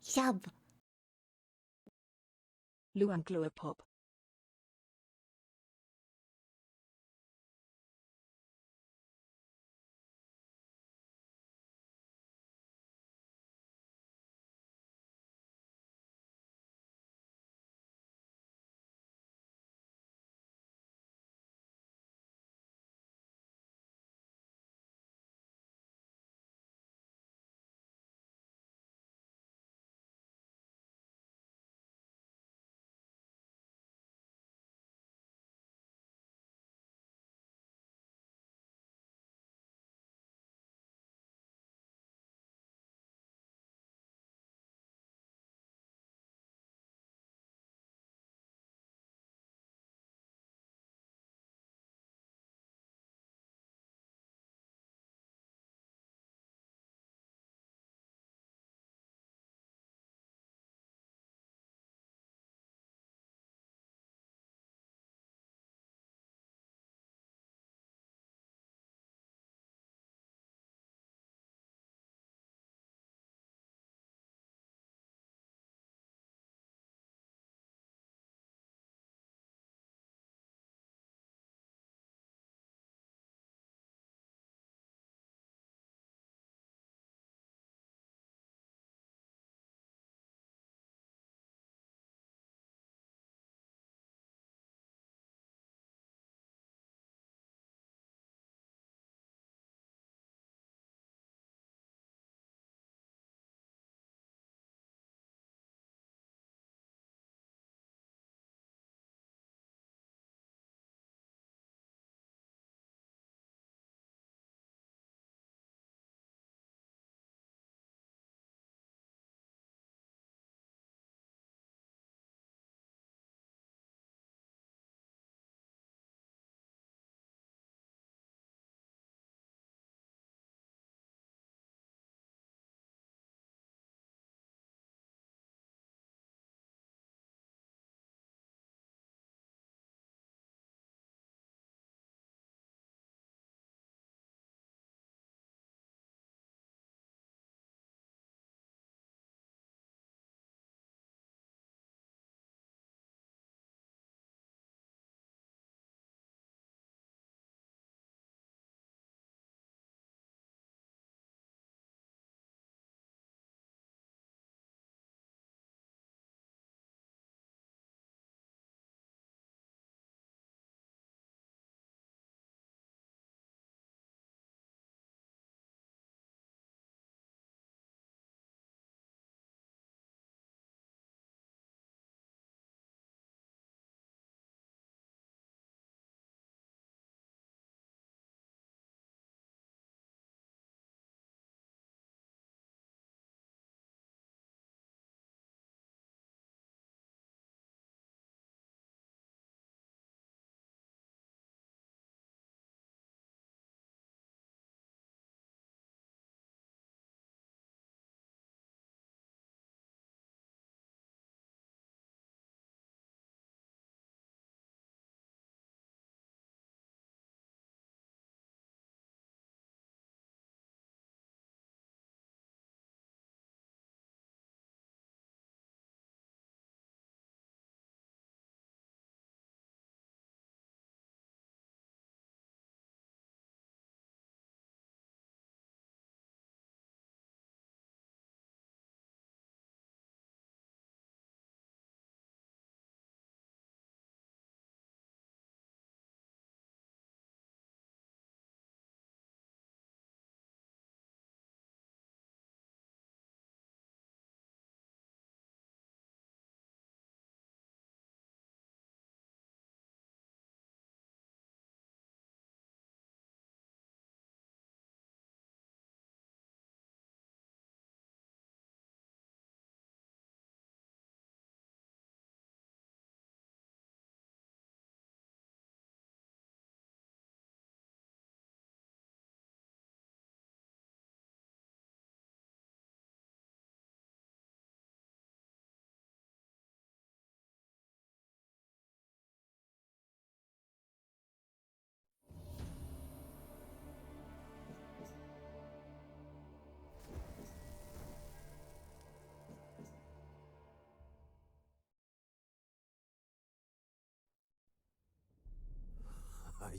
Shab. Luangklooppop.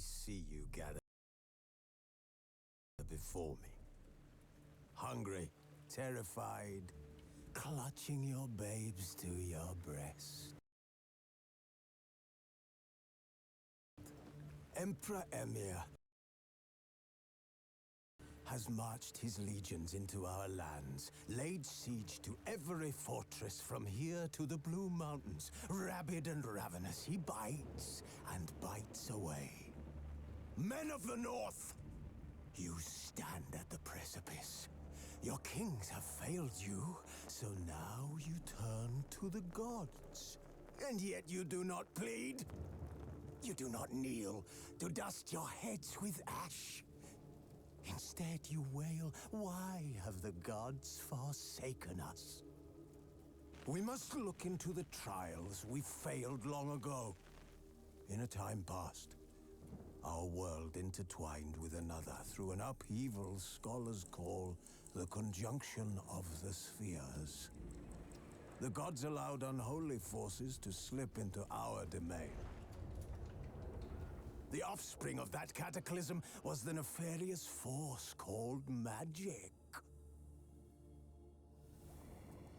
see you gather before me. Hungry, terrified, clutching your babes to your breast. Emperor Emir has marched his legions into our lands, laid siege to every fortress from here to the Blue Mountains. Rabid and ravenous, he bites and bites away. Men of the North, you stand at the precipice. Your kings have failed you, so now you turn to the gods. And yet you do not plead. You do not kneel to dust your heads with ash. Instead you wail, why have the gods forsaken us? We must look into the trials we failed long ago. In a time past, our world intertwined with another through an upheaval scholars call the conjunction of the spheres. The gods allowed unholy forces to slip into our domain. The offspring of that cataclysm was the nefarious force called magic.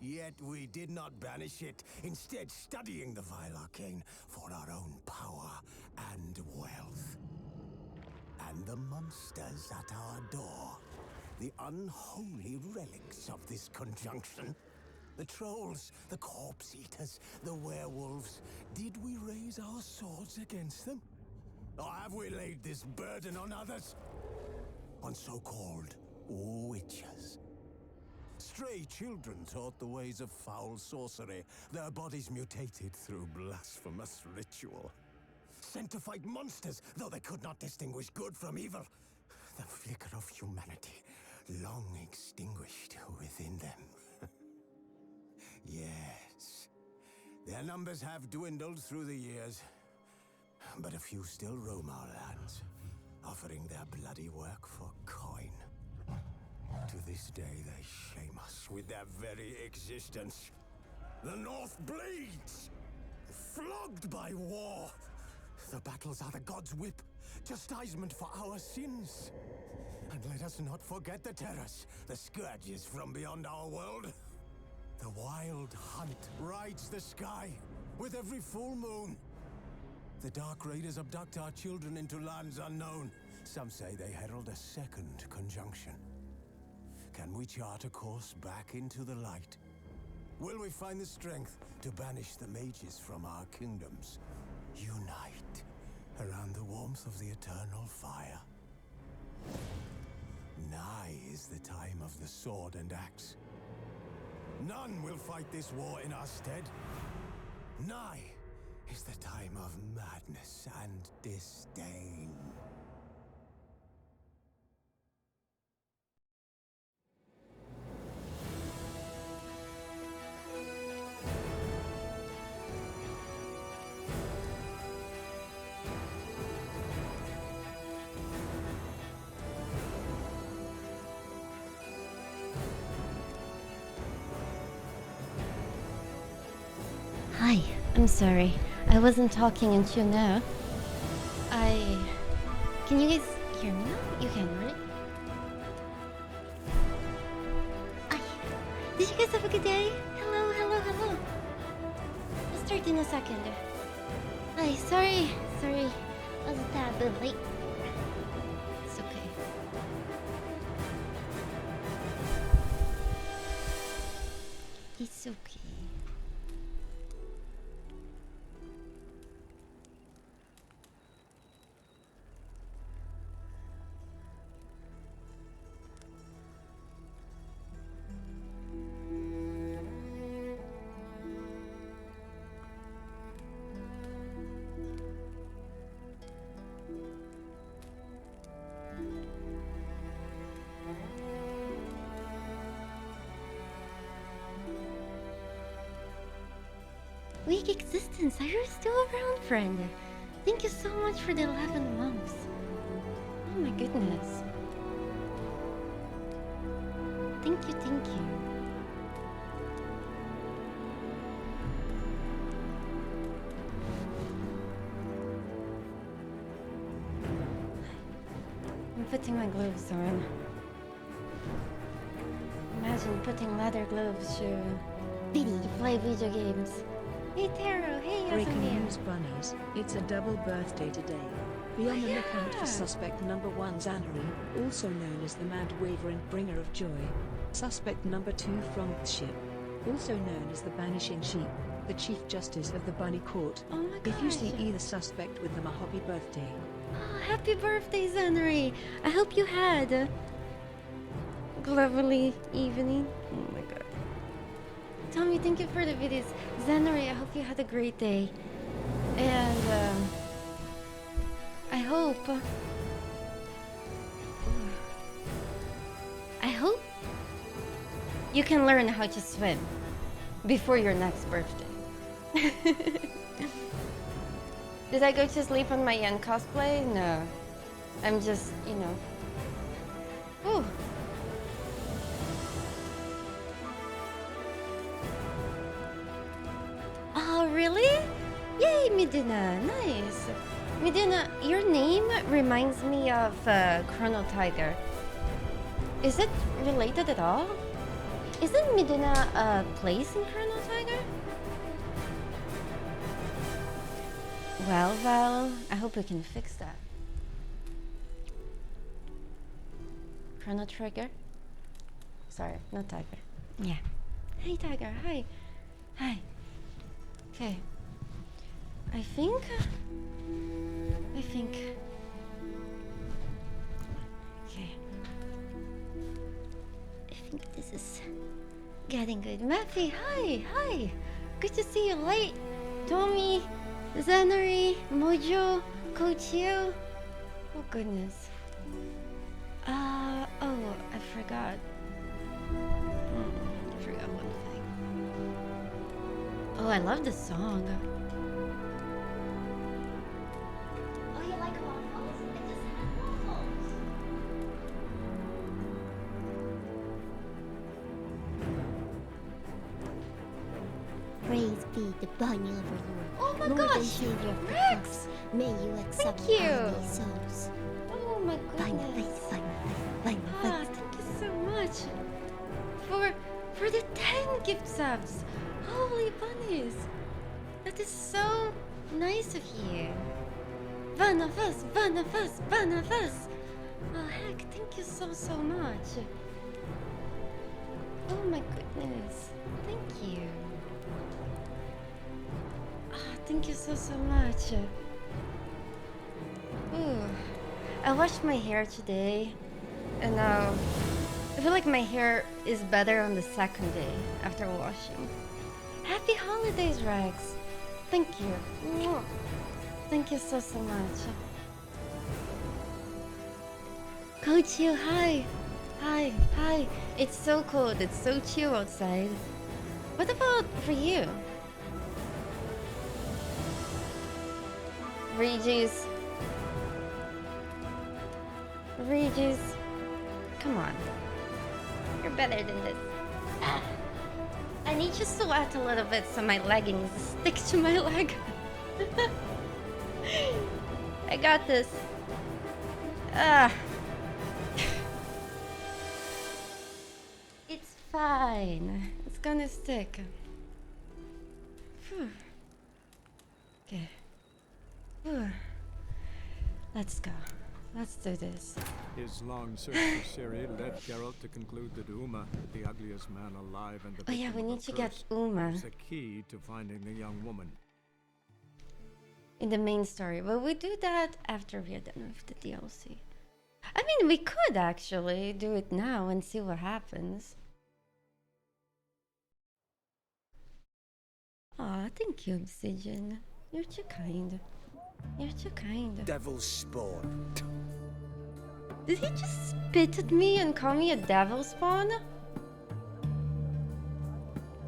Yet we did not banish it, instead studying the vile arcane for our own power and wealth. And the monsters at our door, the unholy relics of this conjunction. The trolls, the corpse eaters, the werewolves. Did we raise our swords against them? Or have we laid this burden on others? On so-called witches. Stray children taught the ways of foul sorcery, their bodies mutated through blasphemous ritual. Sent to fight monsters, though they could not distinguish good from evil. The flicker of humanity, long extinguished within them. Yes, their numbers have dwindled through the years. But a few still roam our lands, offering their bloody work for coin. To this day, they shame us with their very existence. The North bleeds, flogged by war. The battles are the gods' whip, chastisement for our sins. And let us not forget the terrors, the scourges from beyond our world. The wild hunt rides the sky with every full moon. The Dark Raiders abduct our children into lands unknown. Some say they herald a second conjunction. Can we chart a course back into the light? Will we find the strength to banish the mages from our kingdoms? Unite around the warmth of the eternal fire. Nigh is the time of the sword and axe. None will fight this war in our stead. Nigh is the time of madness and disdain. Hi, I'm sorry. I wasn't talking until now. Can you guys hear me now? You can, right? Hi. Did you guys have a good day? Hello, hello, hello. I'll start in a second. Hi, sorry. I was a tad bit late. It's okay. It's okay. Weak existence, are you still around, friend? Thank you so much for the 11 months. Oh my goodness. Thank you, thank you. putting my gloves on. Imagine putting leather gloves to play video games. Hey Taro, hey Breaking Yasmin. news, bunnies. It's a double birthday today. Be on the lookout for suspect number 1 Zannery, also known as the Mad Waver and Bringer of Joy. Suspect number 2 from the ship, also known as the Banishing Sheep, the Chief Justice of the Bunny Court. Oh my gosh. If you see either suspect with them, a happy birthday. Oh, happy birthday, Zannery. I hope you had a lovely evening. Oh my god. Tommy, thank you for the videos. Zannery, I hope you had a great day. And I hope you can learn how to swim before your next birthday. Did I go to sleep on my Yennefer cosplay? No. I'm just, you know. Ooh. Oh, really? Yay, Medina. Nice. Medina, your name reminds me of Chrono Tiger. Is it related at all? Isn't Medina a place in Chrono Tiger? Well, I hope we can fix that. Chrono Trigger? Sorry, not Tiger. Yeah. Hey, Tiger. Hi. Hi. Okay. I think this is getting good. Mappy, hi. Good to see you. Light, Tommy, Zannery, Mojo, Coach you. Oh goodness. I forgot. I forgot one thing. Oh, I love this song. Oh, you like waffles? I just had waffles. Praise be the bunny overlord. Oh my Lord gosh, and Savior of the Rex! cross. May you accept Thank you. bunny souls. Oh my Bunny goodness. face, bunny Ah, face. thank you so much for the 10 gift subs. Holy bunnies. That is so nice of you. One of us. Oh heck, thank you so much. Oh my goodness. Thank you. Thank you so much. Ooh, I washed my hair today, and I feel like my hair is better on the second day after washing. Happy holidays, Rex. Thank you. Mwah. Thank you so much. Coach you, hi. It's so cold. It's so chill outside. What about for you? Regis, come on. You're better than this. I need you to sweat a little bit so my leggings stick to my leg. I got this. It's fine. It's gonna stick. Phew. Okay. Let's go. Let's do this. His long search for Ciri led Geralt to conclude that Uma, the ugliest man alive and the Oh yeah, victim we of a need to get curse, Uma was the key to finding the young woman. in the main story, but we do that after we're done with the DLC. I mean, we could actually do it now and see what happens. Aw, thank you, Obsidian. You're too kind. You're too kind. Devil's spawn. Did he just spit at me and call me a devil spawn?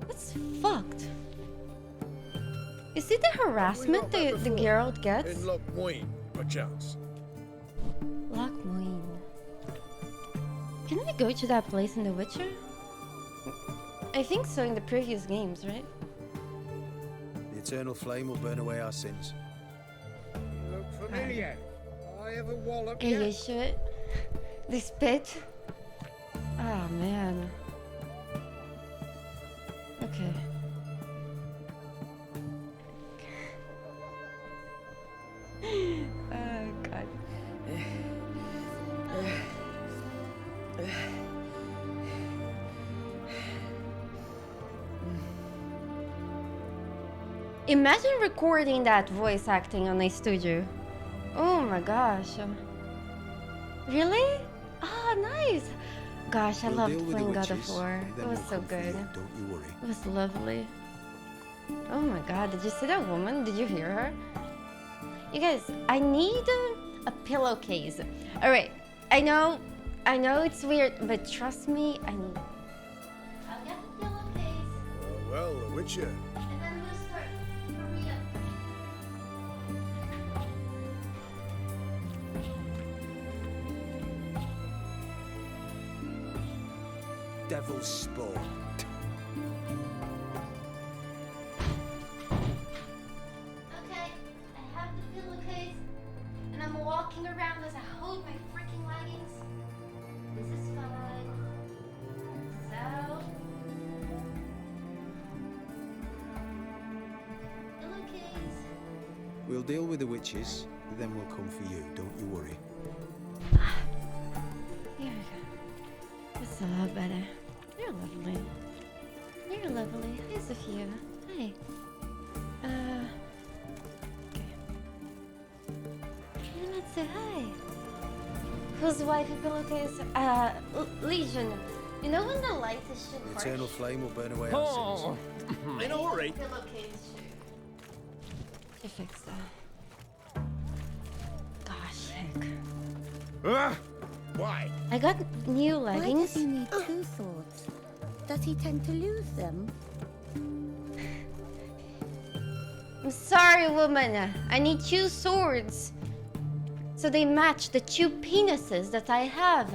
That's fucked. Is it the harassment the Geralt gets? In Lockmoyne, perchance. Lockmoyne. Can we go to that place in The Witcher? I think so in the previous games, right? The eternal flame will burn away our sins. Look familiar. I have a wallop Are you yet. sure? They spit? Oh man. Okay. Oh god. Imagine recording that voice acting on a studio. Oh my gosh. Really? Oh, nice. Gosh, I loved playing God of War. It was so good. Don't you worry. It was lovely. Oh my god, did you see that woman? Did you hear her? You guys, I need a pillowcase. Alright, I know it's weird, but trust me, I need... I'll get the pillowcase. Well, the Witcher. And then we'll start for real. Devil's spawn. Okay, I have the pillowcase, and I'm walking around as I hold my freaking leggings. This is fine. This is out. Pillowcase. We'll deal with the witches, then we'll come for you. Don't you worry. Here we go. That's a lot better. You're lovely. You're lovely. Hi, Sophia. Hi. Okay. Yeah, let's say hi. Whose wifey pillowcase? Legion. You know when the light is too The harsh? eternal flame will burn away our sins. In a hurry. Pillowcase to fix that. Gosh, heck. Why? I got new Why does leggings. he need two swords? Does he tend to lose them? I'm sorry, woman. I need two swords. So they match the two penises that I have.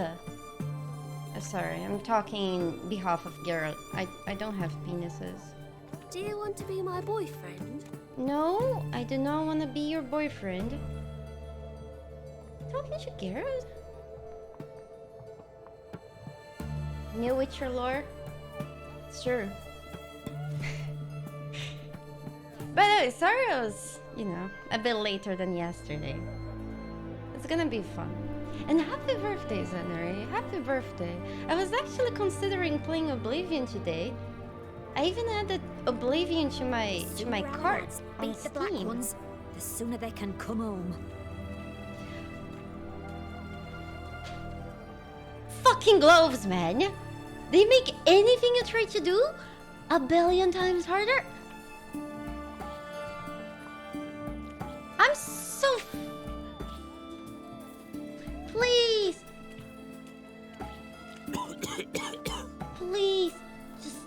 Sorry, I'm talking in behalf of Geralt. I don't have penises. Do you want to be my boyfriend? No, I do not want to be your boyfriend. Talking to Geralt? New Witcher lore? Sure. By the way, sorry I was, a bit later than yesterday. It's gonna be fun. And happy birthday, Zenary. Happy birthday. I was actually considering playing Oblivion today. I even added Oblivion to my cart on Beat the black Steam. ones. The sooner they can come home. Fucking gloves, man. They make anything you try to do a billion times harder. I'm so... Please. Please. Just...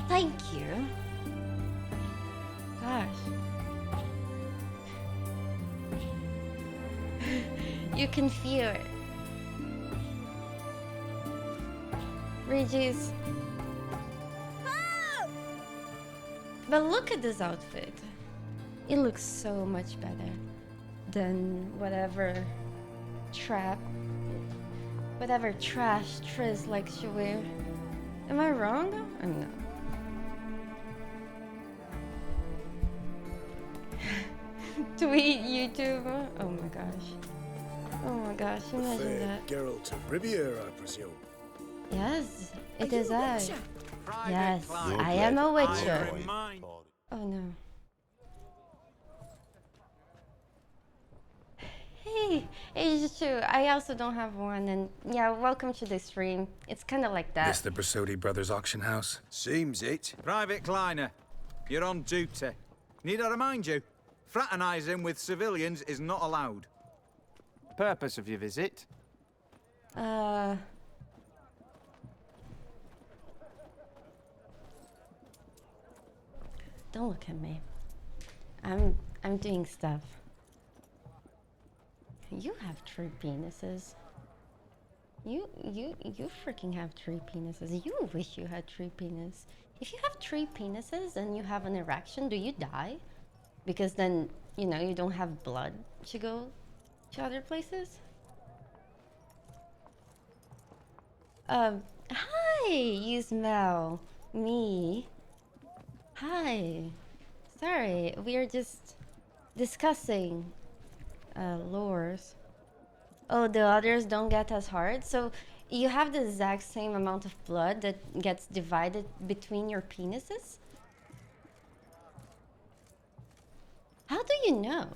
Thank you. Gosh. You can feel it. Regis. But look at this outfit. It looks so much better than whatever trash Triz likes to wear. Am I wrong? I'm not. Tweet YouTube. Oh my gosh. Oh my gosh, imagine that. Geralt of Rivia, I presume. Yes, it is I. Private Yes, client. I am a I witcher. remind- Oh no. Hey, H2, I also don't have one, and yeah, welcome to the stream. It's kind of like that. This the Brasodi Brothers auction house? Seems it. Private Kleiner, you're on duty. Need I remind you? Fraternizing with civilians is not allowed. Purpose of your visit? Don't look at me. I'm doing stuff. You have 3 penises. You freaking have 3 penises. You wish you had 3 penises. If you have 3 penises and you have an erection, do you die? Because then, you don't have blood to go to other places? Hi, you smell me. Hi. Sorry, we are just discussing lores. Oh, the others don't get as hard. So you have the exact same amount of blood that gets divided between your penises? How do you know?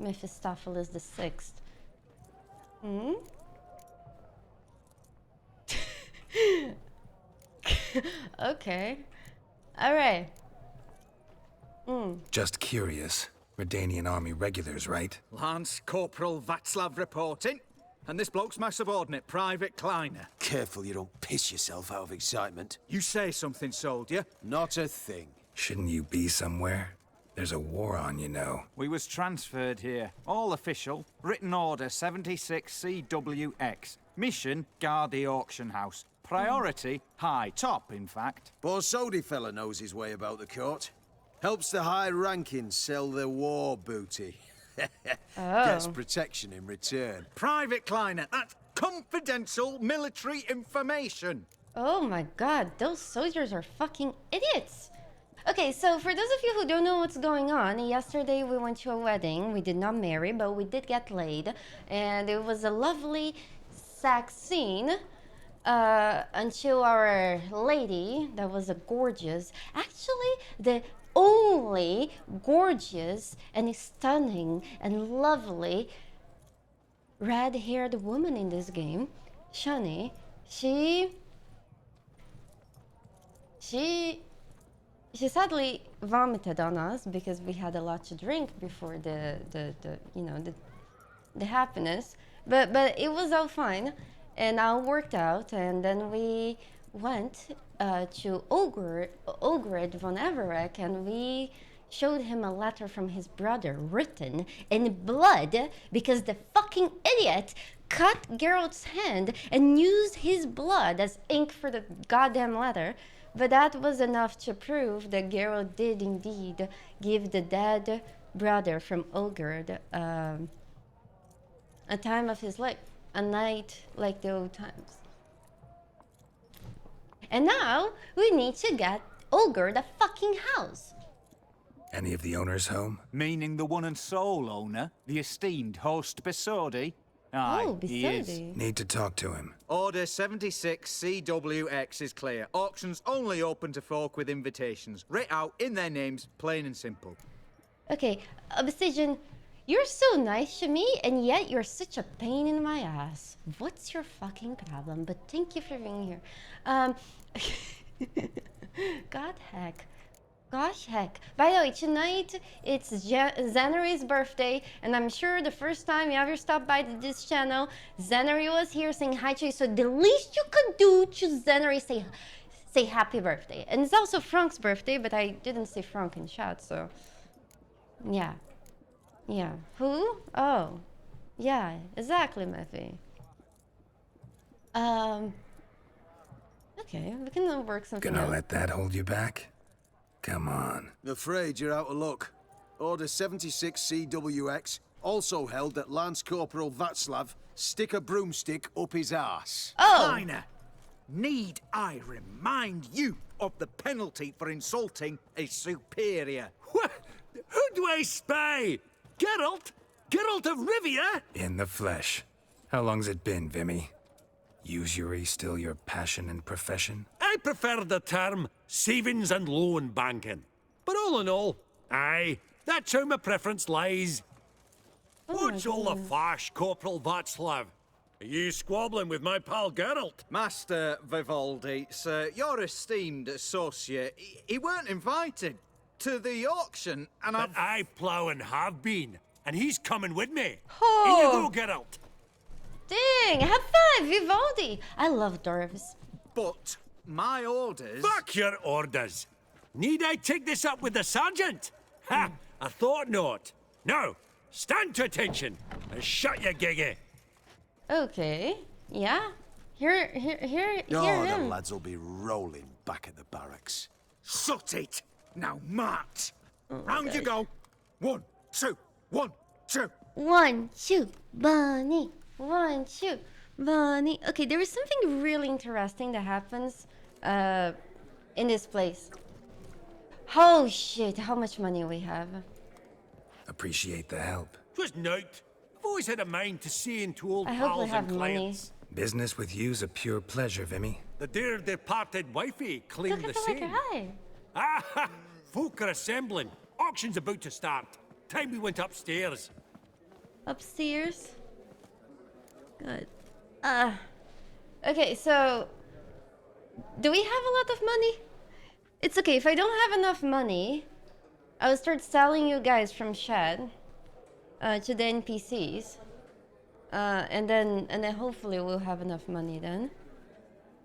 Mephistopheles the Sixth. Hmm? Okay. Alright. Just curious. Redanian army regulars, right? Lance Corporal Václav reporting. And this bloke's my subordinate, Private Kleiner. Careful you don't piss yourself out of excitement. You say something, soldier. Not a thing. Shouldn't you be somewhere? There's a war on, you know. We was transferred here. All official. Written order 76 CWX. Mission, guard the auction house. Priority, high. Top, in fact. Borsodi fella knows his way about the court. Helps the high rankings sell their war booty. Gets protection in return. Private Kleiner, that's confidential military information. Oh my god, those soldiers are fucking idiots. Okay, so for those of you who don't know what's going on, yesterday we went to a wedding. We did not marry, but we did get laid. And it was a lovely sex scene until our lady, that was a gorgeous, actually the only gorgeous and stunning and lovely red-haired woman in this game, Shani, she sadly vomited on us because we had a lot to drink before the happiness, but it was all fine and all worked out. And then we went to Ogred von Everek, and we showed him a letter from his brother written in blood because the fucking idiot cut Geralt's hand and used his blood as ink for the goddamn letter. But that was enough to prove that Geralt did indeed give the dead brother from Ogred a time of his life, a night like the old times. And now we need to get Ogred a fucking house. Any of the owners home? Meaning the one and sole owner, the esteemed host Besodi? Aye, Oh, he is. Besodi. Need to talk to him. Order 76 CWX is clear. Auctions only open to folk with invitations. Writ out in their names, plain and simple. Okay, Obsidian, you're so nice to me, and yet you're such a pain in my ass. What's your fucking problem? But thank you for being here. Gosh heck. By the way, tonight it's Zenari's birthday, and I'm sure the first time you ever stopped by this channel, Zenari was here saying hi to you, so the least you could do to Zenari, say happy birthday. And it's also Frank's birthday, but I didn't say Frank in chat, so yeah. Yeah. Who? Oh. Yeah, exactly, Mephi. Okay, we can work something Gonna out. let that hold you back? Come on. Afraid you're out of luck. Order 76 CWX, also held that Lance Corporal Václav stick a broomstick up his arse. Oh! Kleiner, need I remind you of the penalty for insulting a superior? What? Who do I spy? Geralt? Geralt of Rivia? In the flesh. How long's it been, Vimy? Usury still your passion and profession? I prefer the term savings and loan banking. But all in all, aye, that's how my preference lies. What's all the fash, Corporal Václav? Are you squabbling with my pal Geralt? Master Vivaldi, sir, your esteemed associate, he weren't invited to the auction, and But I plough and have been, and he's coming with me. Oh. In you go, Geralt. Dang, high five, Vivaldi! I love dwarves. But my orders... Fuck your orders. Need I take this up with the sergeant? Ha! I thought not. Now, stand to attention and shut your giggy. Okay, yeah. Hear Oh, the him. lads will be rolling back at the barracks. Shut it! Now march! Round you go! 1, 2, 1, 2! 1, 2, bunny. 1, 2, Money. Okay, there is something really interesting that happens in this place. Oh shit, how much money we have. Appreciate the help. 'Twas nought. I've always had a mind to see into old I hope we pals have and money. clients. Business with you's a pure pleasure, Vimy. The dear departed wifey claimed Look the at the same. hi. Ah, folk are assembling. Auction's about to start. Time we went upstairs. Upstairs. Good. Okay, so do we have a lot of money? It's okay, if I don't have enough money, I will start selling you guys from Shed to the NPCs. And then hopefully we'll have enough money then.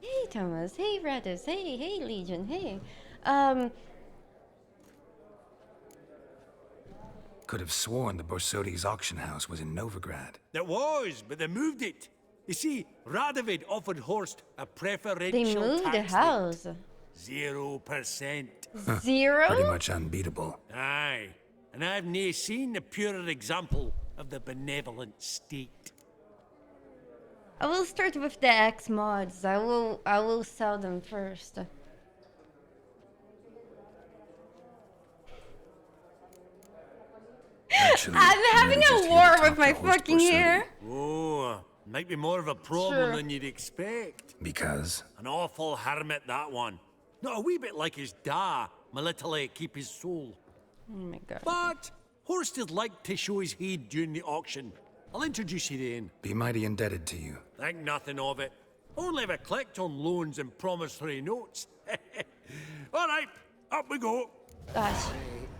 Hey Thomas, hey Radis, hey Legion, hey. Could have sworn the Borsodi's auction house was in Novigrad. It was, but they moved it. You see, Radovid offered Horst a preferential They moved the tax house. rate. 0%. Zero? Pretty much unbeatable. Aye, and I've nae seen a purer example of the benevolent state. I will start with the X mods. I will sell them first. Actually, I'm having maybe just a here war to with talk my to Horst fucking Borsodi. hair. Oh, might be more of a problem Sure. than you'd expect. Because? An awful hermit, that one. Not a wee bit like his da, my little keep his soul. Oh my god. But Horst would like to show his head during the auction. I'll introduce you then. Be mighty indebted to you. Think nothing of it. Only ever collect on loans and promissory notes. All right, up we go. Gosh.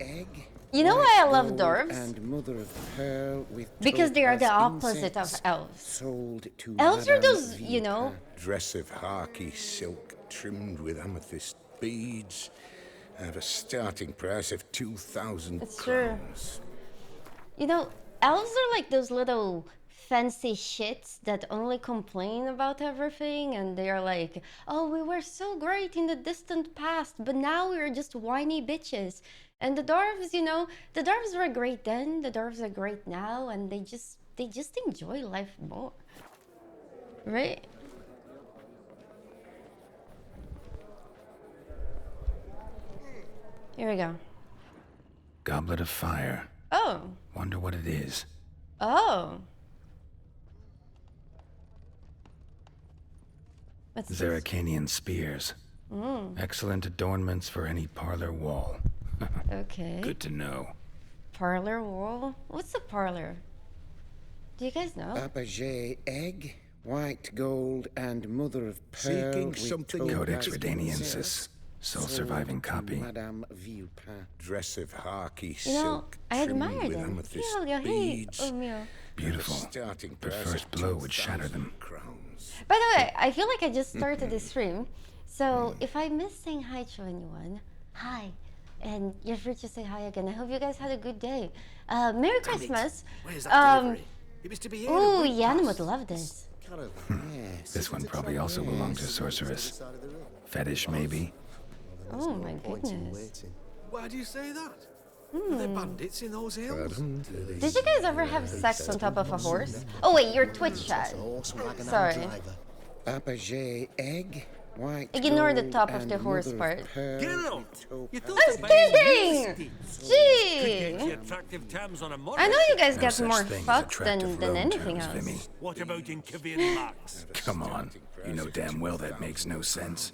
Egg. You know why I love gold dwarves? And mother of pearl with Because they are the topaz opposite of incense elves. Sold to Elves are Madame those, you know. Dress of harky silk trimmed with amethyst beads. At a starting price of 2,000 It's true. crowns. You know, elves are like those little fancy shits that only complain about everything, and they are like, oh, we were so great in the distant past, but now we're just whiny bitches. And the dwarves, you know, the dwarves were great then, the dwarves are great now, and they just enjoy life more. Right? Here we go. Goblet of fire. Oh. Wonder what it is. Oh. What's this? Zeracanian spears. Excellent adornments for any parlor wall. Okay. Good to know. Parlor wall? What's a parlor? Do you guys know? Apogee egg, white gold, and mother of pearl Seeking with something topaz Codex incense. Redaniensis. Sole Sold surviving to copy. Madame Villepin. Dress of harky You know, silk I admire trimmed with them. amethyst Yeah, hey, beads. oh mio. Beautiful. Starting Their price first of blow would shatter them. 2,000 crowns. By the way, I feel like I just started this stream, so if I miss saying hi to anyone, hi. And you're free to say hi again. I hope you guys had a good day. Merry Christmas. Where's that delivery? It was to be here. Ooh, Yan would love this. This one probably also belonged to Sorceress. Fetish, maybe? Oh my goodness. Why do you say that? Are there bandits in those hills? Did you guys ever have sex on top of a horse? Oh wait, your Twitch chat. Sorry. Apogee egg, white Ignore the gold, top of and the horse mother of part. pearl Geralt, with you thought I'm about being kidding! Could get Gee! you attractive terms on a I know you guys No get such more thing as fucked attractive than road anything terms, else. Vimy. What about in Kavir Max? Come on. You know damn well that makes no sense.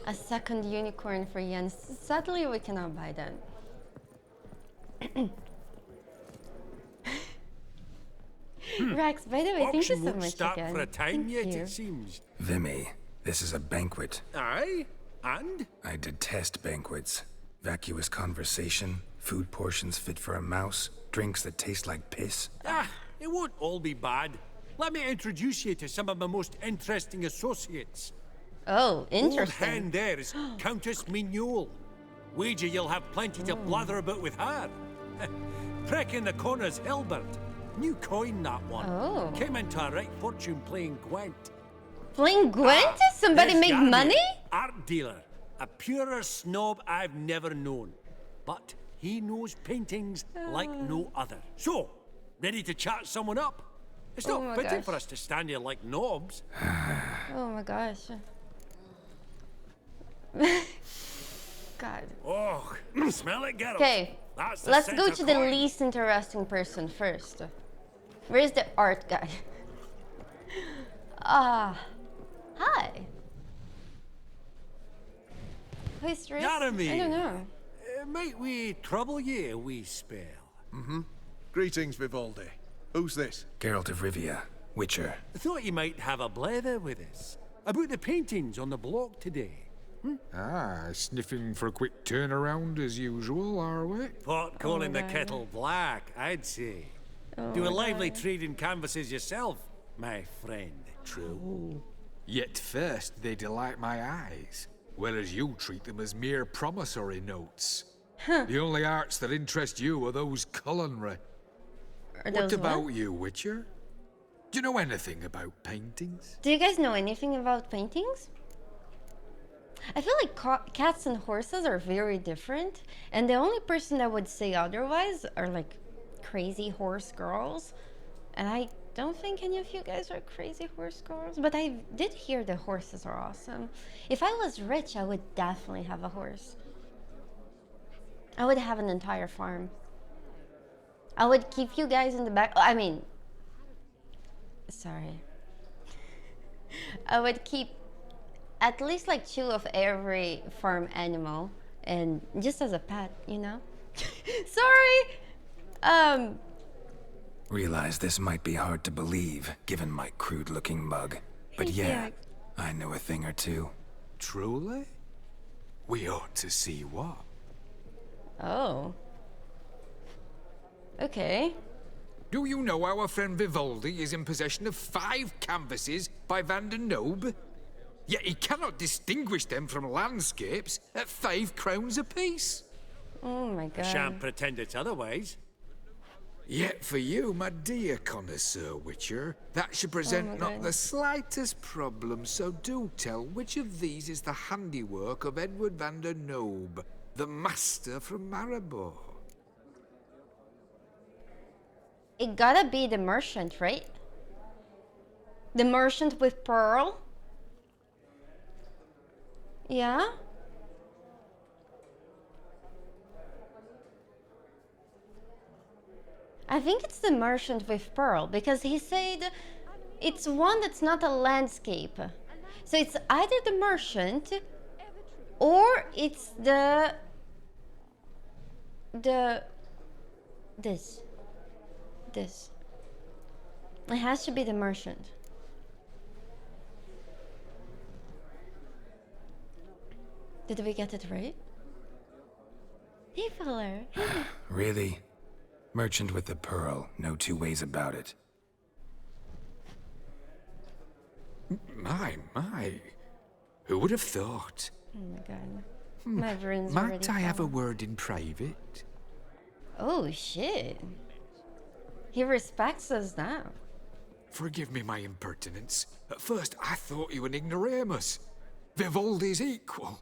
A second unicorn for Yen. Sadly, we cannot buy that. Rex, by the way, thank you Auction so won't much start again. for a time Thank yet, you. it seems. Vimy, this is a banquet. Aye, and? I detest banquets. Vacuous conversation, food portions fit for a mouse, drinks that taste like piss. Ah, it won't all be bad. Let me introduce you to some of my most interesting associates. Oh, Old interesting. hen there is Countess Mignol. Wager you'll have plenty to blather about with her. Prick in the corner's Hilbert. New coin, that one. Oh. Came into a right fortune playing Gwent. Playing Gwent? Somebody There's make Yarmir, money? Art dealer. A purer snob I've never known. But he knows paintings like no other. So, ready to chat someone up? It's Oh not my fitting gosh. for us to stand here like knobs. Oh my gosh. God. Oh, smell it, Geralt. Okay, That's the let's scent go of to the coin. least interesting person first. Where's the art guy? Hi. Who's this? Jeremy. I don't know. Might we trouble ye a wee spell? Greetings, Vivaldi. Who's this? Geralt of Rivia, Witcher. Thought you might have a blether with us about the paintings on the block today. Ah, sniffing for a quick turnaround as usual, are we? Pot calling the God. kettle black, I'd say. Oh Do a my lively God. trade in canvases yourself, my friend. True. Yet first they delight my eyes, whereas you treat them as mere promissory notes. The only arts that interest you are those culinary. Are What those about you, Witcher? Do you know anything about paintings? Do you guys know anything about paintings? I feel like cats and horses are very different, and the only person that would say otherwise are like crazy horse girls. And I don't think any of you guys are crazy horse girls, but I did hear the horses are awesome. If I was rich, I would definitely have a horse. I would have an entire farm. I would keep you guys in the back. I mean, sorry. I would keep at least like 2 of every farm animal, and just as a pet, you know. Sorry. Realize this might be hard to believe, given my crude-looking mug. But yeah, I know a thing or two. Truly? We ought to see what. Oh. Okay. Do you know our friend Vivaldi is in possession of 5 canvases by Van der Nobe? Yet he cannot distinguish them from landscapes at 5 crowns apiece. Oh my I god. shan't pretend it's otherwise. Yet for you, my dear connoisseur Witcher, that should present not the slightest problem, so do tell which of these is the handiwork of Edward van der Nobe, the master from Maribor. It gotta be the merchant, right? The merchant with pearl? Yeah? I think it's the merchant with pearl, because he said it's one that's not a landscape. So it's either the merchant or it's this. It has to be the merchant. Did we get it right? Hey, fella. Hey. Really? Merchant with the pearl, no 2 ways about it. My. Who would have thought? Oh my god. My brain's already Might I have a falling. word in private? Oh shit. He respects us now. Forgive me my impertinence. At first I thought you an ignoramus. Vivaldi's equal.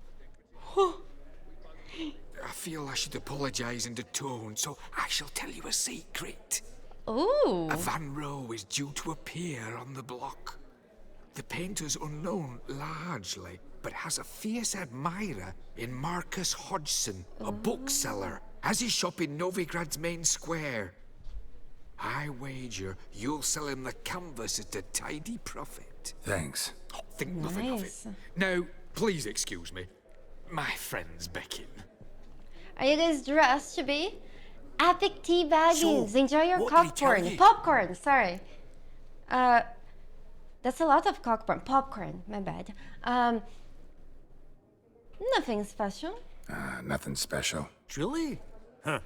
I feel I should apologize and atone, so I shall tell you a secret. Ooh. A Van Rohe is due to appear on the block. The painter's unknown largely, but has a fierce admirer in Marcus Hodgson, a bookseller, has his shop in Novigrad's main square. I wager you'll sell him the canvas at a tidy profit. Thanks. Oh, think nothing of it. Nice. Now, please excuse me. My friend's beckon. Are you guys dressed to be? Epic tea baggings. So, Enjoy your what did he tell popcorn. you? Popcorn, sorry. That's a lot of popcorn, my bad. Nothing special. Nothing special. Truly? Huh.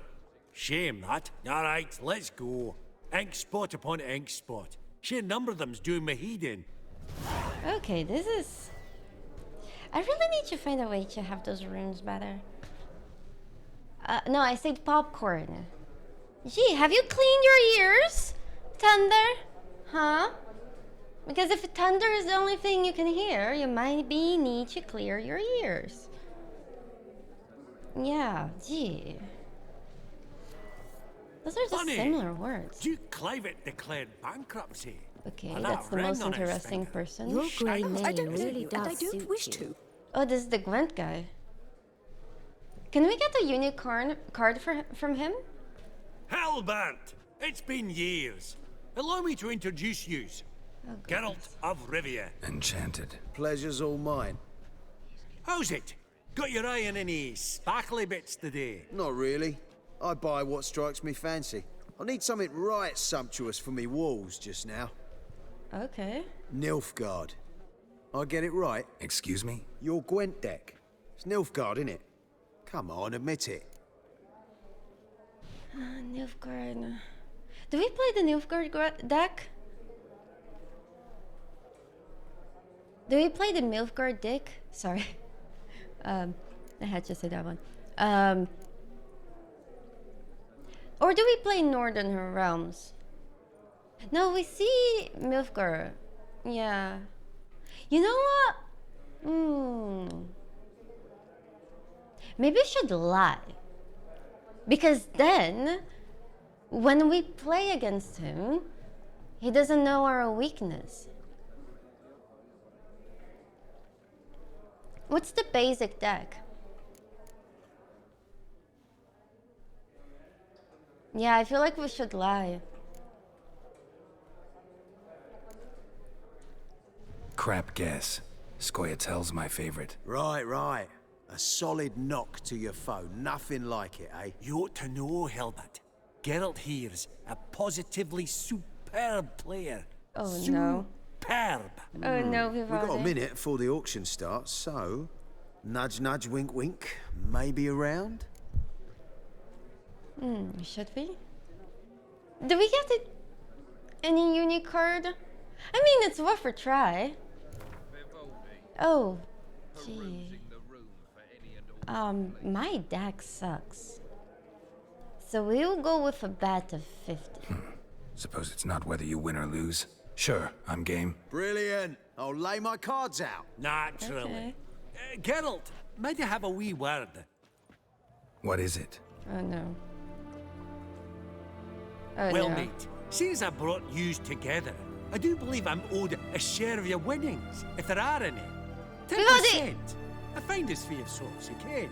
Shame that. Alright, let's go. Ink spot upon ink spot. Sheer number of them's doing me heed in. Okay, this is... I really need to find a way to have those runes better. No, I said popcorn. Gee, have you cleaned your ears, Thunder? Huh? Because if thunder is the only thing you can hear, you might need to clear your ears. Yeah, gee. Those are just Funny. similar words. Duke Clivet declared bankruptcy. Okay, And that's that the most ring on his interesting finger. person. Your grey I mane don't really think- does I don't suit wish you. to. Oh, this is the Gwent guy. Can we get a unicorn card from him? Halbert, it's been years. Allow me to introduce yous. Geralt of Rivia. Enchanted. Pleasure's all mine. How's it? Got your eye on any sparkly bits today? Not really. I buy what strikes me fancy. I need something right sumptuous for me walls just now. Okay. Nilfgaard. I get it right? Excuse me? Your Gwent deck. It's Nilfgaard, innit? Come on, admit it. Nilfgaard. Do we play the Nilfgaard deck? Do we play the Nilfgaard deck? Sorry. I had to say that one. Or do we play Northern Realms? No, we see Nilfgaard. Yeah. You know what? Maybe we should lie. Because then, when we play against him, he doesn't know our weakness. What's the basic deck? Yeah, I feel like we should lie. Crap guess. Scoia'tael's my favorite. Right. A solid knock to your foe. Nothing like it, eh? You ought to know, Hilbert. Geralt here's a positively superb player. Oh no. Superb. Oh no, We've got a minute before the auction starts, so... Nudge, nudge, wink, wink. Maybe around? Should we? Do we get it? Any uni card? I mean, it's worth a try. Oh, gee. My deck sucks. So we'll go with a bet of 50. Suppose it's not whether you win or lose. Sure, I'm game. Brilliant. I'll lay my cards out. Naturally. Okay. Geralt, might I have a wee word? What is it? Oh no. Oh Well, no. mate, since I brought yous together, I do believe I'm owed a share of your winnings, if there are any. 10%. A finder's fee of sorts, okay?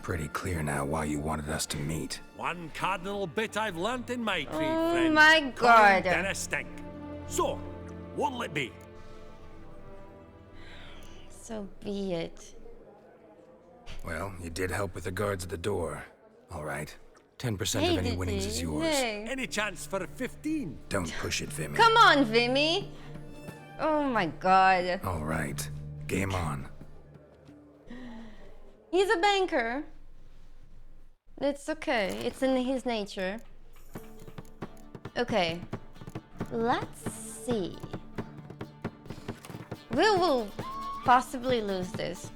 Pretty clear now why you wanted us to meet. One cardinal bit I've learnt in my trade, Oh friend. my God. Then a stink. So, what'll it be? So be it. Well, you did help with the guards at the door. All right. 10% of any winnings is yours. Hey. Any chance for a 15? Don't push it, Vimy. Come on, Vimy. Oh my God. All right. Game on. He's a banker. It's okay. It's in his nature. Okay. Let's see. We will possibly lose this.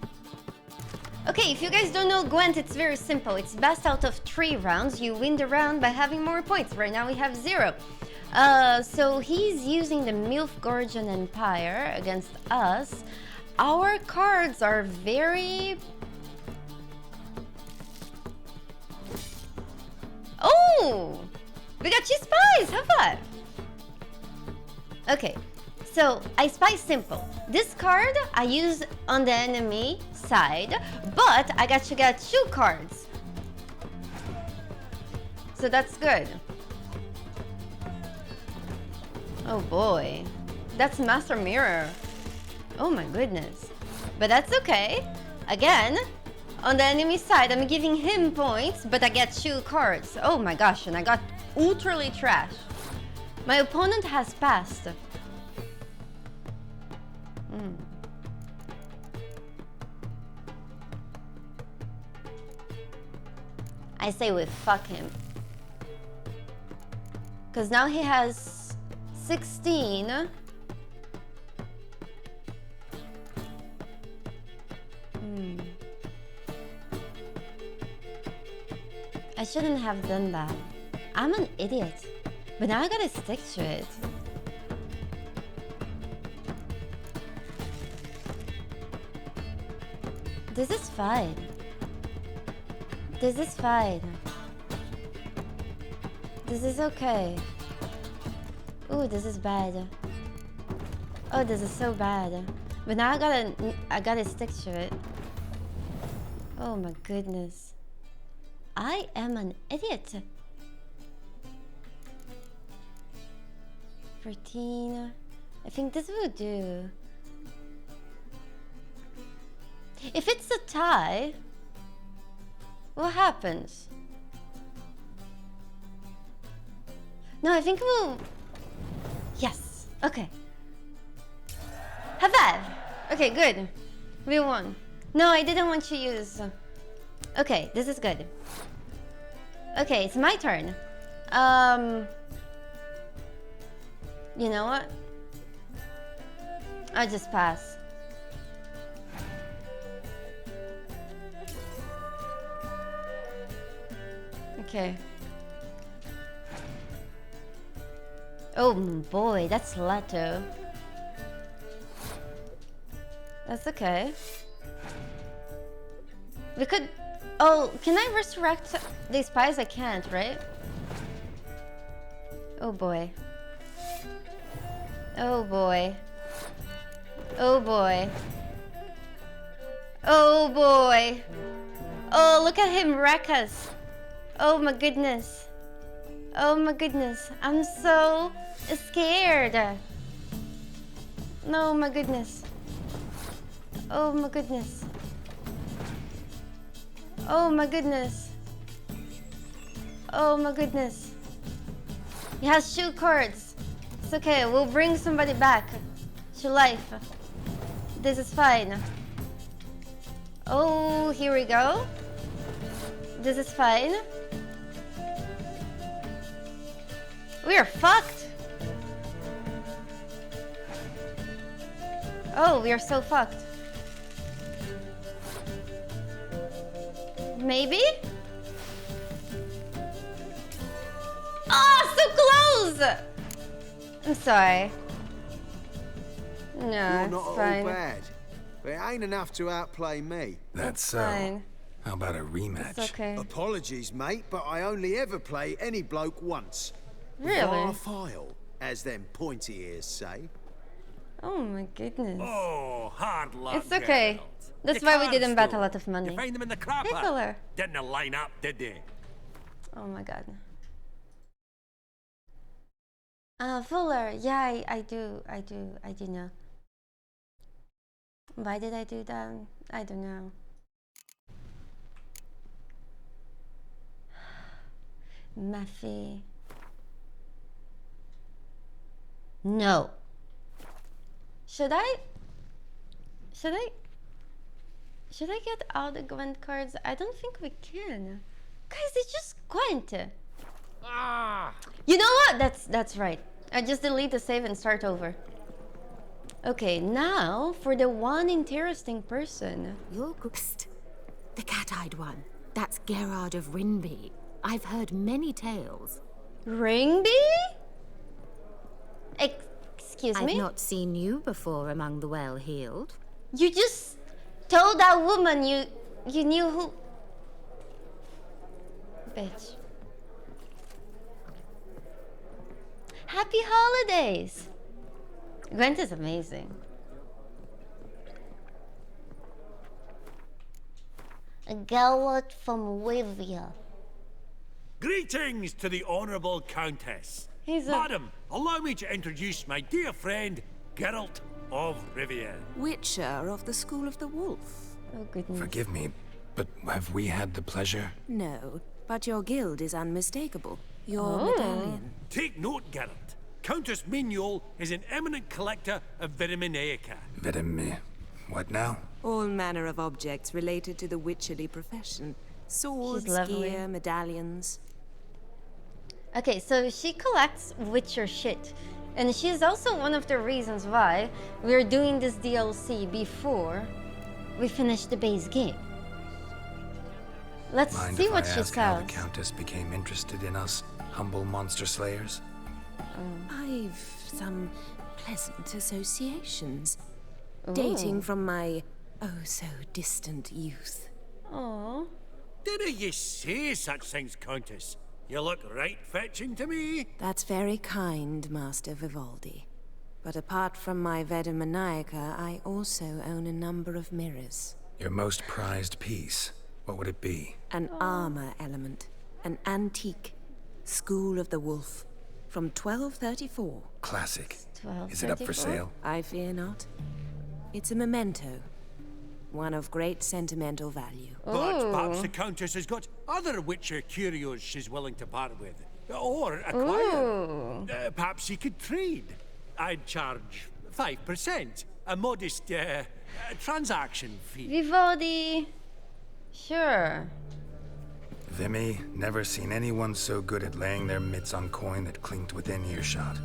Okay, if you guys don't know Gwent, it's very simple. It's best out of 3 rounds. You win the round by having more points. Right now we have 0. So he's using the Nilfgaardian Empire against us. Our cards are very... Oh! We got 2 spies! High five! Okay, so I spy simple. This card I use on the enemy side, but I got to get 2 cards. So that's good. Oh boy. That's Master Mirror. Oh my goodness. But that's okay. Again, on the enemy side, I'm giving him points, but I get 2 cards. Oh my gosh, and I got ultrally trash. My opponent has passed. I say we fuck him. Because now he has 16. I shouldn't have done that. I'm an idiot. But now I gotta stick to it. This is fine. This is fine. This is okay. Ooh, this is bad. Oh, this is so bad. But now I gotta stick to it. Oh my goodness. I am an idiot. 14. I think this will do. If it's a tie, what happens? No, I think we'll... Yes. Okay. Have that. Okay, good. We won. No, I didn't want to use... Okay, this is good. Okay, it's my turn. You know what? I'll just pass. Okay. Oh boy, that's Lato. That's okay. We could... Oh, can I resurrect these spies? I can't, right? Oh boy. Oh boy. Oh boy. Oh boy. Oh, look at him wreck us. Oh my goodness. Oh my goodness. I'm so scared. No, my goodness. Oh my goodness. Oh my goodness. Oh my goodness. He has shoe cords. It's okay, we'll bring somebody back to life. This is fine. Oh, here we go. This is fine. We are fucked. Oh, we are so fucked. Maybe? Oh, so close! I'm sorry. No, You're it's not all fine. bad, but it ain't enough to outplay me. That's so. Fine. How about a rematch? It's okay. Apologies, mate, but I only ever play any bloke once. Really? Var file, as them pointy ears say. Oh my goodness. Oh, hard luck. It's okay. Geralt. That's Your why we cards, didn't bet a though. lot of money. You find them in the Hey, crapper. fella. Didn't line up, did they? Oh my god. Fuller, yeah, I do know. Why did I do that? I don't know. Maffy. No. Should I get all the Gwent cards? I don't think we can. Guys, it's just Gwent. Ah! You know what? That's right. I just delete the save and start over. Okay, now for the one interesting person. You're Psst. The cat-eyed one. That's Gerard of Rinby. I've heard many tales. Ringby? Excuse me? I've not seen you before among the well-heeled. You just told that woman you knew who... Bitch. Happy holidays! Gwent is amazing. A Geralt from Wivia. Greetings to the Honourable Countess. Madam, allow me to introduce my dear friend, Geralt of Rivia. Witcher of the School of the Wolf. Oh, goodness. Forgive me, but have we had the pleasure? No, but your guild is unmistakable. Your Oh. medallion. Take note, Geralt. Countess Mignol is an eminent collector of Vitaminaica. What now? All manner of objects related to the witcherly profession. Swords, lovely. gear, medallions. Okay, so she collects Witcher shit. And she's also one of the reasons why we're doing this DLC before we finish the base game. Let's Mind see if what I she ask how the sells. Countess became interested in us, humble monster slayers? I've some pleasant associations. Ooh. Dating from my oh-so-distant youth. Aww. Didn't you say such things, Countess? You look right fetching to me. That's very kind, Master Vivaldi. But apart from my Veda Maniaca, I also own a number of mirrors. Your most prized piece, what would it be? An armor element. An antique. School of the Wolf. From 1234. Classic. Is it up for sale? I fear not. It's a memento. One of great sentimental value. But perhaps the Countess has got other Witcher curios she's willing to part with. Or acquire. Perhaps you could trade. I'd charge 5%. A modest transaction fee. Vivaldi. Sure. Vimy, never seen anyone so good at laying their mitts on coin that clinked within earshot.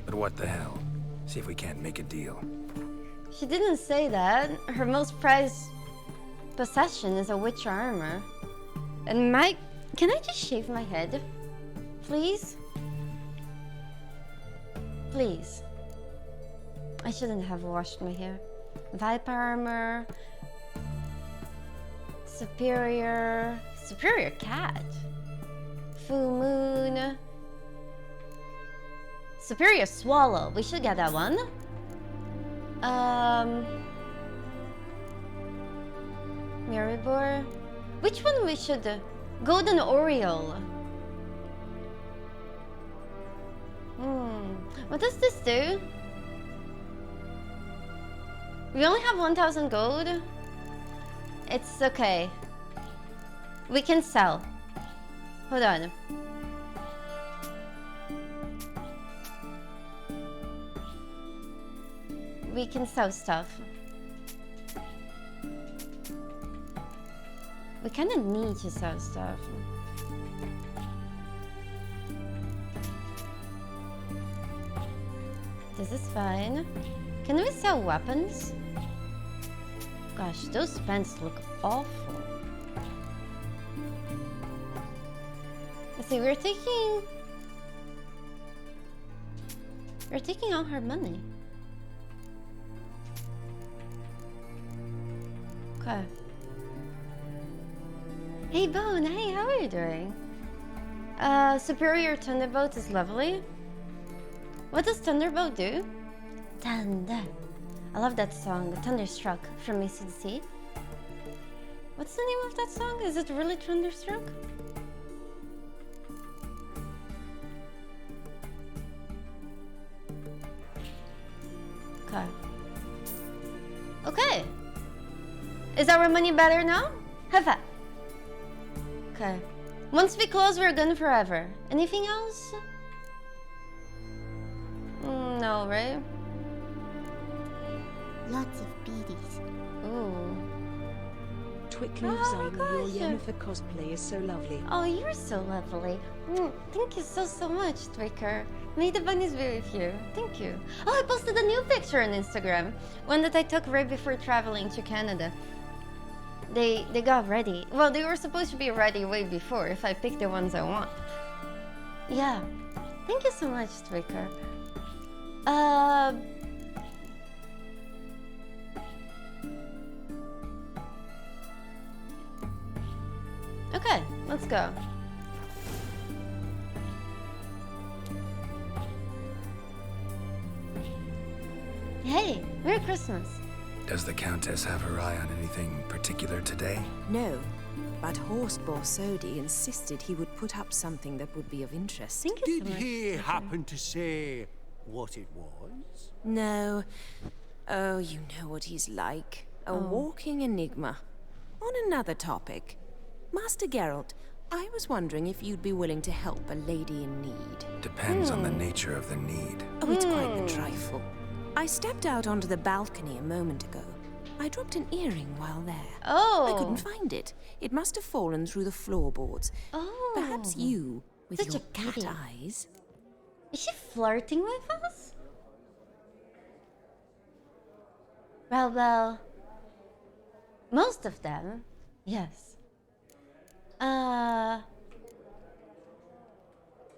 But what the hell? See if we can't make a deal. She didn't say that. Her most prized possession is a witch armor. And can I just shave my head? Please? Please. I shouldn't have washed my hair. Viper armor. Superior cat. Full moon. Superior swallow. We should get that one. Maribor. Which one we should? Golden Oriole. What does this do? We only have 1,000 gold. It's okay. We can sell. Hold on. We can sell stuff. We kind of need to sell stuff. This is fine. Can we sell weapons? Gosh, those pants look awful. Let's see, we're taking all her money. Okay. Hey Bone, hey, how are you doing? Superior Thunderbolt is lovely. What does Thunderbolt do? Thunder. I love that song, Thunderstruck from AC/DC. What's the name of that song? Is it really Thunderstruck? Okay. Okay. Is our money better now? Have that. Okay. Once we close, we're gone forever. Anything else? No, right? Lots of beaties. Ooh. Twickly Zane, your Yennefer cosplay is so lovely. Oh, you're so lovely. Thank you so much, Twicker. May the bunnies be with you. Thank you. Oh, I posted a new picture on Instagram. One that I took right before traveling to Canada. They got ready. Well, they were supposed to be ready way before if I picked the ones I want. Yeah. Thank you so much, Twicker. Okay, let's go. Hey, Merry Christmas. Does the Countess have her eye on anything particular today? No, but Horst Borsodi insisted he would put up something that would be of interest. Did he happen to say what it was? No. Oh, you know what he's like. A walking enigma. On another topic. Master Geralt, I was wondering if you'd be willing to help a lady in need. Depends on the nature of the need. Oh, it's quite a trifle. I stepped out onto the balcony a moment ago. I dropped an earring while there. Oh. I couldn't find it. It must have fallen through the floorboards. Oh. Perhaps you, with Such your a beauty. cat eyes. Is she flirting with us? Well, most of them, yes.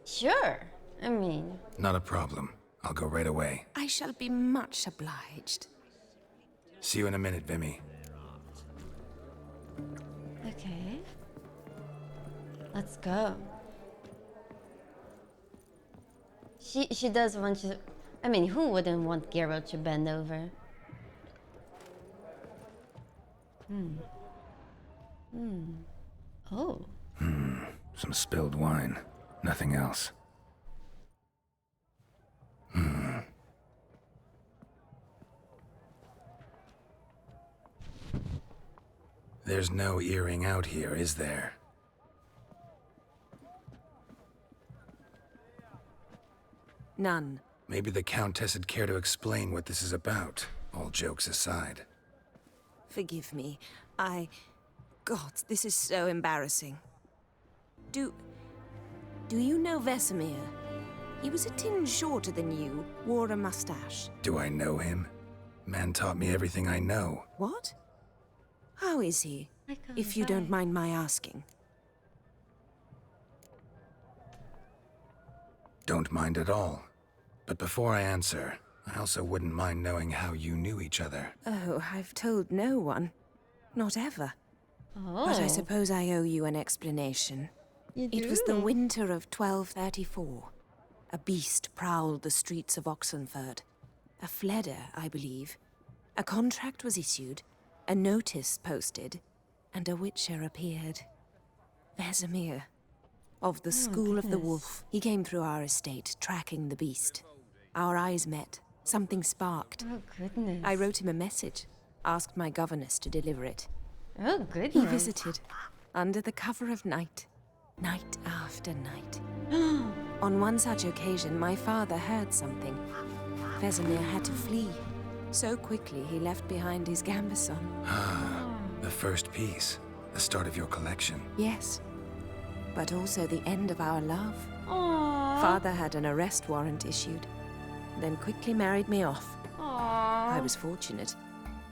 Sure. I mean... Not a problem. I'll go right away. I shall be much obliged. See you in a minute, Vimy. Okay. Let's go. She does want to. I mean, who wouldn't want Geralt to bend over? Oh. Some spilled wine. Nothing else. There's no earring out here, is there? None. Maybe the Countess would care to explain what this is about, all jokes aside. Forgive me. God, this is so embarrassing. Do you know Vesemir? He was a tinge shorter than you, wore a mustache. Do I know him? Man taught me everything I know. What? How is he? If you don't mind my asking. Don't mind at all. But before I answer, I also wouldn't mind knowing how you knew each other. Oh, I've told no one. Not ever. Oh. But I suppose I owe you an explanation. It was the do? winter of 1234. A beast prowled the streets of Oxenford. A fleder, I believe. A contract was issued, a notice posted, and a witcher appeared. Vesemir. Of the School of the Wolf. He came through our estate, tracking the beast. Our eyes met. Something sparked. Oh, goodness. I wrote him a message. Asked my governess to deliver it. Oh, goodness. He visited, under the cover of night. Night after night. On one such occasion, my father heard something. Vesemir had to flee. So quickly, he left behind his gambeson. The first piece. The start of your collection. Yes. But also the end of our love. Aww. Father had an arrest warrant issued, then quickly married me off. Aww. I was fortunate.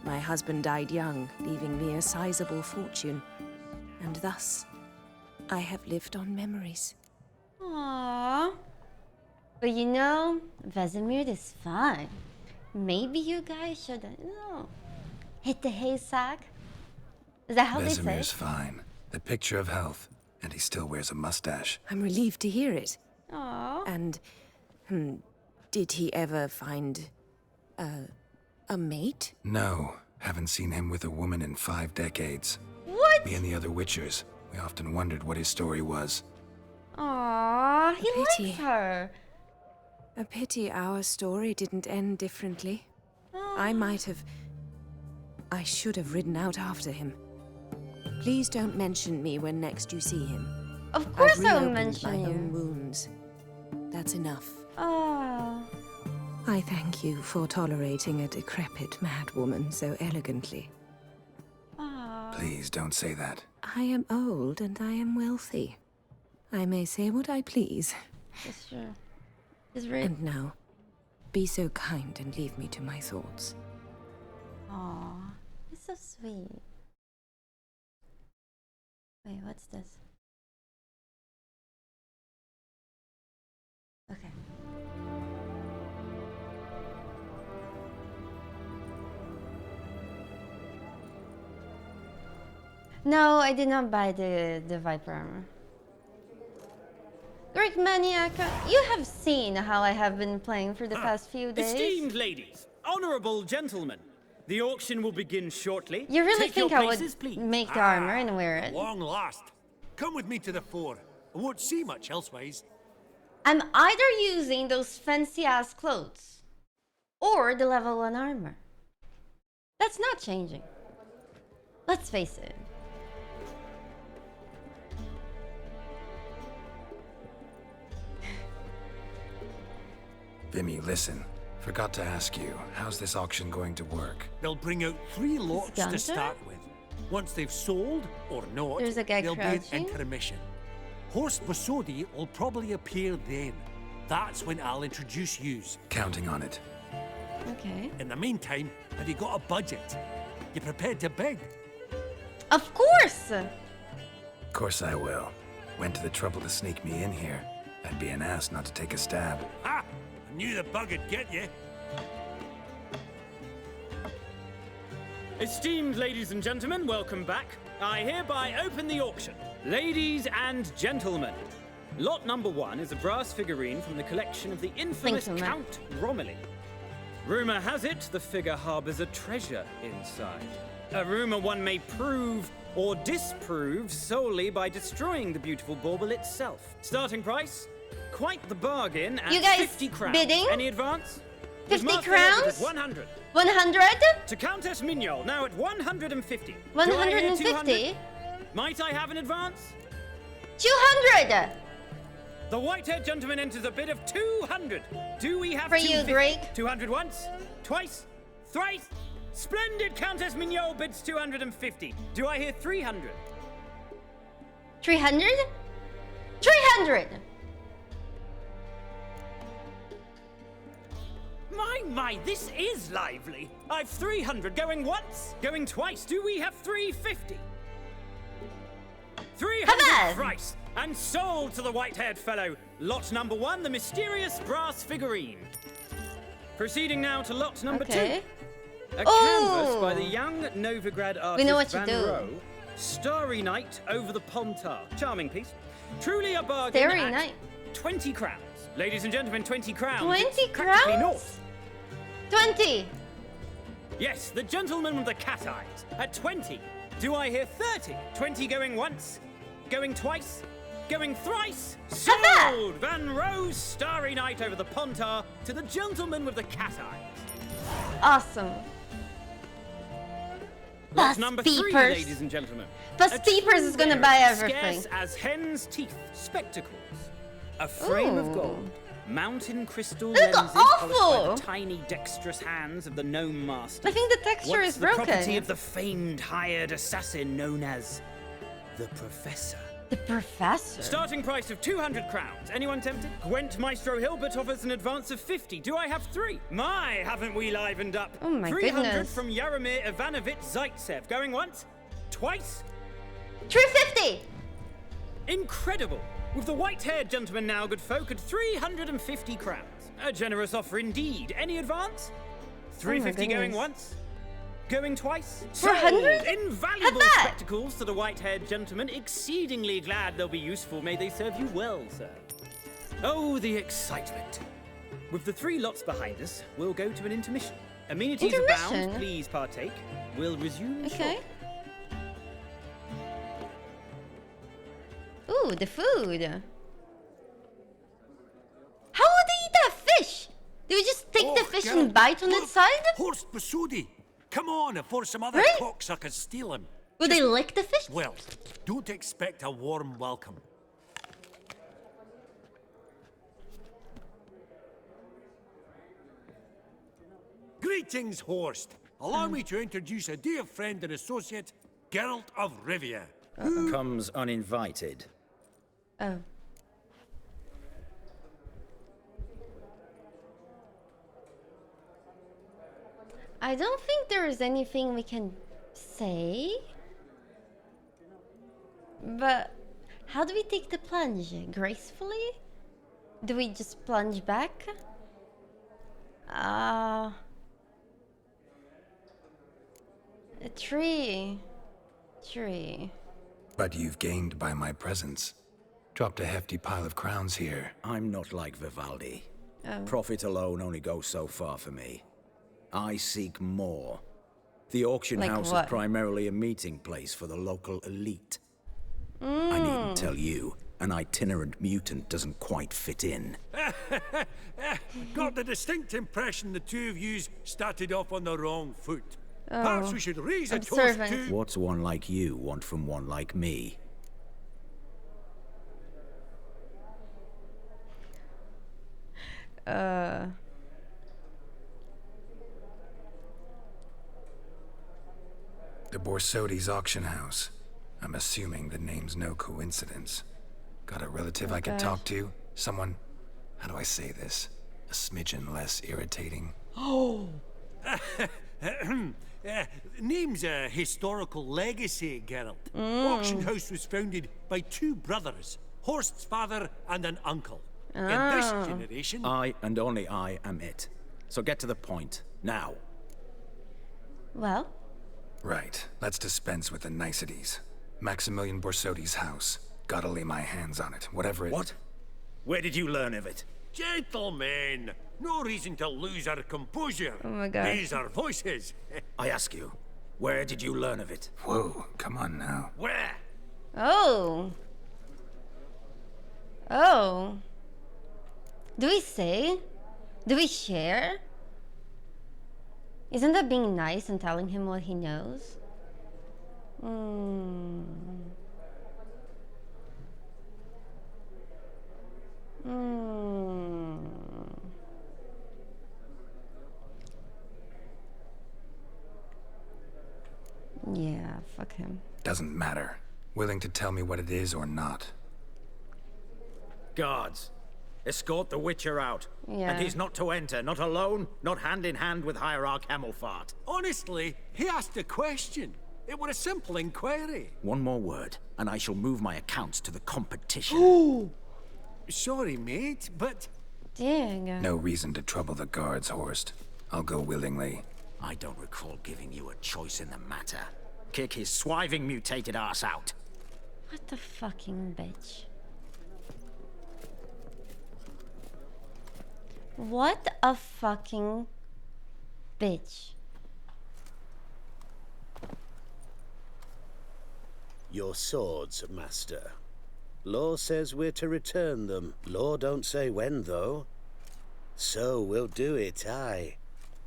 My husband died young, leaving me a sizable fortune. And thus, I have lived on memories. Aww. But you know, Vesemir is fine. Maybe you guys should, hit the haystack? Is that how they say Vesemir's it? fine. The picture of health. And he still wears a mustache. I'm relieved to hear it. Aww. And, did he ever find a mate? No. Haven't seen him with a woman in 5 decades. What? Me and the other Witchers. We often wondered what his story was. Aww, he pity. likes her. A pity our story didn't end differently. I should have ridden out after him. Please don't mention me when next you see him. Of course I've I'll reopened mention my you. own wounds. That's enough. Oh. I thank you for tolerating a decrepit madwoman so elegantly. Please don't say that. I am old and I am wealthy. I may say what I please. That's true. It's very... And now, be so kind and leave me to my thoughts. Aww, it's so sweet. Wait, what's this? Okay. No, I did not buy the Viper armor. Great Maniac, you have seen how I have been playing for the past few days. Esteemed ladies, honorable gentlemen, the auction will begin shortly. You really Take think your I would places, please. make the armor and wear it? Long last. Come with me to the fore. I won't see much elsewise. I'm either using those fancy-ass clothes or the level 1 armor. That's not changing. Let's face it. Vimy, listen. Forgot to ask you, how's this auction going to work? They'll bring out 3 lots to Gunter? start with. Once they've sold, or not, There's a guy they'll be crouching. in intermission. Horse Bosodi will probably appear then. That's when I'll introduce yous. Counting on it. Okay. In the meantime, have you got a budget? You prepared to bid? Of course! Of course I will. Went to the trouble to sneak me in here. I'd be an ass not to take a stab. Ha! I knew the bug would get you. Esteemed ladies and gentlemen, welcome back. I hereby open the auction. Ladies and gentlemen, Lot number 1 is a brass figurine from the collection of the infamous Count Romilly. Rumor has it the figure harbors a treasure inside. A rumor one may prove or disprove solely by destroying the beautiful bauble itself. Starting price? Quite the bargain at you guys 50 crowns. Bidding? Any advance? 50 crowns? 100. 100? To Countess Mignol, now at 150. 150? Might I have an advance? 200! The white-haired gentleman enters a bid of 200. Do we have for you, Drake? 200 once, twice, thrice. Splendid Countess Mignol bids 250. Do I hear 300? 300? 300! My, this is lively. I've 300 going once, going twice. Do we have 350? 300 thrice, and sold to the white-haired fellow. Lot number 1, the mysterious brass figurine. Proceeding now to lot number 2. A canvas by the young Novigrad artist Van Rohe. Starry Night over the Pontar. Charming piece. Truly a bargain. Starry at Night. 20 crowns. Ladies and gentlemen, 20 crowns. 20 crowns? 20. Yes, the gentleman with the cat eyes. At 20. Do I hear 30? 20 going once, going twice, going thrice. Sold! Van Rohe's Starry Night over the Pontar to the gentleman with the cat eyes. Awesome. Lot number 3, ladies and gentlemen. Fast Peepers is gonna buy everything. Scarce as hen's teeth. Spectacles. A frame of gold. Mountain crystal lenses polished by the tiny dexterous hands of the gnome master. I think the texture is broken. The property of the famed hired assassin known as the Professor. The Professor? Starting price of 200 crowns. Anyone tempted? Gwent Maestro Hilbert offers an advance of 50. Do I have 3? My, haven't we livened up? Oh my 300 goodness. from Yaromir Ivanovich Zaitsev. Going once? Twice? 350! Incredible! With the white-haired gentleman now, good folk, at 350 crowns. A generous offer indeed. Any advance? 350 going once? Going twice? 400? Invaluable spectacles to the white-haired gentleman. Exceedingly glad they'll be useful. May they serve you well, sir. Oh, the excitement. With the 3 lots behind us, we'll go to an intermission. Amenities abound. Please partake. We'll resume shortly. Ooh, the food. How would they eat that fish? Do we just take the fish and bite on its side? Horst Basudi! Come on, before some other cocksuckers steal him. Will they lick the fish? Well, don't expect a warm welcome. Greetings, Horst. Allow me to introduce a dear friend and associate, Geralt of Rivia. Who comes uninvited? Oh. I don't think there is anything we can say. But how do we take the plunge? Gracefully? Do we just plunge back? A tree. But you've gained by my presence. Dropped a hefty pile of crowns here. I'm not like Vivaldi. Oh. Profit alone only goes so far for me. I seek more. The auction house is primarily a meeting place for the local elite. I needn't tell you, an itinerant mutant doesn't quite fit in. Got the distinct impression the two of yous started off on the wrong foot. Perhaps we should raise a toast to... What's one like you want from one like me? The Borsodi's auction house. I'm assuming the name's no coincidence. Got a relative I could talk to? Someone, how do I say this? A smidgen less irritating. Oh! Name's a historical legacy, Geralt. Auction house was founded by 2 brothers, Horst's father and an uncle. In this generation... I, and only I, am it. So get to the point, now. Well? Right, let's dispense with the niceties. Maximilian Borsodi's house. Gotta lay my hands on it, whatever it... What? Where did you learn of it? Gentlemen, no reason to lose our composure. Oh my God. Raise our voices. I ask you, where did you learn of it? Whoa, come on now. Where? Oh. Oh. Do we say? Do we share? Isn't that being nice and telling him what he knows? Yeah, fuck him. Doesn't matter. Willing to tell me what it is or not. Guards, escort the Witcher out. Yeah. And he's not to enter, not alone, not hand in hand with Hierarch Hemmelfart. Honestly, he asked a question. It were a simple inquiry. One more word, and I shall move my accounts to the competition. Ooh! Sorry, mate, but... Dang. No reason to trouble the guards, Horst. I'll go willingly. I don't recall giving you a choice in the matter. Kick his swiving mutated ass out. What the fucking bitch? What a fucking bitch. Your swords, master. Law says we're to return them. Law don't say when, though. So we'll do it, aye.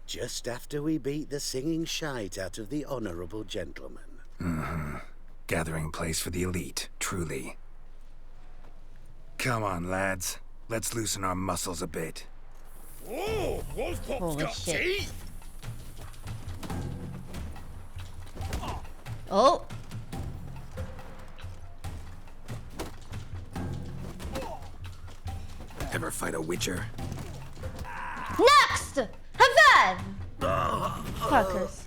Just after we beat the singing shite out of the honorable gentleman. Gathering place for the elite, truly. Come on, lads. Let's loosen our muscles a bit. Whoa! Wolfpop's Holy got shit. teeth! Oh! Ever fight a Witcher? Next! Havad! Fuckers.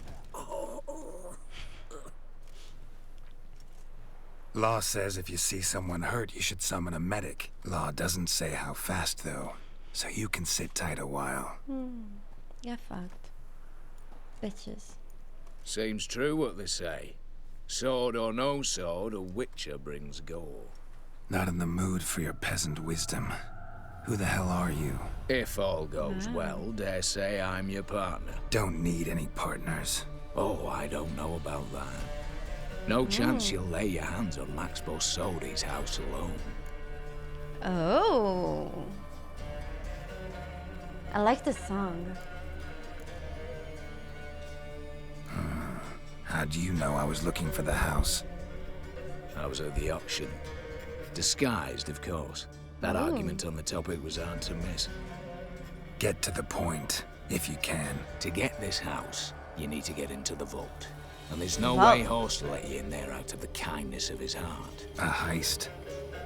Law says if you see someone hurt, you should summon a medic. Law doesn't say how fast, though. So you can sit tight a while. Get fucked. Bitches. Seems true what they say. Sword or no sword, a Witcher brings gore. Not in the mood for your peasant wisdom. Who the hell are you? If all goes well, dare say I'm your partner. Don't need any partners. Oh, I don't know about that. No chance you'll lay your hands on Max Bosodi's house alone. Oh. I like the song. How do you know I was looking for the house? I was at the auction. Disguised, of course. That argument on the topic was hard to miss. Get to the point, if you can. To get this house, you need to get into the vault. And there's no Vault. way Horst will let you in there out of the kindness of his heart. A heist.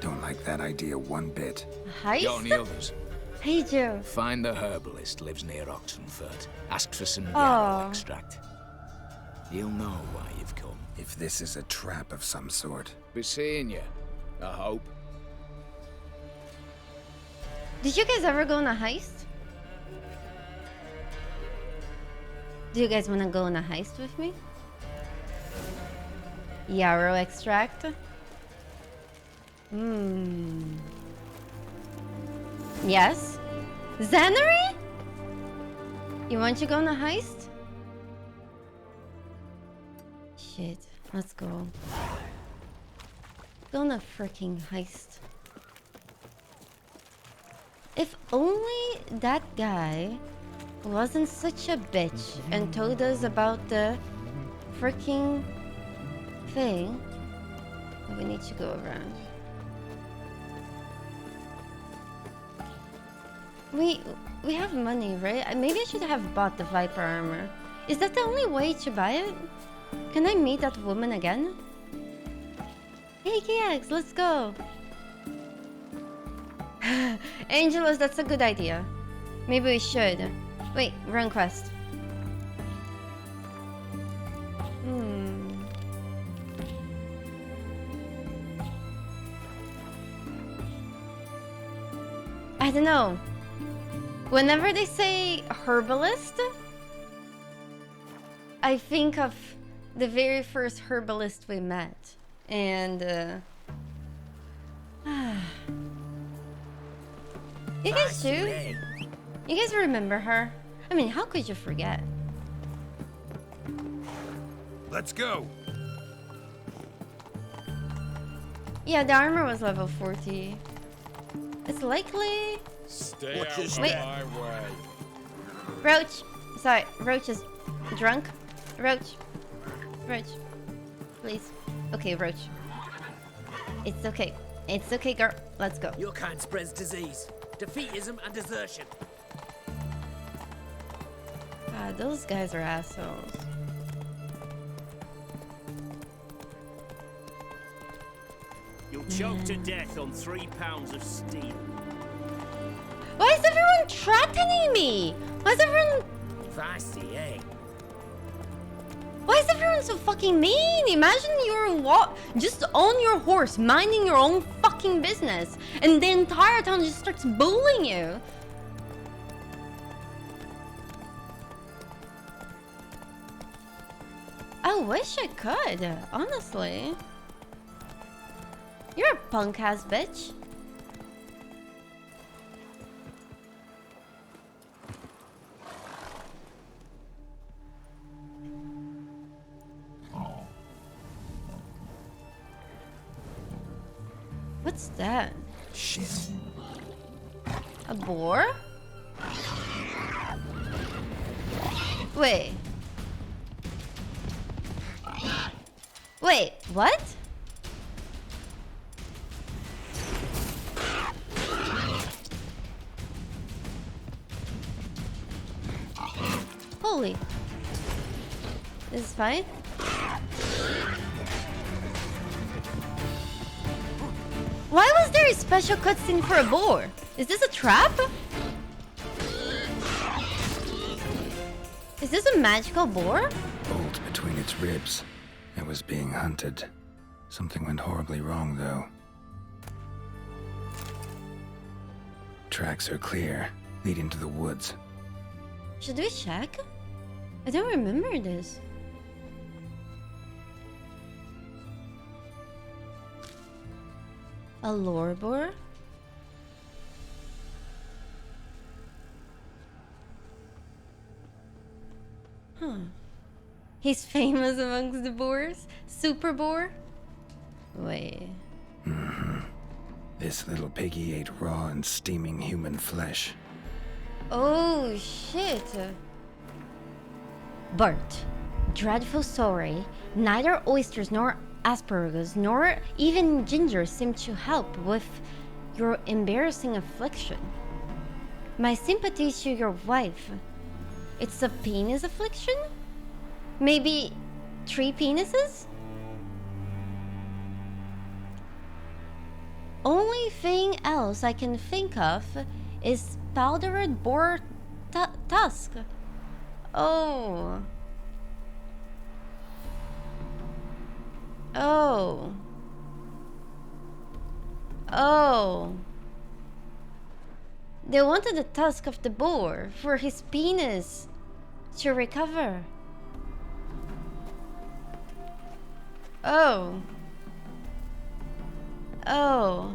Don't like that idea one bit. Heist? Got any others? Hey, Joe. Find the herbalist lives near Oxenfurt. Ask for some yarrow extract. He'll know why you've come. If this is a trap of some sort. Be seeing you, I hope. Did you guys ever go on a heist? Do you guys want to go on a heist with me? Yarrow extract? Yes? Xanary? You want to go on a heist? Shit, let's go. Go on a freaking heist. If only that guy wasn't such a bitch and told us about the freaking thing that we need to go around. We have money, right? Maybe I should have bought the Viper armor. Is that the only way to buy it? Can I meet that woman again? Hey KX, let's go. Angelos, that's a good idea. Maybe we should. Wait, wrong quest. I don't know. Whenever they say herbalist, I think of the very first herbalist we met. And guys do? You guys remember her? I mean, how could you forget? Let's go. Yeah, the armor was level 40. It's likely. Stay out Wait. of my way. Roach. Sorry, Roach is drunk. Roach. Roach. Please. Okay, Roach. It's okay. It's okay, girl. Let's go. Your kind spreads disease, defeatism, and desertion. God, those guys are assholes. You'll choke to death on 3 pounds of steel. Why is everyone threatening me? Why is everyone... Feisty, eh? Why is everyone so fucking mean? Imagine you're just on your horse, minding your own fucking business, and the entire town just starts bullying you. I wish I could, honestly. You're a punk ass bitch. What's that? Shit. A boar? Wait. Wait, what? Holy. This is fine. Why was there a special cutscene for a boar? Is this a trap? Is this a magical boar? Bolt between its ribs. It was being hunted. Something went horribly wrong, though. Tracks are clear, leading to the woods. Should we check? I don't remember this. A lore boar? Huh. He's famous amongst the boars? Super boar? Wait. Mm-hmm. This little piggy ate raw and steaming human flesh. Oh, shit. Bert, dreadful story. Neither oysters nor asparagus nor even ginger seem to help with your embarrassing affliction. My sympathies to your wife. It's a penis affliction? Maybe 3 penises? Only thing else I can think of is powdered boar tusk. Oh. Oh. Oh. They wanted the tusk of the boar for his penis to recover. Oh. Oh.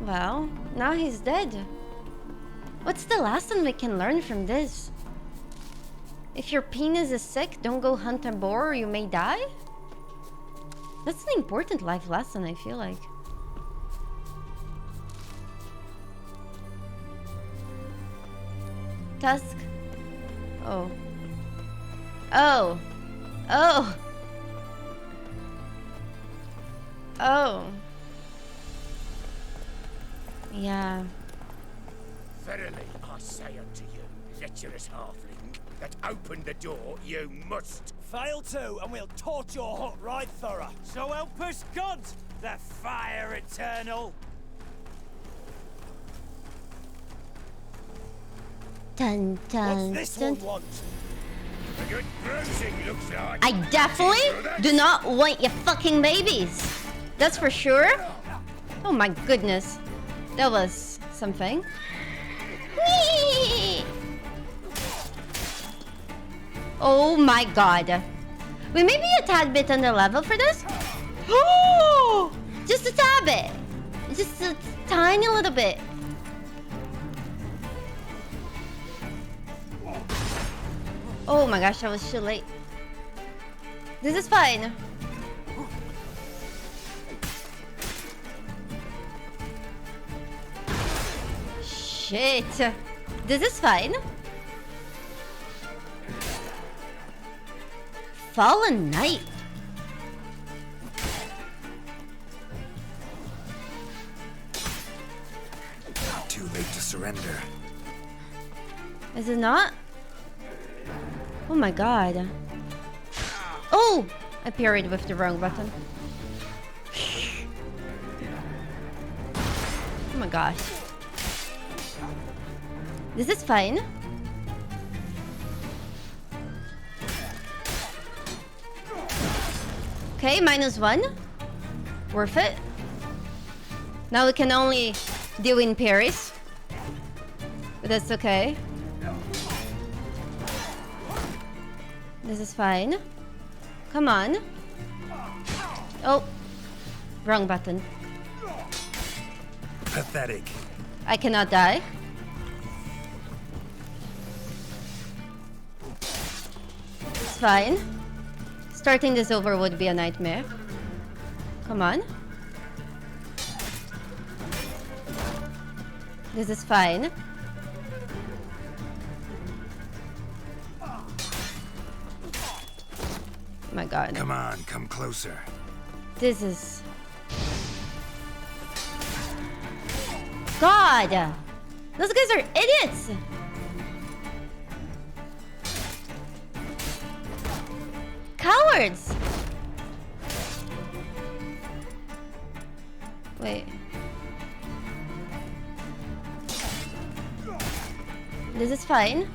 Well, now he's dead. What's the lesson we can learn from this? If your penis is sick, don't go hunt a boar or you may die? That's an important life lesson, I feel like. Tusk. Oh. Oh. Oh. Oh. Yeah. Verily, I say unto you, lecherous halfling, that open the door you must. Fail to, and we'll torch your hut right thorough. So help us God, the fire eternal. Dun dun. What's this dun. one want? A good bruising looks like. I definitely do not want your fucking babies. That's for sure. Oh my goodness. That was something. Whee! Oh my god. We may be a tad bit under level for this. Oh! Just a tad bit. Just a tiny little bit. Oh my gosh, I was too late. This is fine. Shit. This is fine. Fallen Knight. Too late to surrender. Is it not? Oh my god. Oh! I parried with the wrong button. Oh my gosh. This is fine. Okay, -1. Worth it. Now we can only deal in parries. But that's okay. This is fine. Come on. Oh. Wrong button. Pathetic. I cannot die. It's fine. Starting this over would be a nightmare. Come on. This is fine. Oh my god. Come on, come closer. This is... God! Those guys are idiots! Cowards! Wait. This is fine.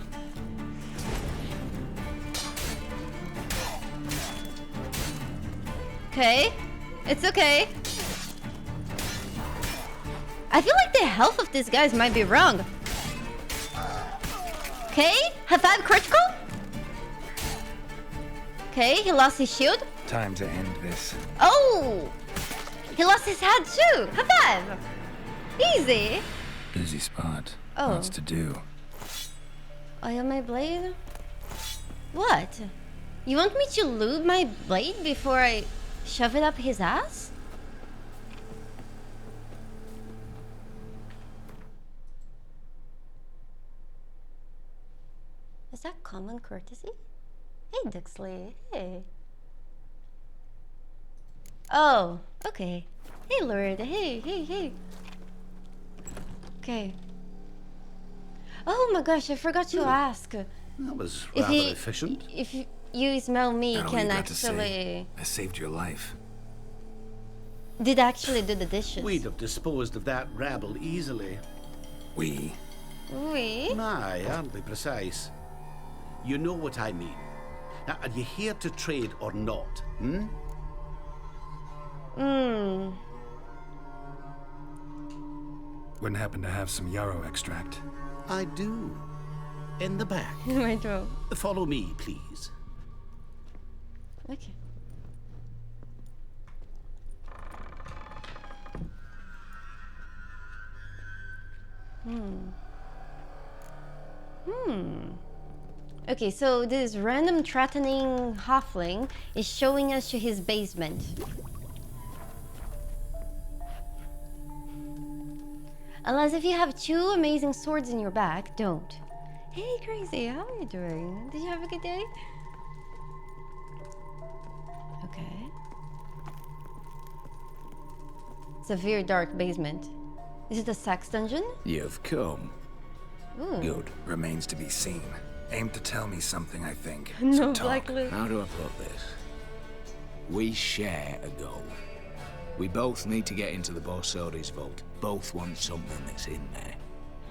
Okay. It's okay. I feel like the health of these guys might be wrong. Okay. Have 5 critical? Okay, he lost his shield. Time to end this. Oh! He lost his head too. High 5. Easy. Busy spot. Oh. Lots to do. Oil my blade? What? You want me to lube my blade before I shove it up his ass? Is that common courtesy? Hey, Duxley. Hey. Oh, okay. Hey, Lord. Hey, hey, hey. Okay. Oh my gosh, I forgot to ask. That was rather efficient. If you smell me, Now can you got to say, actually... I saved your life. Did actually do the dishes. We'd have disposed of that rabble easily. We? We? Aye, aren't we precise? You know what I mean. Now, are you here to trade or not? Wouldn't happen to have some yarrow extract. I do. In the back. My throat. Follow me, please. Okay. Okay, so this random threatening halfling is showing us to his basement. Unless if you have 2 amazing swords in your bag, don't. Hey, Crazy, how are you doing? Did you have a good day? Okay. It's a very dark basement. Is it a sex dungeon? You've come. Ooh. Good. Remains to be seen. Aim to tell me something, I think. No, so talk. Blackwood. How do I put this? We share a goal. We both need to get into the Borsodi's vault. Both want something that's in there.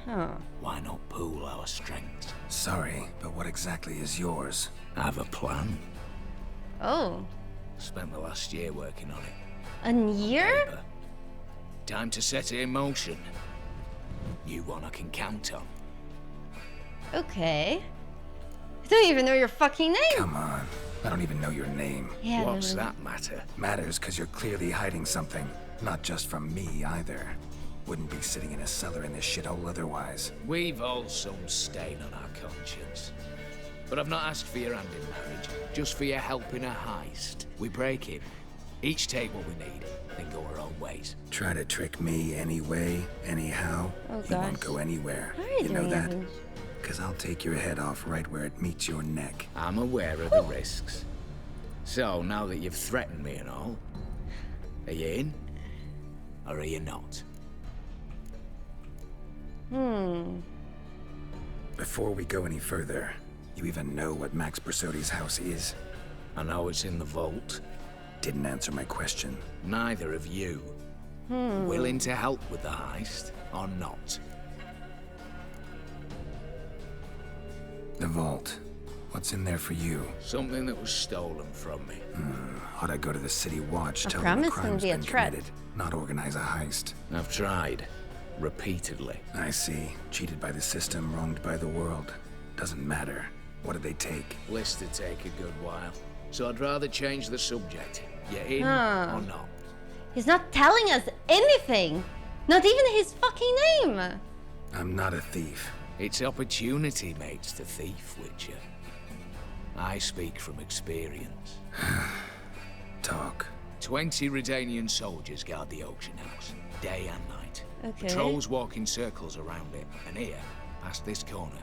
Huh. Why not pool our strengths? Sorry, but what exactly is yours? I have a plan. Oh. Spent the last year working on it. A year? Paper. Time to set it in motion. You one I can count on. Okay. I don't even know your fucking name. Come on. I don't even know your name. Yeah, What's no. that matter? Matters because you're clearly hiding something. Not just from me, either. Wouldn't be sitting in a cellar in this shithole otherwise. We've all some stain on our conscience. But I've not asked for your hand in marriage, just for your help in a heist. We break it, each take what we need, then go our own ways. Try to trick me anyway, anyhow. Oh, You won't go anywhere. How are you know doing, that? Evans? Because I'll take your head off right where it meets your neck. I'm aware of the risks. So, now that you've threatened me and all, are you in? Or are you not? Before we go any further, you even know what Max Bersodi's house is? I know it's in the vault. Didn't answer my question. Neither of you. Willing to help with the heist, or not? The vault. What's in there for you? Something that was stolen from me. Ought I go to the city watch, I tell them the promise crime's be a been threat. committed, not organize a heist? I've tried. Repeatedly. I see. Cheated by the system, wronged by the world. Doesn't matter. What did they take? List to take a good while. So I'd rather change the subject. You in Huh. or not? He's not telling us anything. Not even his fucking name. I'm not a thief. It's opportunity makes the thief, Witcher. I speak from experience. Talk. 20 Redanian soldiers guard the auction house, day and night. Okay. Patrols walk in circles around it, and here, past this corner,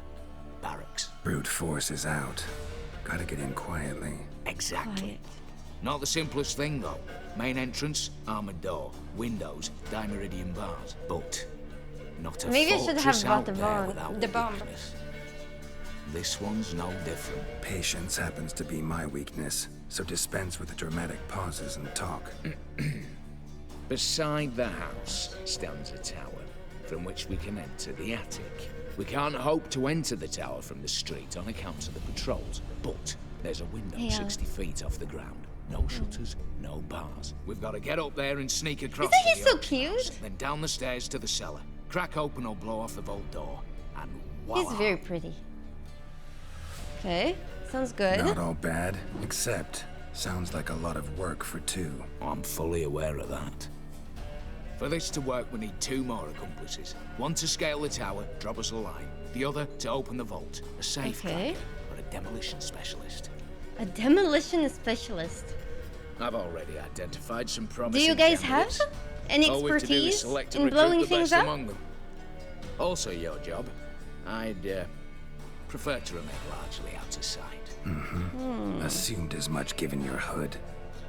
barracks. Brute force is out. Gotta get in quietly. Exactly. Not the simplest thing, though. Main entrance, armored door, windows, dimeridian bars, but not a Maybe I should fortress have bought out the there bomb. without The bomb. weakness. This one's no different. Patience happens to be my weakness, so dispense with the dramatic pauses and talk. Beside the house stands a tower, from which we can enter the attic. We can't hope to enter the tower from the street on account of the patrols, but there's a window Yeah. 60 feet off the ground. No shutters, no bars. We've got to get up there and sneak across Isn't to he the so auction house, cute? then down the stairs to the cellar. Crack open or blow off the vault door, and voila. He's very pretty. Okay, sounds good. Not all bad, except sounds like a lot of work for two. I'm fully aware of that. For this to work, we need 2 more accomplices. One to scale the tower, drop us a line. The other to open the vault, a safe cracker, or a demolition specialist. A demolition specialist. I've already identified some Do promising you guys have candidates. any All we have to do is expertise select and in recruit blowing the things best up? among them. Also your job. I'd prefer to remain largely out of sight. Assumed as much given your hood.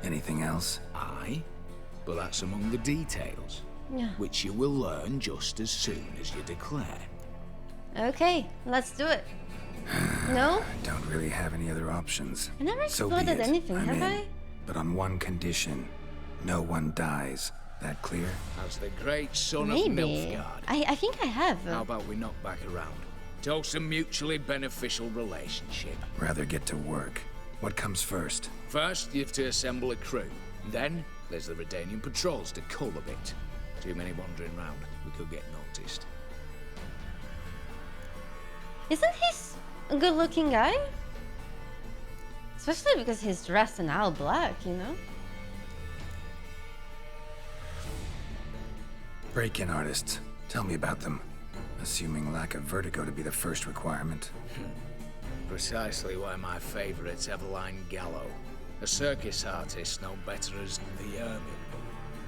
Anything else? Aye, but that's among the details, Yeah. which you will learn just as soon as you declare. Okay, let's do it. No? Don't really have any other options. I never So be exploded it. anything, I'm have in. I? But on one condition. No one dies. That clear? As the great son Maybe. of Nilfgaard. I think I have. How about we knock back around? Toast a mutually beneficial relationship. Rather get to work. What comes first? First, you have to assemble a crew. Then, there's the Redanian patrols to cull a bit. Too many wandering round. We could get noticed. Isn't he a good-looking guy? Especially because he's dressed in all black, you know? Break-in artists. Tell me about them. Assuming lack of vertigo to be the first requirement. Precisely why my favourite's Eveline Gallo. A circus artist no better as the Ermine.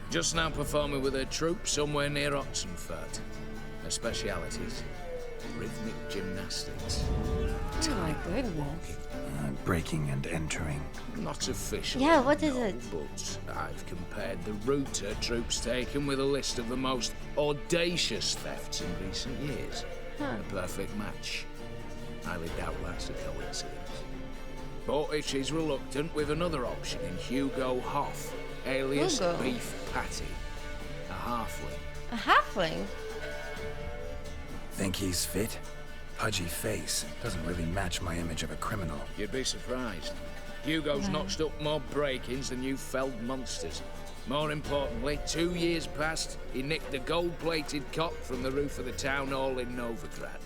Just now performing with her troupe somewhere near Oxenfurt. Her specialities, rhythmic gymnastics. Oh my goodness. Breaking and entering. Not official. Yeah, what is it? But I've compared the route her troope's taken with a list of the most audacious thefts in recent years. A perfect match. Highly doubt that's a coincidence. But if she's reluctant, with another option in Hugo Hoff, alias Hugo? Beef Patty, a halfling. A halfling? Think he's fit? Pudgy face. Doesn't really match my image of a criminal. You'd be surprised. Hugo's notched up more break-ins than you felled monsters. More importantly, 2 years past, he nicked a gold-plated cop from the roof of the town hall in Novigrad.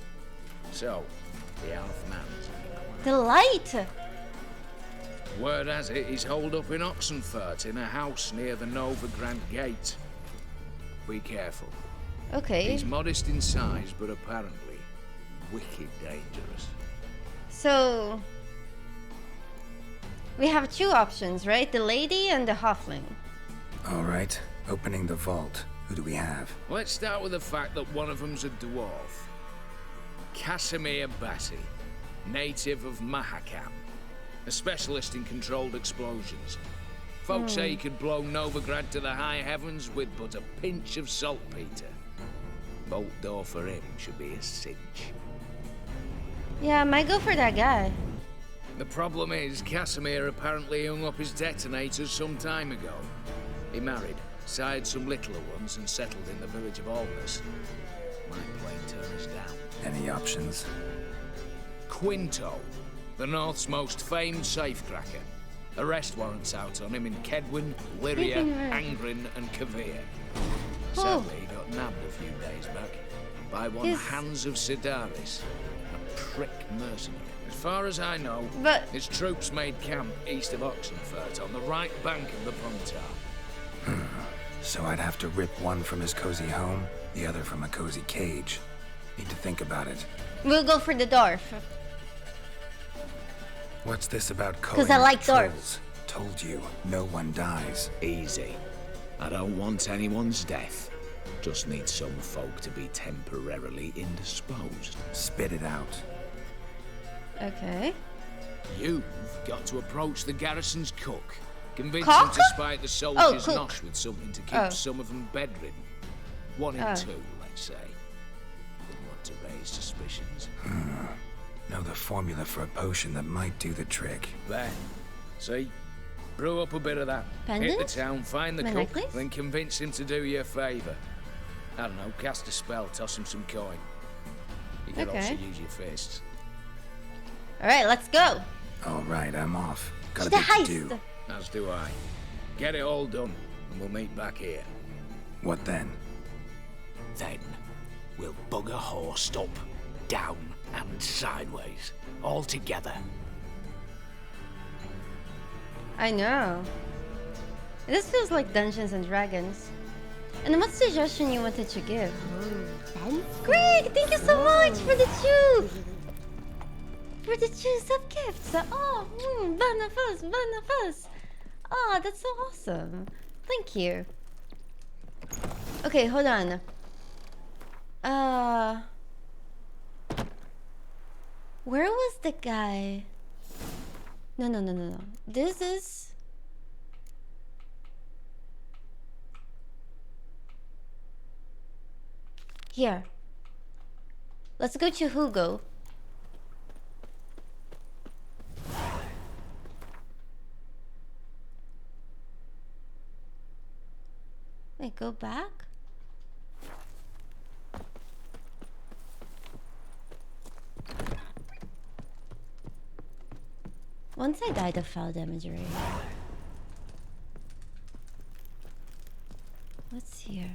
So, the half-man's The light! word has it he's holed up in Oxenfurt in a house near the Novigrad gate. Be careful. Okay. He's modest in size, but apparently wicked dangerous. So we have two options, right? The lady and the halfling. All right, opening the vault. Who do we have? Let's start with the fact that one of them's a dwarf. Casimir Bassi, native of Mahakam, a specialist in controlled explosions. Folks say he could blow Novigrad to the high heavens with but a pinch of saltpeter. Bolt door for him should be a cinch. Yeah, I might go for that guy. The problem is, Casimir apparently hung up his detonators some time ago. He married, sired some littler ones, and settled in the village of Aldous. Might plain turn us down. Any options? Quinto, the North's most famed safecracker. Arrest warrants out on him in Kedwin, Lyria, Angrin, and Kavir. Sadly, he got nabbed a few days back by one Hans of Sidaris, a prick mercenary. As far as I know, his troops made camp east of Oxenfurt on the right bank of the Puntar. So I'd have to rip one from his cozy home, the other from a cozy cage. Need to think about it. We'll go for the dwarf. What's this about Because I like dwarves? Told you, no one dies. Easy. I don't want anyone's death. Just need some folk to be temporarily indisposed. Spit it out. Okay. You've got to approach the garrison's cook. Convince him to spike the soldiers' nosh with something to keep some of them bedridden. 1 in 2, let's say. Wouldn't want to raise suspicions. Know the formula for a potion that might do the trick. There. See? Brew up a bit of that. Pendant? Hit the town, find the My cook, necklace? then convince him to do you a favour. I don't know, cast a spell, toss him some coin. You could also use your fists. Alright, let's go. Alright, I'm off. Got a The bit to heist. do. As do I. Get it all done, and we'll meet back here. What then? Then we'll bug a horse up, down, and sideways. All together. I know. This feels like Dungeons and Dragons. And what suggestion you wanted to give? Greg, thank you so much for the two! For the two sub-gifts! Oh, Banafus! Oh, that's so awesome. Thank you. Okay, hold on. Where was the guy? No. This is... Here. Let's go to Hugo. Wait, go back? Once I died of foul damagery. What's here?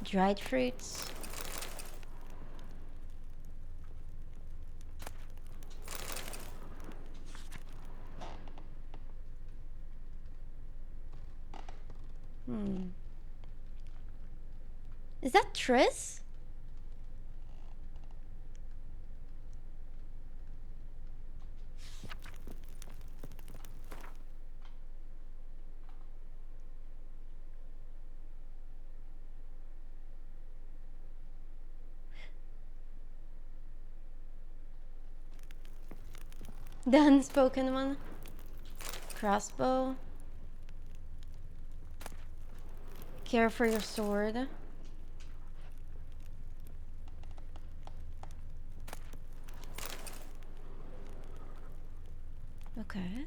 Dried fruits. Is that Triss? The unspoken one. Crossbow. Care for your sword. Okay.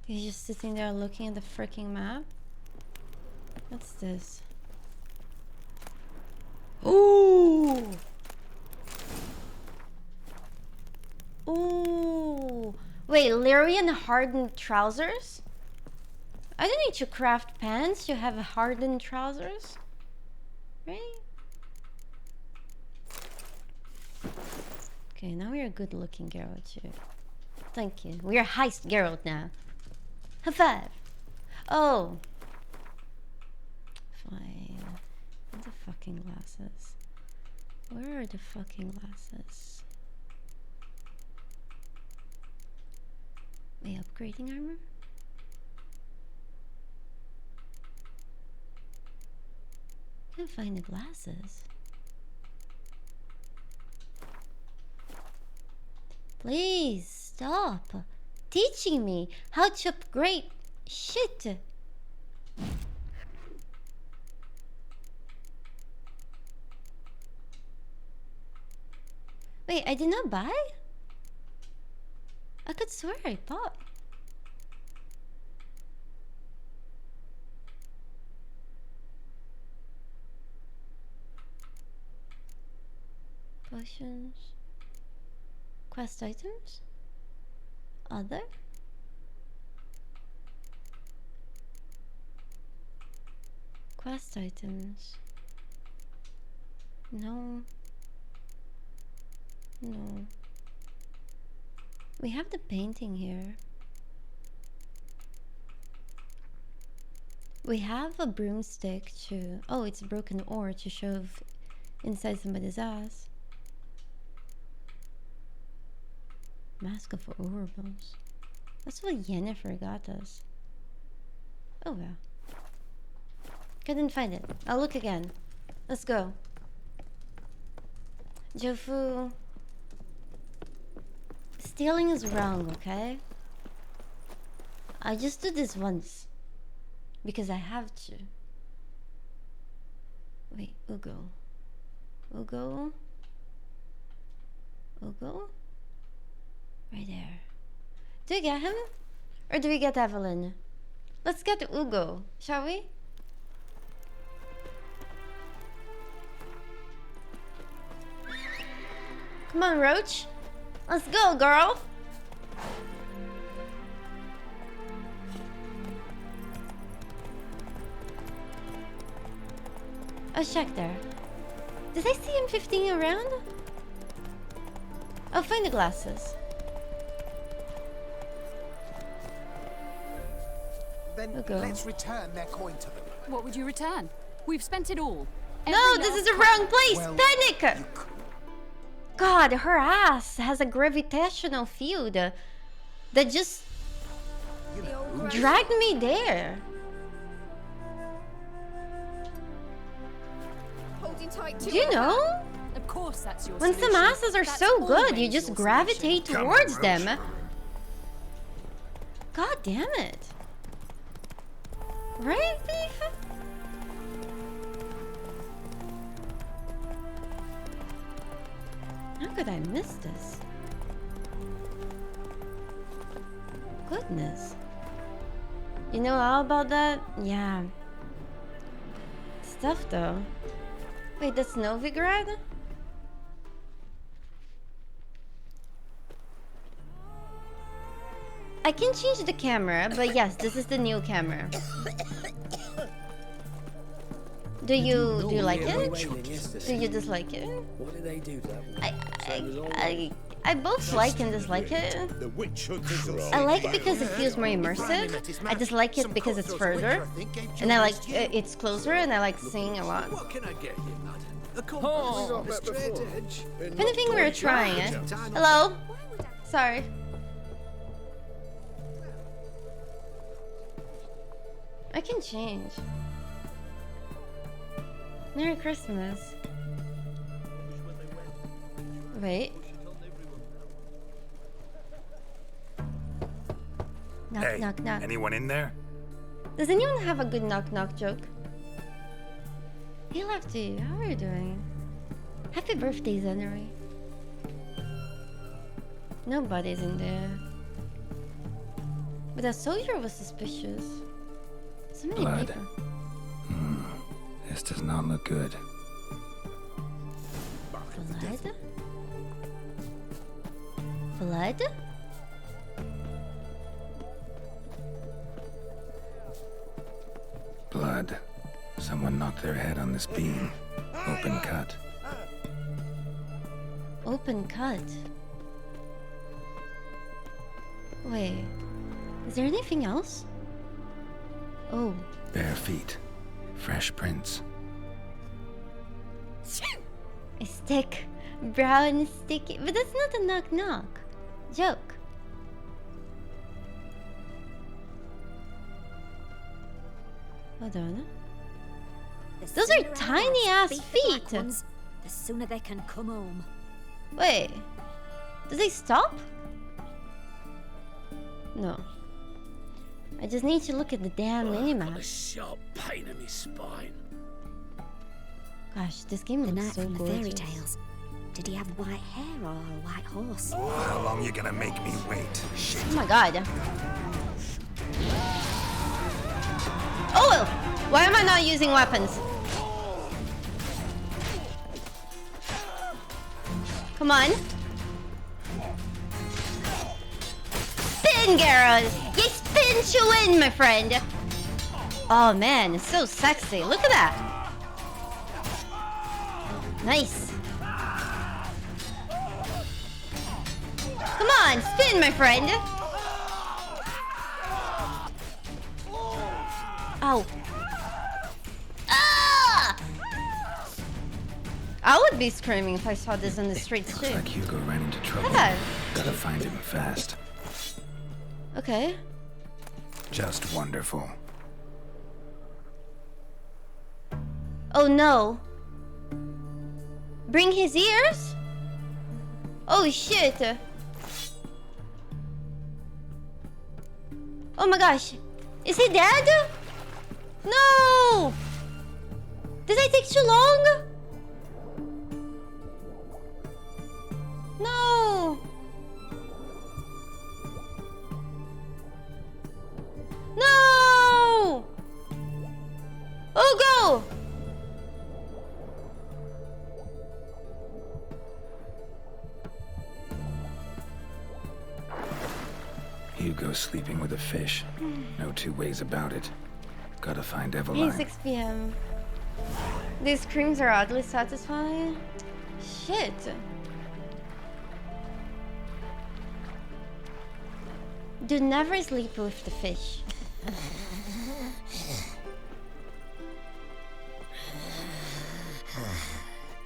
He's just sitting there looking at the freaking map. What's this? Ooh! Ooh! Wait, Lyrian hardened trousers? I don't need to craft pants to have hardened trousers. Right? Okay, now you're a good looking girl too. Thank you. We're Heist Geralt now. High five. Oh. Fine. Where are the fucking glasses? Where are the fucking glasses? Wait, upgrading armor? Can't find the glasses. Please stop teaching me how to upgrade shit. Wait, I did not buy? I could swear I bought. Potions. Quest items? Other? Quest items. No. No. We have the painting here. We have a broomstick to... Oh, it's a broken ore to shove inside somebody's ass. Mask of Oracles. That's what Yennefer got us. Oh well. Couldn't find it. I'll look again. Let's go. Jofu. Stealing is wrong, okay? I just do this once. Because I have to. Wait, Ugo. Ugo? Ugo? Right there. Do we get him? Or do we get Evelyn? Let's get Ugo, shall we? Come on, Roach. Let's go, girl. Oh, check there. Did I see him 15 around? I'll find the glasses. Then let's return their coin to them. What would you return? We've spent it all. No, this is the wrong place! Well, Panic! God, her ass has a gravitational field that just dragged me there. Holding tight to Do you know? Of course that's your When some solution. asses are That's so good, you always just your gravitate solution. towards them. God damn it. Right, Beef? How could I miss this? Goodness. You know all about that? Yeah. Stuff though. Wait, that's Novigrad? I can change the camera, but yes, this is the new camera. Do you like it? Do you dislike it? What did they do to that? I both like and dislike it. I like it because it feels more immersive. I dislike it because it's further, and I like it's closer, and I like seeing a lot. What can I get you, madam? Oh. A straight edge. If anything, we were trying it. Hello? Sorry. I can change. Merry Christmas. Wait. Knock, Hey, knock, knock. anyone in there? Does anyone have a good knock, knock joke? Hey, Lefty, how are you doing? Happy birthday, Zenary. Nobody's in there. But that soldier was suspicious. So many Blood. people. This does not look good. Blood? Blood? Blood. Someone knocked their head on this beam. Open cut. Open cut. Wait. Is there anything else? Oh. Bare feet. Fresh prints. A stick. Brown sticky. But that's not a knock-knock. Joke. Hold on. Those are tiny ass feet. The sooner they can come home. Wait. Do they stop? No. I just need to look at the damn minimap. A sharp pain in my spine. Gosh, this game looks so from the gorgeous. fairy tales. Did he have white hair or a white horse? How long you gonna make me wait? Shit. Oh my god. Oh! Why am I not using weapons? Come on. Spin, Geralt! You spin you in, my friend! Oh man, it's so sexy. Look at that. Nice. Come on, spin, my friend. Ow. Ah! I would be screaming if I saw this on the streets too. Looks like Hugo ran into trouble. Yeah. Gotta find him fast. Okay. Just wonderful. Oh no. Bring his ears? Oh shit. Oh my gosh. Is he dead? No! Did I take too long? No! No! Oh, go! Hugo's sleeping with a fish. No two ways about it. Gotta find Hey, Eveline. 6 p.m. These screams are oddly satisfying. Shit. Do never sleep with the fish.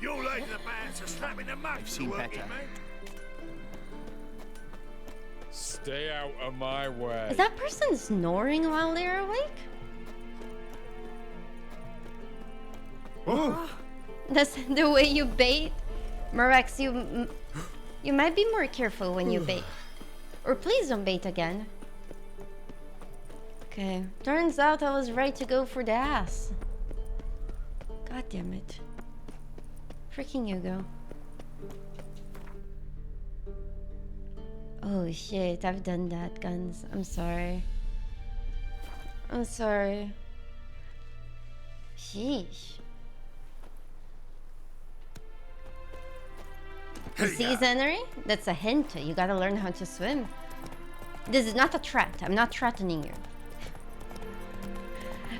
You lady the bands are slapping the mugs to work, mate. Stay out of my way. Is that person snoring while they're awake? Oh. That's the way you bait? Morax, you might be more careful when you bait. Or please don't bait again. Okay, turns out I was right to go for the ass. God damn it. Freaking Hugo. Oh shit, I've done that, guns. I'm sorry. I'm sorry. Sheesh. You see, Zenary? That's a hint. You gotta learn how to swim. This is not a threat. I'm not threatening you.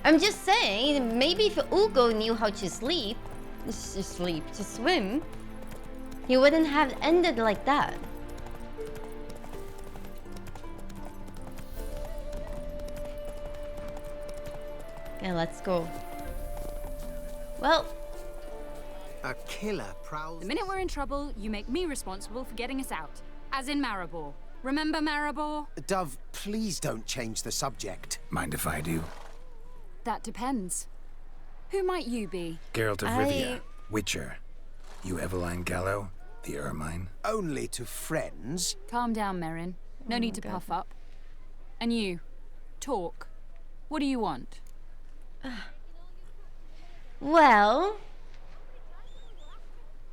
I'm just saying, maybe if Ugo knew how to to swim, he wouldn't have ended like that. Okay, let's go. Well, a killer prowls. The minute we're in trouble, you make me responsible for getting us out. As in Maribor. Remember Maribor? Dove, please don't change the subject. Mind if I do? That depends. Who might you be? Geralt of Rivia, Witcher. You Eveline Gallo, the Ermine? Only to friends. Calm down, Merrin. No need to puff up. And you, talk. What do you want? Well,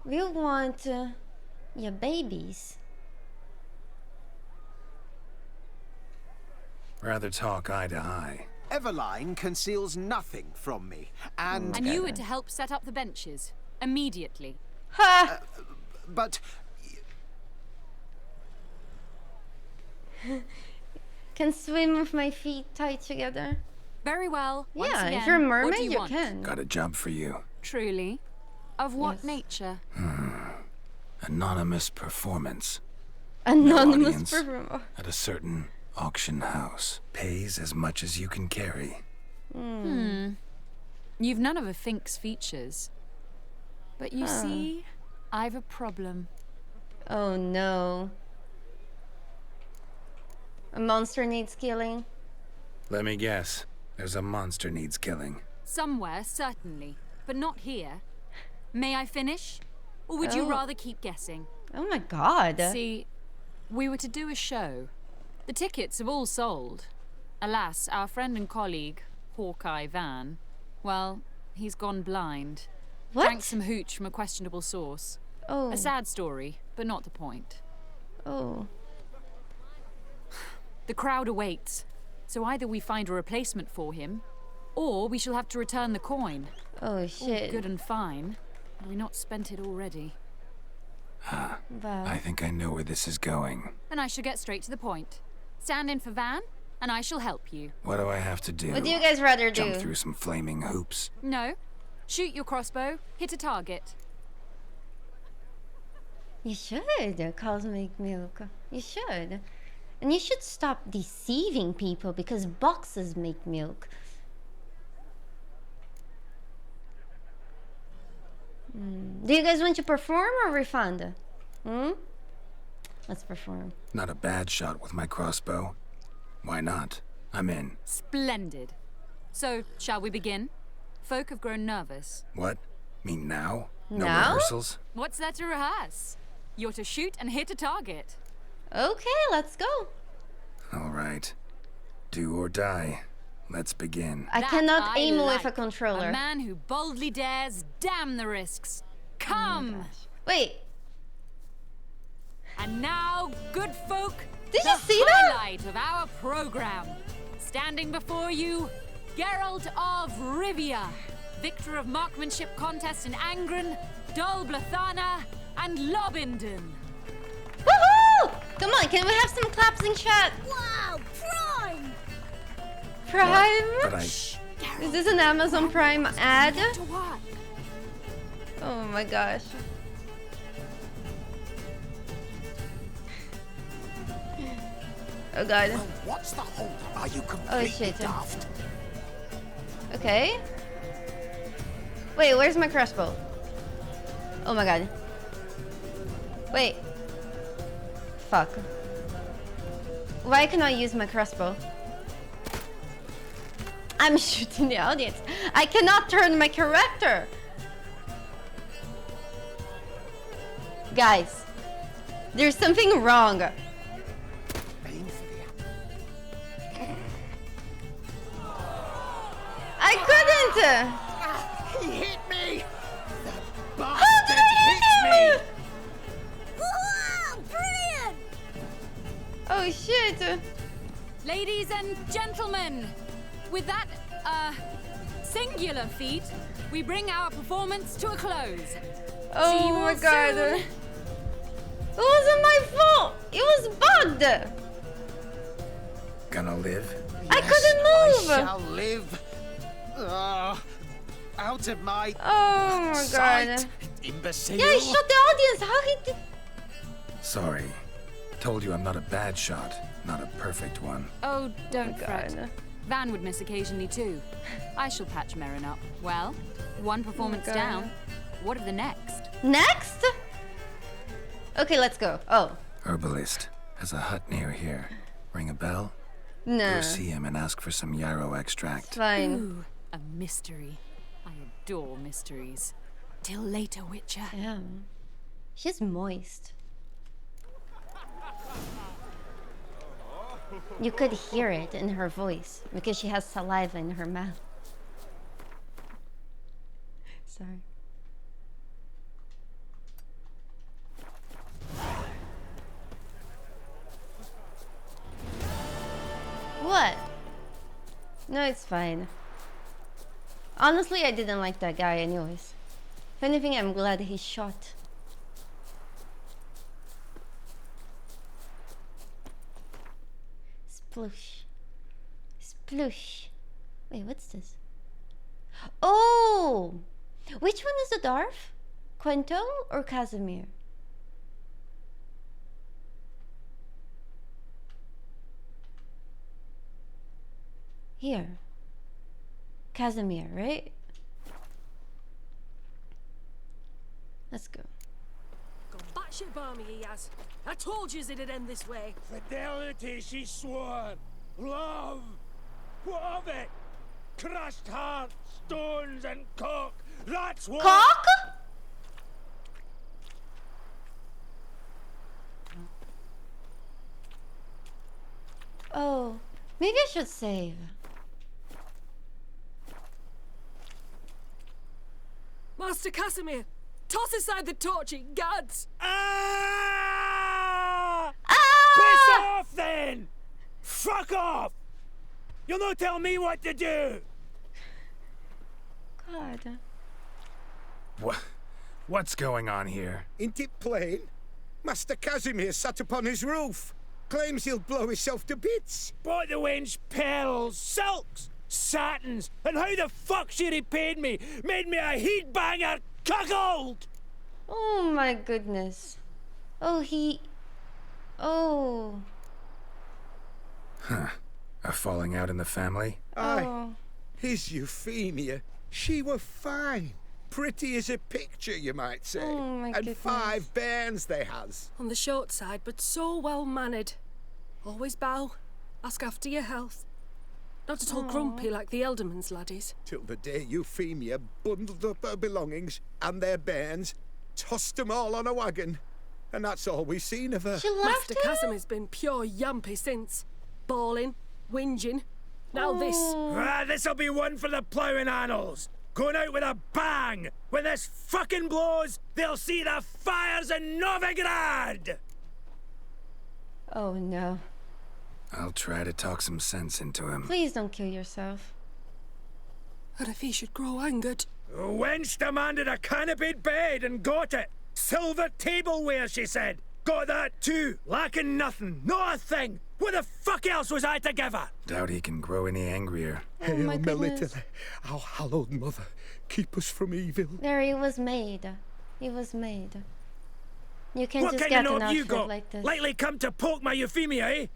we want your babies. Rather talk eye to eye. Eveline conceals nothing from me, and... And you were to help set up the benches. Immediately. Ha! But... Can swim with my feet tied together. Very well. Once Yeah, again, if you're a what mermaid, do you want? can. Got a job for you. Truly? Of what nature? Anonymous performance. Anonymous No audience, performance. at a certain Auction house. Pays as much as you can carry. You've none of a Fink's features. But you see, I've a problem. Oh no. A monster needs killing. Let me guess. There's a monster needs killing. Somewhere, certainly. But not here. May I finish? Or would you rather keep guessing? Oh my god. See, we were to do a show. The tickets have all sold. Alas, our friend and colleague, Hawkeye Van, well, he's gone blind. What? Drank some hooch from a questionable source. Oh. A sad story, but not the point. Oh. The crowd awaits, so either we find a replacement for him, or we shall have to return the coin. Oh shit. All good and fine. Have we not spent it already? I think I know where this is going. And I shall get straight to the point. Stand in for Van, and I shall help you. What do I have to do? What do you guys rather do? Jump through some flaming hoops? No. Shoot your crossbow, hit a target. You should, Cosmic Milk. You should. And you should stop deceiving people because boxes make milk. Do you guys want to perform or refund? Let's perform. Not a bad shot with my crossbow. Why not? I'm in. Splendid. So, shall we begin? Folk have grown nervous. What? Mean now? No Now? rehearsals? What's there to rehearse? You're to shoot and hit a target. Okay, let's go. All right. Do or die. Let's begin. I cannot aim with a controller. A man who boldly dares, damn the risks. Come! Wait. And now, good folk, Did the you see that? highlight of our program. Standing before you, Geralt of Rivia, victor of marksmanship contests in Angren, Dol Blathana, and Lobindon. Woohoo! Come on, can we have some claps in chat? Wow, Prime! Prime? But Is this an Amazon Prime ad? Oh my gosh. Oh god. Well, what's the hold up? Are you Oh completely shit. daft? Okay. Wait, where's my crossbow? Oh my god. Wait. Fuck. Why can I use my crossbow? I'm shooting the audience. I cannot turn my character. Guys, there's something wrong. I couldn't. He hit me! The How bastard did I hit hit me! Wow, brilliant! Oh shit. Ladies and gentlemen, with that, singular feat, we bring our performance to a close. See you Oh all my god. soon. It wasn't my fault. It was bugged. Gonna live? I couldn't move. I shall live. Out of my Oh my sight, god. imbecile. Yeah, I shot the audience. How he did? Sorry. Told you I'm not a bad shot, not a perfect one. Oh, don't God. fret. Van would miss occasionally too. I shall patch Merrin up. Well, one performance God. down. What of the next? Next? Okay, let's go. Oh. Herbalist has a hut near here. Ring a bell? No. Go see him and ask for some yarrow extract. Fine. Ooh, a mystery. I adore mysteries. Till later, Witcher. Yeah. She's moist. You could hear it in her voice because she has saliva in her mouth. Sorry. What? No, it's fine. Honestly, I didn't like that guy anyways. If anything, I'm glad he shot. Sploosh. Sploosh. Wait, what's this? Oh! Which one is the dwarf? Quento or Casimir? Here. Casimir, right? Let's go. Gone batshit balmy, he has. I told you it'd end this way. Fidelity, she swore. Love. What of it? Crushed hearts, stones, and cock. That's what. Cock? Oh, maybe I should save. Master Casimir, toss aside the torch, gads! Ah! Ah! Piss off then! Fuck off! You'll not tell me what to do! God. What's going on here? Ain't it plain? Master Casimir sat upon his roof. Claims he'll blow himself to bits. Bought the wench pearls, silks, satins, and how the fuck she repaid me? Made me a heat banger cuckold! Oh my goodness. Oh, he... Oh. Huh. A falling out in the family? Aye. His Euphemia, she were fine. Pretty as a picture, you might say. Oh my and goodness. 5 bairns they has. On the short side, but so well mannered. Always bow, ask after your health. Not at all grumpy like the Elderman's laddies. Till the day Euphemia bundled up her belongings and their bairns, tossed 'em all on a wagon. And that's all we've seen of her. She left Master Casimir's been pure yampy since. Bawling, whinging. Now this. Ah, this'll be one for the ploughing annals. Going out with a bang! When this fucking blows, they'll see the fires in Novigrad! Oh no. I'll try to talk some sense into him. Please don't kill yourself. And if he should grow angered. Wench demanded a canopied bed and got it. Silver tableware, she said. Got that too. Lacking nothing. Not a thing. What the fuck else was I to give her? Doubt he can grow any angrier. Oh my goodness. Our hallowed mother, keep us from evil. There, he was made. He was made. You can't What just kind get of an note you outfit got? like this. Lately come to poke my Euphemia, eh?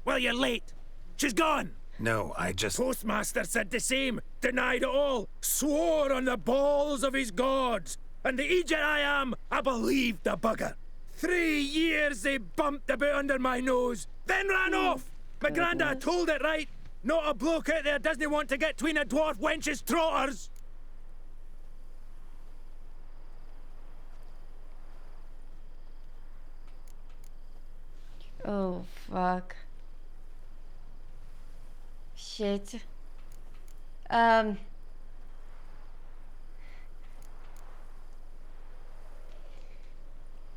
Well, you're late. She's gone. No, I just... Postmaster said the same. Denied it all. Swore on the balls of his gods. And the Egypt I am, I believed the bugger. 3 years they bumped about under my nose, then ran off. My granda told it right. Not a bloke out there doesn't want to get between a dwarf wench's trotters. Oh, fuck. Shit.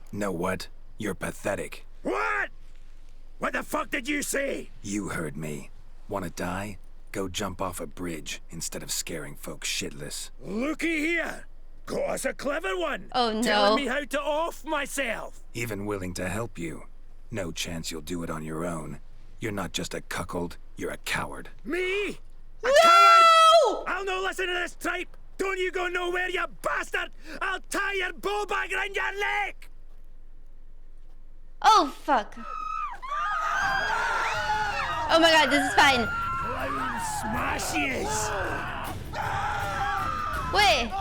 Know what? You're pathetic. What? What the fuck did you say? You heard me. Wanna die? Go jump off a bridge instead of scaring folks shitless. Looky here. Got us a clever one. Oh, no. Telling me how to off myself. Even willing to help you. No chance you'll do it on your own. You're not just a cuckold, you're a coward. Me? A coward? I'll no listen to this tripe. Don't you go nowhere, you bastard. I'll tie your bull bag around your neck. Oh, fuck. Oh my god, this is fine. Clown smashes. Wait.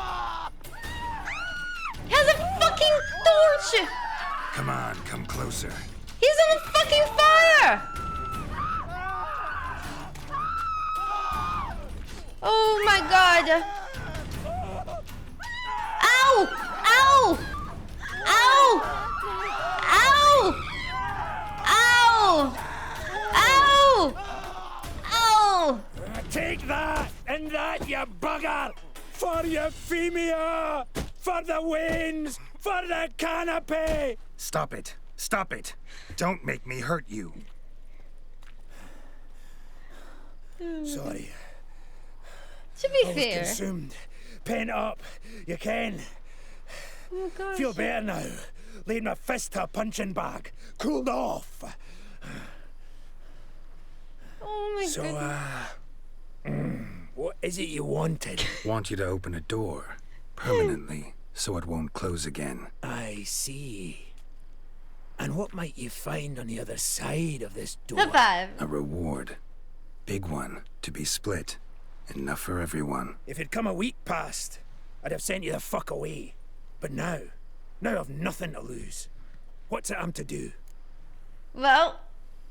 He has a fucking torch. Come on, come closer. He's on fucking fire. Oh my god. Ow! Ow! Ow! Ow! Ow! Ow! Ow! Take that and that, you bugger! For Euphemia! For the winds! For the canopy! Stop it. Stop it. Don't make me hurt you. Sorry. To be I was fair. consumed. Pent up. You can. Oh gosh. Feel better now. Laid my fist to a punching bag. Cooled off. Oh my So, goodness. what is it you wanted? Want you to open a door. Permanently. So it won't close again. I see. And what might you find on the other side of this door? The 5. A reward. Big one, to be split. Enough for everyone. If it'd come a week past, I'd have sent you the fuck away. But now I've nothing to lose. What's it I'm to do? Well,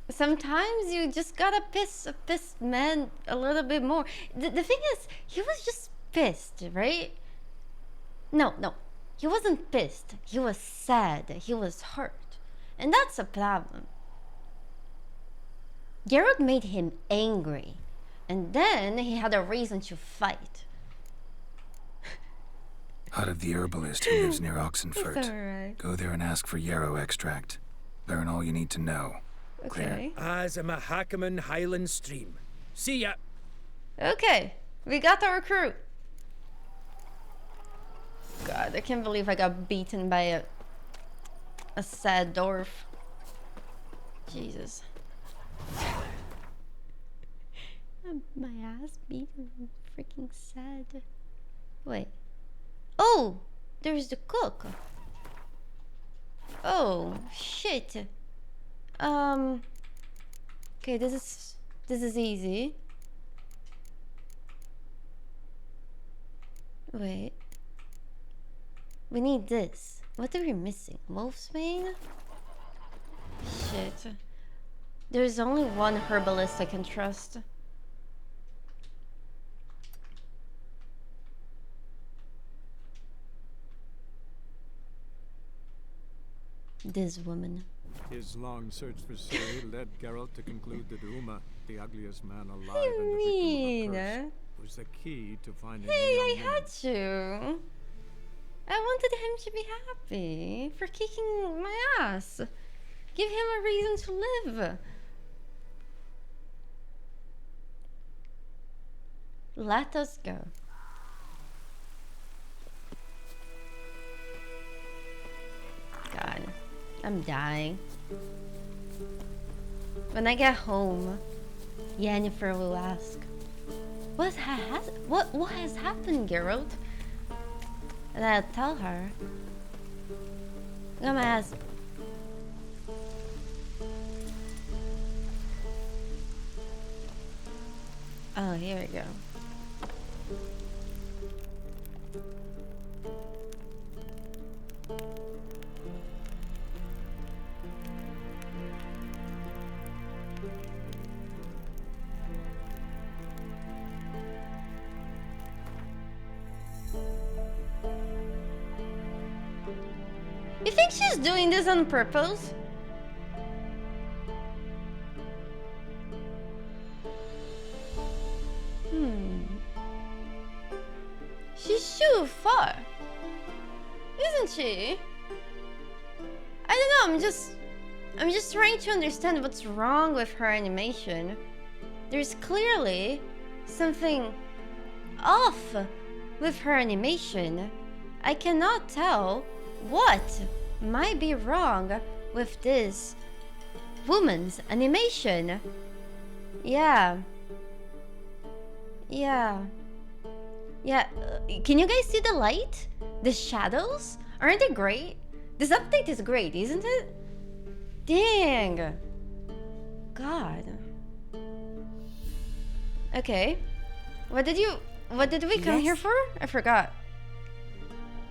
sometimes you just gotta piss a pissed man a little bit more. The thing is, he was just pissed, right? No, he wasn't pissed. He was sad. He was hurt. And that's a problem. Geralt made him angry. And then he had a reason to fight. Out of the herbalist who lives near Oxenfurt. It's alright. Go there and ask for yarrow extract. Learn all you need to know. Clear? As a Mahakaman Highland Stream. See ya. Okay, we got our recruit. God, I can't believe I got beaten by a sad dwarf. Jesus. My ass beaten, freaking sad. Wait. Oh, there's the cook. Oh shit. Okay, this is easy. Wait. We need this. What are we missing? Wolfsbane? Shit. There's only one herbalist I can trust. This woman. His long search for Ciri led Geralt to conclude that Uma, the ugliest man alive What do you and the mean? victim of a curse, was the key to finding Hey, a young I woman. had to. I wanted him to be happy for kicking my ass. Give him a reason to live. Let us go. God, I'm dying. When I get home, Yennefer will ask, what has happened, Geralt? And I'll tell her. Look at my ass. Oh, here we go. You think she's doing this on purpose? She's too far, isn't she? I don't know, I'm just trying to understand what's wrong with her animation. There's clearly something off with her animation. I cannot tell what might be wrong with this woman's animation. Yeah. Can you guys see the light? The shadows? Aren't they great? This update is great, isn't it? Dang. God. Okay. What did we come here for? I forgot.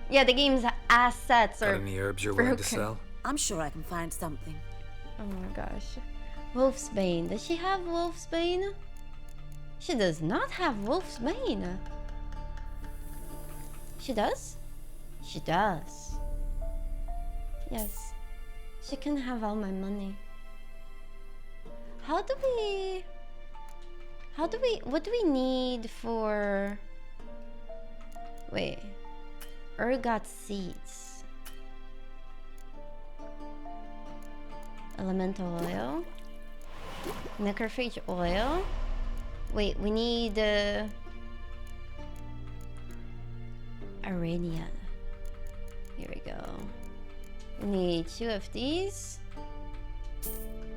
Yeah, the game's assets are... Got any herbs you're willing to sell? I'm sure I can find something. Oh my gosh. Wolfsbane. Does she have Wolfsbane? She does not have Wolfsbane. She does? She does. Yes. She can have all my money. What do we need for... Wait. Ergot seeds. Elemental oil. Necrophage oil. Wait, we need Arania. Here we go. We need 2 of these.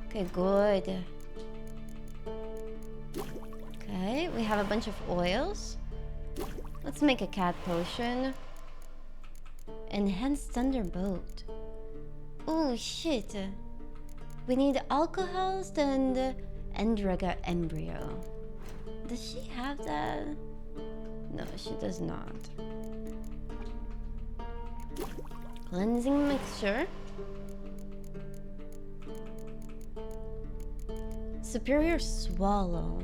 Okay, good. Okay, we have a bunch of oils. Let's make a cat potion. Enhanced Thunderbolt. Oh shit. We need alcohols and Endraga Embryo. Does she have that? No, she does not. Cleansing mixture. Superior swallow.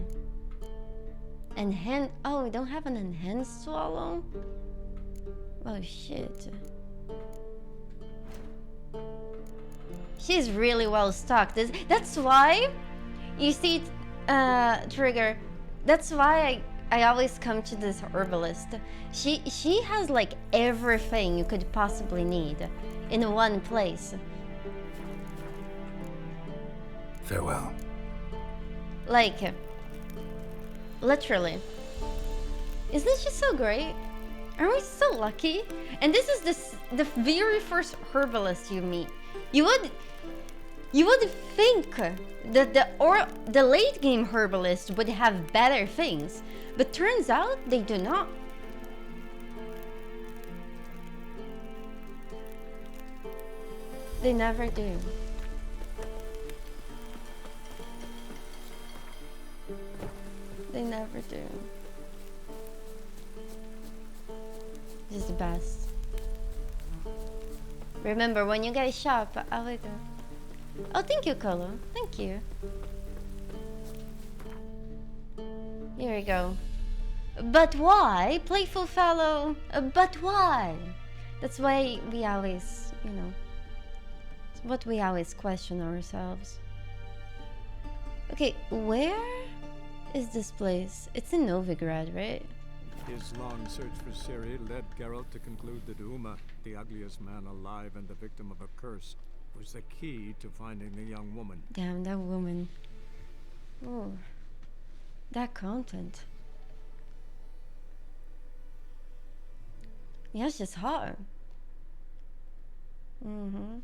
Enhanced. Oh, we don't have an enhanced swallow? Oh shit. She's really well stocked. That's why you see, Trigger. That's why I always come to this herbalist. She has like everything you could possibly need in one place. Farewell. Like, literally. Isn't she so great? Aren't we so lucky? And this is the very first herbalist you meet. You would think that the late game herbalist would have better things, but turns out they do not. They never do. They never do. This is the best. Remember, when you guys shop, I'll let go. Oh, thank you, Colo. Thank you. Here we go. But why? Playful fellow. But why? That's why we always, you know, it's what we always question ourselves. Okay, where is this place? It's in Novigrad, right? His long search for Ciri led Geralt to conclude that Uma, the ugliest man alive and the victim of a curse, was the key to finding the young woman. Damn, that woman. Oh, that content. Yeah, she's hot. Mm-hmm.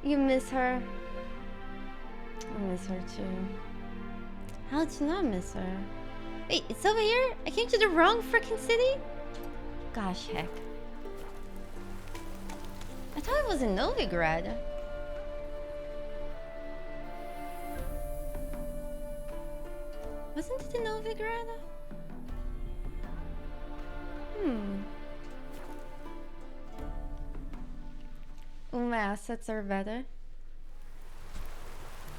You miss her. I miss her too. How'd you not miss her? Wait, it's over here? I came to the wrong freaking city? Gosh, heck. I thought it was in Novigrad. Wasn't it in Novigrad? My assets are better.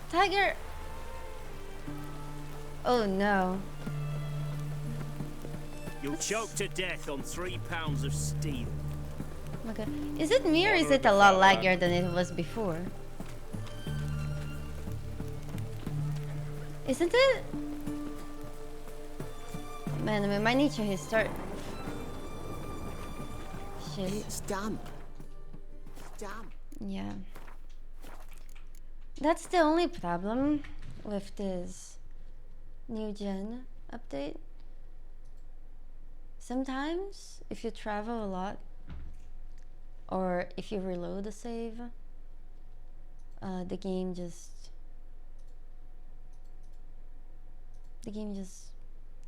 Tiger! Oh no. You'll choke to death on 3 pounds of steel. Okay. Is it me or is it a lot laggier than it was before? Isn't it? Man, we might need to restart. Shit. It's damp. Damp. Yeah. That's the only problem with this new gen update. Sometimes, if you travel a lot, or if you reload a save, the game just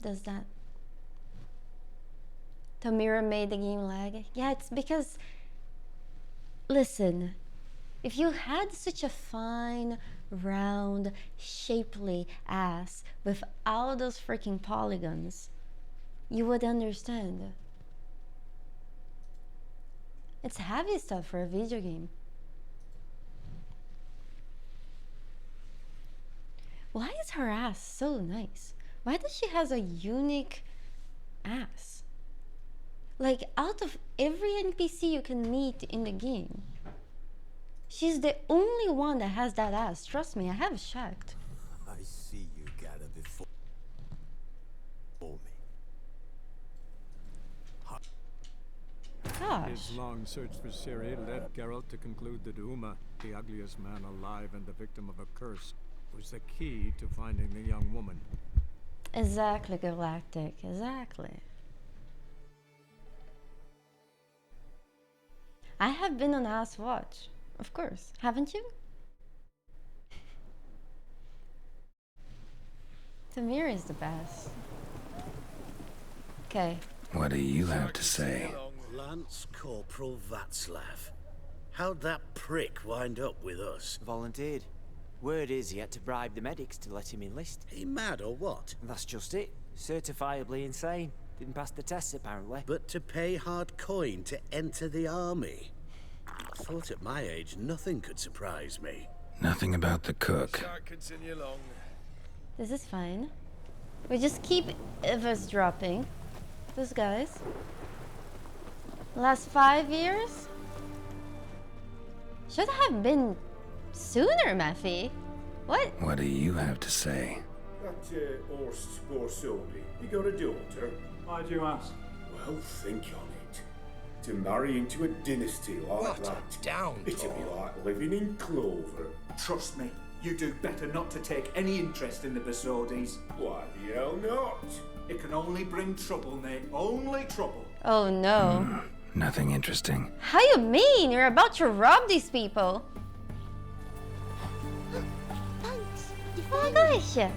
does that. Tamira made the game lag. Yeah, it's because, listen, if you had such a fine, round, shapely ass with all those freaking polygons, you would understand. It's heavy stuff for a video game. Why is her ass so nice? Why does she has a unique ass? Like, out of every NPC you can meet in the game, she's the only one that has that ass. Trust me, I have checked. I see you got it before me. Gosh. His long search for Ciri led Geralt to conclude that Uma, the ugliest man alive and the victim of a curse, was the key to finding the young woman. Exactly, Galactic. Exactly. I have been on Ass Watch. Of course. Haven't you? Tamir is the best. Okay. What do you have to say? Lance Corporal Václav. How'd that prick wind up with us? Volunteered. Word is he had to bribe the medics to let him enlist. He mad or what? That's just it. Certifiably insane. Didn't pass the tests, apparently. But to pay hard coin to enter the army? I thought at my age nothing could surprise me. Nothing about the cook. Shan't continue long. This is fine. We just keep eavesdropping. Those guys. Last 5 years? Should have been sooner, Maffy. What? What do you have to say? That horse Scorsoni, you got a daughter? Why do you ask? Well, think on it. To marry into a dynasty like that. Down, It'd be like living in clover. Trust me, you do better not to take any interest in the Basodis. Why the hell not? It can only bring trouble, Nate. Only trouble. Oh no. Nothing interesting. How you mean? You're about to rob these people. Thanks. Oh my gosh.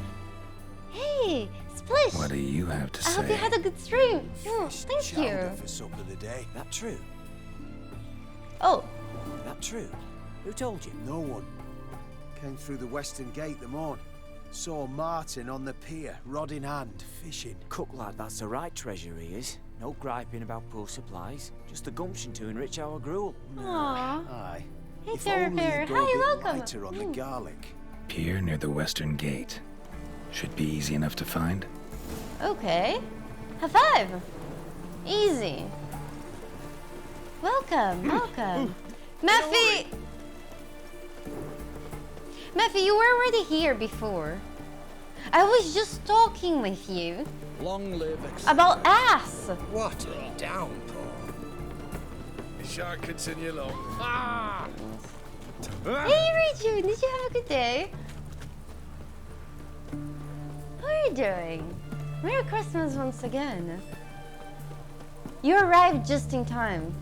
Hey, Splish. What do you have to I hope say? you had a good stream. Thank Chowder you. for supper today. That true? Oh. That true? Who told you? No one. Came through the western gate the morn. Saw Martin on the pier, rod in hand, fishing. Cook lad, that's the right treasure he is. No griping about poor supplies. Just the gumption to enrich our gruel. Aww. Aye. Hey, If Sarah only Fair. you'd go Hi, a bit welcome. lighter on the garlic. Pier near the western gate. Should be easy enough to find. Okay. High five. Easy. Welcome, welcome. Maffy! Maffy, you were already here before. I was just talking with you. Long live about ass. What a downpour. Shan't continue long. Ah! Hey, Rachel, did you have a good day? How are you doing? Merry Christmas once again. You arrived just in time.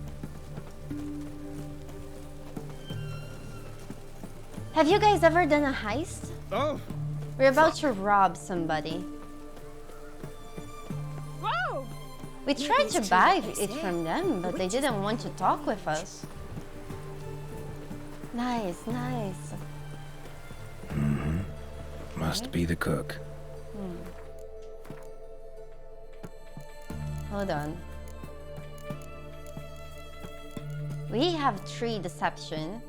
Have you guys ever done a heist? Oh. We're about to rob somebody. Whoa! We tried to buy it from them, but they didn't want to talk with us. Nice, nice. Must be the cook. Hold on. We have 3 deception.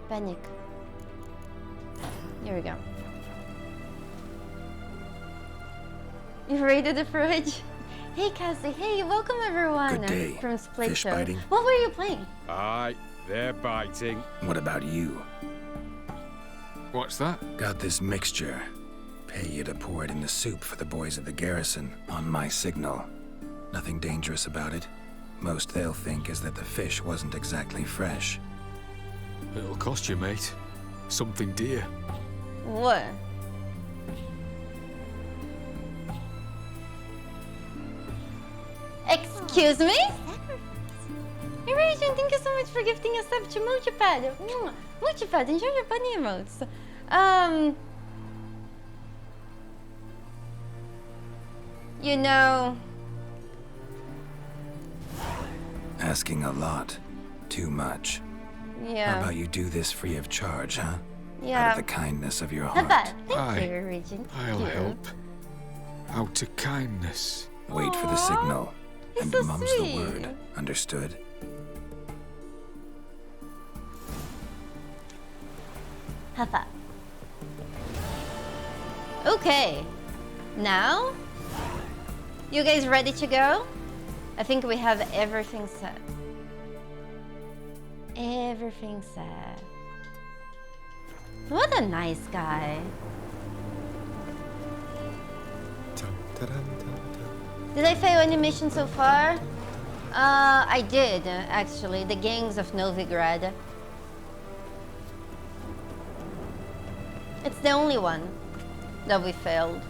Panic. Here we go. You raided the fridge? Hey Cassie, hey, welcome everyone. Good day. From Split Fish Show. biting? What were you playing? Aye, they're biting. What about you? What's that? Got this mixture. Pay you to pour it in the soup for the boys at the garrison on my signal. Nothing dangerous about it. Most they'll think is that the fish wasn't exactly fresh. It'll cost you, mate. Something dear. What? Excuse me? Hey Rachel, thank you so much for gifting us up to Mochipad. Mochipad, enjoy your bunny emotes. You know... Asking a lot. Too much. Yeah. How about you do this free of charge, huh? Yeah. Out of the kindness of your Not heart. bad. Thank you, Regent. I'll Thank you. help. Out of kindness. Wait for the signal. He's And so mum's sweet. the word. Understood? High five. Okay. Now? You guys ready to go? I think we have everything set. Everything set. What a nice guy. Did I fail any mission so far? I did, actually. The gangs of Novigrad. It's the only one that we failed.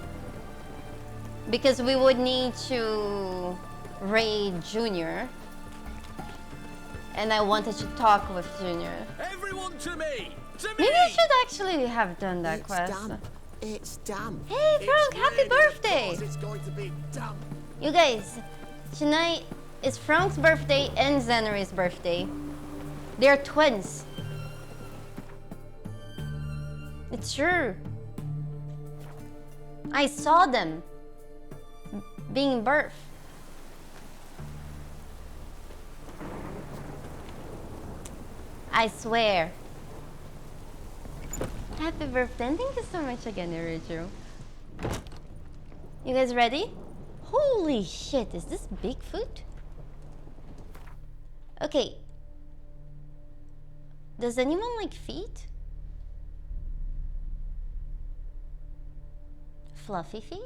Because we would need to raid Junior. and I wanted to talk with Junior. Everyone to me! To me! Maybe I should actually have done that quest. It's damp. Hey, Frank, happy birthday! It's going to be damp. You guys, tonight is Frank's birthday and Zenary's birthday. They're twins. It's true. I saw them being birthed. I swear. Happy birthday, and thank you so much again, Irichu. You guys ready? Holy shit, is this Bigfoot? Okay. Does anyone like feet? Fluffy feet?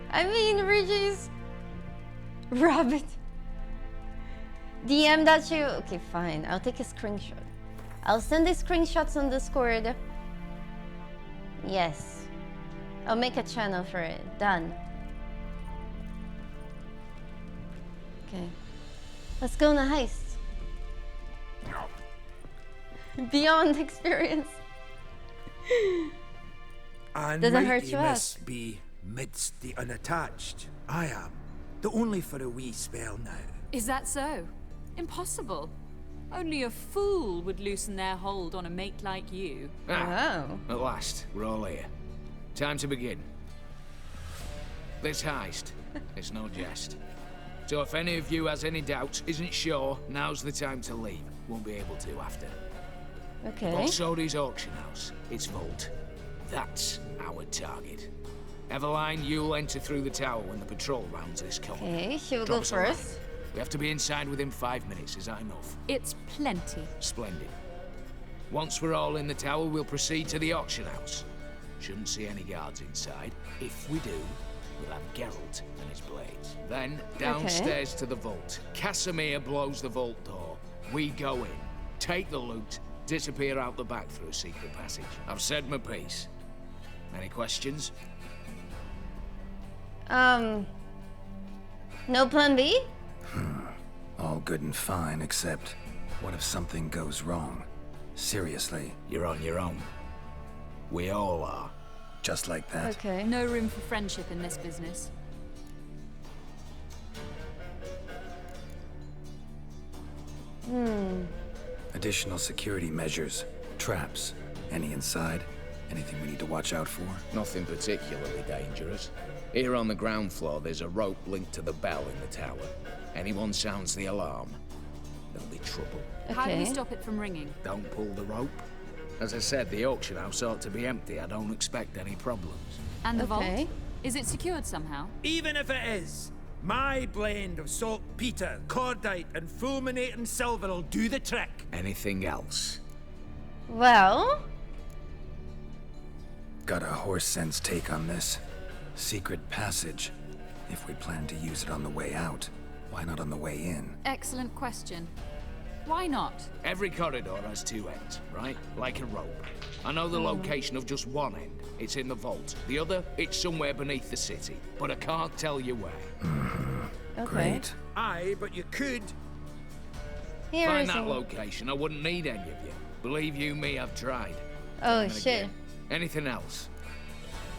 I mean, Reggie's rabbit. DM that you. Okay, fine. I'll take a screenshot. I'll send the screenshots on Discord. Yes. I'll make a channel for it. Done. Okay. Let's go on a heist. Beyond experience. Doesn't hurt to ask. Be midst the unattached. I am, but only for a wee spell now. Is that so? Impossible. Only a fool would loosen their hold on a mate like you. At last, we're all here. Time to begin. This heist, it's no jest. So if any of you has any doubts, isn't sure, now's the time to leave. Won't be able to after. Okay. Bolsodi's auction house, its vault. That's our target. Eveline, you'll enter through the tower when the patrol rounds this corner. Okay, she will Drop go us a line. first. We have to be inside within 5 minutes. Is that enough? It's plenty. Splendid. Once we're all in the tower, we'll proceed to the auction house. Shouldn't see any guards inside. If we do, we'll have Geralt and his blades. Then, downstairs to the vault. Casimir blows the vault door. We go in, take the loot, disappear out the back through a secret passage. I've said my piece. Any questions? No plan B? All good and fine, except what if something goes wrong? Seriously. You're on your own. We all are. Just like that. Okay. No room for friendship in this business. Additional security measures. Traps. Any inside? Anything we need to watch out for? Nothing particularly dangerous. Here on the ground floor, there's a rope linked to the bell in the tower. Anyone sounds the alarm, there'll be trouble. How do we stop it from ringing? Don't pull the rope. As I said, the auction house ought to be empty. I don't expect any problems. And the vault? Is it secured somehow? Even if it is, my blend of saltpeter, cordite, and fulminating silver will do the trick. Anything else? Well... Got a horse sense take on this. Secret passage. If we plan to use it on the way out, why not on the way in? Excellent question. Why not? Every corridor has two ends, right? Like a rope. I know the location of just one end. It's in the vault. The other, it's somewhere beneath the city. But I can't tell you where. Great. Aye, but you could. Here Find is that a... location. I wouldn't need any of you. Believe you me, I've tried. Oh, And shit. again. Anything else?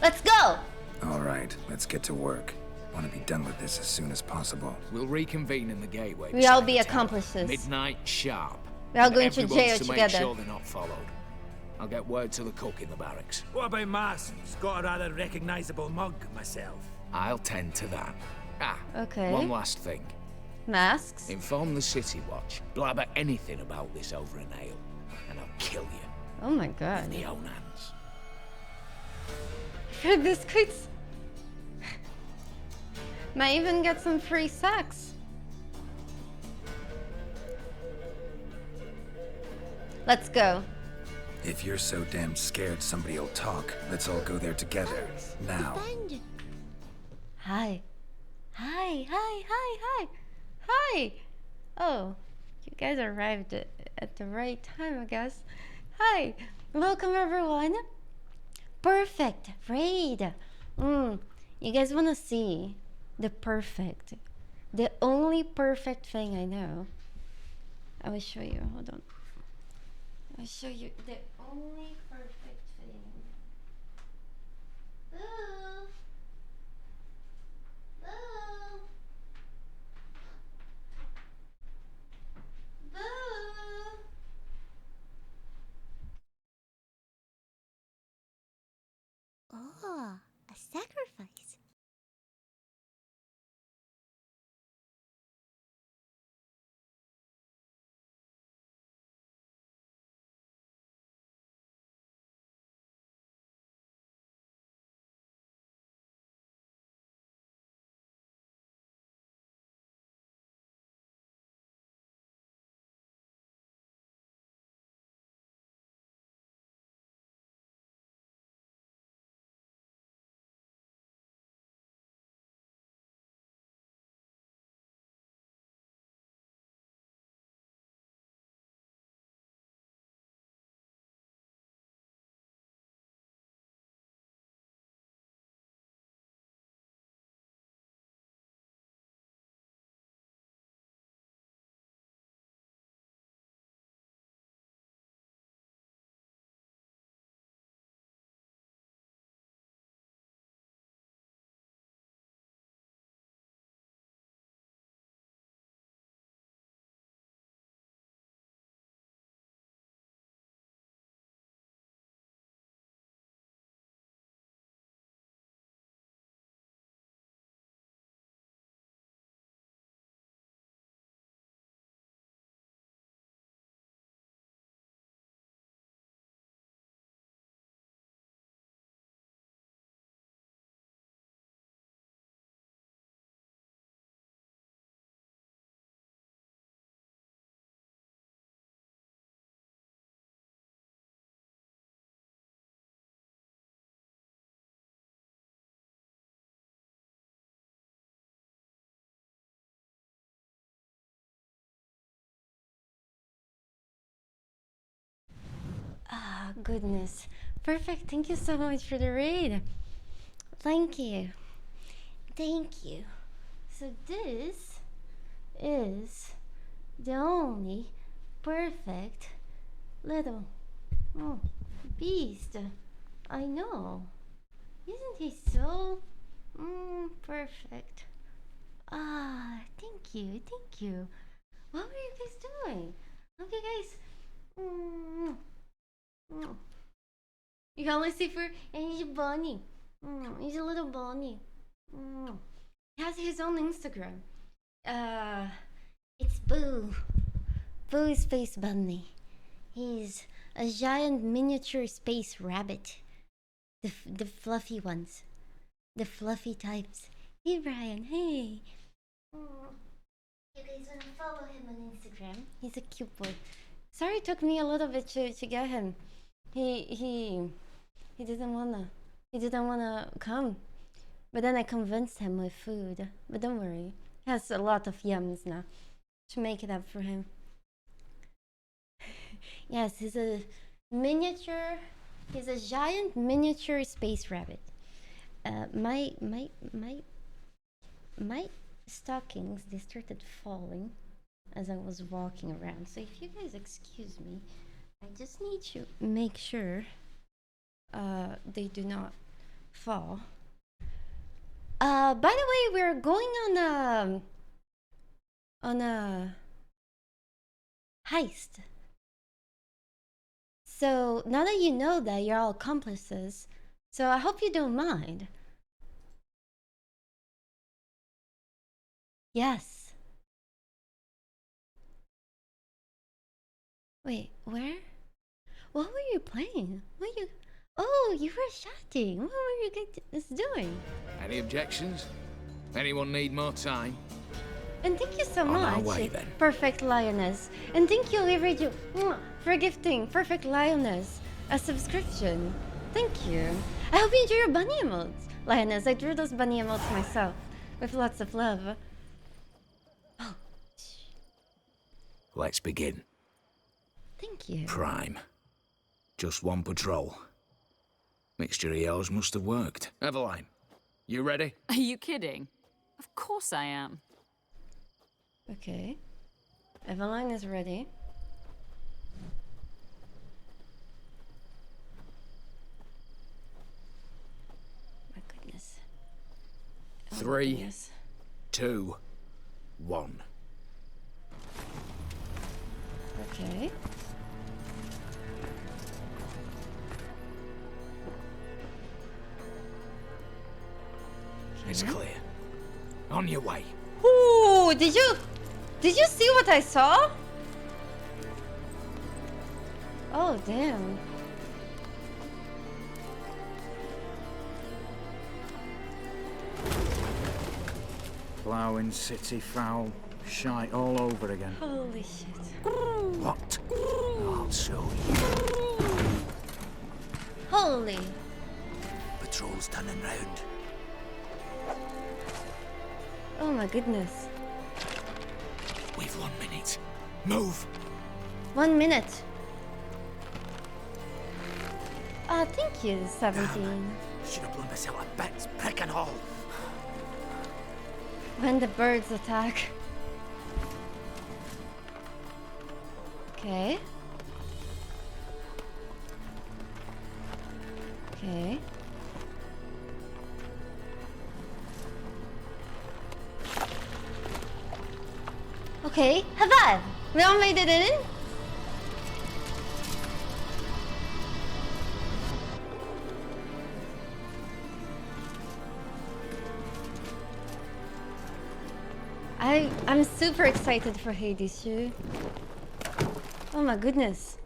Let's go! All right, let's get to work. Want to be done with this as soon as possible. We'll reconvene in the gateway. We all beside be the tower. accomplices. Midnight sharp. We're all going to Everyone's jail to together. make sure they're not followed. I'll get word to the cook in the barracks. What about masks? Got a rather recognizable mug myself. I'll tend to that. Okay. One last thing. Masks? Inform the City Watch. Blabber anything about this over an ale, and I'll kill you. Oh my god. With my own hands. For biscuits? Might even get some free sex. Let's go. If you're so damn scared somebody'll talk, let's all go there together. Now. Hi. Hi, hi, hi, hi. Hi. Oh, you guys arrived at the right time, I guess. Hi. Welcome, everyone, perfect raid. You guys wanna see the perfect, the only perfect thing I know? I will show you. Hold on. I'll show you the only perfect thing. Boo! Boo! Boo! Oh, a sacrifice. Ah, goodness. Perfect. Thank you so much for the raid. Thank you. Thank you. So this is the only perfect little beast I know. Isn't he so perfect? Ah, thank you. Thank you. What were you guys doing? Okay, guys. You can only see for, and he's a bunny. He's a little bunny. He has his own Instagram. It's Boo. Boo Space Bunny. He's a giant miniature space rabbit. The fluffy ones. The fluffy types. Hey Brian, hey. You guys wanna follow him on Instagram? He's a cute boy. Sorry it took me a little bit to get him. He didn't wanna come. But then I convinced him with food. But don't worry. He has a lot of yums now to make it up for him. Yes, he's a giant miniature space rabbit. My stockings, they started falling as I was walking around. So if you guys excuse me, I just need to make sure they do not fall. By the way, we're going on a heist. So now that you know that, you're all accomplices. So I hope you don't mind. Yes. Wait, where? What were you playing? What you? Oh, you were chatting. What were you guys doing? Any objections? Anyone need more time? And thank you so On our much, way, then. Perfect Lioness. And thank you, Livradio, for gifting Perfect Lioness a subscription. Thank you. I hope you enjoy your bunny emotes, Lioness. I drew those bunny emotes myself with lots of love. Oh. Let's begin. Thank you. Prime. Just one patrol. Mixture of yours must have worked. Eveline, you ready? Are you kidding? Of course I am. Okay. Eveline is ready. My goodness. Oh, 3, my goodness. 2, 1. Okay. It's clear. On your way. Ooh, did you see what I saw? Oh, damn. Plowing city foul. Shite all over again. Holy shit. What? I'll show you. Holy. Patrol's turning round. Oh my goodness. We've 1 minute. Move. 1 minute. Thank you, 17. Should have blown this out of bits, prick and all. When the birds attack. Okay. Okay. Okay, Havad! We all made it in? I'm super excited for Hades too. Oh my goodness.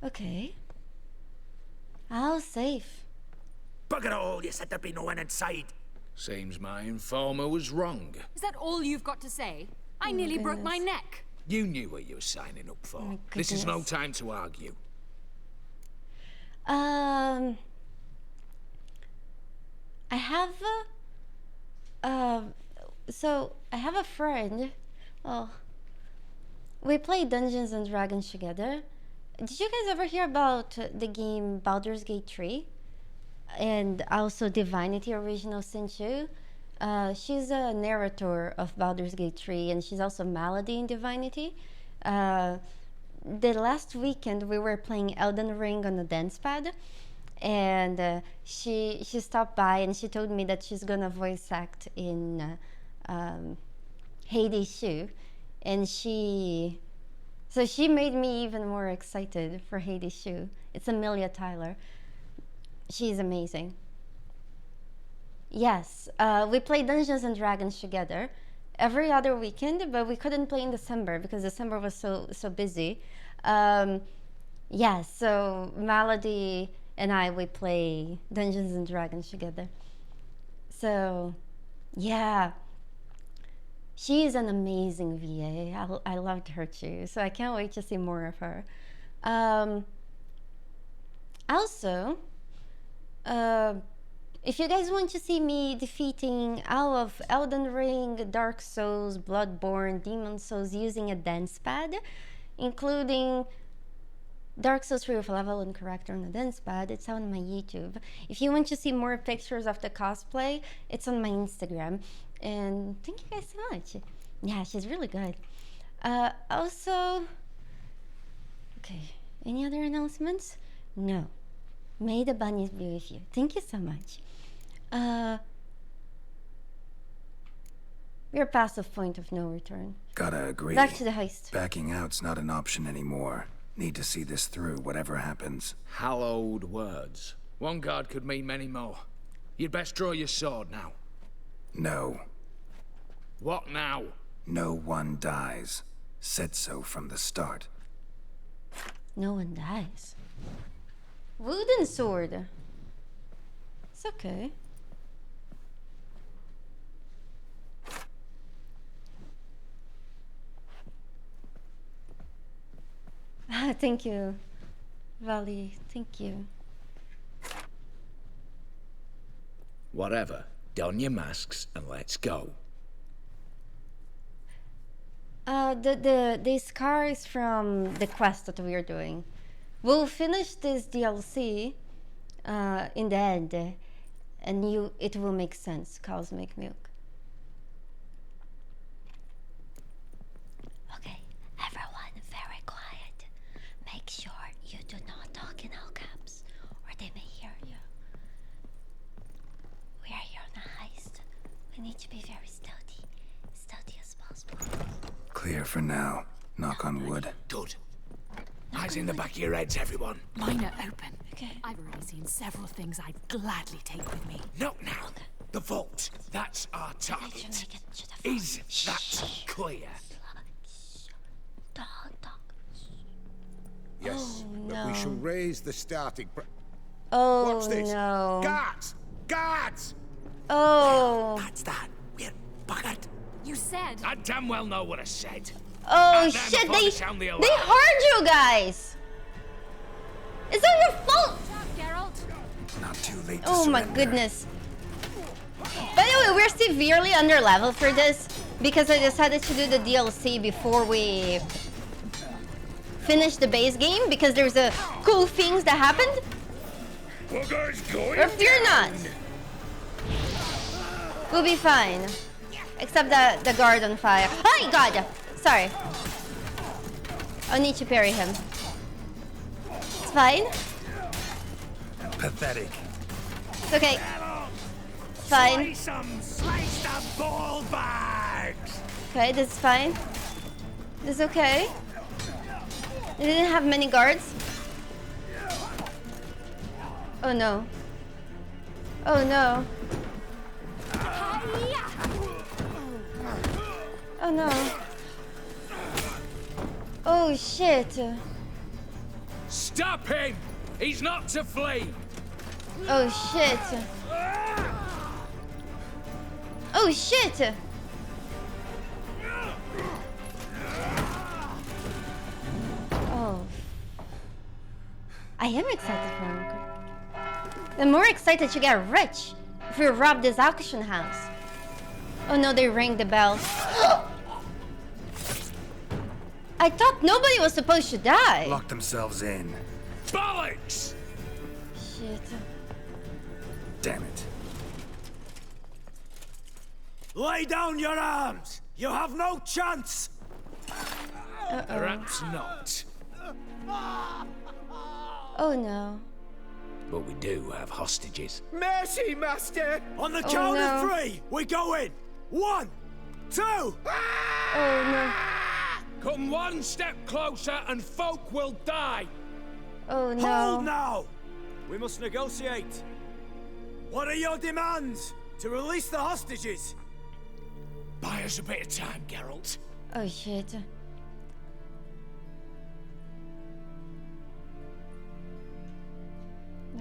Okay. How safe? Bugger all, you said there'd be no one inside. Seems my informer was wrong. Is that all you've got to say? I nearly broke my neck. You knew what you were signing up for. This is no time to argue. I have so I have a friend. Well, we play Dungeons and Dragons together. Did you guys ever hear about the game Baldur's Gate 3? And also Divinity Original Sin 2? She's a narrator of Baldur's Gate 3, and she's also Malady in Divinity. The last weekend we were playing Elden Ring on the dance pad, and she stopped by and she told me that she's gonna voice act in Hades Shu, and she made me even more excited for Hades Shu. It's Amelia Tyler. She's amazing. Yes, we play Dungeons and Dragons together every other weekend, but we couldn't play in December because December was so busy. Yes, so Malady and we play Dungeons and Dragons together. So, yeah. She is an amazing VA. I loved her too, so I can't wait to see more of her. Also, if you guys want to see me defeating all of Elden Ring, Dark Souls, Bloodborne, Demon Souls using a dance pad, including Dark Souls 3 with level and character on the dance pad, it's on my YouTube. If you want to see more pictures of the cosplay, it's on my Instagram. And thank you guys so much. Yeah, she's really good. Also, okay, any other announcements? No. May the bunnies be with you. Thank you so much. We're past the point of no return. Gotta agree. Back to the heist. Backing out's not an option anymore. Need to see this through, whatever happens. Hallowed words. One guard could mean many more. You'd best draw your sword now. No. What now? No one dies. Said so from the start. No one dies. Wooden sword. It's okay. Thank you, Valley. Thank you. Whatever. Don your masks and let's go. The scar is from the quest that we are doing. We'll finish this DLC in the end, and it will make sense. Cows make milk. Okay, everyone, very quiet. Make sure you do not talk in all caps, or they may hear you. We are here on a heist. We need to be very stealthy as possible. Clear for now. Knock on wood. Good. Eyes in the back of your heads, everyone. Mine are open. Okay. I've already seen several things I'd gladly take with me. Not now. The vault. That's our target. Is that clear? Yes, Oh, but we no. shall raise the starting Oh Watch this. no. Guards! Guards! Oh. That's that. We're buggered. You said. I damn well know what I said. Oh Out there shit, before they sound the they alarm. heard you guys. It's not your fault. Geralt. Not too late to Oh my surrender. goodness. By the way, we're severely under level for this because I decided to do the DLC before we finish the base game because there's a cool things that happened. Or fear not. We'll be fine. Except the guard on fire. Oh god! Sorry. I'll need to parry him. It's fine. Pathetic. It's okay. It's fine. Slice the ball bags! Okay, this is fine. This is okay. They didn't have many guards. Oh no. Oh no. Oh no. Oh shit. Stop him! He's not to flee! Oh shit. Oh shit. Oh. I am excited for him. I'm more excited to get rich if we rob this auction house. Oh no, they rang the bell. I thought nobody was supposed to die. Lock themselves in. Bollocks! Shit. Damn it. Lay down your arms! You have no chance! Perhaps not. Oh no. But we do have hostages. Mercy, Master! On the Oh, count no. of 3, we go in! 1, 2! Oh no. Come one step closer and folk will die. Oh no. Hold now! We must negotiate. What are your demands? To release the hostages? Buy us a bit of time, Geralt. Oh shit.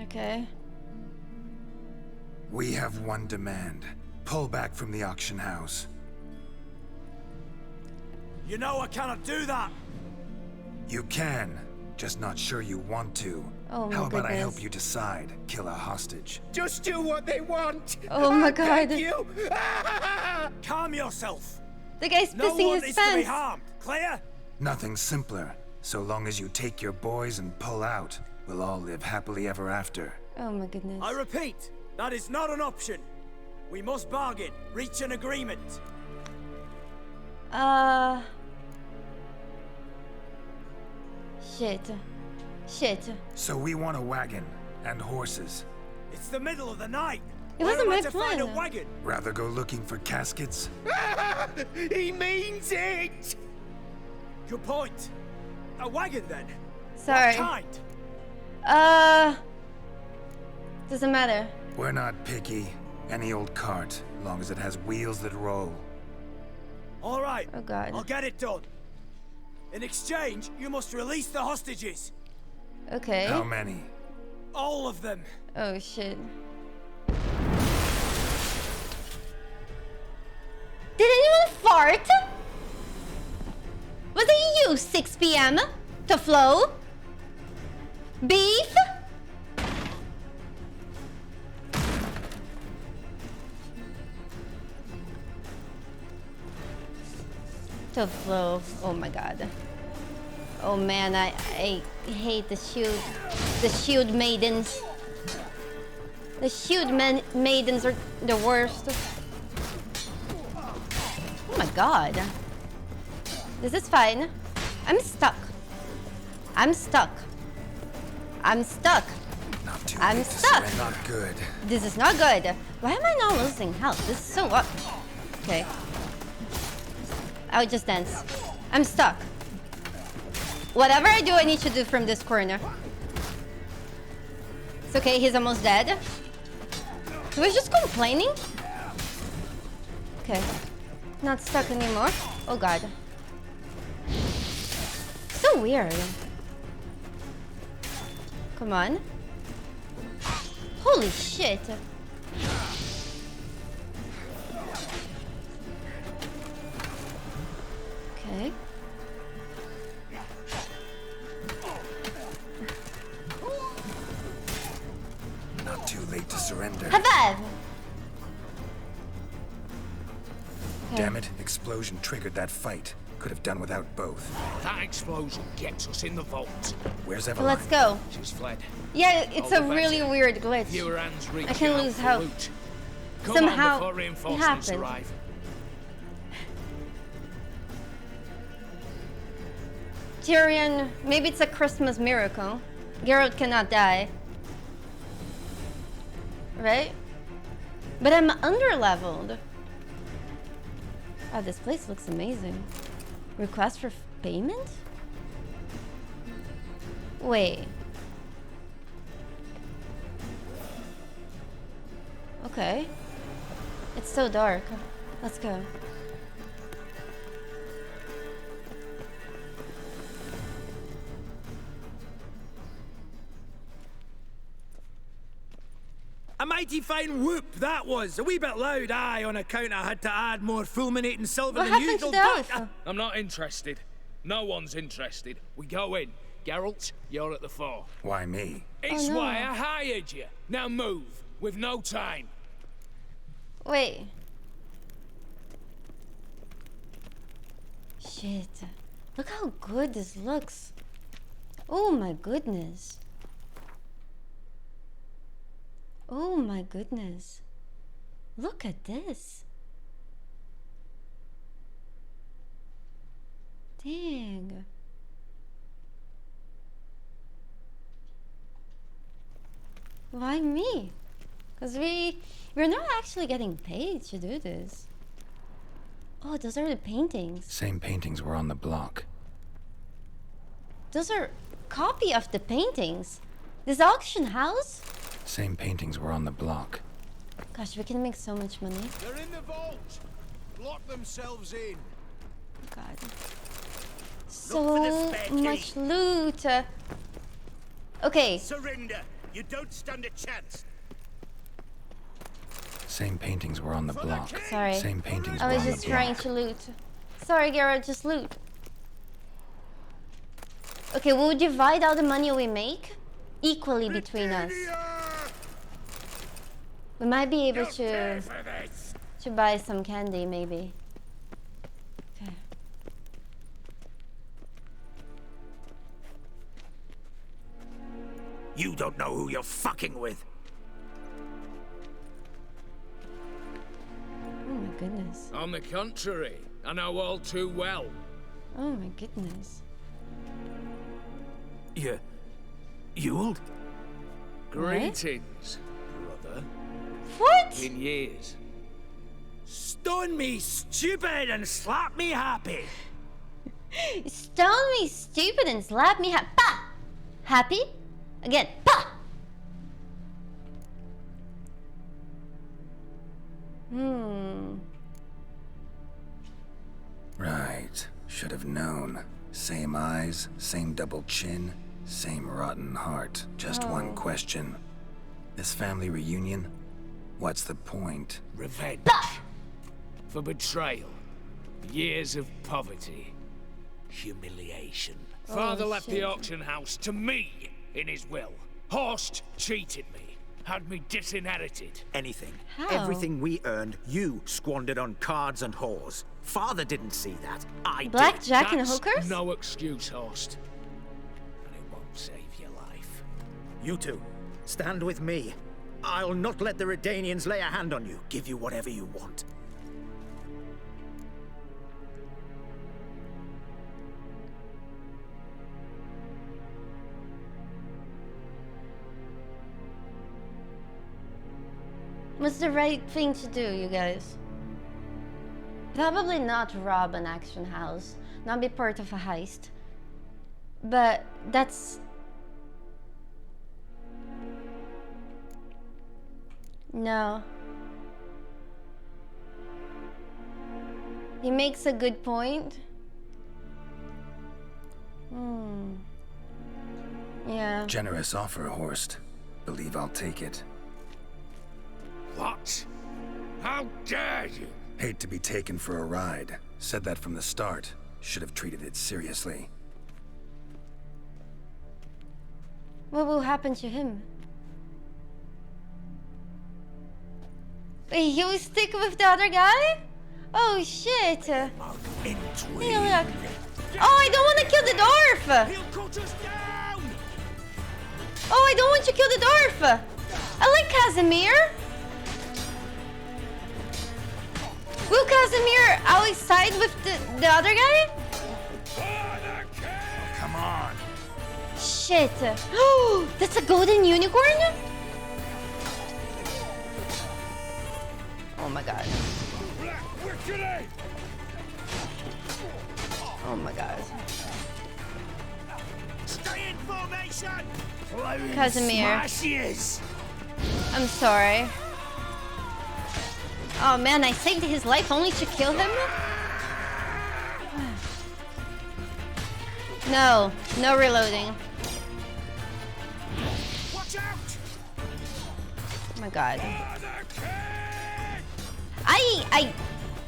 Okay. We have one demand. Pull back from the auction house. You know I cannot do that! You can, just not sure you want to. Oh my How about I goodness. help you decide? Kill a hostage. Just do what they want! Oh my I beg God. you! Calm yourself! The guy's No pissing one his is to be pants. harmed, clear? Nothing simpler. So long as you take your boys and pull out, we'll all live happily ever after. Oh my goodness. I repeat, that is not an option. We must bargain, reach an agreement. Shit. Shit. So we want a wagon and horses. It's the middle of the night. It Where wasn't am I my to find a plan. wagon? Rather go looking for caskets? He means it! Good point. A wagon then? Sorry. What kind? Doesn't matter. We're not picky. Any old cart, long as it has wheels that roll. All right. Oh god. I'll get it done. In exchange, you must release the hostages. Okay. How many? All of them. Oh shit. Did anyone fart? Was it you, 6 p.m. to flow? Beef? To flow. Oh my god. Oh man, I hate the shield maidens. The shield maidens are the worst. Oh my god. This is fine. I'm stuck. I'm stuck. I'm stuck. I'm stuck. Not good. This is not good. Why am I not losing health? This is so up. Okay. I'll just dance. I'm stuck. Whatever I do, I need to do from this corner. It's okay, he's almost dead. He was just complaining. Okay. Not stuck anymore. Oh god. So weird. Come on. Holy shit. Okay. Not too late to surrender. Have Damn it, explosion triggered that fight. Could have done without both. That explosion gets us in the vault. Where's Evelyn? Let's go. She's fled. Yeah, it's All a the really better. weird glitch. Fewer hands reach I can out lose for health. loot. Come Somehow on before it reinforcements happened. arrive. Tyrion, maybe it's a Christmas miracle. Geralt cannot die. Right? But I'm under-leveled. Oh, this place looks amazing. Request for payment? Wait. Okay. It's so dark. Let's go. A mighty fine whoop that was. A wee bit loud, aye, on account I had to add more fulminating silver What than happened to usual. the But elf? I'm not interested. No one's interested. We go in. Geralt, you're at the fore. Why me? It's Oh, no. why I hired you. Now move. We've no time. Wait. Shit. Look how good this looks. Oh my goodness. Oh my goodness. Look at this. Dang. Why me? Because we're not actually getting paid to do this. Oh, those are the paintings. Same paintings were on the block. Those are copy of the paintings. This auction house? Same paintings were on the block. Gosh, we can make so much money. They're in the vault. Lock themselves in. God. for the So spare key. much loot. Okay. Surrender. You don't stand a chance. Same paintings were on the block. Sorry. Same paintings I were was on just the trying block. to loot. Sorry, Garrett, just loot. Okay, we'll divide all the money we make equally between us. We might be able to buy some candy, maybe. Okay. you don't know who you're fucking with. Oh my goodness. On the contrary, I know all too well. Oh my goodness. You old? Greetings, brother. What? In years. Stone me stupid and slap me happy. Stone me stupid and slap me pa! Happy? Again, pa! Right. Should have known. Same eyes, same double chin, same rotten heart. Just one question. This family reunion? What's the point? Revenge. For betrayal. Years of poverty. Humiliation. Father left the auction house to me in his will. Horst cheated me. Had me disinherited. Anything. How? Everything we earned, you squandered on cards and whores. Father didn't see that. I did. Blackjack and That's hookers? no excuse, Horst. save your life. You two, stand with me. I'll not let the Redanians lay a hand on you. Give you whatever you want. What's the right thing to do, you guys? Probably not rob an action house, not be part of a heist. But that's... No. He makes a good point. Yeah. Generous offer, Horst. Believe I'll take it. What? How dare you? Hate to be taken for a ride. Said that from the start. Should have treated it seriously. What will happen to him? Wait, he will stick with the other guy? Oh shit! Hey, look. Oh, I don't want to kill the dwarf! Oh, I don't want to kill the dwarf! I like Casimir! Will Casimir always side with the other guy? Come on. Shit. Oh, that's a golden unicorn? Oh my god. Oh my god. Stay in formation! Casimir. Smashes! I'm sorry. Oh man, I saved his life only to kill him? No, no reloading. Watch out! Oh my god.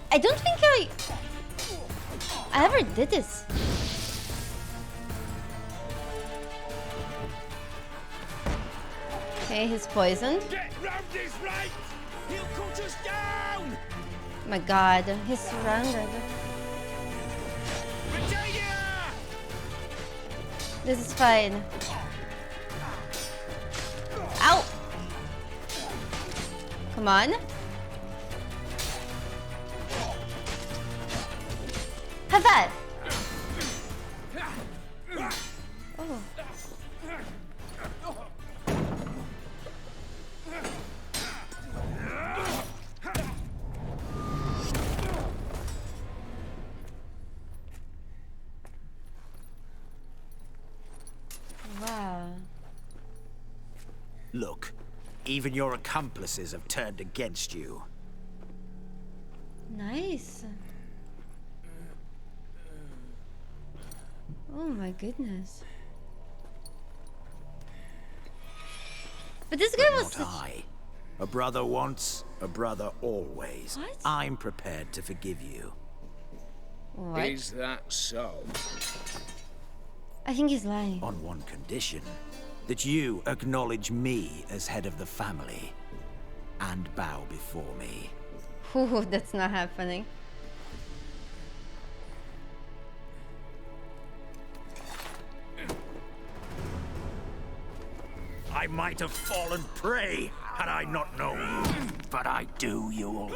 I don't think I ever did this. Okay, he's poisoned. Get round his right! He'll cut us down! Oh my god, he's surrounded. This is fine. Ow! Come on. Have that! Oh. Wow. Look, even your accomplices have turned against you. Nice. Oh my goodness. But this guy was such... I. A brother once, a brother always. What? I'm prepared to forgive you. What? Is that so? I think he's lying. On one condition. That you acknowledge me as head of the family. And bow before me. Ooh, that's not happening. I might have fallen prey had I not known you. But I do, Yule.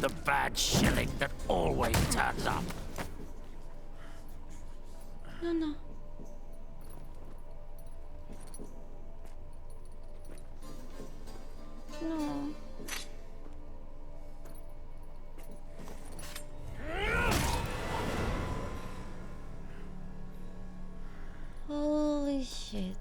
The bad shilling that always turns up. No, no. No. Holy shit.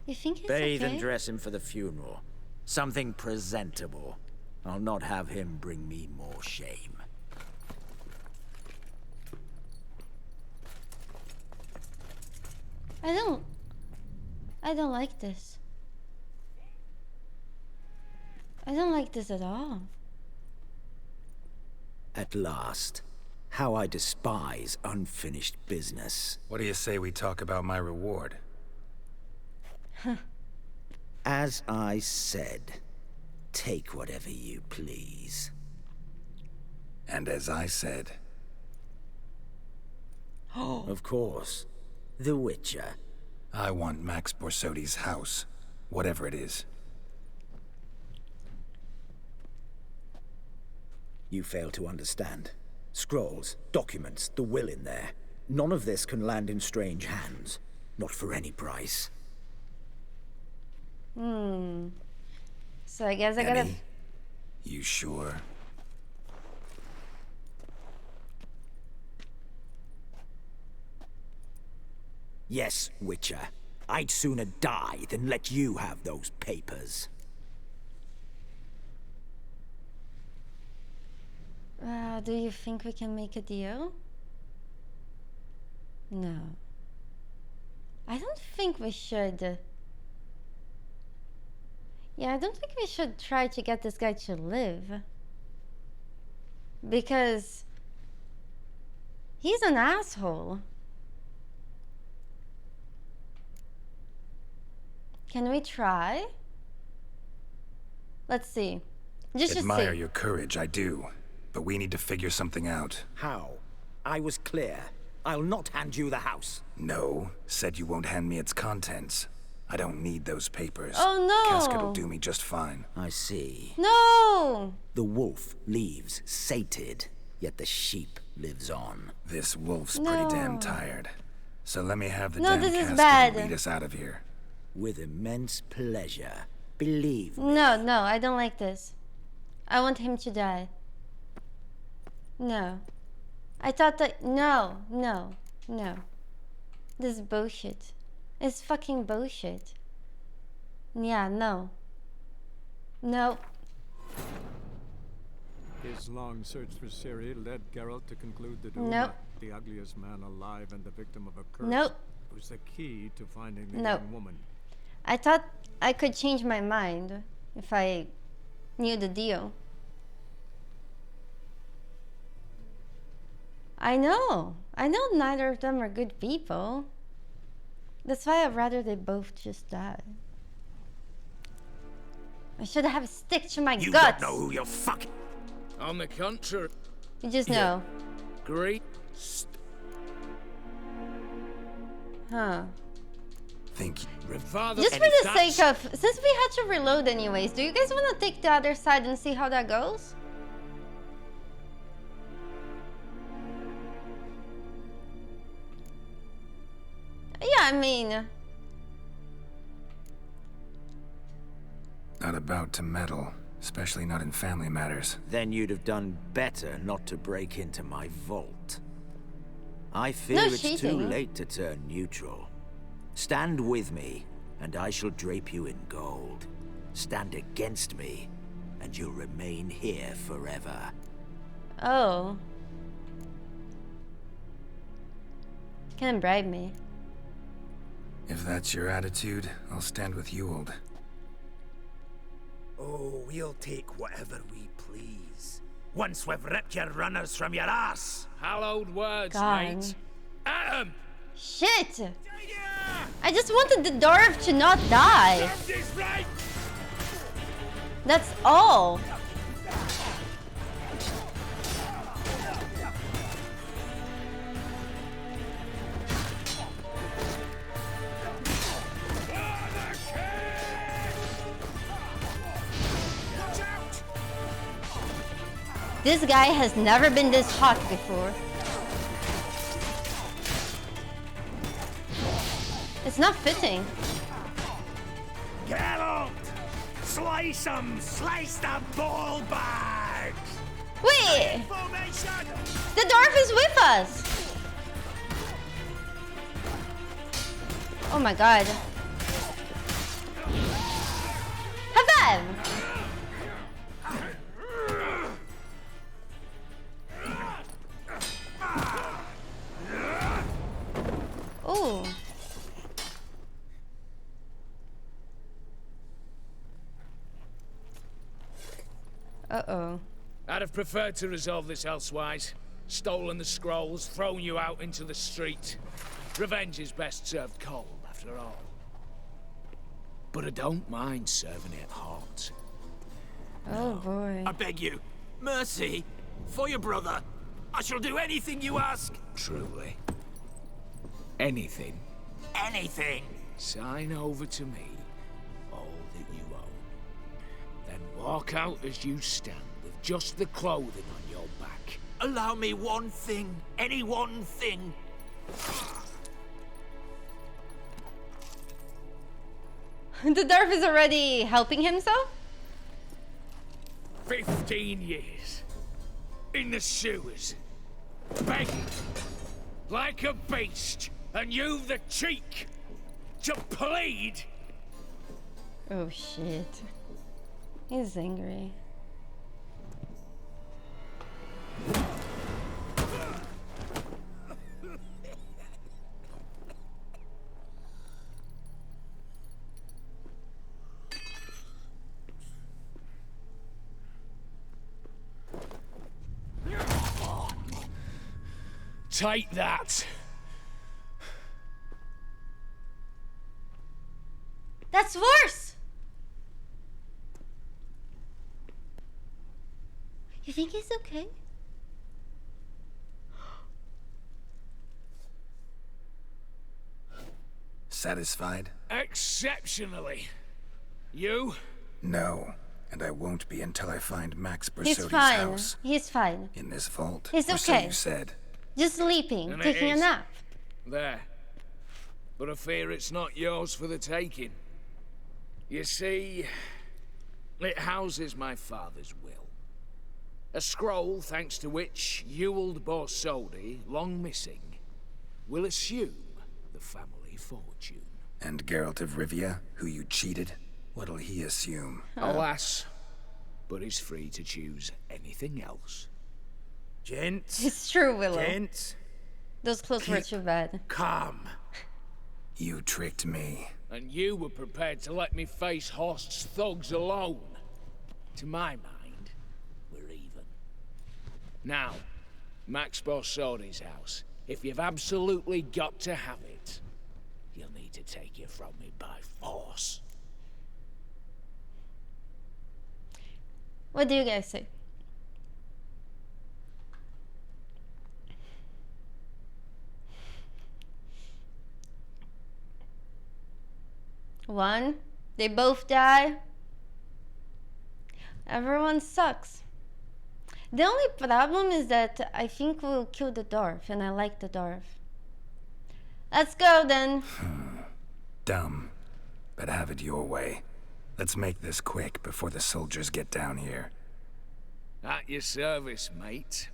You think it's Bathe okay? and dress him for the funeral. Something presentable. I'll not have him bring me more shame. I don't like this. I don't like this at all. At last. How I despise unfinished business. What do you say we talk about my reward? As I said, Take whatever you please. And as I said... Of course. The Witcher. I want Max Borsodi's house, whatever it is. You fail to understand. Scrolls, documents, the will in there. None of this can land in strange hands. Not for any price. So I guess I gotta... Annie, you sure? Yes, Witcher. I'd sooner die than let you have those papers. Do you think we can make a deal? No. I don't think we should. Yeah, I don't think we should try to get this guy to live. Because he's an asshole. Can we try? Let's see. Just Admire see. your courage, I do. But we need to figure something out. How? I was clear. I'll not hand you the house. No, said you won't hand me its contents. I don't need those papers. Oh no! Casket will do me just fine. I see. No! The wolf leaves sated, yet the sheep lives on. This wolf's No. pretty damn tired. So let me have the No, damn this is casket bad. and lead us out of here. With immense pleasure. Believe me. No, no, I don't like this. I want him to die. No. I thought that... No, no, no. This is bullshit. It's fucking bullshit. Yeah, no. No. His long search for Ciri led Geralt to conclude that Uma, Nope. the ugliest man alive and the victim of a curse, Nope. was the key to finding the Nope. young woman. I thought I could change my mind if I knew the deal. I know neither of them are good people. That's why I'd rather they both just die. I should have a stick to my You guts. don't know who you're fucking. On the contrary. You just know. Great. Huh. Thank you. Just for the sake of, since we had to reload anyways, do you guys want to take the other side and see how that goes? Yeah, I mean... Not about to meddle, especially not in family matters. Then you'd have done better not to break into my vault. I fear No it's too cheating. late to turn neutral. Stand with me, and I shall drape you in gold. Stand against me, and you'll remain here forever. Oh. Can't bribe me. If that's your attitude, I'll stand with you, old. Oh, we'll take whatever we please. Once we've ripped your runners from your ass. Hallowed words, God. mate. At 'em! Shit! I just wanted the dwarf to not die. That's all. This guy has never been this hot before. It's not fitting. Geralt! Slice 'em! Slice the ball bags! Wait! The dwarf is with us! Oh my god. Have five! Oh. Uh-oh. I'd have preferred to resolve this elsewise. Stolen the scrolls, thrown you out into the street. Revenge is best served cold, after all. But I don't mind serving it hot. Oh boy. I beg you, mercy, for your brother. I shall do anything you ask. Truly. Anything. Anything. Sign over to me all that you own. Then walk out as you stand with just the clothing on your back. Allow me one thing. Any one thing. The dwarf is already helping himself? 15 years. In the sewers. Begging. Like a beast. And you've the cheek to plead. Oh shit. He's angry. Take that. That's worse! You think he's okay? Satisfied? Exceptionally. You? No. And I won't be until I find Max He's Bersodi's fine. house. He's fine. In this vault. He's Or so okay. you said. Just sleeping, And it taking a is. nap. There. But I fear it's not yours for the taking. You see, it houses my father's will. A scroll thanks to which Ewald Borsodi, long missing, will assume the family fortune. And Geralt of Rivia, who you cheated? What'll he assume? Alas, but he's free to choose anything else. Gents. It's true, Willow. Gents. Those clothes were too bad. Calm. You tricked me. And you were prepared to let me face Horst's thugs alone. To my mind, we're even. Now, Max Borsodi's house. If you've absolutely got to have it, you'll need to take it from me by force. What do you guys say? One, they both die. Everyone sucks. The only problem is that I think we'll kill the dwarf, and I like the dwarf. Let's go then. Dumb. But have it your way. Let's make this quick before the soldiers get down here. At your service, mate.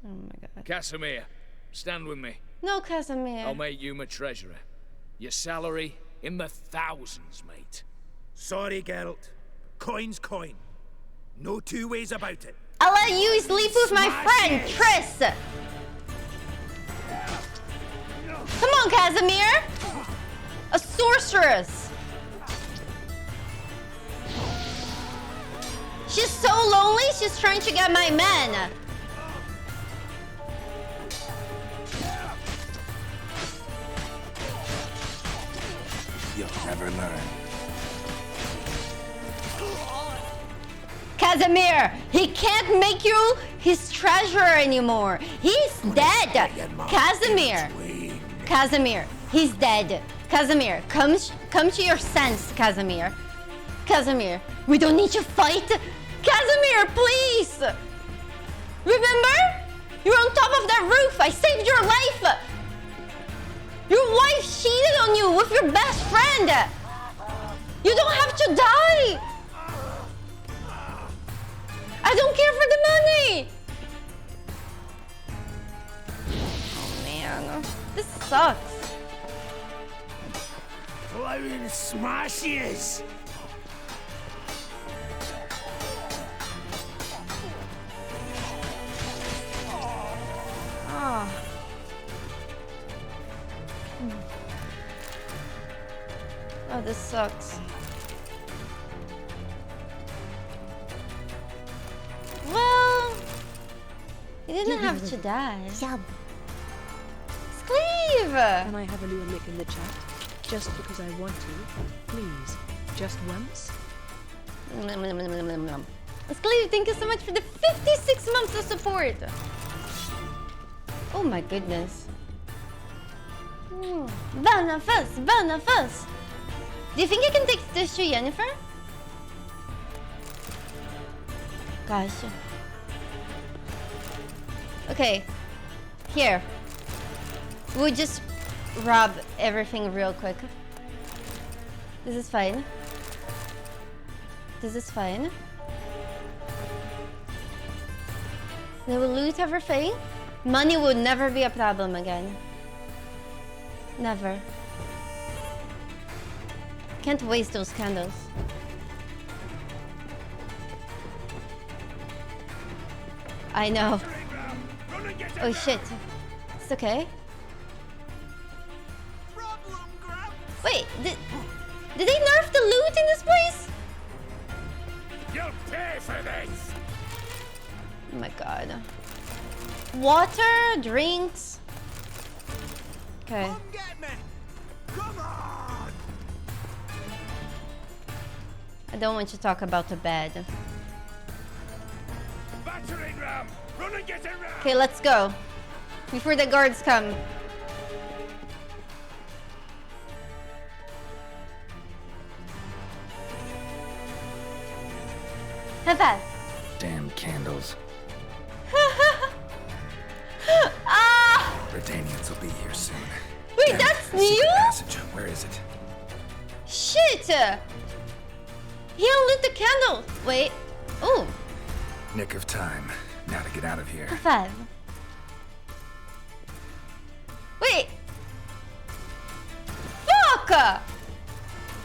Oh my god. Casimir, stand with me. No, Casimir. I'll make you my treasurer. Your salary in the thousands, mate. Sorry, Geralt. Coin's coin. No two ways about it. I'll let you sleep with my friend, Triss. Come on, Casimir. A sorceress. She's so lonely, she's trying to get my man. You'll never learn. Casimir, he can't make you his treasurer anymore. He's dead. Casimir. Casimir, he's dead. Casimir, come to your sense, Casimir. Casimir, we don't need to fight. Casimir, please. Remember? You're on top of that roof. I saved your life. Your wife cheated on you with your best friend. You don't have to die. I don't care for the money. Oh man, this sucks. Plowing smashes. Ah. Oh, this sucks. Well, he didn't have to die. Cleave! Can I have a little lick in the chat? Just because I want to. Please. Just once? Scleve, thank you so much for the 56 months of support. Oh my goodness. Banafus. Do you think I can take this to Yennefer? Gosh. Okay. Here. We'll just rob everything real quick. This is fine. This is fine. They will loot everything. Money will never be a problem again. Never. Can't waste those candles. I know. Oh shit. It's okay. Wait, did they nerf the loot in this place? You'll pay for this! Oh my god. Water, drinks. Okay. Come get me! Come on! I don't want you to talk about the bed. Battering ram! Run and get it ram! Okay, let's go. Before the guards come. Have that. Damn candles. Ah! Britannians will be here soon. Wait, Damn it. that's Secret new? Passage. Where is it? Shit! He unlit the candle. Wait. Oh. Nick of time. Now to get out of here. 5. Wait. Fuck!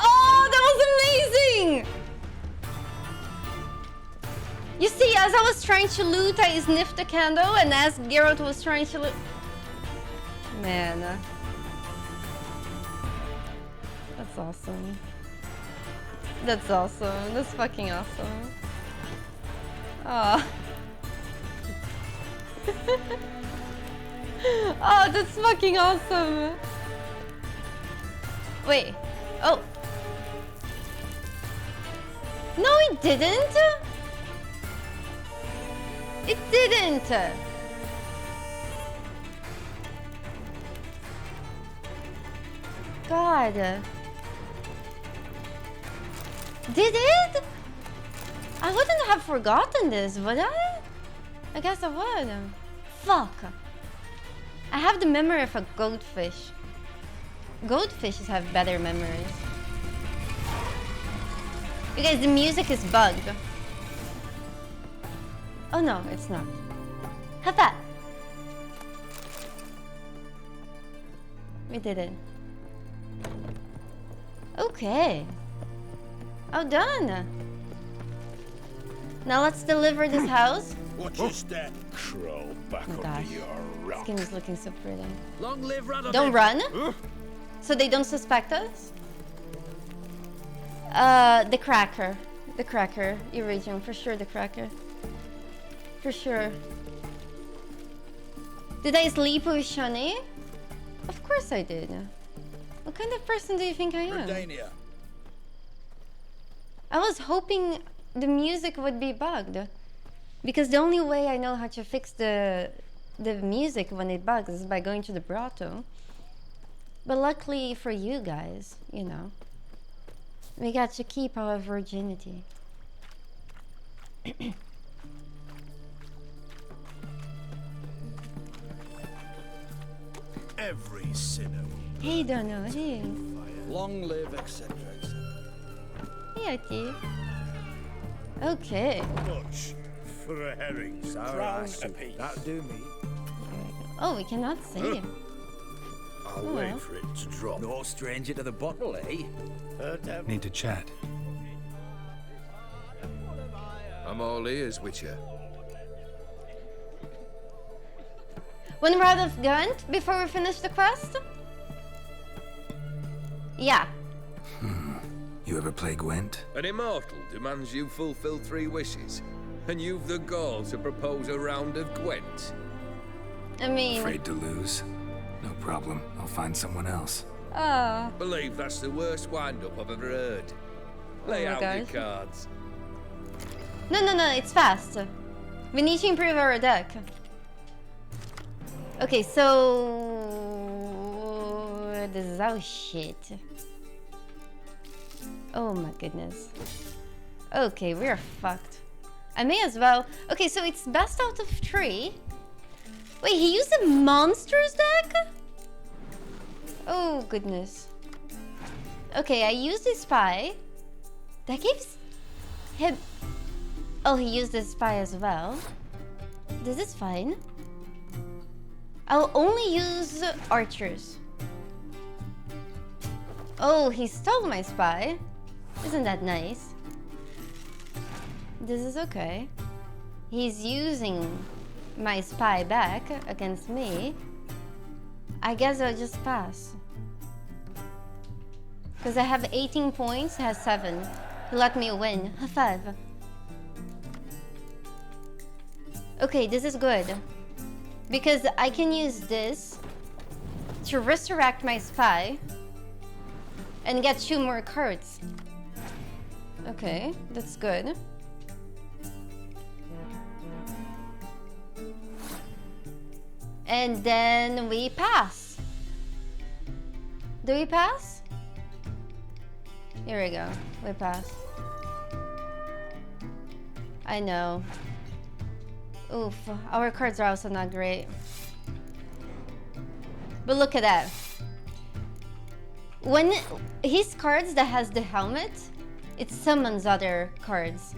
Oh, that was amazing! You see, as I was trying to loot, I sniffed the candle, and as Geralt was trying to loot... Man. That's awesome. That's awesome. That's fucking awesome. Oh. Oh, that's fucking awesome. Wait. Oh. No, it didn't. It didn't. God. Did it? I wouldn't have forgotten this, would I? I guess I would. Fuck. I have the memory of a goldfish. Goldfishes have better memories. Because the music is bugged. Oh no, it's not. Have that. We did it. Okay. Oh, done. Now let's deliver this house. What is that? Crawl back Oh under gosh. your rock. Skin is looking so pretty. Long live Radovin! Don't run. So they don't suspect us? The cracker. The cracker. Iridium. For sure, the cracker. For sure. Did I sleep with Shani? Of course I did. What kind of person do you think I am? Redania. I was hoping the music would be bugged. Because the only way I know how to fix the music when it bugs is by going to the Brato. But luckily for you guys, you know, we got to keep our virginity. Every sinner. Hey, don't know. Hey. Long live, etc. Hey, Aki. Okay. Much for a herring. Sour That'll do me. Oh, we cannot save. I'll wait for it to drop. No stranger to the bottle, eh? Need to chat. I'm all ears, Witcher. One round of Gunt before we finish the quest? Yeah. You ever play Gwent? An immortal demands you fulfill 3 wishes, and you've the gall to propose a round of Gwent. I mean... Afraid to lose? No problem. I'll find someone else. Oh. Believe that's the worst wind-up I've ever heard. Lay my out your gosh. cards. No, it's fast. We need to improve our deck. Okay, so this is oh shit. Oh my goodness. Okay, we're fucked. I may as well. Okay, so it's best out of 3. Wait, he used a monsters deck? Oh goodness. Okay, I used the spy. That gives him. Oh, he used the spy as well. This is fine. I'll only use archers. Oh, he stole my spy. Isn't that nice? This is okay. He's using my spy back against me. I guess I'll just pass. Because I have 18 points, he has 7. He let me win. 5. Okay, this is good. Because I can use this to resurrect my spy and get 2 more cards. Okay, that's good. And then we pass. Do we pass? Here we go. We pass. I know. Oof, our cards are also not great. But look at that. When his cards that has the helmet, it summons other cards.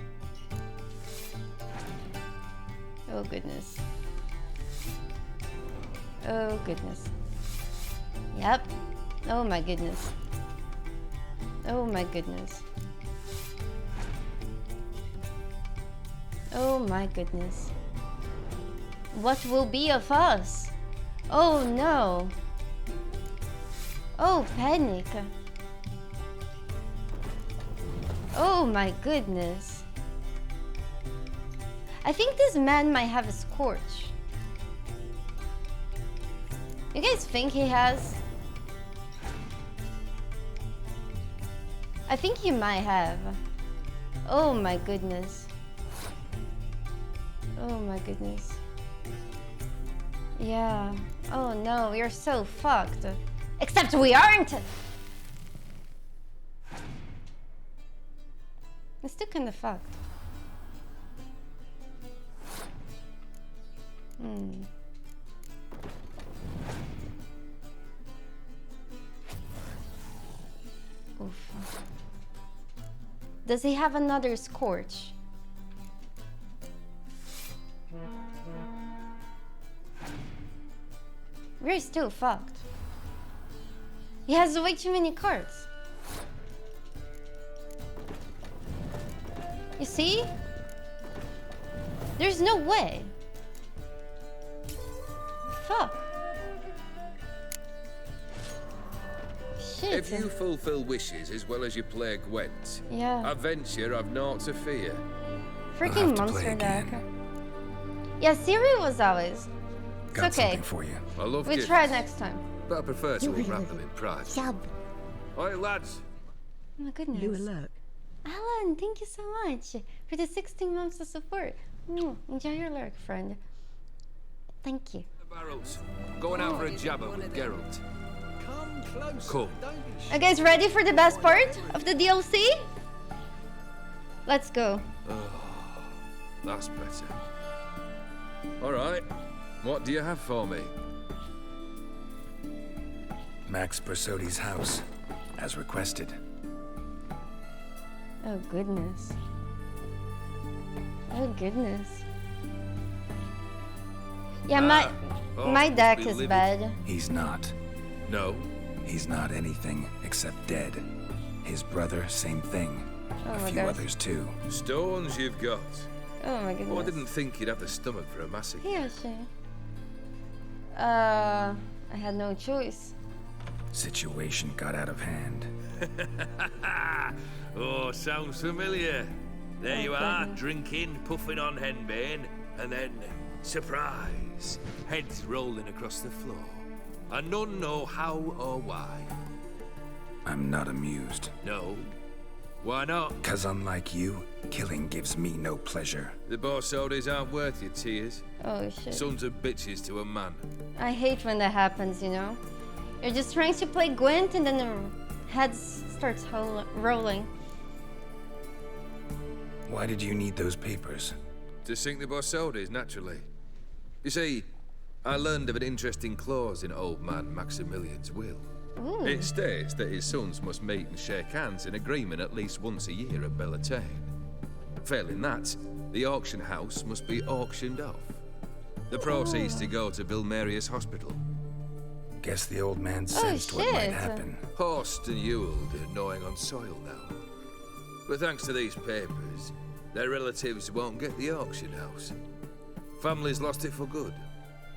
Oh goodness. Oh goodness. Yep. Oh my goodness. Oh my goodness. Oh my goodness. What will be of us? Oh no. Oh, panic. Oh my goodness. I think this man might have a scorch. You guys think he has? I think he might have. Oh my goodness. Oh my goodness. Yeah. Oh no, we are so fucked. Except we aren't! It's still kinda fucked. Oof. Does he have another scorch? We're still fucked. He has way too many cards. You see? There's no way. Fuck. Shit. If you fulfill wishes as well as you play Gwent, yeah. I venture I've naught to fear. Freaking monster deck. Yeah, Siri was always. It's Got okay. something for you. I love We gifts, try next time. but I prefer to unwrap them in private. Sub. Oi, lads. Oh my goodness. New alert. Alan, thank you so much for the 16 months of support. Enjoy your lurk, friend. Thank you. The barrels. Going out for a jabber with Geralt. Come closer. Cool. Don't be Are you guys ready for the best part of the DLC? Let's go. That's better. All right. What do you have for me? Max Bersodi's house, as requested. Oh goodness. Oh goodness. Yeah, my deck is bad. He's not. No. He's not anything except dead. His brother, same thing. Oh A my few God. others too. Stones you've got. Oh my goodness. Oh, I didn't think you'd have the stomach for a massacre. Yeah, sure. I had no choice. Situation got out of hand. Oh, sounds familiar. There you are, drinking, puffing on henbane, and then, surprise, heads rolling across the floor. And none know how or why. I'm not amused. No, Why not? 'Cause unlike you, killing gives me no pleasure. The Borsodis aren't worth your tears. Oh shit. Sons of bitches to a man. I hate when that happens, you know? You're just trying to play Gwent and then the head starts rolling. Why did you need those papers? To sink the Borsodis, naturally. You see, I learned of an interesting clause in old man Maximilian's will. Ooh. It states that his sons must meet and shake hands in agreement at least once a year at Bellatane. Failing that, the auction house must be auctioned off. The proceeds to go to Vilmerius Hospital. Guess the old man sensed what might happen. Horst and Ewald are gnawing on soil now. But thanks to these papers, their relatives won't get the auction house. Families lost it for good.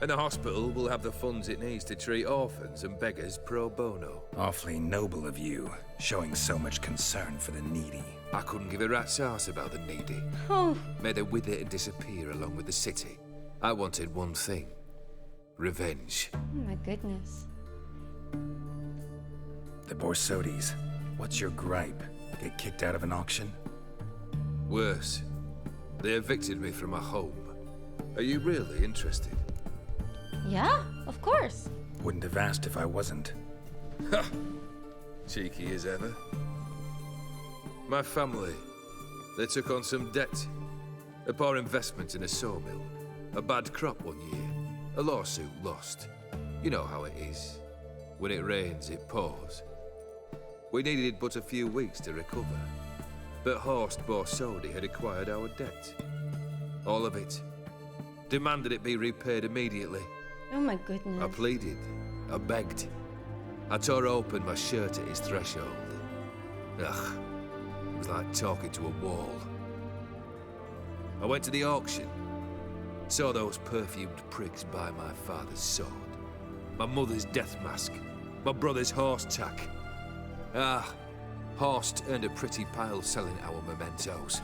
And the hospital will have the funds it needs to treat orphans and beggars pro bono. Awfully noble of you, showing so much concern for the needy. I couldn't give a rat's ass about the needy. Oh. Made her wither and disappear along with the city. I wanted one thing. Revenge. Oh my goodness. The Borsodis. What's your gripe? Get kicked out of an auction? Worse. They evicted me from my home. Are you really interested? Yeah, of course. Wouldn't have asked if I wasn't. Ha! Cheeky as ever. My family, they took on some debt. A poor investment in a sawmill. A bad crop one year. A lawsuit lost. You know how it is. When it rains, it pours. We needed but a few weeks to recover. But Horst Borsodi had acquired our debt. All of it. Demanded it be repaid immediately. Oh my goodness. I pleaded. I begged. I tore open my shirt at his threshold. Ugh. It was like talking to a wall. I went to the auction. Saw those perfumed prigs buy my father's sword. My mother's death mask. My brother's horse tack. Ah, Horst earned a pretty pile selling our mementos.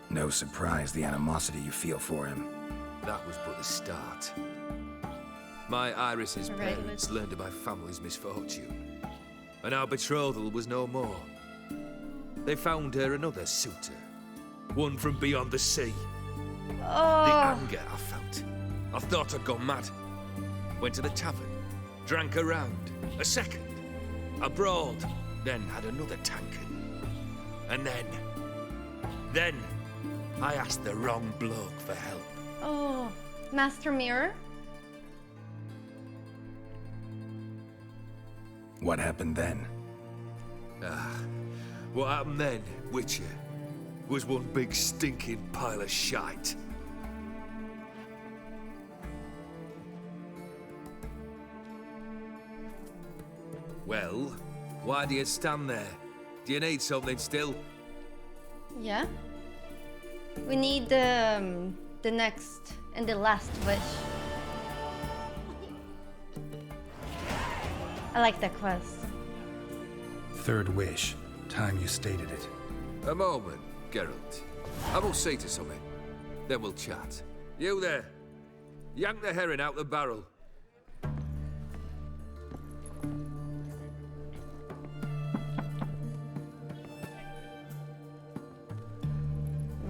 No surprise the animosity you feel for him. That was but the start. My Iris's parents learned of my family's misfortune, and our betrothal was no more. They found her another suitor, one from beyond the sea. Oh. The anger I felt. I thought I'd gone mad. Went to the tavern, drank a round, a second. I brawled, then had another tankard. And then I asked the wrong bloke for help. Oh, Master Mirror? What happened then? What happened then, Witcher, was one big stinking pile of shite. Well, why do you stand there? Do you need something still? Yeah. We need the next and the last wish. I like that quest. Third wish. Time you stated it. A moment, Geralt. I will see to something. Then we'll chat. You there. Yank the herring out the barrel.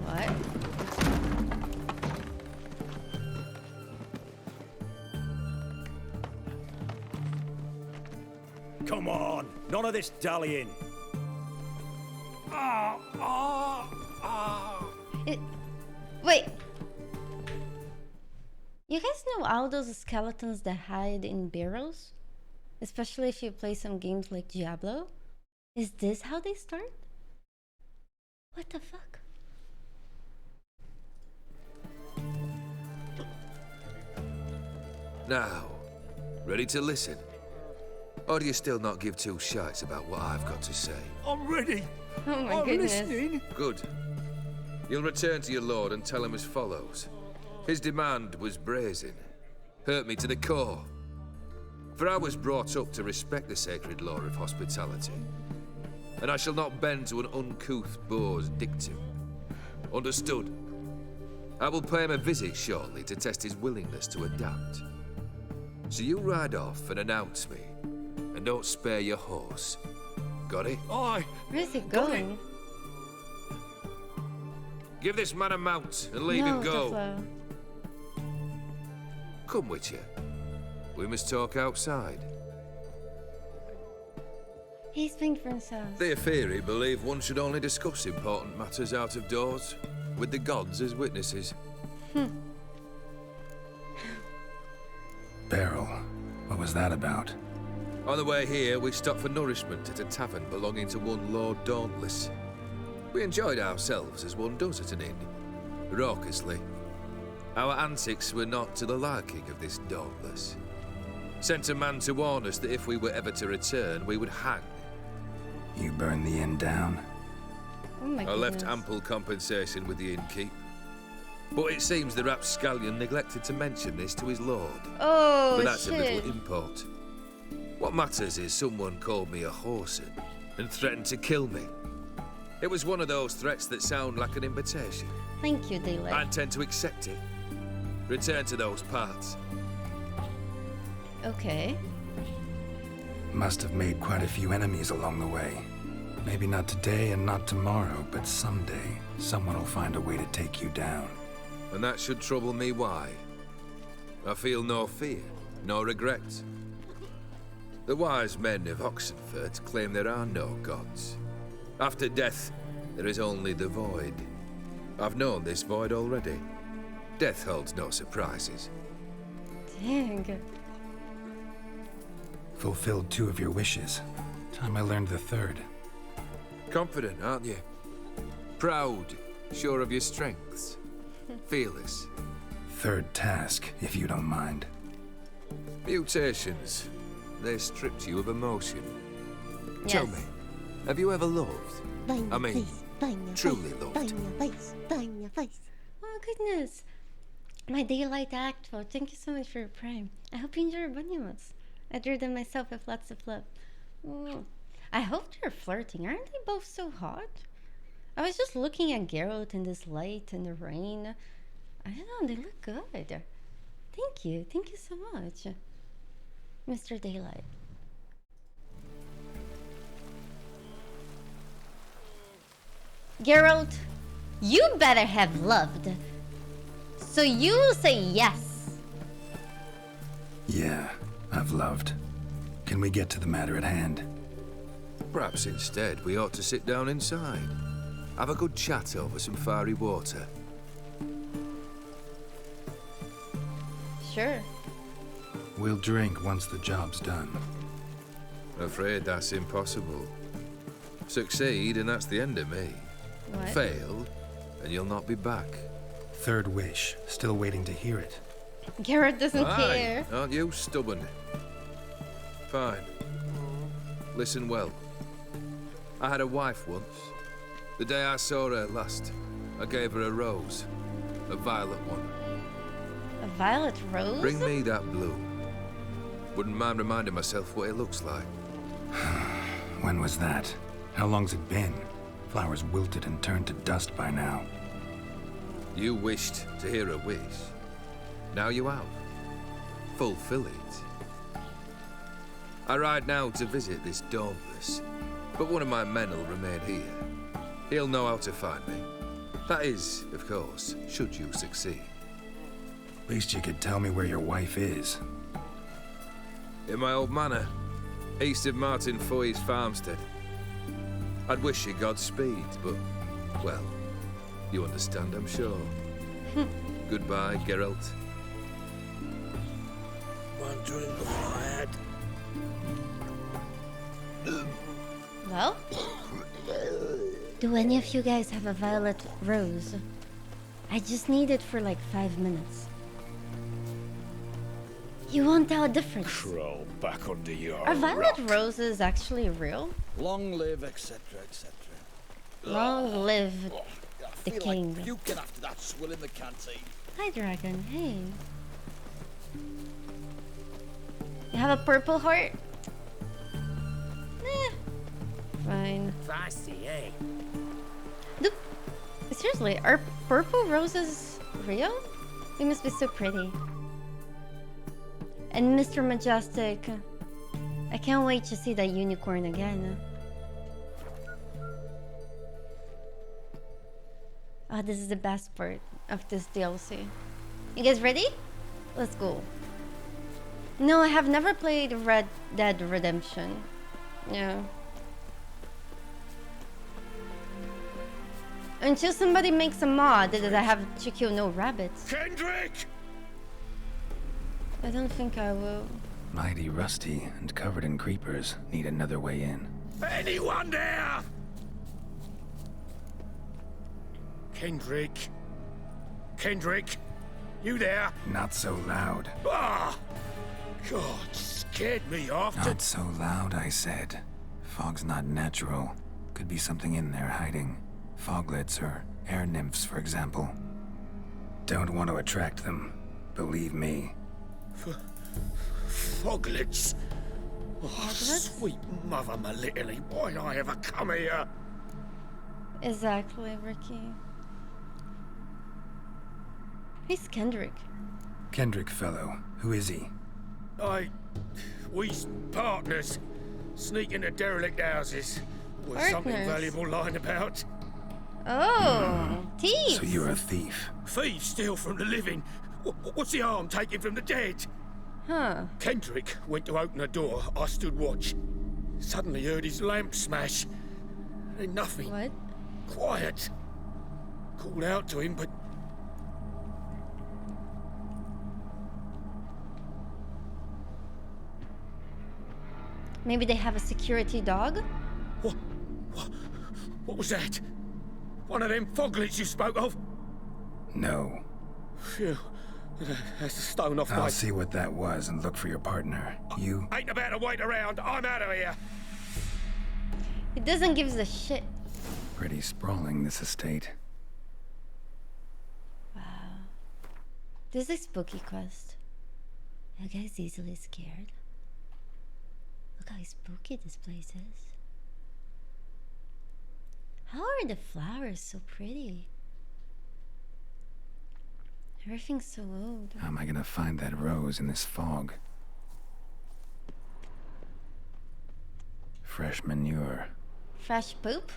What? Come on, none of this dallying. Wait. You guys know all those skeletons that hide in barrels? Especially if you play some games like Diablo? Is this how they start? What the fuck? Now, ready to listen? Or do you still not give two shites about what I've got to say? I'm ready. Oh my I'm goodness. listening. Good. You'll return to your lord and tell him as follows. His demand was brazen. Hurt me to the core. For I was brought up to respect the sacred law of hospitality. And I shall not bend to an uncouth boor's dictum. Understood? I will pay him a visit shortly to test his willingness to adapt. So you ride off and announce me. And don't spare your horse. Got it? Aye. Where is he going? Give this man a mount and leave him go. Come with you. We must talk outside. He's paying for himself. The Aetheri believe one should only discuss important matters out of doors, with the gods as witnesses. Beryl, what was that about? On the way here, we stopped for nourishment at a tavern belonging to one Lord Dauntless. We enjoyed ourselves as one does at an inn, raucously. Our antics were not to the liking of this Dauntless. Sent a man to warn us that if we were ever to return, we would hang. You burned the inn down? Oh my I left goodness. ample compensation with the innkeep. But it seems the rapscallion neglected to mention this to his lord. Oh, but that's shit. of little import. What matters is someone called me a whoreson and threatened to kill me. It was one of those threats that sound like an invitation. Thank you, Daylight. I intend to accept it. Return to those parts. Okay. Must have made quite a few enemies along the way. Maybe not today and not tomorrow, but someday, someone will find a way to take you down. And that should trouble me why? I feel no fear, no regret. The wise men of Oxenfurt claim there are no gods. After death, there is only the void. I've known this void already. Death holds no surprises. Dang. Fulfilled 2 of your wishes. Time I learned the 3rd. Confident, aren't you? Proud, sure of your strengths. Fearless. 3rd task, if you don't mind. Mutations. They stripped you of emotion. Yes. Tell me, have you ever loved? I mean, truly loved? Bang your face. Oh goodness. My Daylight Actful, thank you so much for your prime. I hope you enjoy your bunny-mouse. I drew them myself with lots of love. Mm. I hope they're flirting. Aren't they both so hot? I was just looking at Geralt in this light and the rain. I don't know, they look good. Thank you so much, Mr. Daylight. Geralt, you better have loved. So you will say yes. Yeah, I've loved. Can we get to the matter at hand? Perhaps instead we ought to sit down inside. Have a good chat over some fiery water. Sure. We'll drink once the job's done. Afraid that's impossible. Succeed and that's the end of me. What? Fail and you'll not be back. 3rd wish. Still waiting to hear it. Geralt doesn't Aye, care. aren't you stubborn? Fine. Listen well. I had a wife once. The day I saw her last, I gave her a rose. A violet one. A violet rose? Bring me that bloom. Wouldn't mind reminding myself what it looks like. When was that? How long's it been? Flowers wilted and turned to dust by now. You wished to hear a wish. Now you have. Fulfill it. I ride now to visit this Dauntless, but one of my men will remain here. He'll know how to find me. That is, of course, should you succeed. Least you could tell me where your wife is. In my old manor, east of Martin Foy's farmstead. I'd wish you Godspeed, but, well, you understand, I'm sure. Goodbye, Geralt. One drink before I had. Well, do any of you guys have a violet rose? I just need it for like 5 minutes. You won't tell a difference. Crawl back under your Are violet rock. roses actually real? Long live, etc., etc. Long live I the feel king. like puking after that swill in the canteen. Hi, dragon. Hey. You have a purple heart? Fine. Fancy, eh? Look, seriously, are purple roses real? They must be so pretty. And Mr. Majestic, I can't wait to see that unicorn again. Oh, this is the best part of this DLC. You guys ready? Let's go. No, I have never played Red Dead Redemption. Yeah. Until somebody makes a mod that I have to kill no rabbits. Kendrick! I don't think I will. Mighty rusty and covered in creepers. Need another way in. Anyone there? Kendrick? Kendrick? You there? Not so loud. Ah! God, scared me off. Not so loud, I said. Fog's not natural. Could be something in there hiding. Foglets or air nymphs, for example. Don't want to attract them. Believe me. Foglets? Oh, sweet mother Melitterly, why did I ever come here? Exactly, Ricky. Who's Kendrick? Kendrick fellow. Who is he? We's partners. Sneak into derelict houses. With something Partners? valuable lying about. Oh, thieves! So you're a thief. Thieves steal from the living. What's the harm taking from the dead? Huh. Kendrick went to open a door. I stood watch. Suddenly heard his lamp smash. Then nothing. What? Quiet. Called out to him, but... Maybe they have a security dog? What was that? One of them foglets you spoke of? No. Phew. That's a stone off I'll my... see what that was and look for your partner. You... Ain't about to wait around. I'm out of here. He doesn't give a shit. Pretty sprawling, this estate. Wow. This is a spooky quest. You guys easily scared. Look how spooky this place is. How are the flowers so pretty? Everything's so old. How am I gonna find that rose in this fog? Fresh manure. Fresh poop?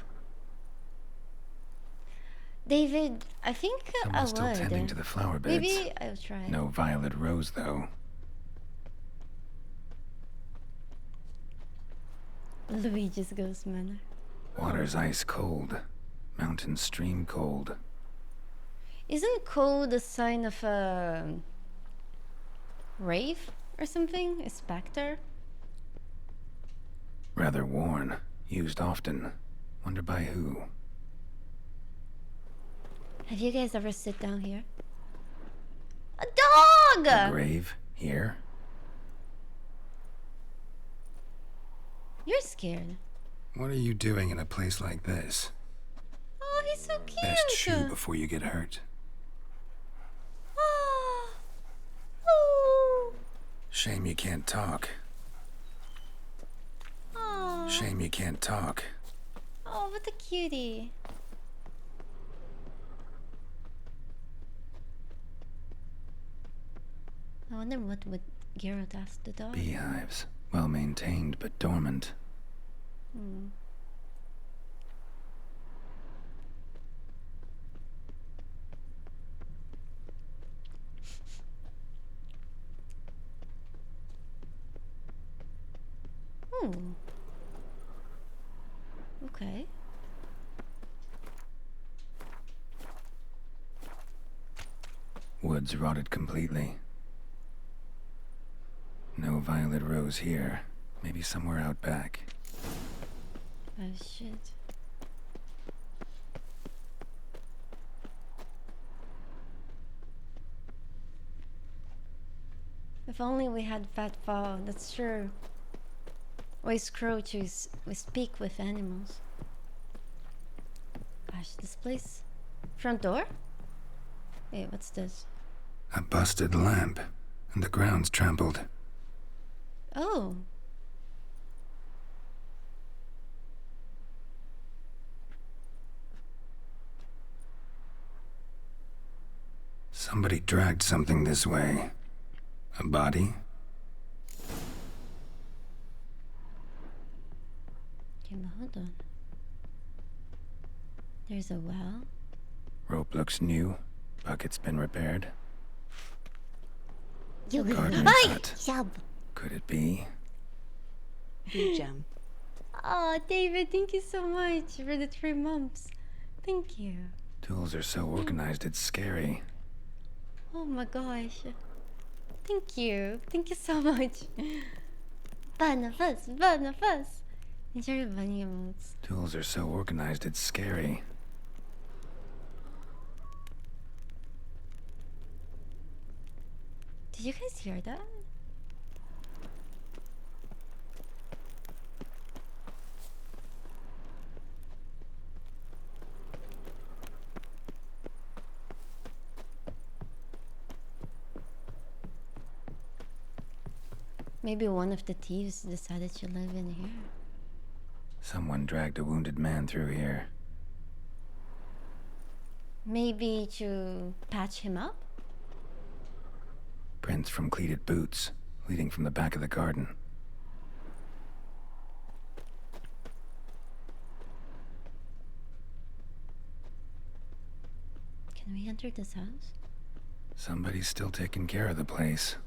David, I think I would. Someone's still tending to the flower beds. Maybe I'll try. No violet rose, though. Luigi's Ghost Manor. Water's ice cold. Mountain stream cold. Isn't cold a sign of a rave or something? A specter? Rather worn. Used often. Wonder by who? Have you guys ever sit down here? A dog! A grave? Here? You're scared. What are you doing in a place like this? Oh, he's so cute! Best chew before you get hurt. Oh. Shame you can't talk. Oh. Shame you can't talk. Oh, what a cutie. I wonder what would Geralt ask the dog. Beehives. Well maintained, but dormant. Hmm. Okay. Woods rotted completely. No violet rose here. Maybe somewhere out back. Oh shit. If only we had Fat Fall, that's true. Waste Crouches, we speak with animals. Gosh, this place. Front door? Wait, what's this? A busted lamp, and the ground's trampled. Oh. Somebody dragged something this way. A body? Okay, but hold on. There's a well. Rope looks new. Bucket's been repaired. Gardener's Ay! hut. Shab. Could it be? Big jam. Oh, David, thank you so much for the 3 months. Thank you. Tools are so organized, it's scary. Oh my gosh. Thank you. Thank you so much. Banafas, banafas. Enjoy your bunny emotes. Tools are so organized, it's scary. Did you guys hear that? Maybe one of the thieves decided to live in here. Someone dragged a wounded man through here. Maybe to patch him up? Prints from cleated boots, leading from the back of the garden. Can we enter this house? Somebody's still taking care of the place.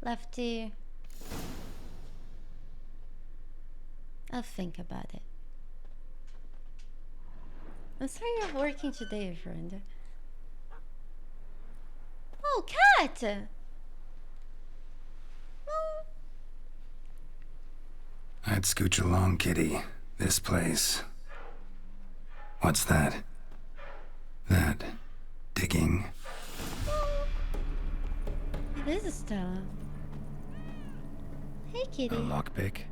Lefty. I'll think about it. I'm sorry you're working today, friend. Oh, cat! Oh. I'd scooch along, kitty. This place. What's that? That digging? It is Stella. Hey, kitty. A lockpick?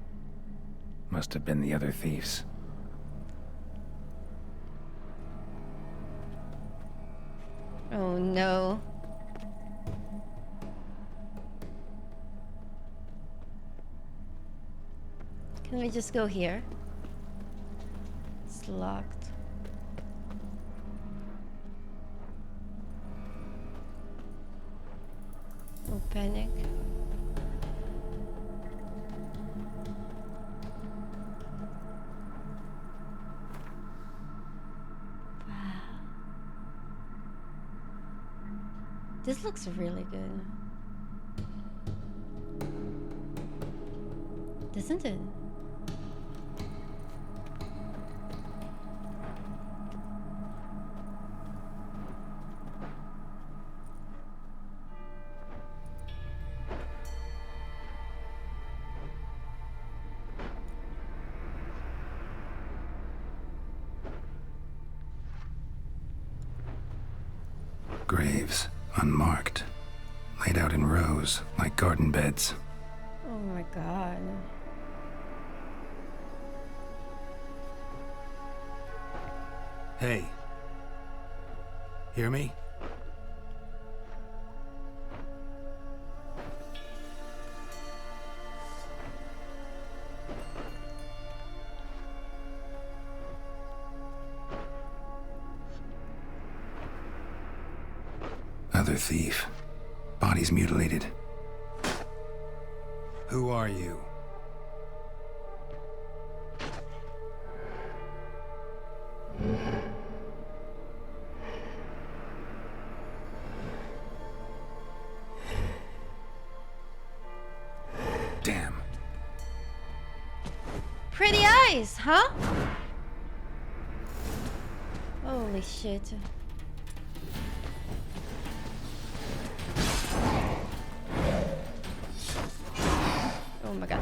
Must have been the other thieves. Oh no. Can we just go here? It's locked. No panic. Wow. This looks really good. Doesn't it? Graves, unmarked. Laid out in rows, like garden beds. Oh my god. Hey. Hear me? Other thief. Body's mutilated. Who are you? Damn. Pretty eyes, huh? Holy shit. Oh my god.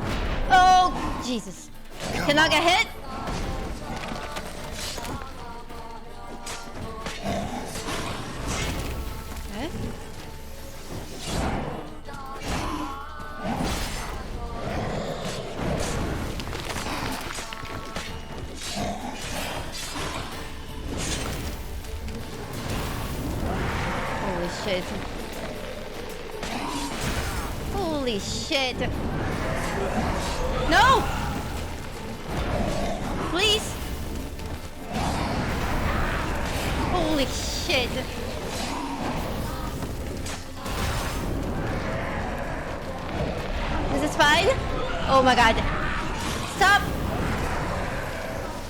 Oh, Jesus. Can I get hit? Okay. Holy shit. Holy shit. No! Please! Holy shit. It's fine. Oh my god. Stop.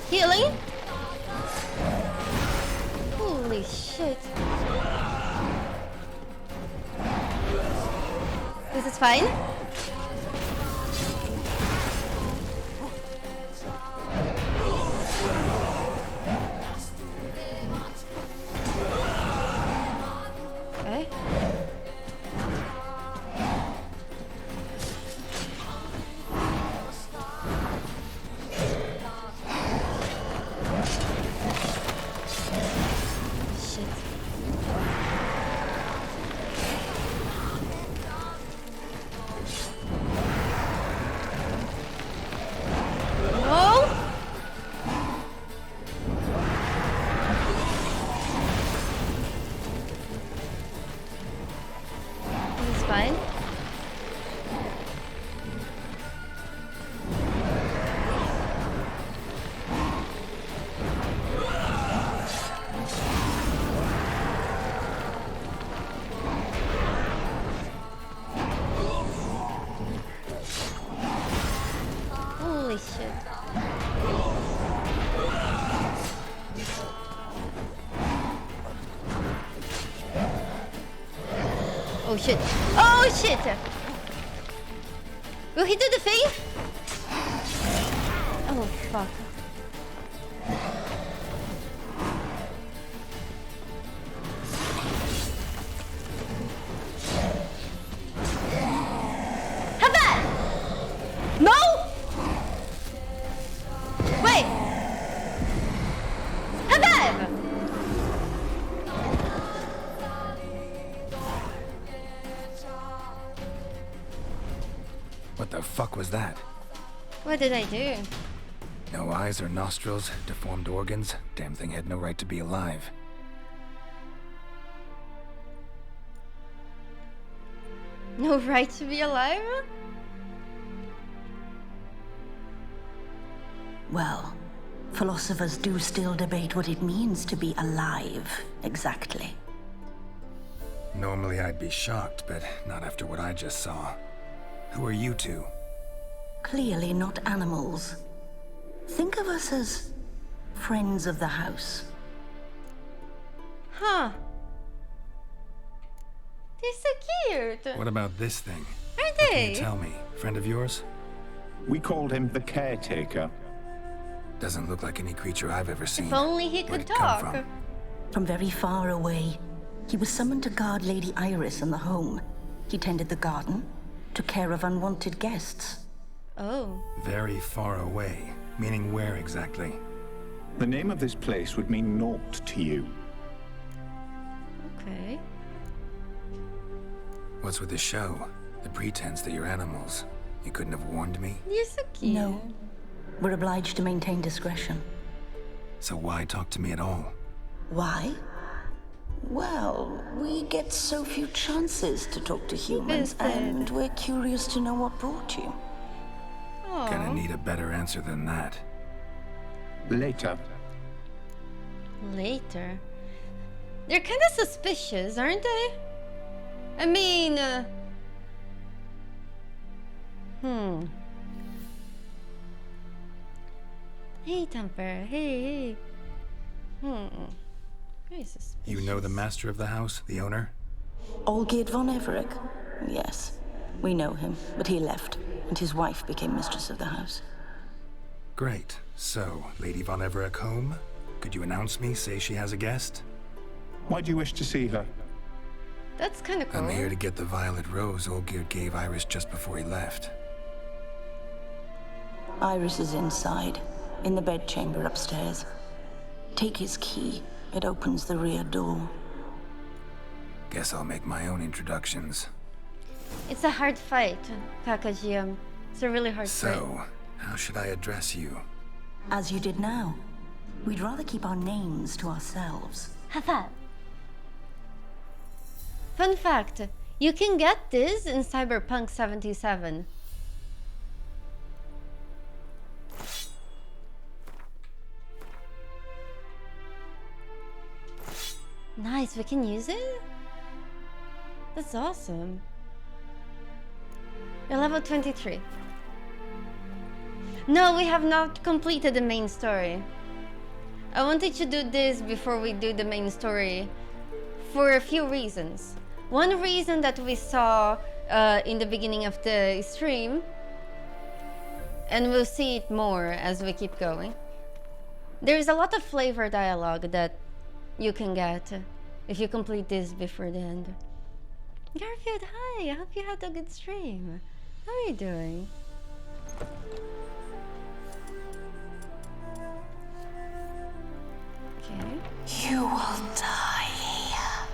Healing. Holy shit. This is fine. Okay. Shit. No. This is fine. Holy shit. Oh shit. Oh shit! Will he do the thing? Oh fuck. Have that! No! Wait! Have that! What the fuck was that? What did I do? No eyes or nostrils, deformed organs. Damn thing had no right to be alive. No right to be alive? Well, philosophers do still debate what it means to be alive, exactly. Normally I'd be shocked, but not after what I just saw. Who are you two? Clearly not animals. Think of us as friends of the house. Huh. They're so cute. What about this thing? Aren't What can they? you tell me? Friend of yours? We called him the Caretaker. Doesn't look like any creature I've ever seen. If only he Where'd could it come talk. from? From very far away. He was summoned to guard Lady Iris and the home. He tended the garden, took care of unwanted guests. Oh. Very far away. Meaning where exactly? The name of this place would mean naught to you. Okay. What's with the show? The pretense that you're animals. You couldn't have warned me? You're so cute. No. We're obliged to maintain discretion. So why talk to me at all? Why? Well, we get so few chances to talk to humans, and we're curious to know what brought you. Gonna need a better answer than that. Later. Later? They're kind of suspicious, aren't they? I mean, Hey, Temper. Hey. Very suspicious. You know the master of the house, the owner? Olgierd von Everec? Yes. We know him, but he left, and his wife became mistress of the house. Great. So, Lady von Everec home? Could you announce me, say she has a guest? Why do you wish to see her? That's kind of cool. I'm here to get the violet rose Olgierd gave Iris just before he left. Iris is inside, in the bedchamber upstairs. Take his key. It opens the rear door. Guess I'll make my own introductions. It's a hard fight, Kakajiam. It's a really hard fight. So, how should I address you? As you did now. We'd rather keep our names to ourselves. Have that. Fun fact, you can get this in Cyberpunk 77. Nice, we can use it? That's awesome. You're level 23. No, we have not completed the main story. I wanted to do this before we do the main story for a few reasons. One reason that we saw in the beginning of the stream, and we'll see it more as we keep going. There's a lot of flavor dialogue that you can get if you complete this before the end. Garfield, hi! I hope you had a good stream. How are you doing? Okay. You will die here.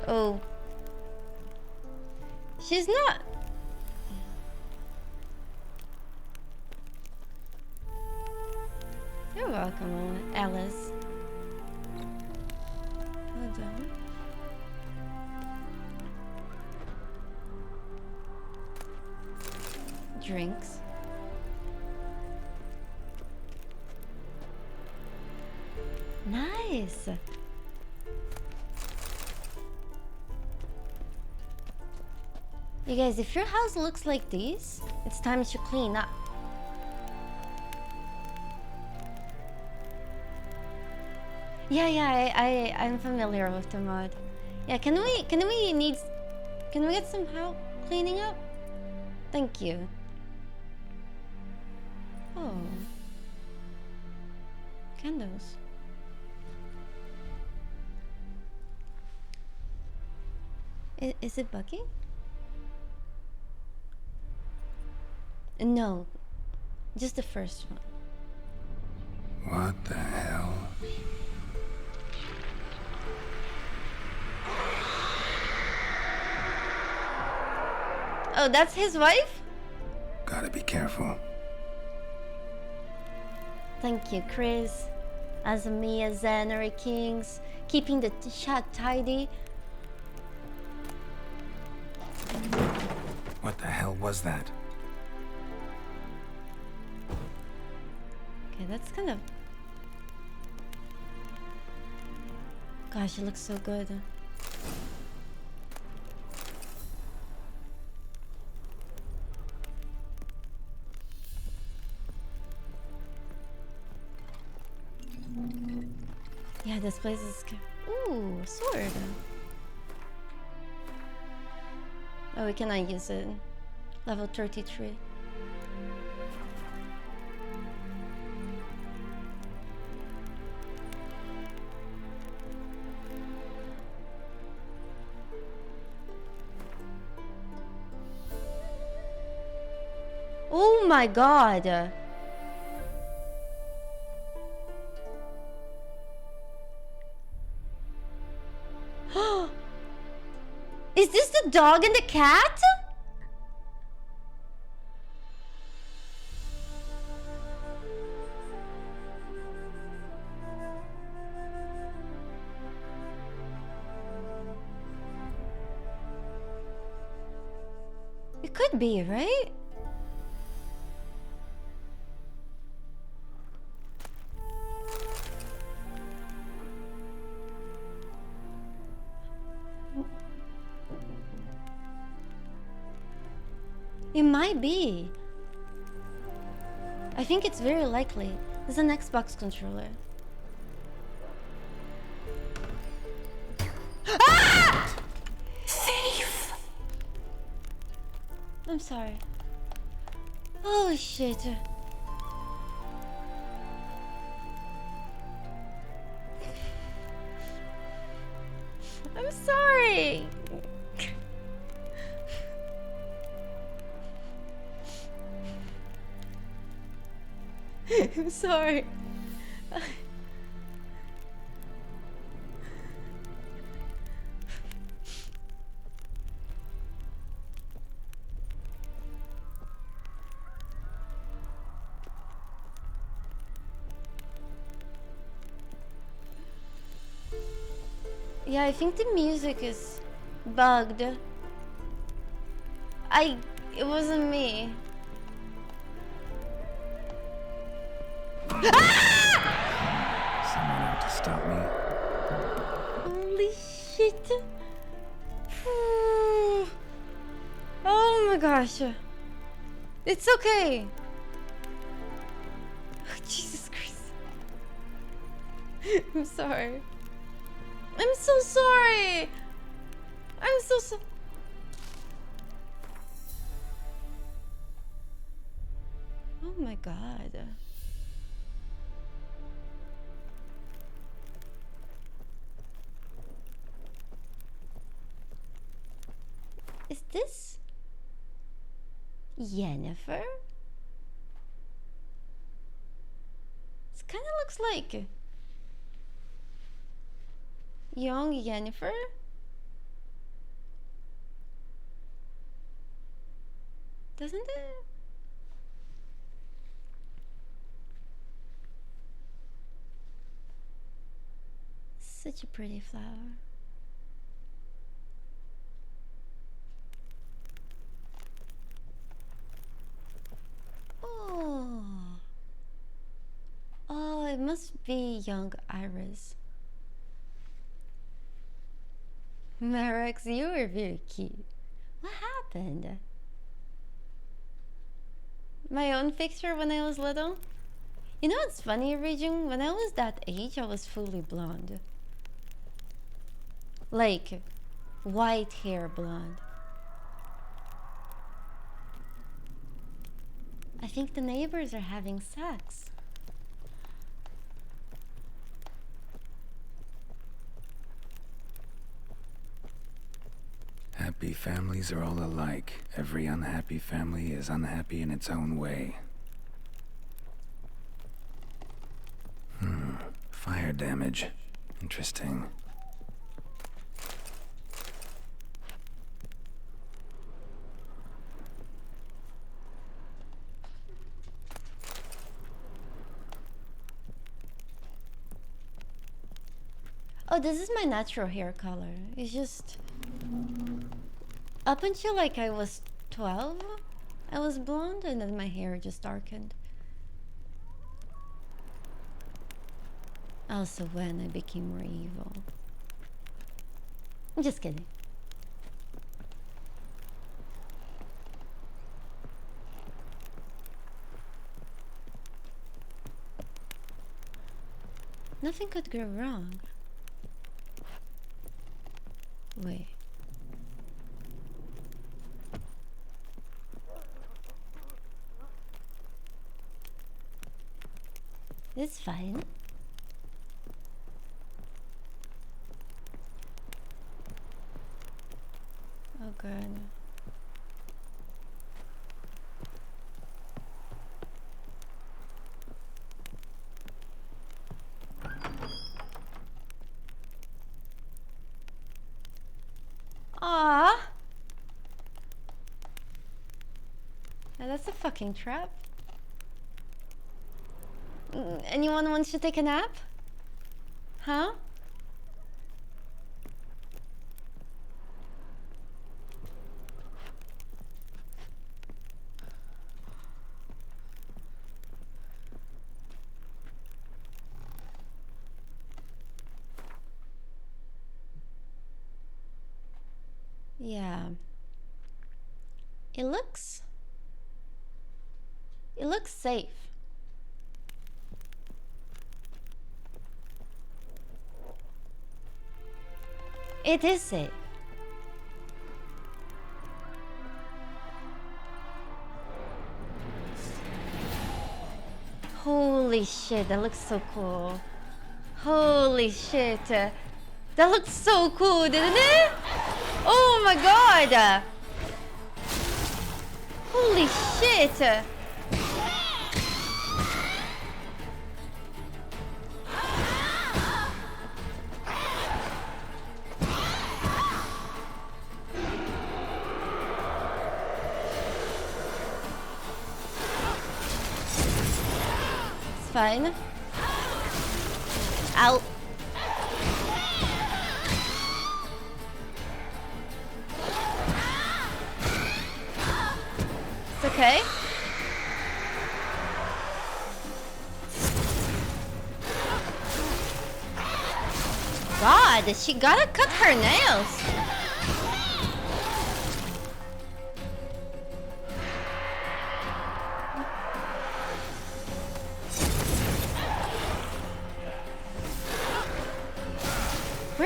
Oh. She's not. You're welcome, Alice. Hold on. Drinks. Nice. You guys, if your house looks like this, it's time to clean up. Yeah, I'm familiar with the mod. Yeah, can we get some help cleaning up? Thank you. Oh. Candles. Is it buggy? No, just the first one. What the hell? Oh, that's his wife? Gotta be careful. Thank you, Chris. Azamia, Zanary Kings, keeping the chat tidy. What the hell was that? Okay, that's kind of... Gosh, it looks so good. Yeah, this place is... Ooh, sword. Oh, we cannot use it. Level 33. Oh my god! Is this the dog and the cat? It could be, right? It might be. I think it's very likely. It's an Xbox controller. Ah! Thief! I'm sorry. Oh shit. I'm sorry. I'm sorry. Yeah, I think the music is bugged. It wasn't me. Someone out to stop me. Holy shit. Oh my gosh. It's okay. Oh, Jesus Christ. I'm sorry. I'm so sorry. I'm so sorry. Oh my god. Is this Yennefer? This kind of looks like young Yennefer. Doesn't it? Such a pretty flower. Oh. Oh, it must be young Iris. Marex, you are very cute. What happened? My own picture when I was little? You know what's funny, Raging? When I was that age, I was fully blonde. Like, white hair blonde. I think the neighbors are having sex. Happy families are all alike. Every unhappy family is unhappy in its own way. Fire damage. Interesting. Oh, this is my natural hair color. It's just... Up until like I was 12, I was blonde and then my hair just darkened. Also when I became more evil. I'm just kidding. Nothing could go wrong. Wait. It's fine. Oh god. Ah. That's a fucking trap. Anyone wants to take a nap? Huh? Yeah. It looks safe. It is safe. Holy shit, that looks so cool. Holy shit. That looks so cool, didn't it? Oh my god. Holy shit. Fine. Ow. It's okay. God, she gotta cut her nails.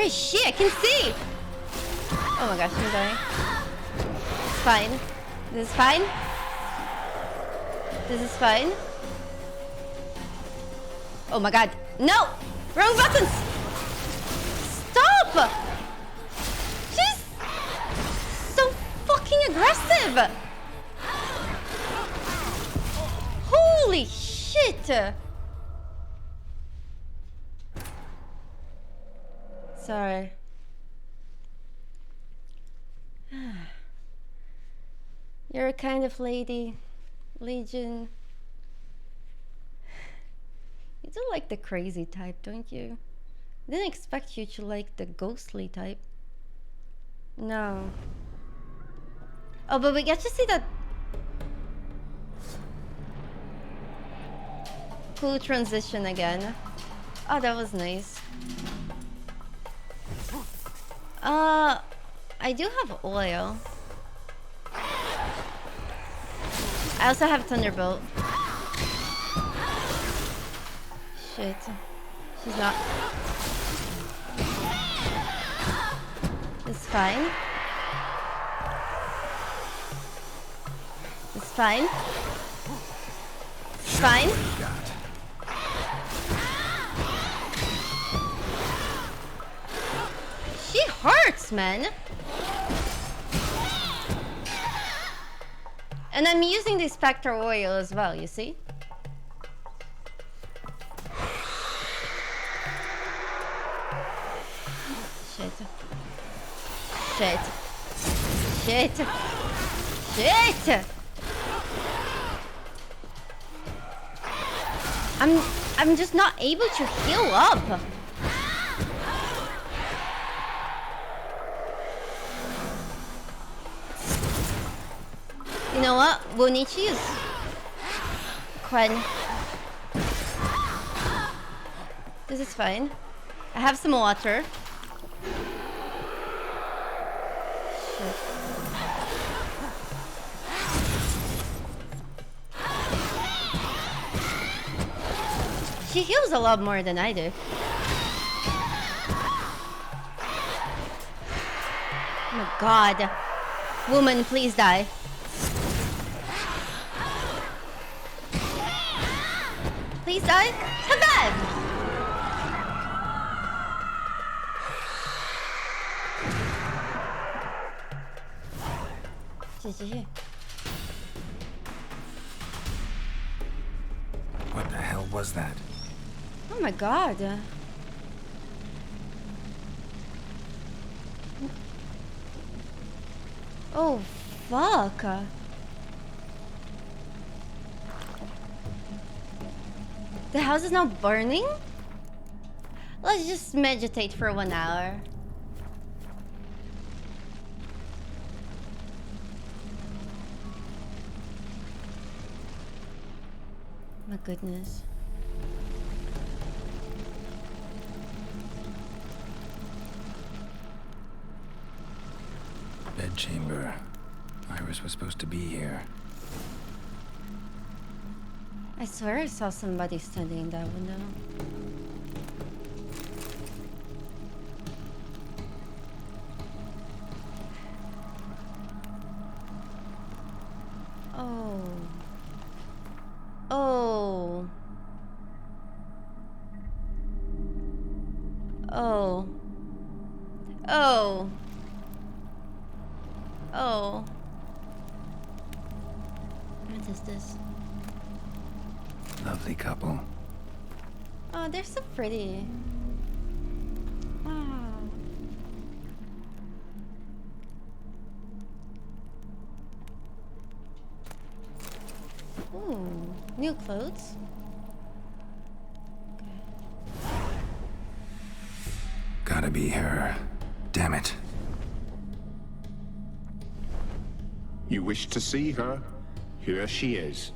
is she? I can see! Oh my gosh, I'm dying. It's fine. This is fine. This is fine. Oh my god. No! Wrong buttons! Stop! She's so fucking aggressive! Holy shit! Sorry. You're a kind of lady, Legion. You do like the crazy type, don't you? Didn't expect you to like the ghostly type. No. Oh, but we get to see that cool transition again. Oh, that was nice. I do have oil. I also have Thunderbolt. Shit. She's not. It's fine. It's fine. It's fine. She hurts, man. And I'm using the Spectre oil as well, you see? Shit. Shit. Shit. Shit! I'm just not able to heal up. You know what? We'll need to use Quen. This is fine. I have some water. Shit. She heals a lot more than I do. Oh my god. Woman, please die. Please die. Come back. GG. What the hell was that? Oh my god. Oh fuck. The house is now burning? Let's just meditate for 1 hour. My goodness. Bedchamber. Iris was supposed to be here. I swear I saw somebody standing in that window. Oh. Oh. Oh. Oh. Oh. What is this? Lovely couple. Oh, they're so pretty. Wow. Ooh, new clothes. Gotta be her. Damn it. You wish to see her? Here she is.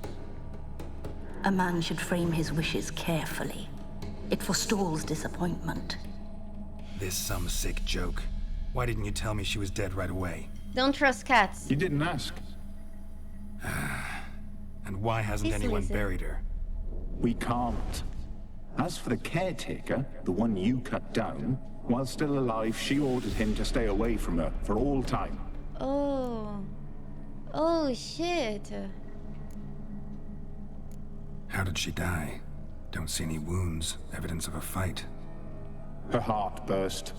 A man should frame his wishes carefully. It forestalls disappointment. This some sick joke. Why didn't you tell me she was dead right away? Don't trust cats. You didn't ask. And why hasn't He's anyone lazy. buried her? We can't. As for the caretaker, the one you cut down, while still alive, she ordered him to stay away from her for all time. Oh. Oh, shit. How did she die? Don't see any wounds, evidence of a fight. Her heart burst.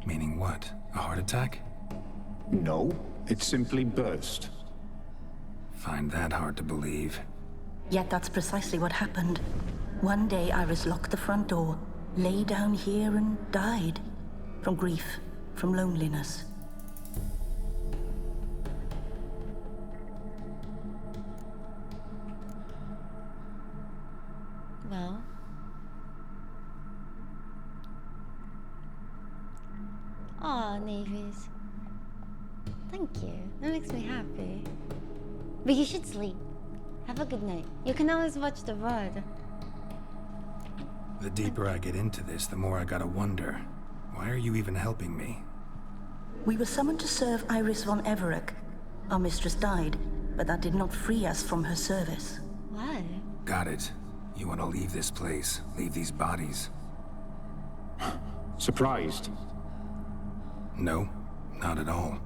Meaning what? A heart attack? No, it simply burst. Find that hard to believe. Yet that's precisely what happened. One day Iris locked the front door, lay down here and died. From grief, from loneliness. Well. Aw, Navies. Thank you. That makes me happy. But you should sleep. Have a good night. You can always watch the VOD. The deeper I get into this, the more I gotta wonder. Why are you even helping me? We were summoned to serve Iris von Everec. Our mistress died, but that did not free us from her service. Why? Got it. You want to leave this place, leave these bodies. Surprised? No, not at all.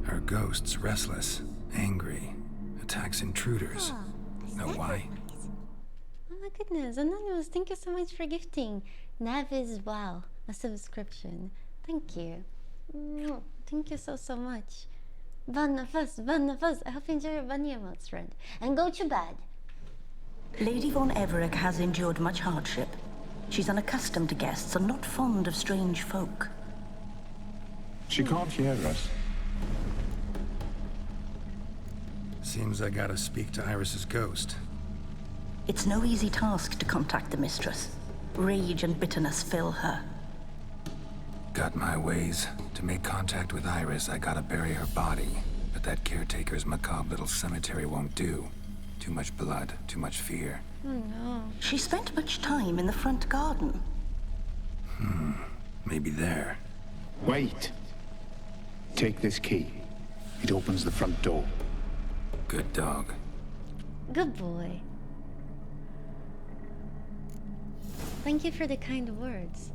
Her ghost's restless, angry, attacks intruders. Know why? Oh my goodness, Anonymous, thank you so much for gifting Nav as well a subscription. Thank you. Thank you so much. Vanafus. I hope you enjoy your bunny emotes, friend. And go to bed. Lady von Everec has endured much hardship. She's unaccustomed to guests and not fond of strange folk. She can't hear us. Seems I gotta speak to Iris's ghost. It's no easy task to contact the mistress. Rage and bitterness fill her. Got my ways. To make contact with Iris, I gotta bury her body. But that caretaker's macabre little cemetery won't do. Too much blood, too much fear. Oh no. She spent much time in the front garden. Maybe there. Wait. Take this key. It opens the front door. Good dog. Good boy. Thank you for the kind words.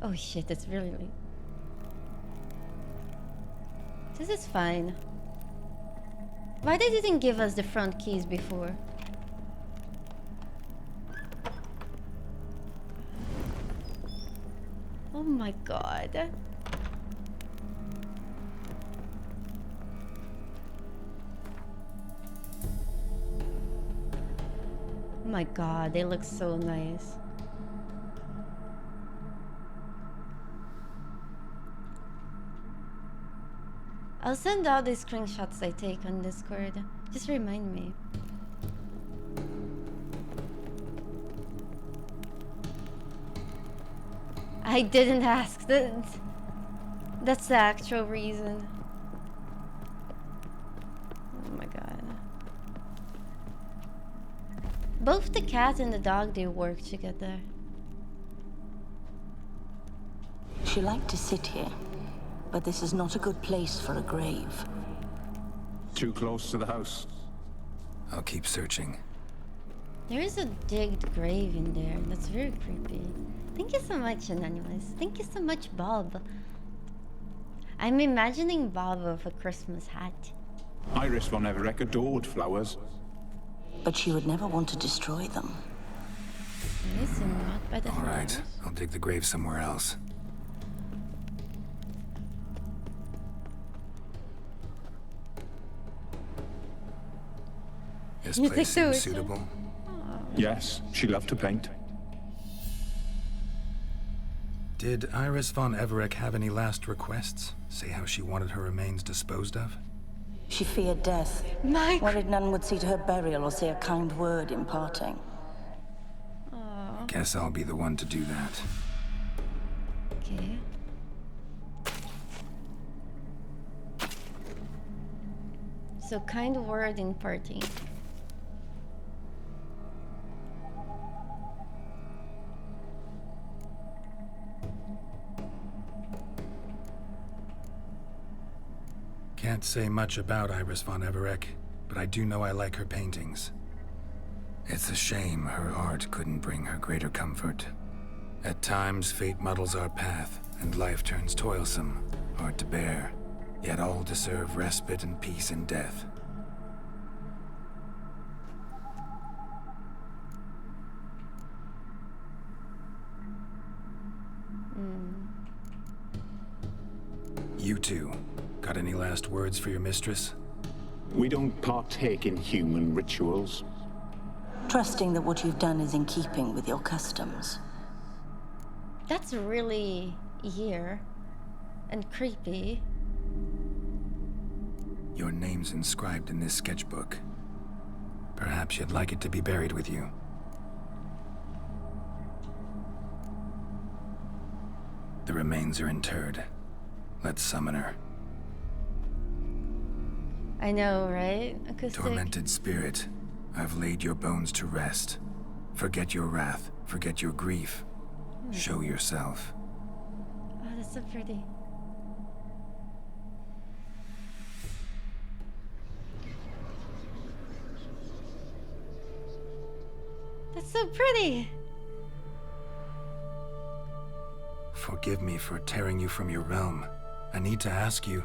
Oh shit, it's really late. This is fine. Why they didn't give us the front keys before? Oh my god. Oh my god, they look so nice. I'll send out the screenshots I take on Discord. Just remind me. I didn't ask. That's the actual reason. Oh my god. Both the cat and the dog, they work together. She liked to sit here, but this is not a good place for a grave. Too close to the house. I'll keep searching. There is a digged grave in there. That's very creepy. Thank you so much, Anonymous. Thank you so much, Bob. I'm imagining Bob with a Christmas hat. Iris von Everec adored flowers. But she would never want to destroy them. Listen, not by the All right, I'll dig the grave somewhere else. This You place think so, seems Richard? suitable. Yes, she loved to paint. Did Iris von Everec have any last requests? Say how she wanted her remains disposed of? She feared death. Worried none would see to her burial or say a kind word in parting. Guess I'll be the one to do that. Okay. So kind word in parting. Can't say much about Iris von Everec, but I do know I like her paintings. It's a shame her art couldn't bring her greater comfort. At times, fate muddles our path, and life turns toilsome, hard to bear. Yet all deserve respite and peace in death. You two, got any last words for your mistress? We don't partake in human rituals. Trusting that what you've done is in keeping with your customs. That's really here and creepy. Your name's inscribed in this sketchbook. Perhaps you'd like it to be buried with you. The remains are interred. Let's summon her. I know, right? Acoustic. Tormented spirit, I've laid your bones to rest. Forget your wrath, forget your grief. Show yourself. Oh, that's so pretty. That's so pretty. Forgive me for tearing you from your realm. I need to ask you.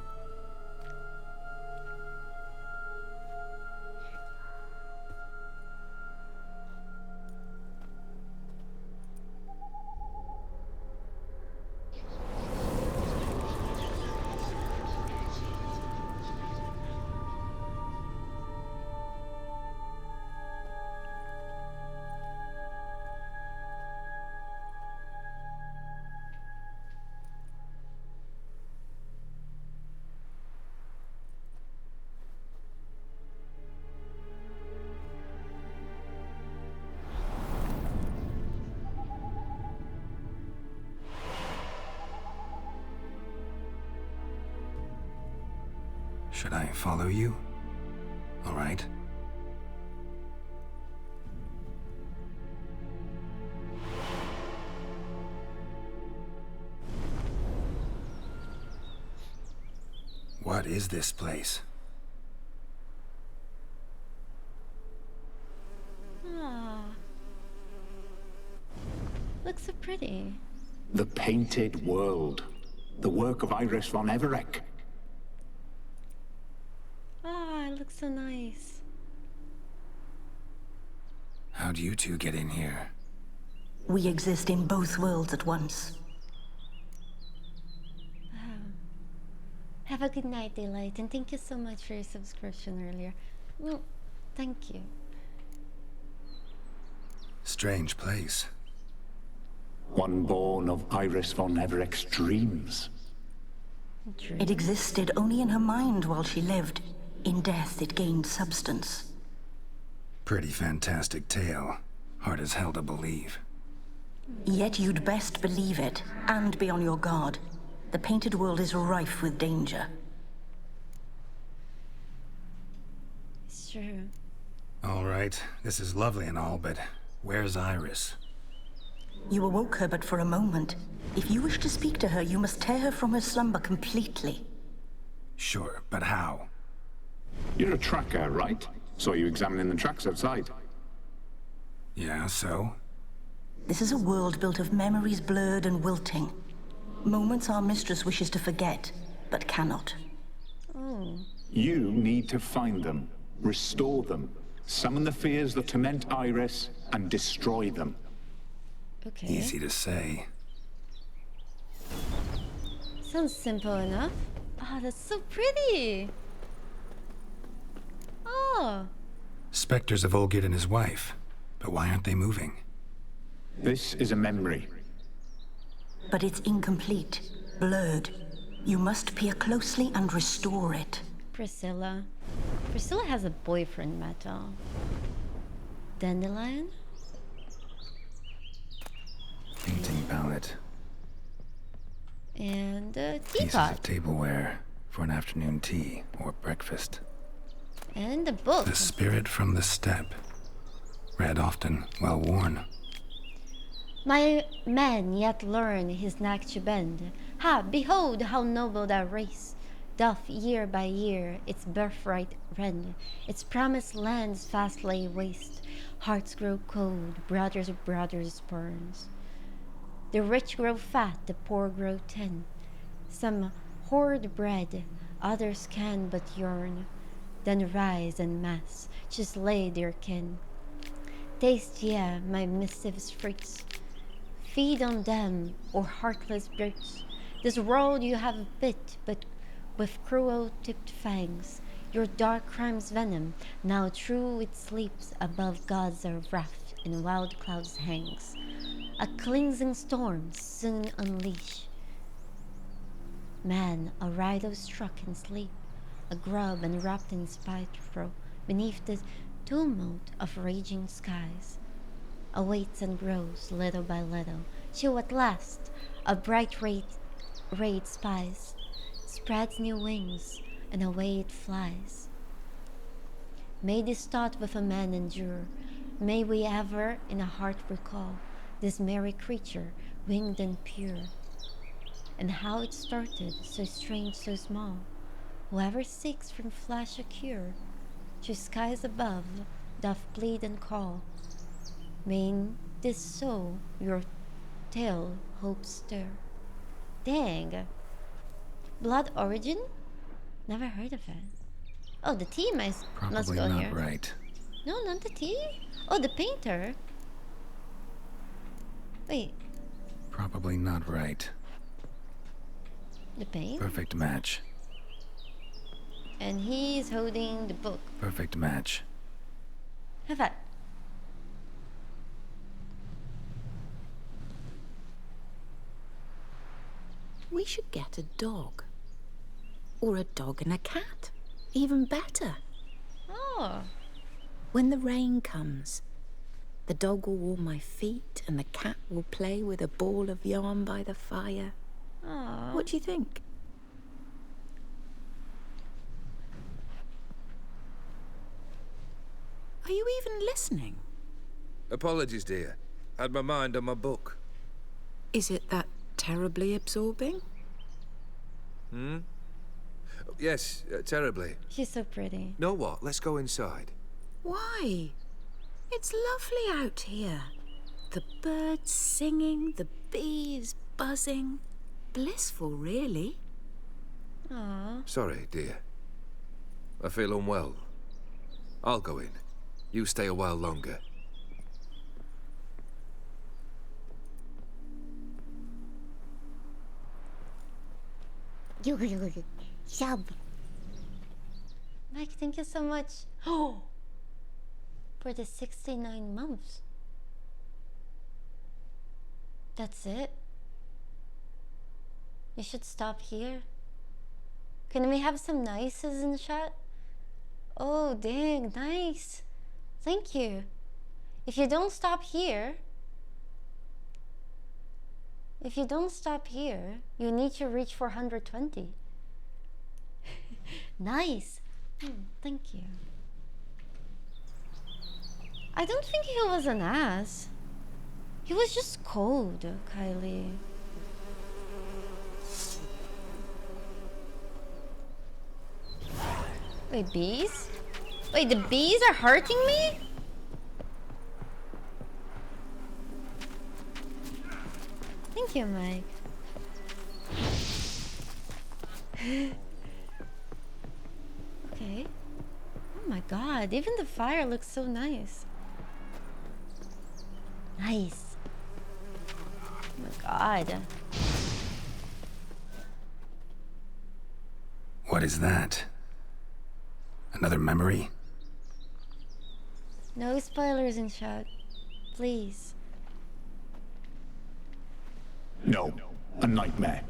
Should I follow you? All right. What is this place? Ah, looks so pretty. The Painted World. The work of Iris von Everec. Ah, it looks so nice. How'd you two get in here? We exist in both worlds at once. Have a good night, Daylight, and thank you so much for your subscription earlier. Well, thank you. Strange place. One born of Iris von Everec's dreams. It existed only in her mind while she lived. In death, it gained substance. Pretty fantastic tale. Hard as hell to believe. Yet you'd best believe it, and be on your guard. The Painted World is rife with danger. It's true. All right, this is lovely and all, but where's Iris? You awoke her but for a moment. If you wish to speak to her, you must tear her from her slumber completely. Sure, but how? You're a tracker, right? Saw you examining the tracks outside. Yeah, so? This is a world built of memories blurred and wilting. Moments our mistress wishes to forget, but cannot. Oh. You need to find them, restore them, summon the fears that torment Iris, and destroy them. Okay. Easy to say. Sounds simple enough. Ah, that's so pretty. Oh. Spectres of Olgid and his wife. But why aren't they moving? This is a memory. But it's incomplete, blurred. You must peer closely and restore it. Priscilla. Priscilla has a boyfriend, Metal. Dandelion? Painting palette. And a Pieces teapot. of tableware for an afternoon tea or breakfast. And a book. The Spirit from the Steppe. Read often, well worn. My man yet learn his knack to bend. Ha, behold how noble that race. doth year by year its birthright rend, its promised lands fast lay waste, hearts grow cold, brothers of brothers spurns. The rich grow fat, the poor grow thin, some hoard bread, others can but yearn, then rise en masse, to slay their kin. Taste ye my mischievous fruits, feed on them, or heartless brutes. This world you have bit, but with cruel tipped fangs, your dark crime's venom, now true it sleeps above gods of wrath in wild clouds hangs. A cleansing storm soon unleash. Man, a riddle struck in sleep, a grub and wrapped in spiteful, beneath the tumult of raging skies, awaits and grows little by little, till at last a bright raid spies, spreads new wings, and away it flies. May this thought with a man endure, may we ever in a heart recall this merry creature, winged and pure, and how it started, so strange, so small. Whoever seeks from flesh a cure, to skies above doth plead and call. May in this soul your tale hope stir. Dang. Blood Origin? Never heard of it. Oh, the tea must Probably go not here. right. No, not the tea. Oh, the painter. Wait, Probably not right. the paint? Perfect match. And he's holding the book. Perfect match. Have fun. We should get a dog. Or a dog and a cat. Even better. Oh. When the rain comes, the dog will warm my feet and the cat will play with a ball of yarn by the fire. Aww. What do you think? Are you even listening? Apologies, dear. Had my mind on my book. Is it that terribly absorbing? Hmm? Yes, terribly. She's so pretty. Know what? Let's go inside. Why? It's lovely out here. The birds singing, the bees buzzing. Blissful, really. Aww. Sorry, dear. I feel unwell. I'll go in. You stay a while longer. Shab. Mike, thank you so much. Oh, for the 69 months. That's it. You should stop here. Can we have some nices in the chat? Oh, dang, nice. Thank you. If you don't stop here, you need to reach 420. Nice. Thank you. I don't think he was an ass. He was just cold, Kylie. Wait, bees? Wait, the bees are hurting me? Thank you, Mike. Okay. Oh my god, even the fire looks so nice. Nice. Oh my god. What is that? Another memory? No spoilers in chat. Please. No, a nightmare.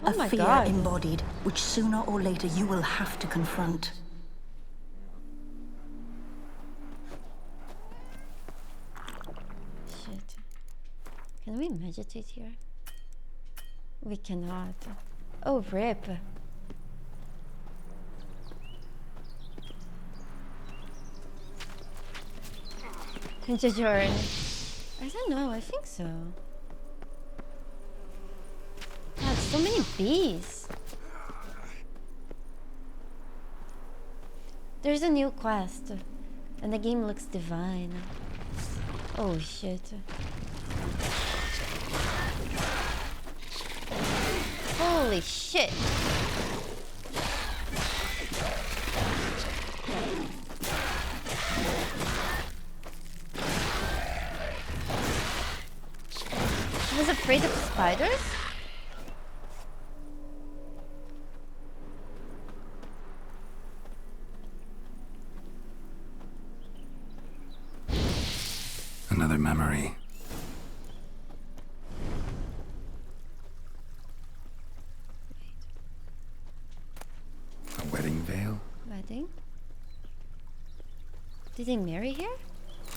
Oh A my fear god. embodied, which sooner or later you will have to confront. Shit. Can we meditate here? We cannot. Oh, rip. Jordan. I don't know, I think so. That's So many bees. There's a new quest, and the game looks divine. Oh shit. Holy shit. I was afraid of spiders? Another memory. A wedding veil? Wedding? Did they marry here?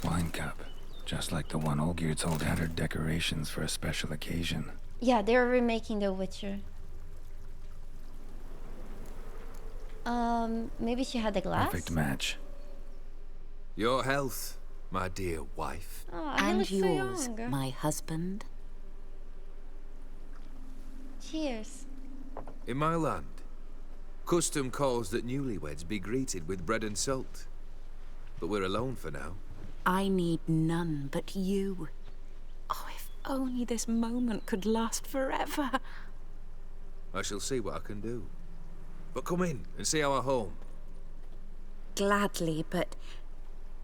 Wine cup. Just like the one Olgierd told had her decorations for a special occasion. Yeah, they're remaking The Witcher. Maybe she had the glass? Perfect match. Your health, my dear wife. Oh, he And looks so yours, young. my husband. Cheers. In my land, custom calls that newlyweds be greeted with bread and salt. But we're alone for now. I need none but you. Oh, if only this moment could last forever. I shall see what I can do. But come in and see our home. Gladly, but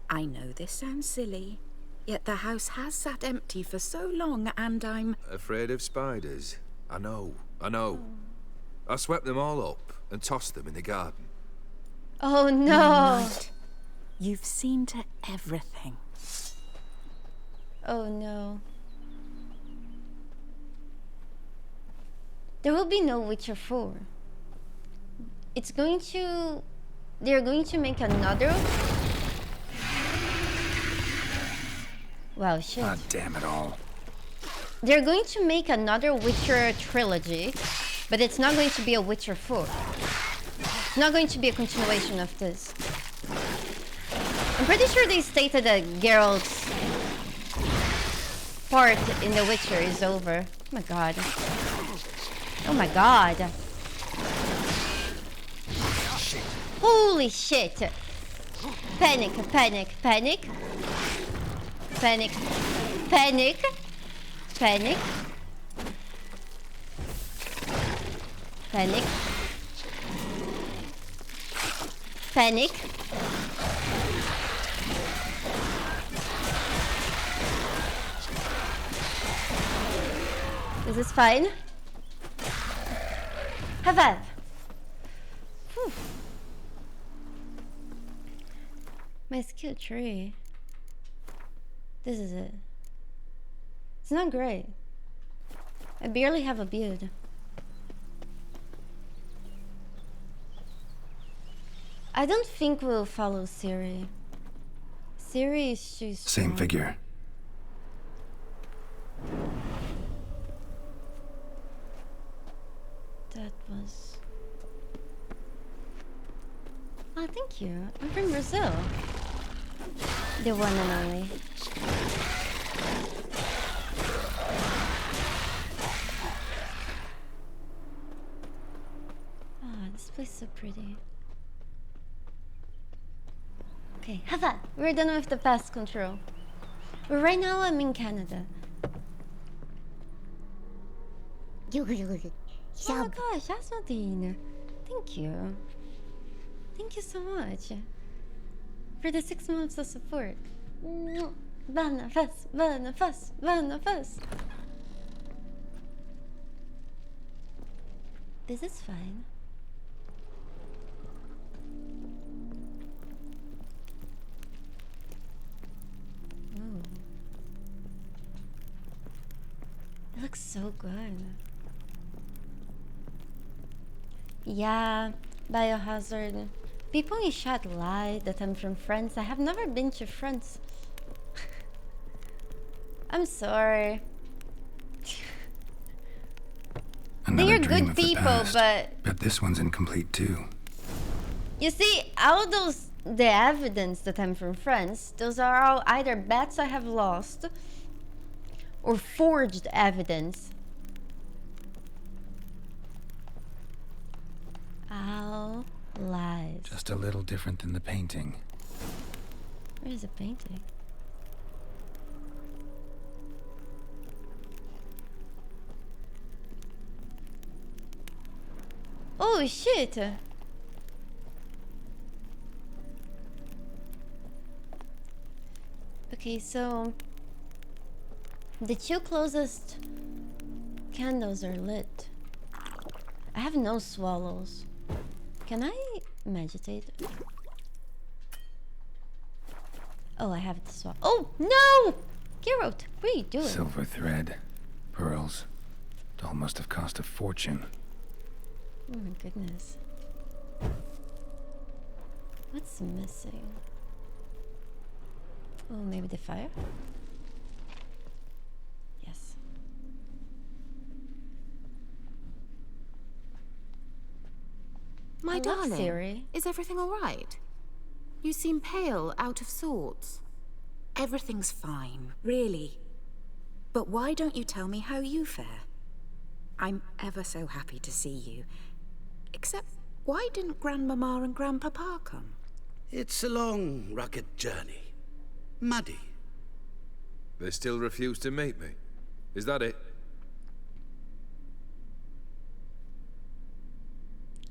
I know this sounds silly, yet the house has sat empty for so long, and I'm... Afraid of spiders? I know. I swept them all up and tossed them in the garden. Oh no! Right. You've seen to everything. Oh no. There will be no Witcher 4. It's going to... They're going to make another... Wow, shit. God damn it all. They're going to make another Witcher trilogy, but it's not going to be a Witcher 4. It's not going to be a continuation of this. I'm pretty sure they stated that Geralt's part in The Witcher is over. Oh my god. Oh my god. Holy shit. Panic, panic, panic. Panic, panic, panic. Panic. Panic. Is this fine? Have that. Whew. My skill tree. This is it. It's not great. I barely have a build. I don't think we'll follow Ciri. Ciri is too strong. Same figure. That was... Oh, thank you. I'm from Brazil. The one and only. Ah, this place is so pretty. Okay, have that. We're done with the pest control. But right now I'm in Canada. Oh my gosh, Asmodine. Thank you. Thank you so much for the 6 months of support. Vanafas, Vanafas, Vanafas. This is fine. Ooh. It looks so good. Yeah, Biohazard. People in chat lie that I'm from France. I have never been to France. I'm sorry. Another They are dream good of the people, past. but this one's incomplete too. you see, all those the evidence that I'm from France, those are all either bets I have lost or forged evidence. How lies. Just a little different than the painting. Where's the painting? Oh shit! Okay, so the two closest candles are lit. I have no swallows. Can I meditate? Oh, I have to swallow. Oh no! Geralt, what are you doing? Silver thread, pearls. Doll must have cost a fortune. Oh my goodness. What's missing? Oh, maybe the fire? Yes. My Hello, darling, Siri. is everything all right? You seem pale, out of sorts. Everything's fine, really. But why don't you tell me how you fare? I'm ever so happy to see you. Except, why didn't Grandmama and Grandpapa come? It's a long, rugged journey. Muddy. They still refuse to meet me. Is that it?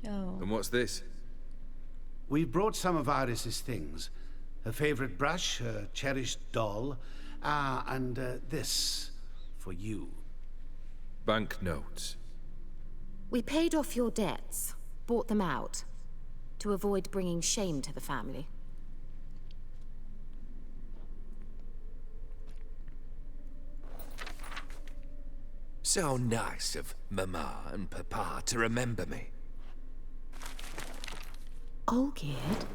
Oh. And what's this? We've brought some of Iris's things. Her favorite brush, her cherished doll, and this for you. Banknotes. We paid off your debts, bought them out, to avoid bringing shame to the family. So nice of Mama and Papa to remember me. Olgierd?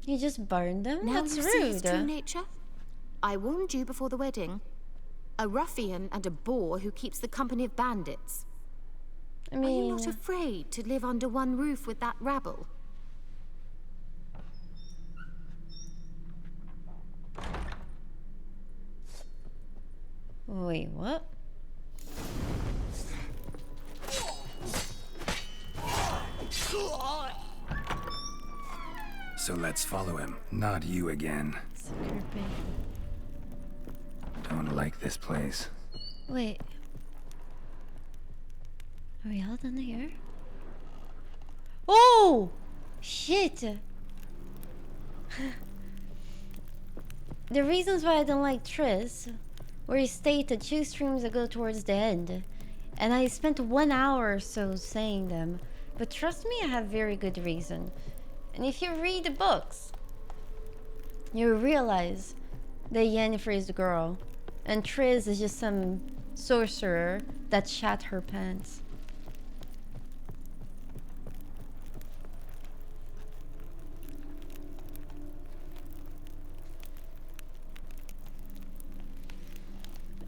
You just burned them? Now That's you rude. see his true nature? I warned you before the wedding. A ruffian and a boor who keeps the company of bandits. I Are you mean... not afraid to live under one roof with that rabble? Wait, what? So let's follow him, not you again. So creepy. Don't like this place. Wait. Are we all done here? Oh! Shit! The reasons why I don't like Triss were stated 2 streams ago towards the end. And I spent 1 hour or so saying them. But trust me, I have very good reason. And if you read the books, you realize that Yennefer is the girl. And Triss is just some sorcerer that shat her pants.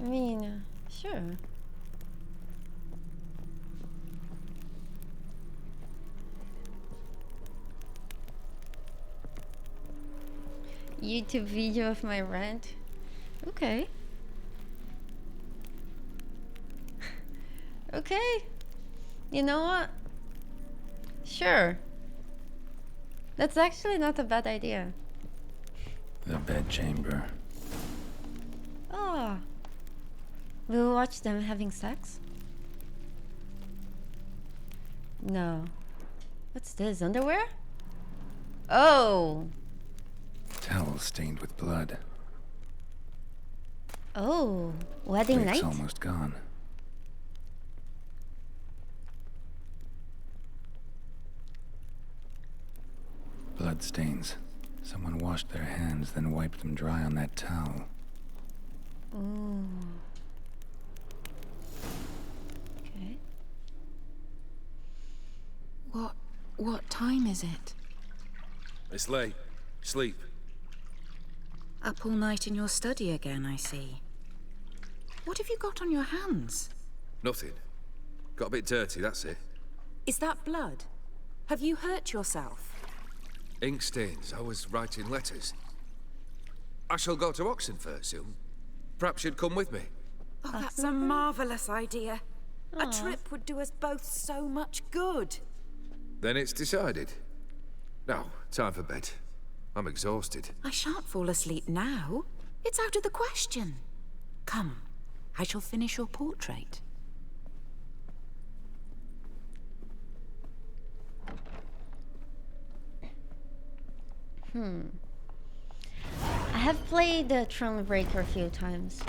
I mean, sure. YouTube video of my rant? Okay. Okay. You know what? Sure. That's actually not a bad idea. The bedchamber. Oh. We'll watch them having sex? No. What's this? Underwear? Oh. Towel stained with blood. Oh. Wedding Lake's night? almost gone. Blood stains. Someone washed their hands, then wiped them dry on that towel. Ooh. Okay. What time is it? It's late. Sleep. Up all night in your study again, I see. What have you got on your hands? Nothing. Got a bit dirty, that's it. Is that blood? Have you hurt yourself? Ink stains. I was writing letters. I shall go to Oxenfurt soon. Perhaps you'd come with me. Oh, that's a marvelous idea. A trip would do us both so much good. Then it's decided. Now, time for bed. I'm exhausted. I shan't fall asleep now. It's out of the question. Come, I shall finish your portrait. I have played the Thronebreaker a few times.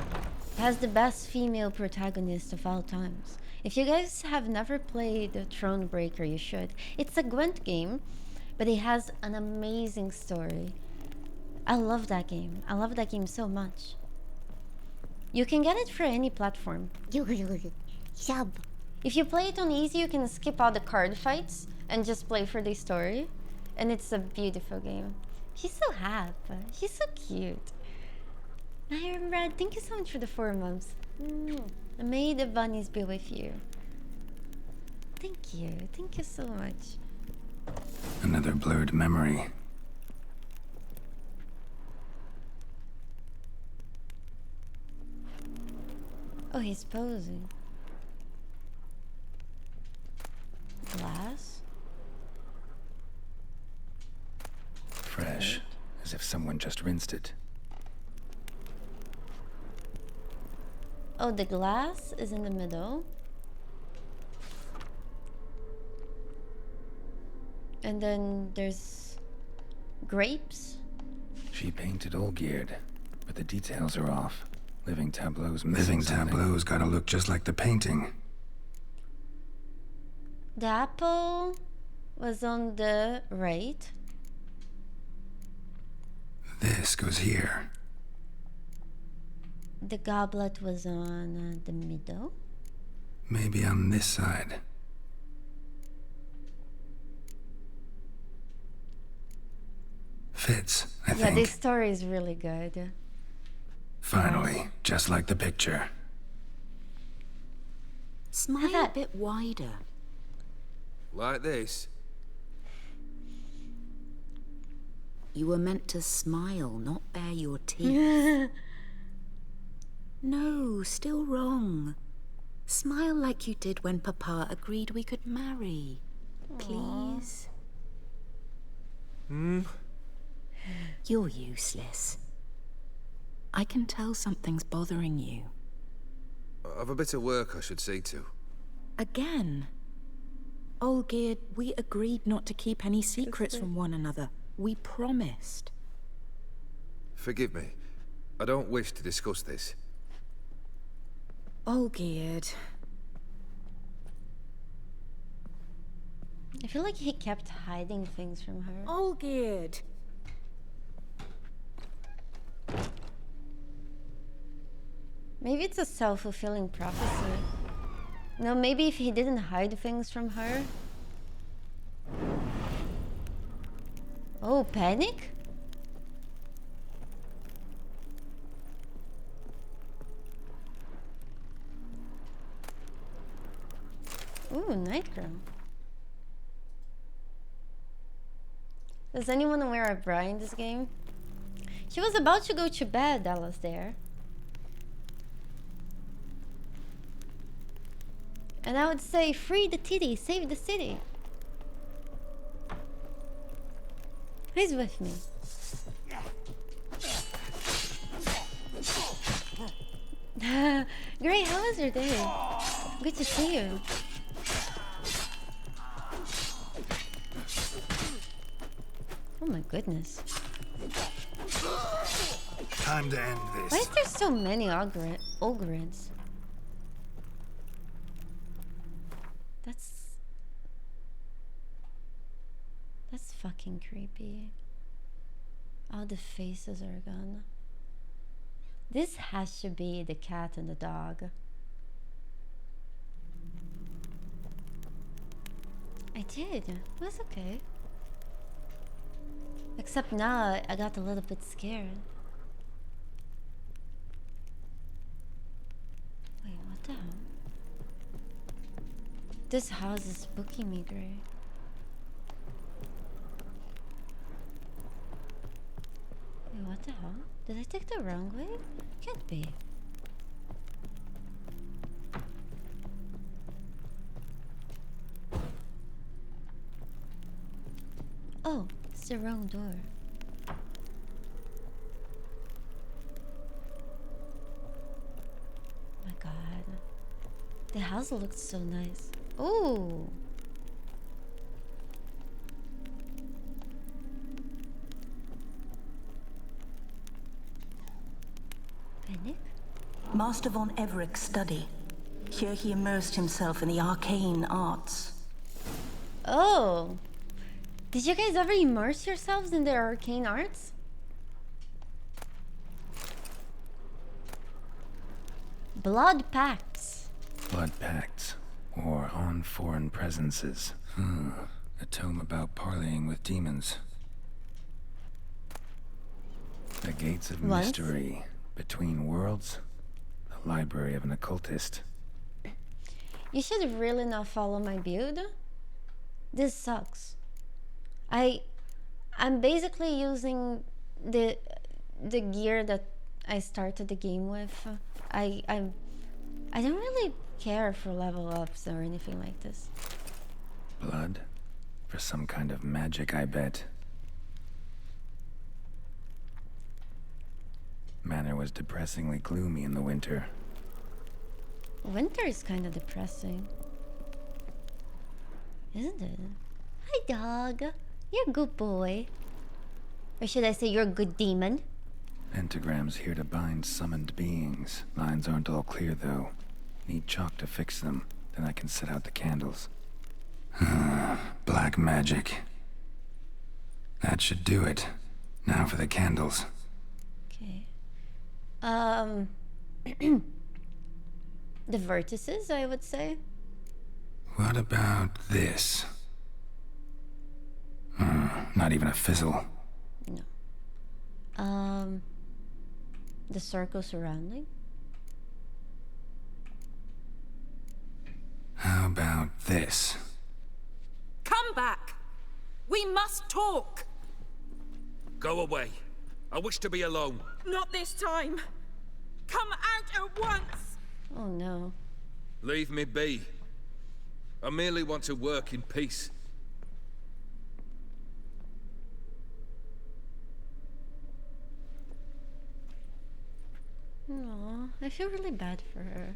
It has the best female protagonist of all times. If you guys have never played the Thronebreaker, you should. It's a Gwent game, but it has an amazing story. I love that game. I love that game so much. You can get it for any platform. If you play it on easy, you can skip all the card fights and just play for the story. And it's a beautiful game. She's so happy. She's so cute. Iron Brad, thank you so much for the 4 months. May the bunnies be with you. Thank you. Thank you so much. Another blurred memory. Oh, he's posing. Glass? Fresh, as if someone just rinsed it. Oh, the glass is in the middle. And then there's grapes. She painted Olgierd, but the details are off. Living tableaus gotta look just like the painting. The apple was on the right. This goes here. The goblet was on the middle. Maybe on this side. Fits, I think. Yeah, this story is really good. Finally, just like the picture. Smile a bit wider. Like this? You were meant to smile, not bare your teeth. No, still wrong. Smile like you did when Papa agreed we could marry. Please? You're useless. I can tell something's bothering you. I've a bit of work I should see to. Again? Olgierd, we agreed not to keep any secrets from one another. We promised. Forgive me. I don't wish to discuss this. Olgierd. I feel like he kept hiding things from her. Olgierd. Maybe it's a self-fulfilling prophecy. No, maybe if he didn't hide things from her. Oh, panic? Ooh, night girl. Does anyone wear a bra in this game? She was about to go to bed, that was there. And I would say, free the titty, save the city. Who's with me? Great, how was your day? Good to see you. Oh my goodness. Time to end this. Why is there so many Ogrids? That's fucking creepy. All the faces are gone. This has to be the cat and the dog. I did. It was okay. Except now I got a little bit scared. Wait, what the hell? This house is spooking me, Gray. Wait, what the hell? Did I take the wrong way? Can't be. Oh, it's the wrong door. My god. The house looks so nice. Oh. Master von Everett's study. Here he immersed himself in the arcane arts. Oh. Did you guys ever immerse yourselves in the arcane arts? Blood pacts. Blood pacts, or on foreign presences. A tome about parleying with demons. The Gates of What? Mystery. Between Worlds. The Library of an Occultist. You should really not follow my build. This sucks. I'm basically using the gear that I started the game with. I don't really care for level ups or anything like this. Blood? For some kind of magic, I bet. Manor was depressingly gloomy in the winter. Winter is kind of depressing, isn't it? Hi, dog. You're a good boy. Or should I say you're a good demon? Pentagrams here to bind summoned beings. Lines aren't all clear, though. Need chalk to fix them, then I can set out the candles. Black magic. That should do it. Now for the candles. The vertices, I would say. What about this? Not even a fizzle. No. The circle surrounding. How about this? Come back! We must talk! Go away. I wish to be alone. Not this time! Come out at once! Oh no. Leave me be. I merely want to work in peace. Aw, I feel really bad for her.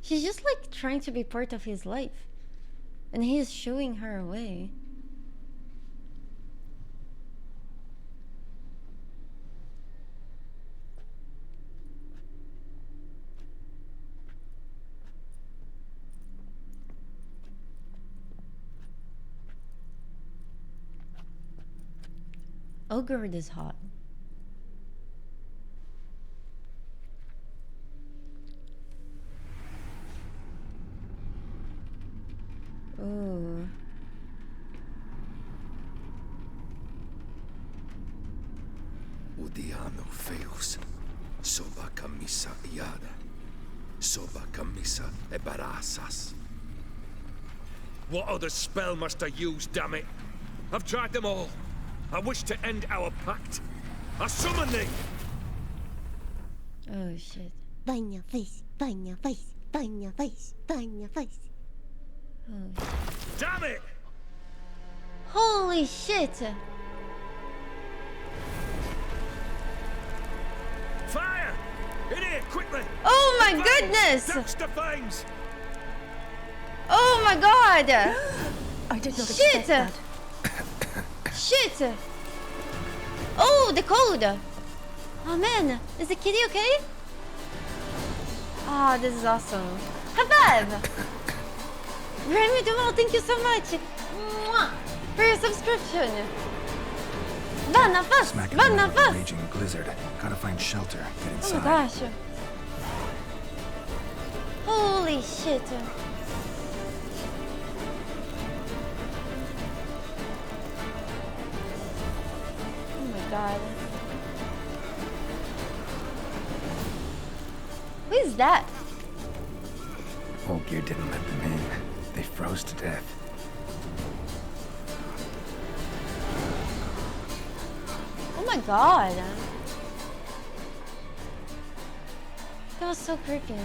She's just like trying to be part of his life. And he is shooing her away. Ogre is hot. Ooh. Udiano feus. Soba camisa iada. Soba camisa e barasas. What other spell must I use, damn it? I've tried them all. I wish to end our pact. I summon thee! Oh shit. Burn your face, burn your face, burn your face, burn your face. Oh. Damn it! Holy shit! Fire! In here, quickly! Oh my Flames! goodness! Douse the flames! Oh my god! I did not Shit! expect that. Shit! Oh, the code! Oh man, is the kitty okay? Ah, this is awesome. High five! Remy Duval, thank you so much Mwah! For your subscription. Vanna fast! Smack in Vanna the middle of a fast! raging blizzard. Gotta find shelter. Get Oh inside. my gosh. Holy shit. Oh my god. Who is that? Old Gear didn't let them in. They froze to death. Oh my god. That was so creepy.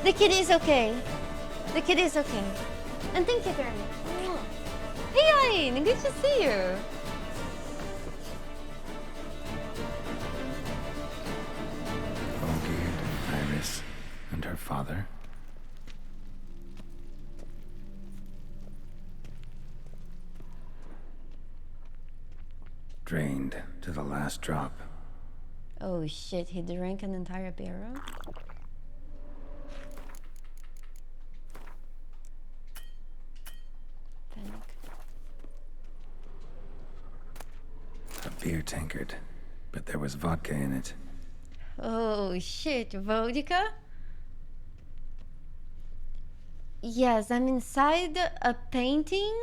The kid is okay. The kid is okay. And thank you very much. Hey, Ayn, good to see you. Olgierd, Iris, and her father. Drained to the last drop. Oh shit, he drank an entire barrel? A beer tankard, but there was vodka in it. Oh shit, vodka? Yes, I'm inside a painting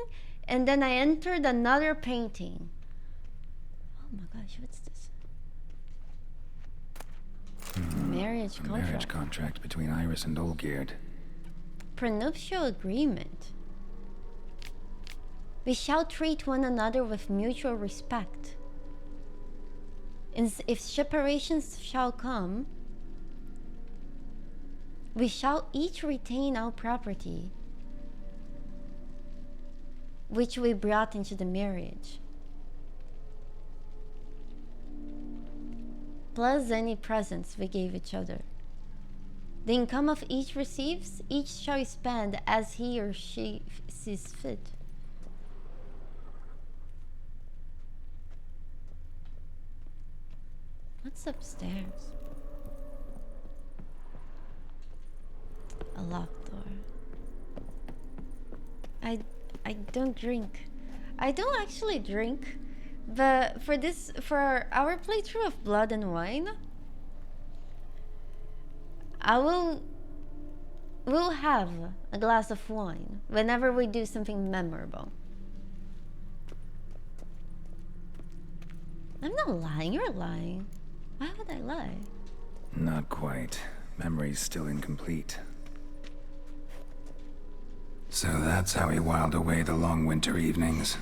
and then I entered another painting. Oh my gosh, what's this? Marriage A contract. marriage contract between Iris and Olgierd. Prenuptial agreement. We shall treat one another with mutual respect. And if separations shall come, we shall each retain our property, which we brought into the marriage, plus any presents we gave each other. The income of each receives, each shall spend as he or she sees fit. What's upstairs? A locked door. I don't drink. I don't actually drink, but for our playthrough of Blood and Wine, we'll have a glass of wine whenever we do something memorable. I'm not lying, you're lying. Why would I lie? Not quite. Memory's still incomplete. So that's how he whiled away the long winter evenings.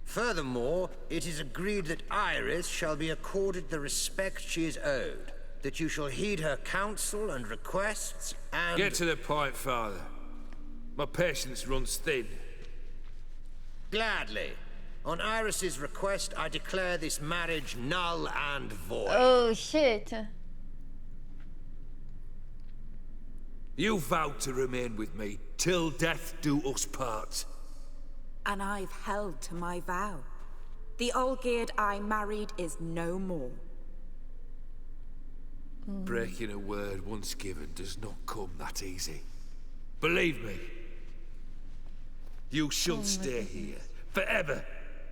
Furthermore, it is agreed that Iris shall be accorded the respect she is owed, that you shall heed her counsel and requests, and... Get to the point, Father. My patience runs thin. Gladly. On Iris's request, I declare this marriage null and void. Oh, shit. You vowed to remain with me till death do us part. And I've held to my vow. The Olgierd I married is no more. Breaking a word once given does not come that easy. Believe me. You should stay here forever.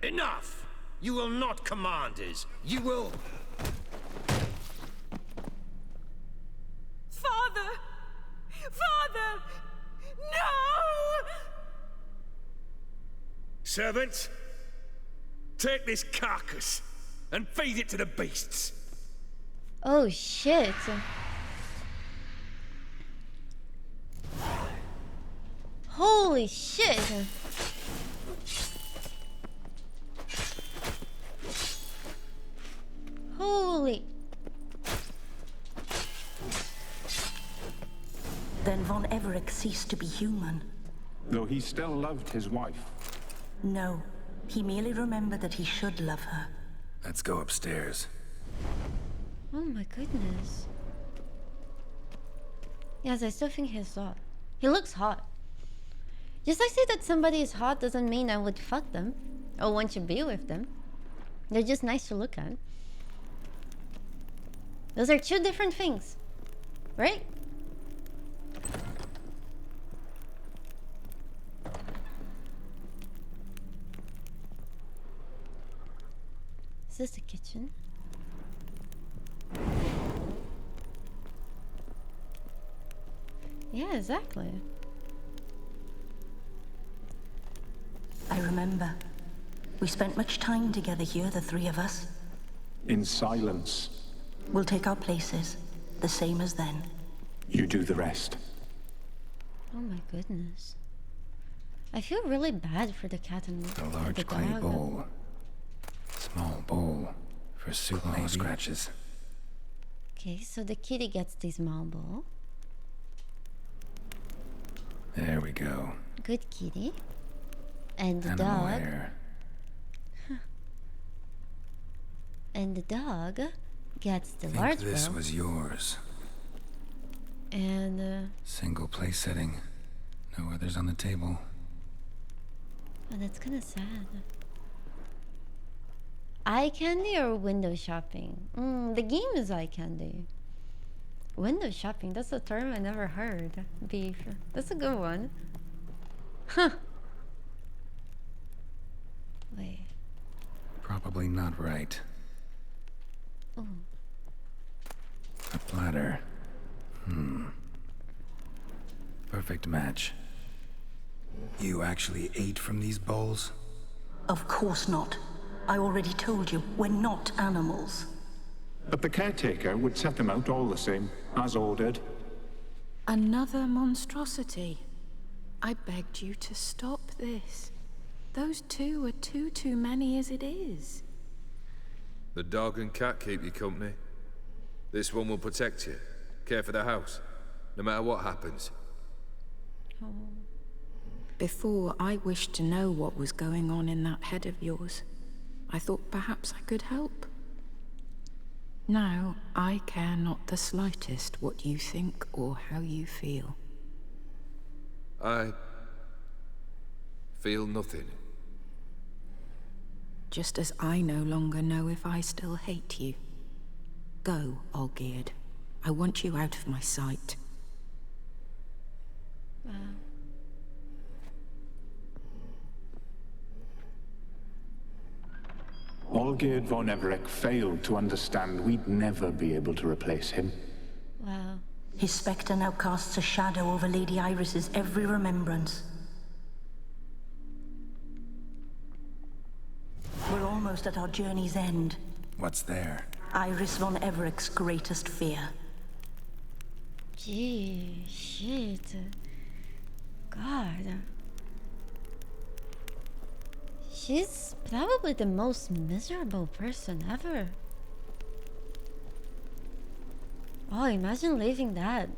Enough! You will not command us. You will... Father! Father! No! Servants, take this carcass and feed it to the beasts. Oh shit. Holy shit. Holy. Then Von Everett ceased to be human. Though he still loved his wife. No, he merely remembered that he should love her. Let's go upstairs. Oh my goodness. Yes, I still think he's hot. He looks hot. Just like say that somebody is hot doesn't mean I would fuck them or want to be with them. They're just nice to look at. Those are two different things, right? Is this the kitchen? Yeah, exactly. I remember. We spent much time together here, the three of us. In silence. We'll take our places, the same as then. You do the rest. Oh my goodness. I feel really bad for the cat and A large the clay dog. bowl. Small bowl for soup claw scratches. Okay, so the kitty gets this small bowl. There we go. Good kitty. And the Animal dog. hair. And the dog gets the I think large this belt. was yours. And Single place setting. No others on the table. oh, that's kind of sad. Eye candy or window shopping? The game is eye candy. Window shopping, that's a term I never heard. Beef. That's a good one. Huh. Wait. Probably not right. Oh. A platter. Perfect match. You actually ate from these bowls? Of course not. I already told you, we're not animals. But the caretaker would set them out all the same, as ordered. Another monstrosity. I begged you to stop this. Those two are too many as it is. The dog and cat keep you company. This one will protect you, care for the house, no matter what happens. Before, I wished to know what was going on in that head of yours. I thought perhaps I could help. Now, I care not the slightest what you think or how you feel. I feel nothing. Just as I no longer know if I still hate you. Go, Olgierd. I want you out of my sight. Wow. Olgierd von Everec failed to understand we'd never be able to replace him. Wow. His spectre now casts a shadow over Lady Iris's every remembrance. We're almost at our journey's end. What's there? Iris von Everec's greatest fear. Gee, shit. God. She's probably the most miserable person ever. Oh, imagine living that.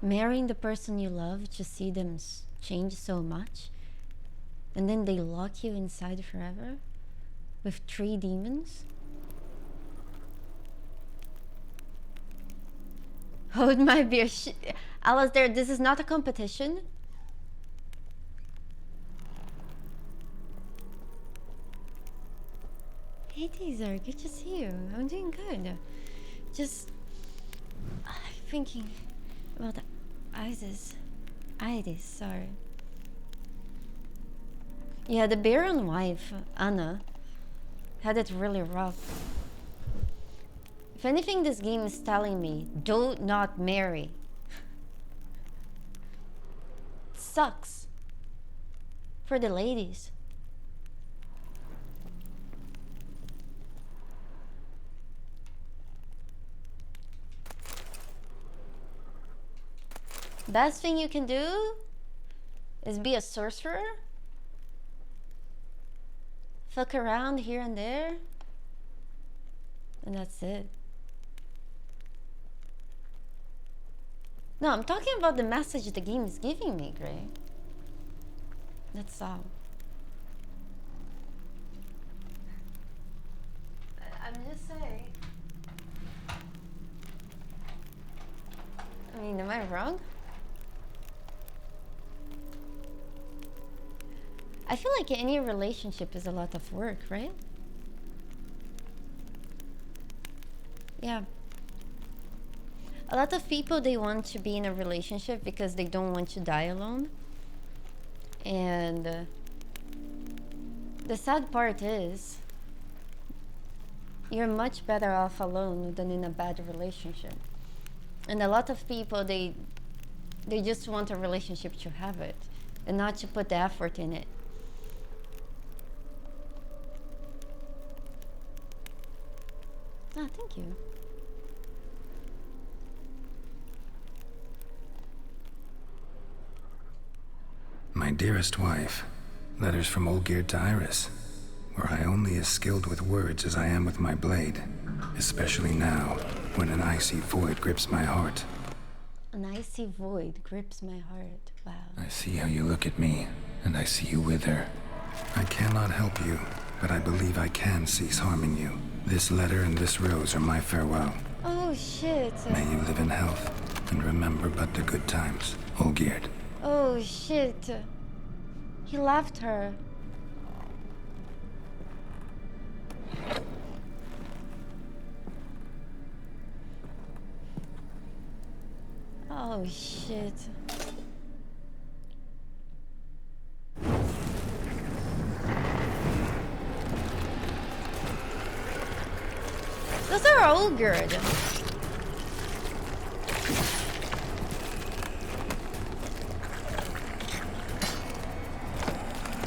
Marrying the person you love to see them change so much. And then they lock you inside forever with 3 demons. Oh, it might be a Alistair, this is not a competition. Hey Teaser, good to see you. I'm doing good. Just thinking about the Iris, sorry. Yeah, the Baron wife, Anna, had it really rough. If anything, this game is telling me, do not marry. It sucks. For the ladies. Best thing you can do is be a sorcerer. Fuck around here and there. And that's it. No, I'm talking about the message the game is giving me, Gray. That's all. I'm just saying. I mean, am I wrong? I feel like any relationship is a lot of work, right? Yeah. A lot of people, they want to be in a relationship because they don't want to die alone. And the sad part is, you're much better off alone than in a bad relationship. And a lot of people, they just want a relationship to have it and not to put the effort in it. Ah, thank you. My dearest wife, letters from Olgierd to Iris, were I only as skilled with words as I am with my blade, especially now, when an icy void grips my heart. An icy void grips my heart. Wow. I see how you look at me, and I see you wither. I cannot help you, but I believe I can cease harming you. This letter and this rose are my farewell. Oh shit. May you live in health, and remember but the good times, Olgierd. Oh shit. He left her. Oh shit. Those are all good.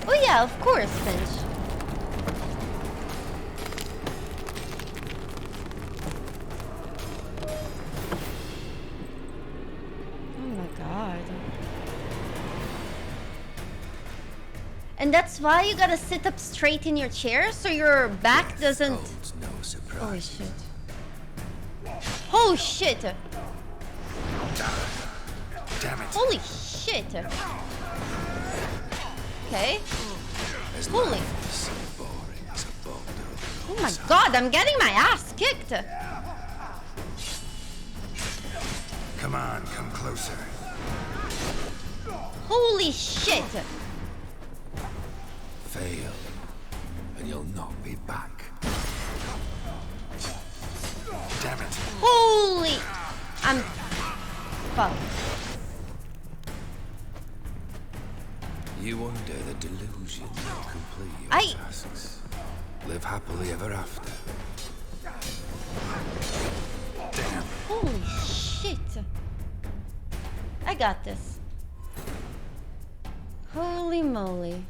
Oh yeah, of course, Finch. Oh my god. And that's why you gotta sit up straight in your chair so your back doesn't... No surprise. Oh shit! Damn it. Holy shit! Okay. Holy. Oh my god, I'm getting my ass kicked! Come on, come closer. Holy shit! Fail, and you'll not be back. Damn it. Holy! I'm... fucked. You under the delusion you'll complete your I... tasks. Live happily ever after. Damn. Holy shit! I got this. Holy moly.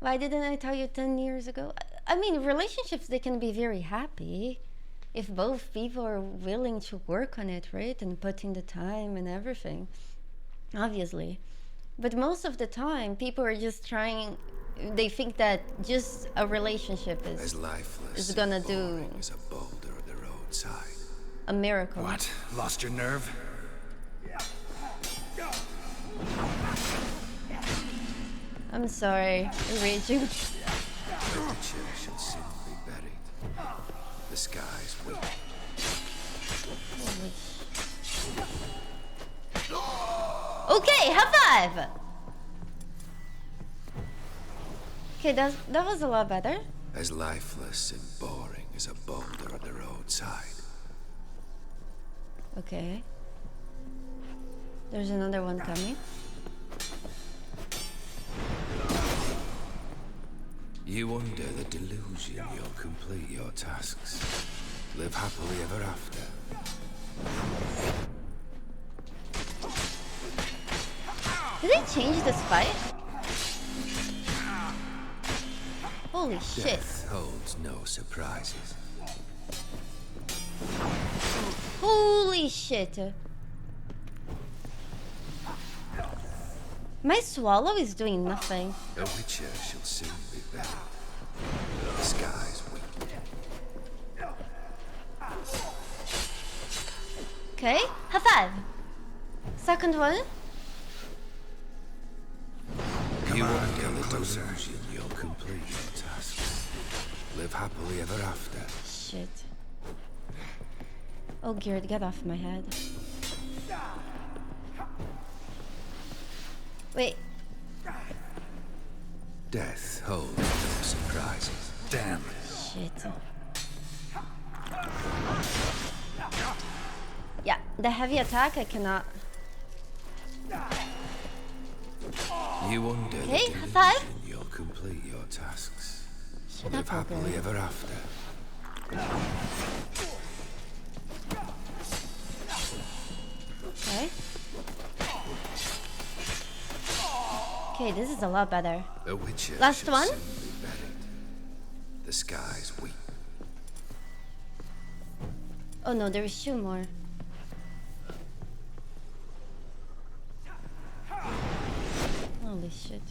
Why didn't I tell you 10 years ago? I mean, relationships, they can be very happy if both people are willing to work on it, right? And put in the time and everything, obviously. But most of the time, people are just trying, they think that just a relationship is gonna do as a boulder at the roadside. a miracle. What? Lost your nerve? I'm sorry, raging. The witcher shall soon be buried. The skies will. Okay, high five! Okay, that was a lot better. As lifeless and boring as a boulder at the roadside. Okay. There's another one coming. You under the delusion you'll complete your tasks. Live happily ever after. Did they change this fight? Holy shit. Death holds no surprises. Holy shit. My swallow is doing nothing. A witcher shall soon be buried. The skies weep. Okay, high five. Second one. You under the delusion you'll complete your tasks. Live happily ever after. Shit. Oh, Geared, get off my head. Wait. Death holds no surprises. Damn. Shit. Yeah, the heavy attack I cannot. You under Okay, the high delusion five. you'll complete your tasks. Shut Live up, happily Olga. ever after. Okay. Okay, this is a lot better. A witcher Last shall one? soon be buried. The skies weep. Oh no, there is two more. Holy shit.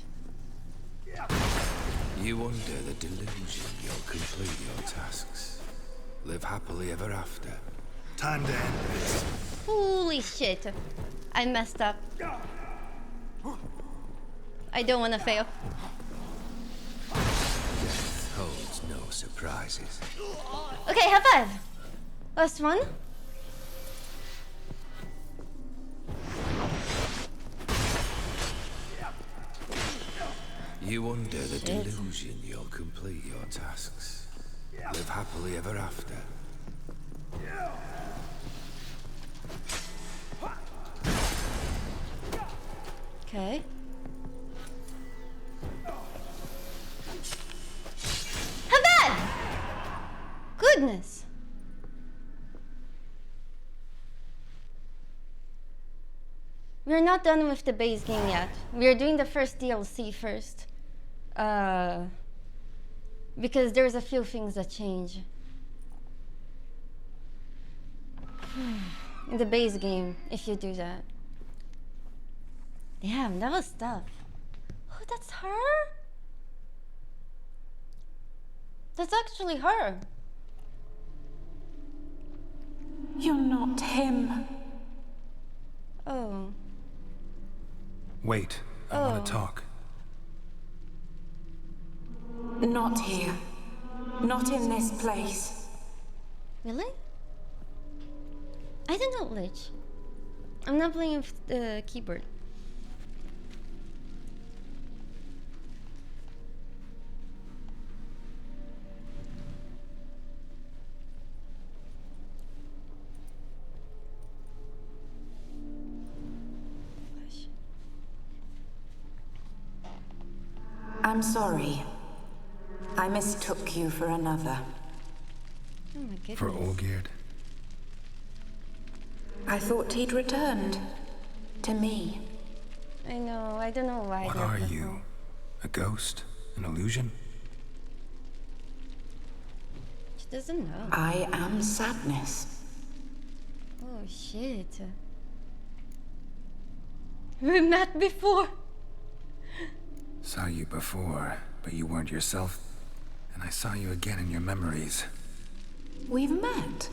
You under the delusion you'll complete your tasks. Live happily ever after. Time to end this. Holy shit. I messed up. I don't want to fail. Death holds no surprises. Okay, high five. Last one. You under the delusion you'll complete your tasks. Live happily ever after. Okay. How bad? Goodness. We're not done with the base game yet. We're doing the first DLC first. Because there's a few things that change. In the base game, if you do that. Damn, that was tough. Oh, that's her? That's actually her. You're not him. Oh. Wait, I want to talk. Not here. Not in this place. Really? I did not glitch. I'm not playing with the keyboard. I'm sorry. I mistook you for another. Oh my goodness. For Olgierd? I thought he'd returned. To me. I know, I don't know why. What are you? A ghost? An illusion? She doesn't know. I am sadness. Oh shit. We met before. Saw you before, but you weren't yourself. And I saw you again in your memories. We've met?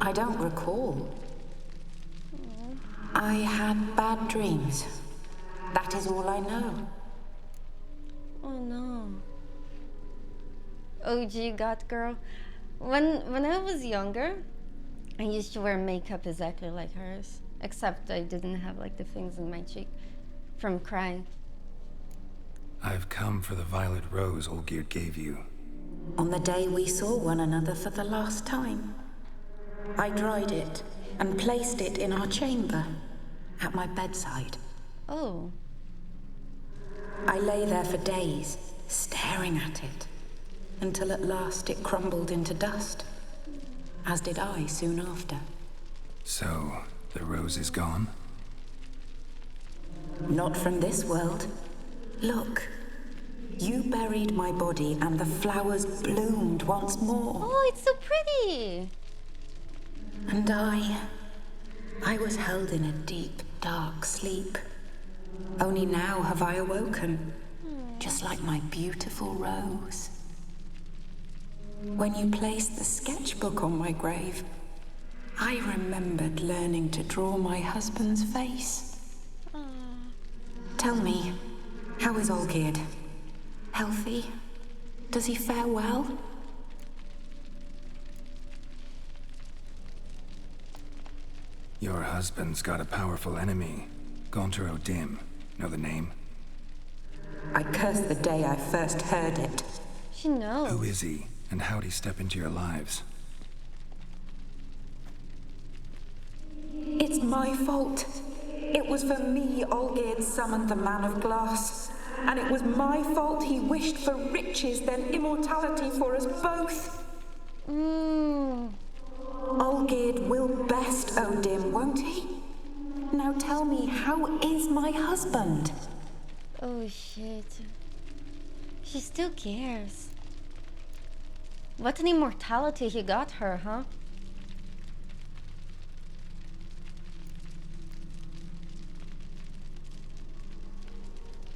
I don't recall. I had bad dreams. That is all I know. Oh no. OG got girl. When I was younger, I used to wear makeup exactly like hers. Except I didn't have like the things in my cheek from crying. I've come for the violet rose Olgierd gave you. On the day we saw one another for the last time, I dried it and placed it in our chamber, at my bedside. Oh. I lay there for days, staring at it, until at last it crumbled into dust, as did I soon after. So, the rose is gone? Not from this world. Look. You buried my body and the flowers bloomed once more. Oh, it's so pretty! And I was held in a deep, dark sleep. Only now have I awoken, just like my beautiful rose. When you placed the sketchbook on my grave, I remembered learning to draw my husband's face. Tell me, how is Olgierd? Healthy? Does he fare well? Your husband's got a powerful enemy. Gaunter O'Dim. Know the name? I curse the day I first heard it. She knows. Who is he, and how'd he step into your lives? It's my fault. It was for me Olgierd summoned the Man of Glass. And it was my fault he wished for riches than immortality for us both. Olgierd will best O'Dim, won't he? Now tell me, how is my husband? Oh shit. She still cares. What an immortality he got her, huh?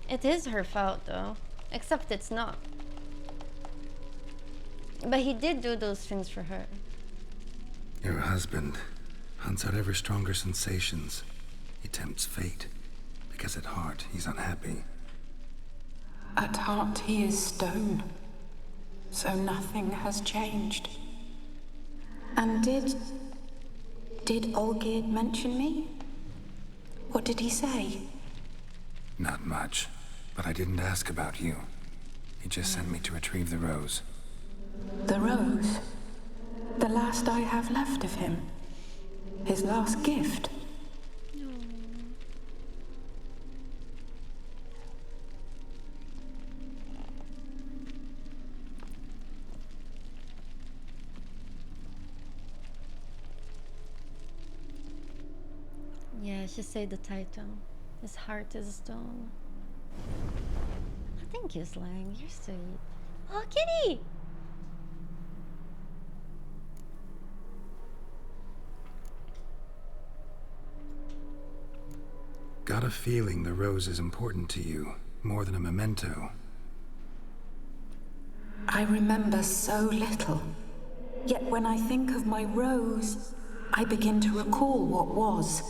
It is her fault, though. Except it's not. But he did do those things for her. Your husband. Hunts out ever stronger sensations. He tempts fate, because at heart he's unhappy. At heart he is stone, so nothing has changed. And did Olgierd mention me? What did he say? Not much, but I didn't ask about you. He just sent me to retrieve the rose. The rose? The last I have left of him? His last gift? Yeah, I should say the title. His heart is a stone. Oh, thank you, Slang. You're sweet. Oh, kitty! Got a feeling the rose is important to you, more than a memento. I remember so little. Yet when I think of my rose, I begin to recall what was.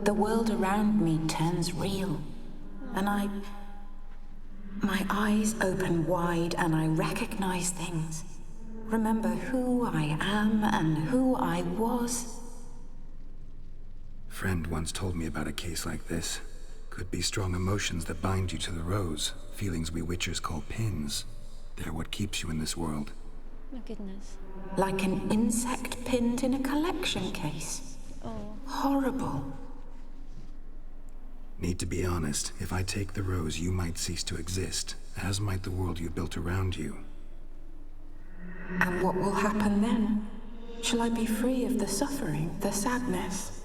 The world around me turns real, and my eyes open wide and I recognize things. Remember who I am and who I was. Friend once told me about a case like this. Could be strong emotions that bind you to the rose, feelings we witchers call pins. They're what keeps you in this world. My goodness. Like an insect pinned in a collection case. Oh. Horrible. Need to be honest, if I take the rose, you might cease to exist, as might the world you built around you. And what will happen then? Shall I be free of the suffering, the sadness?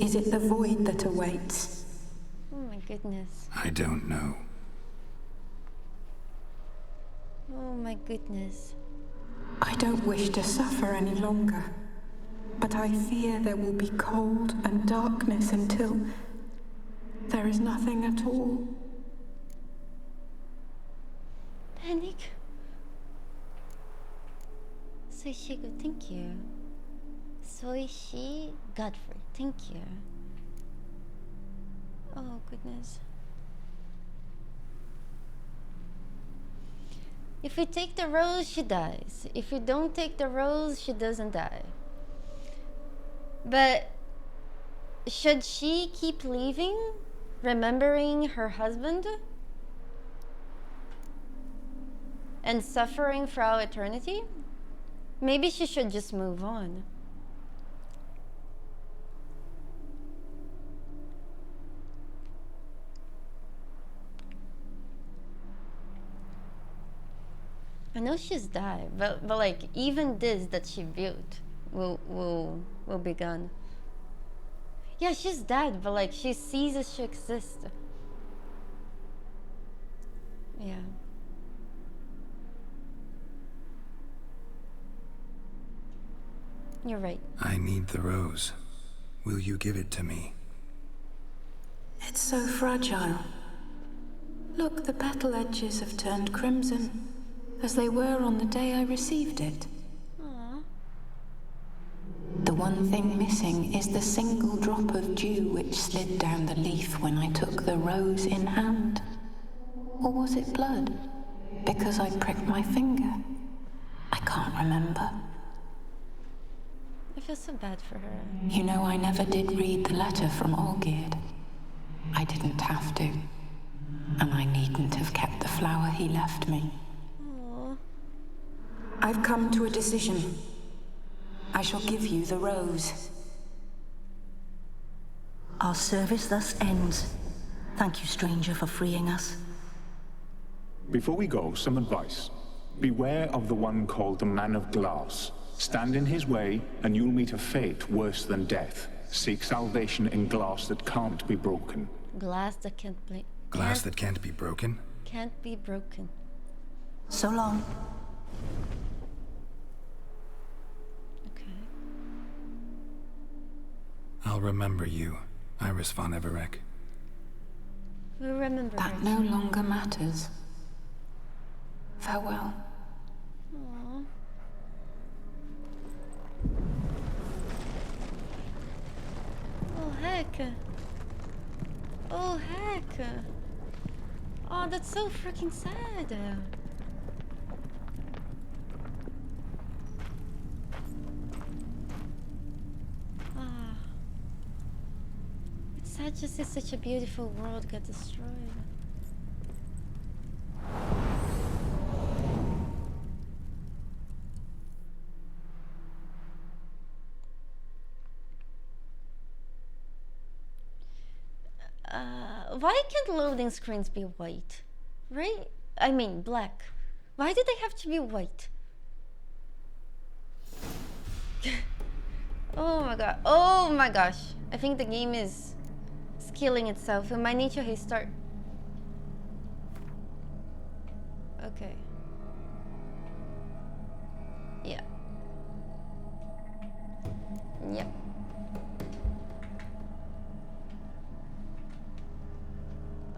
Is it the void that awaits? Oh my goodness. I don't know. Oh my goodness. I don't wish to suffer any longer, but I fear there will be cold and darkness until there is nothing at all. Panic. Soishigo, thank you. Soishi Godfrey, thank you. Oh goodness. If we take the rose, she dies. If we don't take the rose, she doesn't die. But should she keep leaving, remembering her husband? And suffering throughout eternity? Maybe she should just move on. I know she's died, but like even this that she built will be gone. Yeah, she's dead, but like she ceases to exist. Yeah. You're right. I need the rose. Will you give it to me? It's so fragile. Look, the petal edges have turned crimson, as they were on the day I received it. Aww. The one thing missing is the single drop of dew which slid down the leaf when I took the rose in hand. Or was it blood? Because I pricked my finger. I can't remember. I feel so bad for her. You know, I never did read the letter from Olgierd. I didn't have to. And I needn't have kept the flower he left me. Aww. I've come to a decision. I shall give you the rose. Our service thus ends. Thank you, stranger, for freeing us. Before we go, some advice. Beware of the one called the Man of Glass. Stand in his way, and you'll meet a fate worse than death. Seek salvation in glass that can't be broken. Glass that can't be... Glass that can't be broken? Can't be broken. So long. Okay. I'll remember you, Iris von Everec. We'll remember that her. No longer matters. Farewell. Aww. Oh heck. Oh heck. Oh, that's so freaking sad. Ah. It's sad to see such a beautiful world get destroyed. Why can't loading screens be white? Right? I mean, black. Why do they have to be white? Oh my god. Oh my gosh. I think the game is killing itself. We might need to restart. Okay. Yeah. Yep.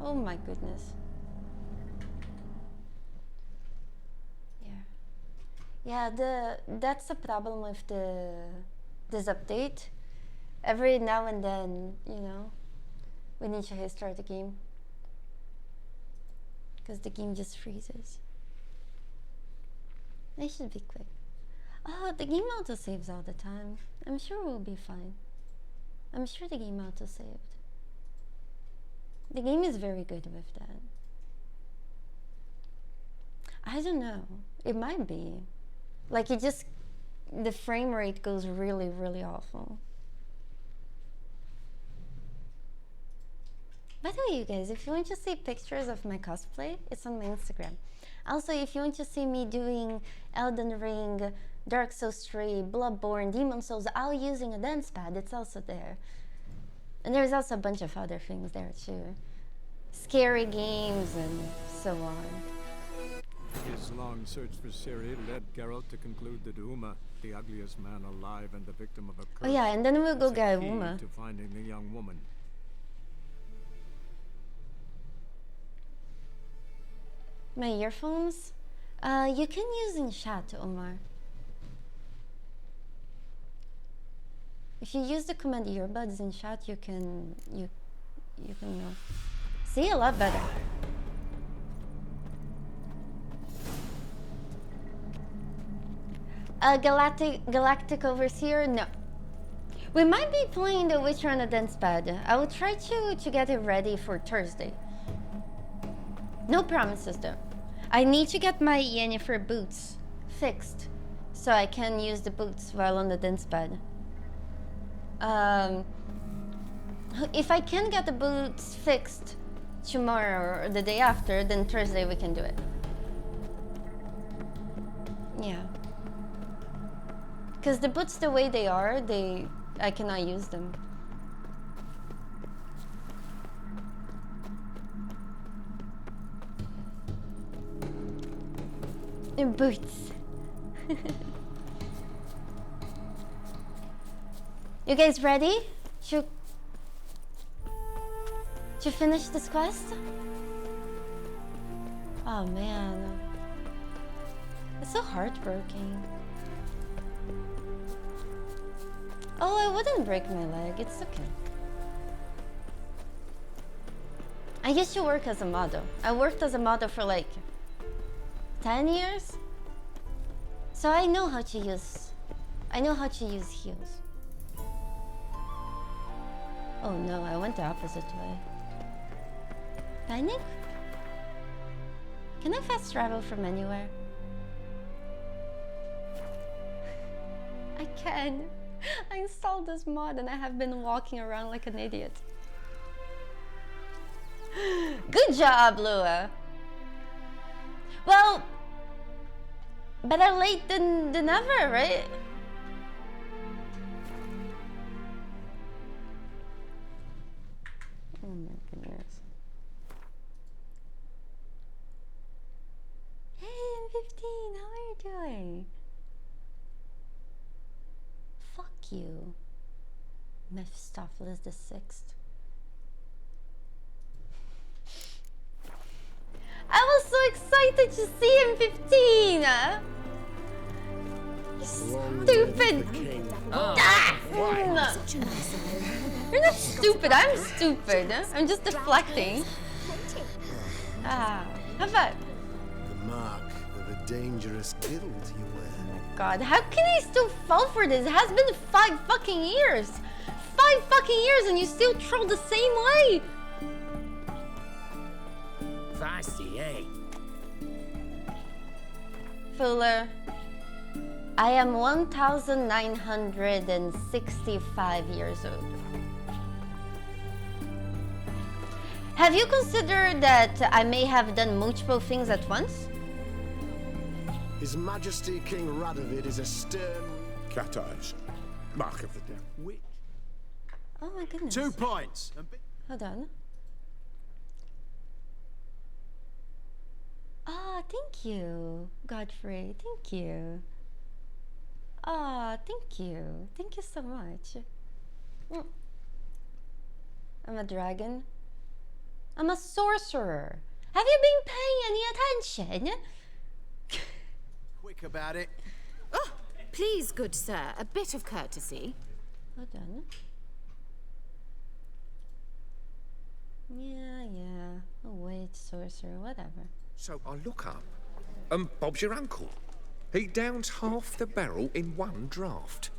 Oh my goodness. Yeah, that's the problem with this update. Every now and then, you know, we need to restart the game because the game just freezes. They should be quick. Oh, the game auto saves all the time. I'm sure we'll be fine. I'm sure the game auto saved. The game is very good with that. I don't know. It might be. Like, it just, the frame rate goes really, really awful. By the way, you guys, if you want to see pictures of my cosplay, it's on my Instagram. Also, if you want to see me doing Elden Ring, Dark Souls 3, Bloodborne, Demon Souls, all using a dance pad, it's also there. And there's also a bunch of other things there too. Scary games and so on. His long search for Ciri led Geralt to conclude that Uma, the ugliest man alive and the victim of a curse, oh yeah, and then we'll go was the get key Uma. to finding the young woman. My earphones? You can use in chat, Omar. If you use the command earbuds in chat, you can see a lot better. Galactic Overseer? No. We might be playing The Witcher on a dance pad. I will try to get it ready for Thursday. No promises though. I need to get my Yennefer boots fixed so I can use the boots while on the dance pad. If I can get the boots fixed tomorrow or the day after, then Thursday we can do it. Yeah. Because the boots, the way they are, I cannot use them. In boots. You guys ready to finish this quest? Oh man. It's so heartbreaking. Oh, I wouldn't break my leg. It's okay. I used to work as a model. I worked as a model for like 10 years. So I know how to use heels. Oh no, I went the opposite way. Panic? Can I fast travel from anywhere? I can. I installed this mod and I have been walking around like an idiot. Good job, Lua. Well, better late than never, right? Oh my goodness. Hey, M15, how are you doing? Fuck you, Mephistopheles the Sixth. I was so excited to see him 15! You stupid! You're not stupid. I'm stupid. I'm just deflecting. Ah, have fun. The mark of a dangerous guild you wear. God, how can I still fall for this? It has been 5 fucking years. 5 fucking years and you still troll the same way. Feisty, eh? Fuller, I am 1,965 years old. Have you considered that I may have done multiple things at once? His Majesty King Radovid is a stern... Cat eyes. Mark of the devil. Oh my goodness. 2 points. Hold on. Ah, thank you, Godfrey. Thank you. Ah, thank you. Thank you so much. I'm a dragon. I'm a sorcerer. Have you been paying any attention? Quick about it. Oh, please, good sir, a bit of courtesy. Hold on. Yeah. Oh wait, sorcerer, whatever. So I look up, and Bob's your uncle. He downs half the barrel in one draft.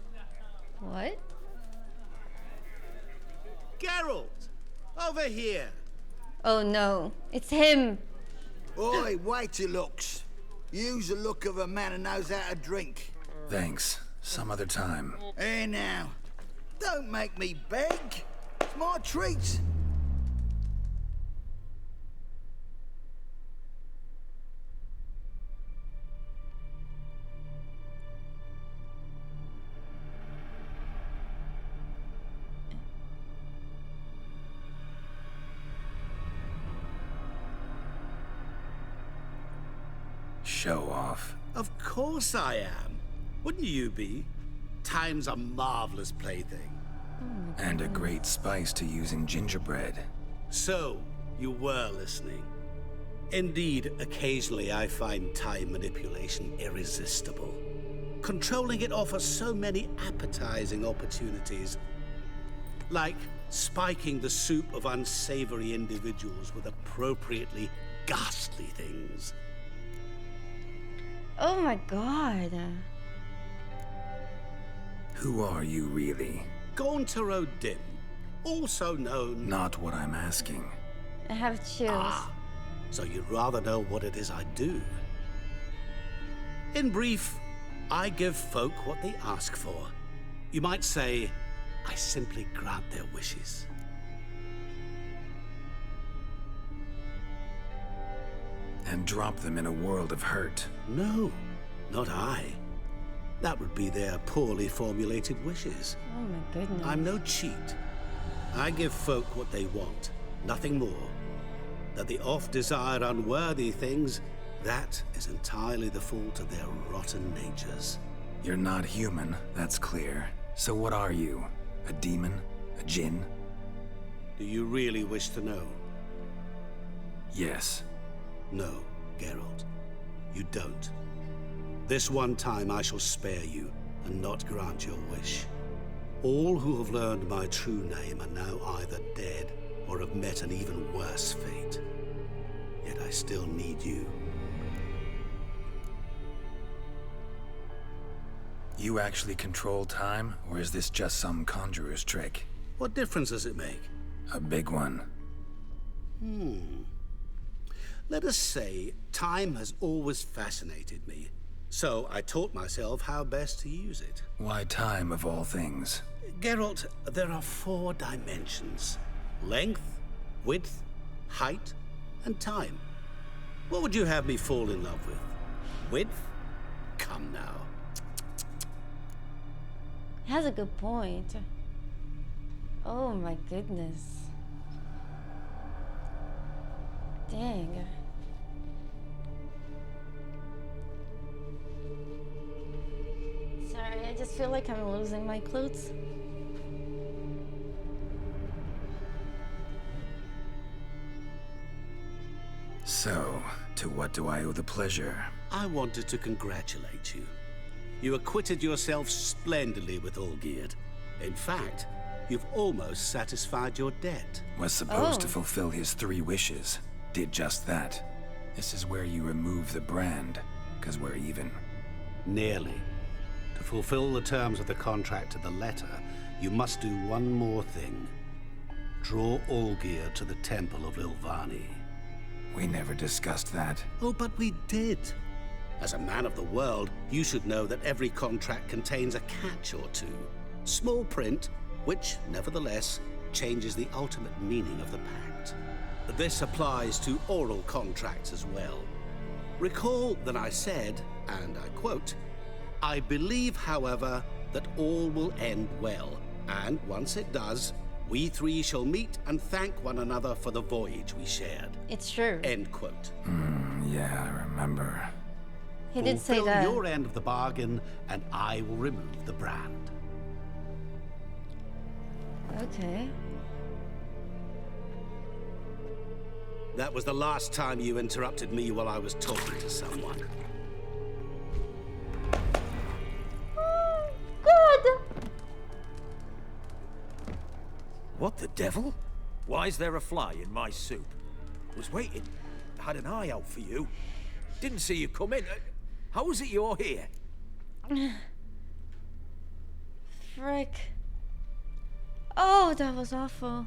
What? Geralt! Over here! Oh no, it's him! Oi, wait your looks. Use the look of a man who knows how to drink. Thanks. Some other time. Hey now, don't make me beg. It's my treat. Show off. Of course I am. Wouldn't you be? Time's a marvelous plaything. And a great spice to use in gingerbread. So, you were listening. Indeed, occasionally I find time manipulation irresistible. Controlling it offers so many appetizing opportunities. Like spiking the soup of unsavory individuals with appropriately ghastly things. Oh my god. Who are you really? Gaunter O'Dim, also known... Not what I'm asking. I have chills. Ah, so you'd rather know what it is I do. In brief, I give folk what they ask for. You might say, I simply grant their wishes. And drop them in a world of hurt. No, not I. That would be their poorly formulated wishes. Oh my goodness. I'm no cheat. I give folk what they want, nothing more. That they oft desire unworthy things, that is entirely the fault of their rotten natures. You're not human, that's clear. So what are you? A demon? A djinn? Do you really wish to know? Yes. No, Geralt. You don't. This one time I shall spare you, and not grant your wish. All who have learned my true name are now either dead, or have met an even worse fate. Yet I still need you. You actually control time, or is this just some conjurer's trick? What difference does it make? A big one. Let us say, time has always fascinated me. So I taught myself how best to use it. Why time, of all things? Geralt, there are 4 dimensions. Length, width, height, and time. What would you have me fall in love with? Width? Come now. He has a good point. Oh my goodness. Dang. Sorry, I just feel like I'm losing my clothes. So, to what do I owe the pleasure? I wanted to congratulate you. You acquitted yourself splendidly with Olgierd. In fact, you've almost satisfied your debt. Was supposed to fulfill his 3 wishes. Did just that. This is where you remove the brand, because we're even. Nearly. To fulfill the terms of the contract to the letter, you must do one more thing. Draw Allgear to the Temple of Lilvani. We never discussed that. Oh, but we did. As a man of the world, you should know that every contract contains a catch or two. Small print, which, nevertheless, changes the ultimate meaning of the pact. This applies to oral contracts as well. Recall that I said, and I quote, "I believe, however, that all will end well, and once it does, we 3 shall meet and thank one another for the voyage we shared." It's true. End quote. Yeah, I remember. He did say Fulfill that. your end of the bargain, and I will remove the brand. Okay. That was the last time you interrupted me while I was talking to someone. God! What the devil? Why is there a fly in my soup? Was waiting. Had an eye out for you. Didn't see you come in. How is it you're here? Frick. Oh, that was awful.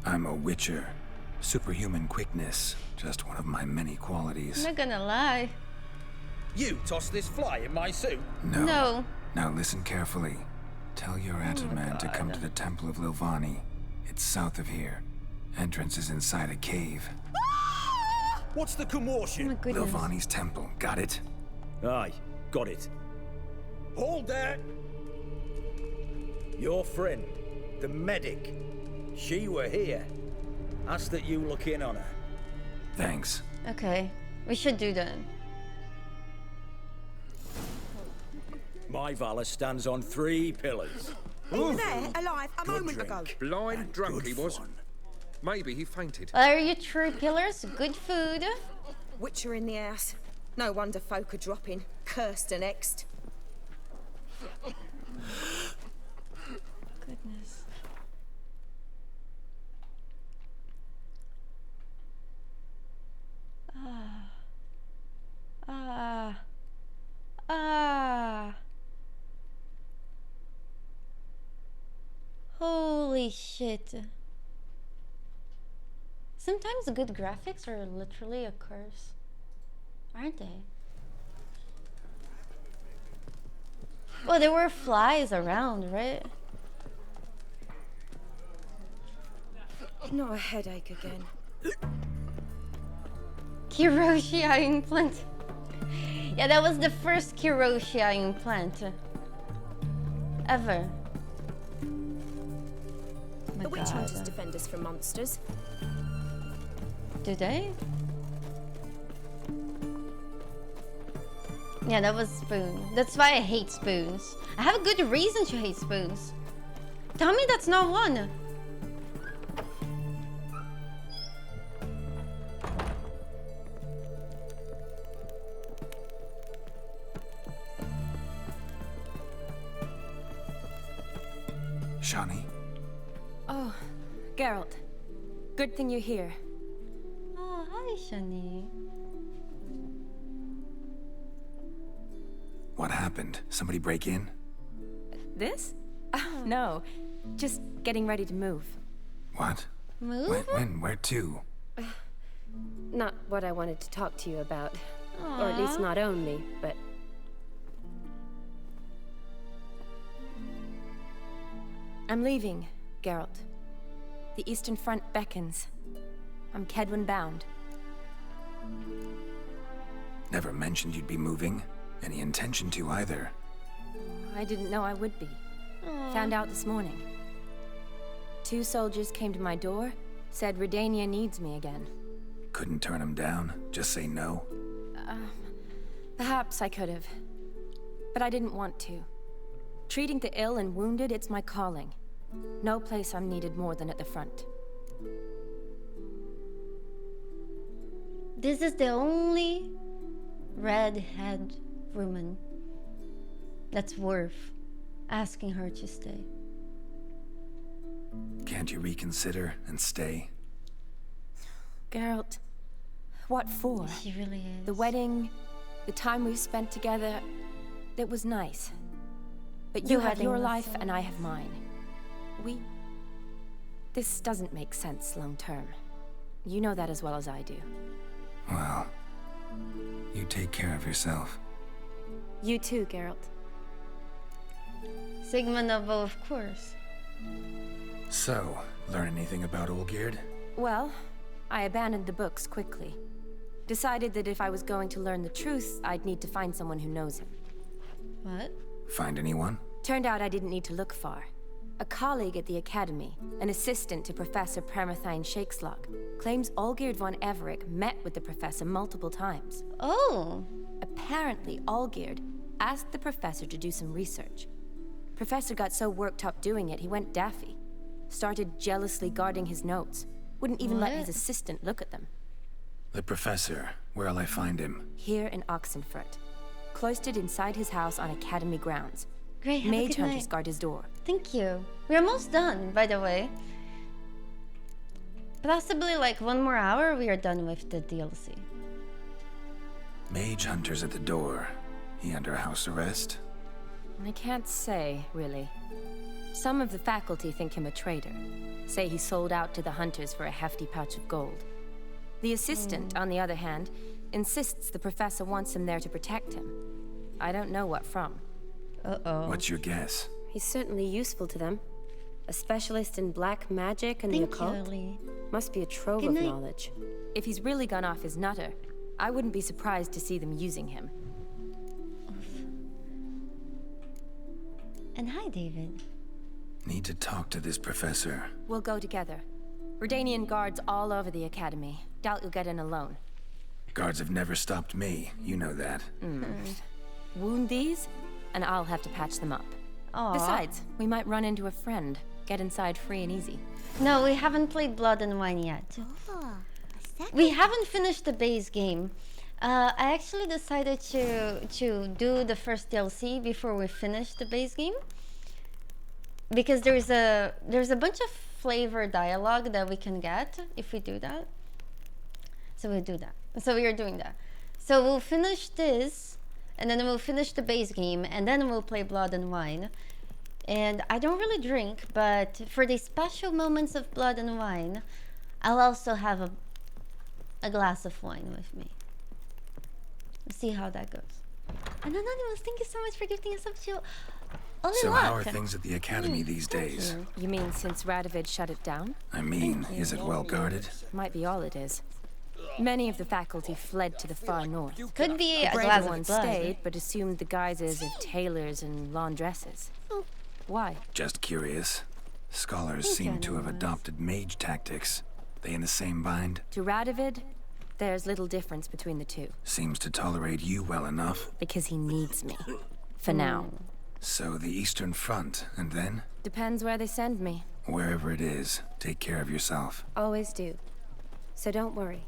I'm a witcher. Superhuman quickness. Just one of my many qualities. I'm not gonna lie. You tossed this fly in my soup? No. Now listen carefully. Tell your Ataman to come to the Temple of Lilvani. It's south of here. Entrance is inside a cave. What's the commotion? Oh my goodness. Lilvani's temple. Got it? Aye, got it. Hold there! Your friend, the medic, she were here. Ask that you look in on her. Thanks. Okay. We should do that. My valor stands on 3 pillars. He was there, alive, a moment drink. ago. Blind drunk he was. Maybe he fainted. Are you true pillars? Good food. Witcher in the house. No wonder folk are dropping. Cursed and exed. Goodness. Holy shit. Sometimes the good graphics are literally a curse, aren't they? Well, there were flies around, right? Not a headache again. Kiroshia implant. Yeah, that was the first Kiroshia implant ever. Oh The my witch hunters God. defend us from monsters. Do they? Yeah, that was spoon. That's why I hate spoons. I have a good reason to hate spoons. Tell me that's not one. Shani, Oh, Geralt. Good thing you're here. Oh, hi, Shani. what happened? Somebody break in? This? Oh, no. Just getting ready to move. What? Move? When? Where to? Not what I wanted to talk to you about. Or at least Aw. not only, but... I'm leaving, Geralt. The Eastern Front beckons. I'm Kedwin bound. Never mentioned you'd be moving. Any intention to either. I didn't know I would be. Aw. Found out this morning. 2 soldiers came to my door, said Redania needs me again. Couldn't turn him down? Just say no? Perhaps I could have. But I didn't want to. Treating the ill and wounded, it's my calling. No place I'm needed more than at the front. This is the only redhead woman that's worth asking her to stay. Can't you reconsider and stay? Geralt, what for? She really is. The wedding, the time we've spent together, it was nice. But you have your life and I have mine. This doesn't make sense long term. You know that as well as I do. Well, you take care of yourself. You too, Geralt. Sigma Nova, of course. So, learn anything about Olgierd? Well, I abandoned the books quickly. Decided that if I was going to learn the truth, I'd need to find someone who knows him. What? Find anyone? Turned out I didn't need to look far. A colleague at the Academy, an assistant to Professor Permathine Shakeslog, claims Olgierd von Everec met with the professor multiple times. Oh! Apparently, Olgierd asked the professor to do some research. Professor got so worked up doing it, he went daffy. Started jealously guarding his notes. Wouldn't even let his assistant look at them. The professor, where'll I find him? Here in Oxenfurt. Cloistered inside his house on Academy grounds. Great, have a Mage good hunters night. guard his door. Thank you. We're almost done, by the way. Possibly like 1 more hour, we are done with the DLC. Mage hunters at the door. He under house arrest? I can't say, really. Some of the faculty think him a traitor. Say he sold out to the hunters for a hefty pouch of gold. The assistant, on the other hand, insists the professor wants him there to protect him. I don't know what from. Uh-oh. What's your guess? He's certainly useful to them. A specialist in black magic and the occult. Must be a trove of knowledge. If he's really gone off his nutter, I wouldn't be surprised to see them using him. And hi, David. Need to talk to this professor. We'll go together. Redanian guards all over the Academy. Doubt you'll get in alone. Guards have never stopped me, you know that. Wound these, and I'll have to patch them up. Aww. Besides, we might run into a friend. Get inside free and easy. No, we haven't played Blood and Wine yet. We haven't finished the base game. I actually decided to do the first DLC before we finish the base game, because there's a bunch of flavor dialogue that we can get if we do that. So we'll do that. So we are doing that. So we'll finish this, and then we'll finish the base game, and then we'll play Blood and Wine. And I don't really drink, but for the special moments of Blood and Wine, I'll also have a glass of wine with me. Let's see how that goes. Anonymous, thank you so much for gifting us up to So how are things at the Academy these days? You mean since Radovid shut it down? I mean, is it well guarded? Might be all it is. Many of the faculty fled to the far north. Could be the a braver glass of ones blood. stayed, but assumed the guises of tailors and laundresses. Why? Just curious. Scholars seem to have adopted mage tactics. They in the same bind? To Radovid, there's little difference between the two. Seems to tolerate you well enough. Because he needs me. For now. So the Eastern Front, and then? Depends where they send me. Wherever it is, take care of yourself. Always do. So don't worry.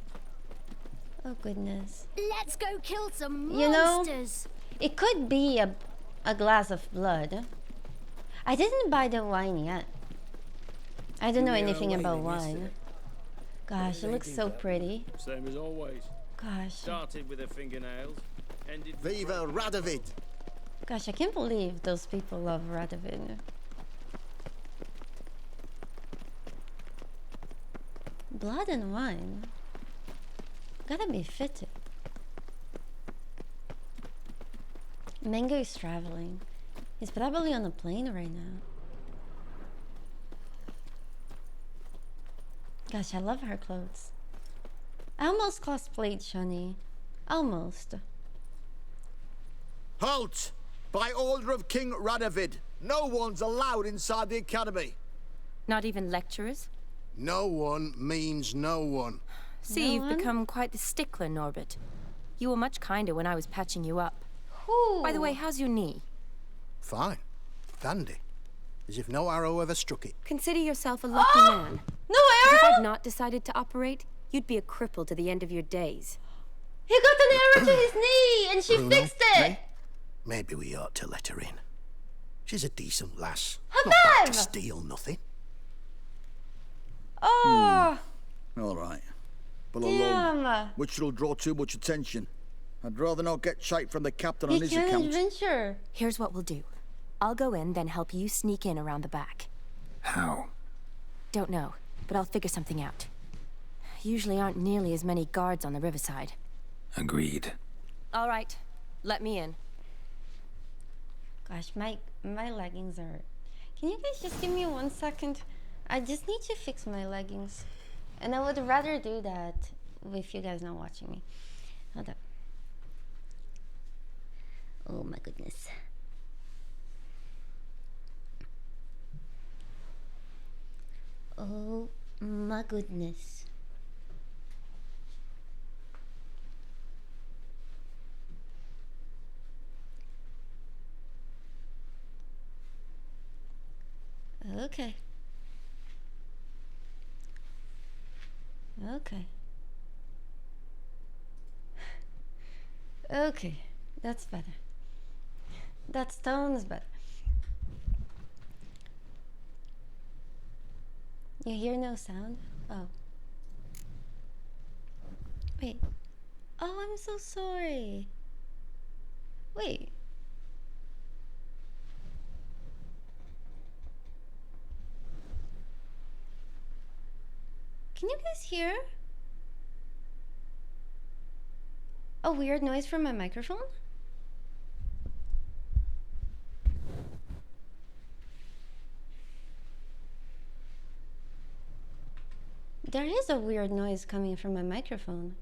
Oh goodness. Let's go kill some You know, monsters. it could be a glass of blood. I didn't buy the wine yet. I don't know anything about wine. Gosh, it looks so pretty. Same as always. Gosh. Started with her fingernails, ended. Viva Radovid! Gosh, I can't believe those people love Radovid. Blood and Wine. Gotta be fitted. Mango is traveling. He's probably on a plane right now. Gosh, I love her clothes. I almost cosplayed Shani. Almost. Halt! By order of King Radovid, no one's allowed inside the Academy. Not even lecturers? No one means no one. See, you've become quite the stickler, Norbert. You were much kinder when I was patching you up. By the way, how's your knee? Fine. Dandy. As if no arrow ever struck it. Consider yourself a lucky man. No If arrow? I'd not decided to operate, you'd be a cripple to the end of your days. He got an arrow to his knee and she Bruno, fixed it! eh? Maybe we ought to let her in. She's a decent lass. High Not back to five! steal nothing. All right. But Damn. alone, which will draw too much attention. I'd rather not get shite from the captain on his An account. adventure. Here's what we'll do. I'll go in, then help you sneak in around the back. How? Don't know, but I'll figure something out. Usually aren't nearly as many guards on the riverside. Agreed. All right, let me in. Gosh, my leggings are... Can you guys just give me 1 second? I just need to fix my leggings. And I would rather do that with you guys not watching me. Hold up. Oh my goodness. Oh my goodness. Okay. Okay. Okay, that's better. That sounds better. You hear no sound? Oh. Wait. Oh, I'm so sorry. Wait. Can you guys hear a weird noise from my microphone? There is a weird noise coming from my microphone.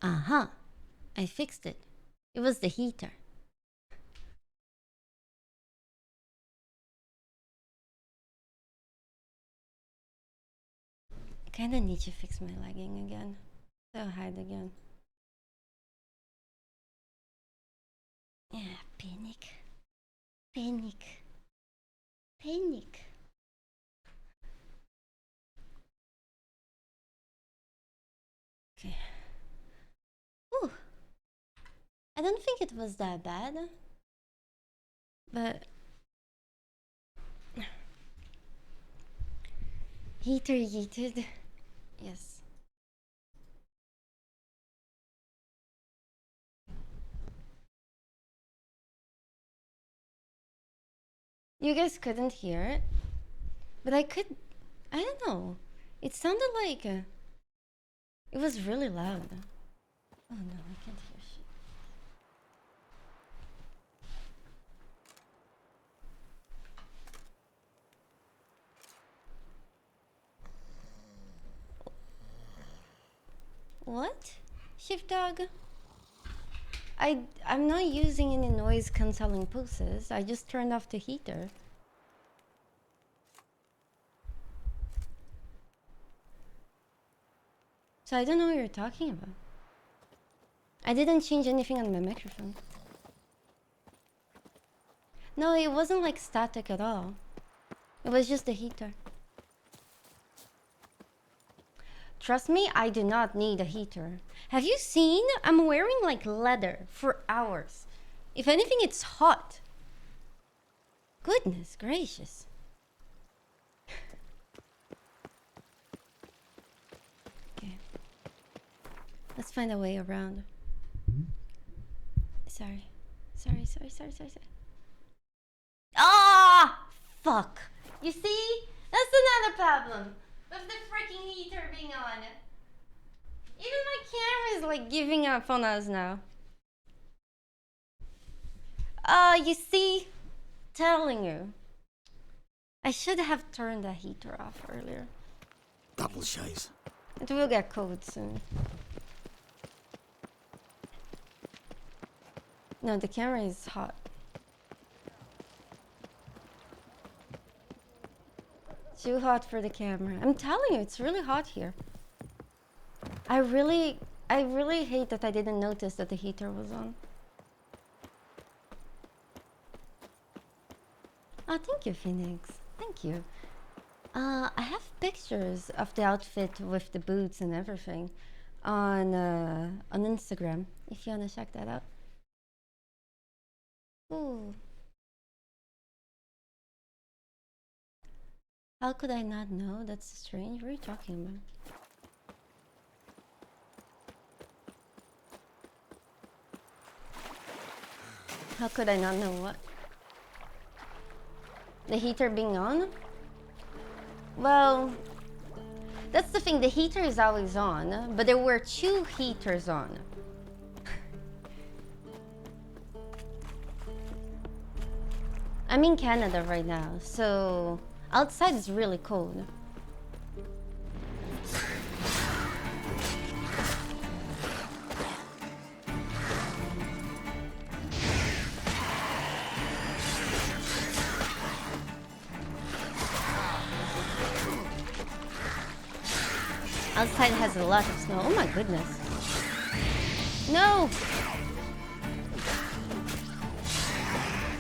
Uh-huh. I fixed it. It was the heater. I kinda need to fix my legging again. They'll hide again. Yeah, panic. Panic. Panic. Okay. Ooh. I don't think it was that bad. But heater yeeted. Yes. You guys couldn't hear it, but I could. I don't know. It sounded like it was really loud. Oh no, I can't hear shit. What? Shift dog? I'm not using any noise cancelling pulses. I just turned off the heater. So I don't know what you're talking about. I didn't change anything on my microphone. No, it wasn't like static at all. It was just the heater. Trust me, I do not need a heater. Have you seen? I'm wearing like leather for hours. If anything, it's hot. Goodness gracious. Okay. Let's find a way around. Sorry. Sorry. Ah! Fuck. You see? That's the problem with the freaking heater being on. Even my camera is like giving up on us now. You see, telling you, I should have turned the heater off earlier. Double shades. It will get cold soon. No, the camera is hot. Too hot for the camera. I'm telling you, it's really hot here. I really hate that I didn't notice that the heater was on. Oh, thank you, Phoenix. Thank you. I have pictures of the outfit with the boots and everything on Instagram, if you wanna check that out. Ooh. How could I not know? That's strange. What are you talking about? How could I not know what? The heater being on? Well, that's the thing. The heater is always on, but there were 2 heaters on. I'm in Canada right now, so outside is really cold. Outside has a lot of snow. Oh my goodness. No!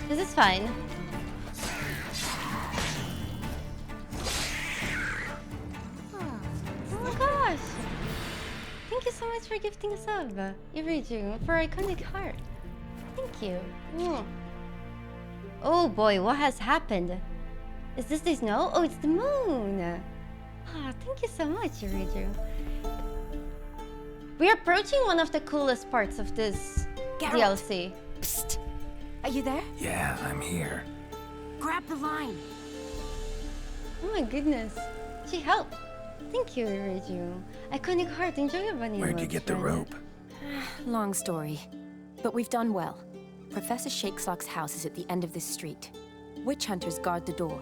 This is fine. Oh my gosh! Thank you so much for gifting a sub, Iriju, for Iconic Heart. Thank you. Oh boy, what has happened? Is this the snow? Oh, it's the moon! Ah, thank you so much, Iriju. We're approaching one of the coolest parts of this DLC. Psst. Are you there? Yeah, I'm here. Grab the line. Oh my goodness. She helped. Thank you, Iriju. Iconic Heart, enjoy your bunny. Where'd you get the rope? Long story. But we've done well. Professor Shakesock's house is at the end of this street. Witch hunters guard the door.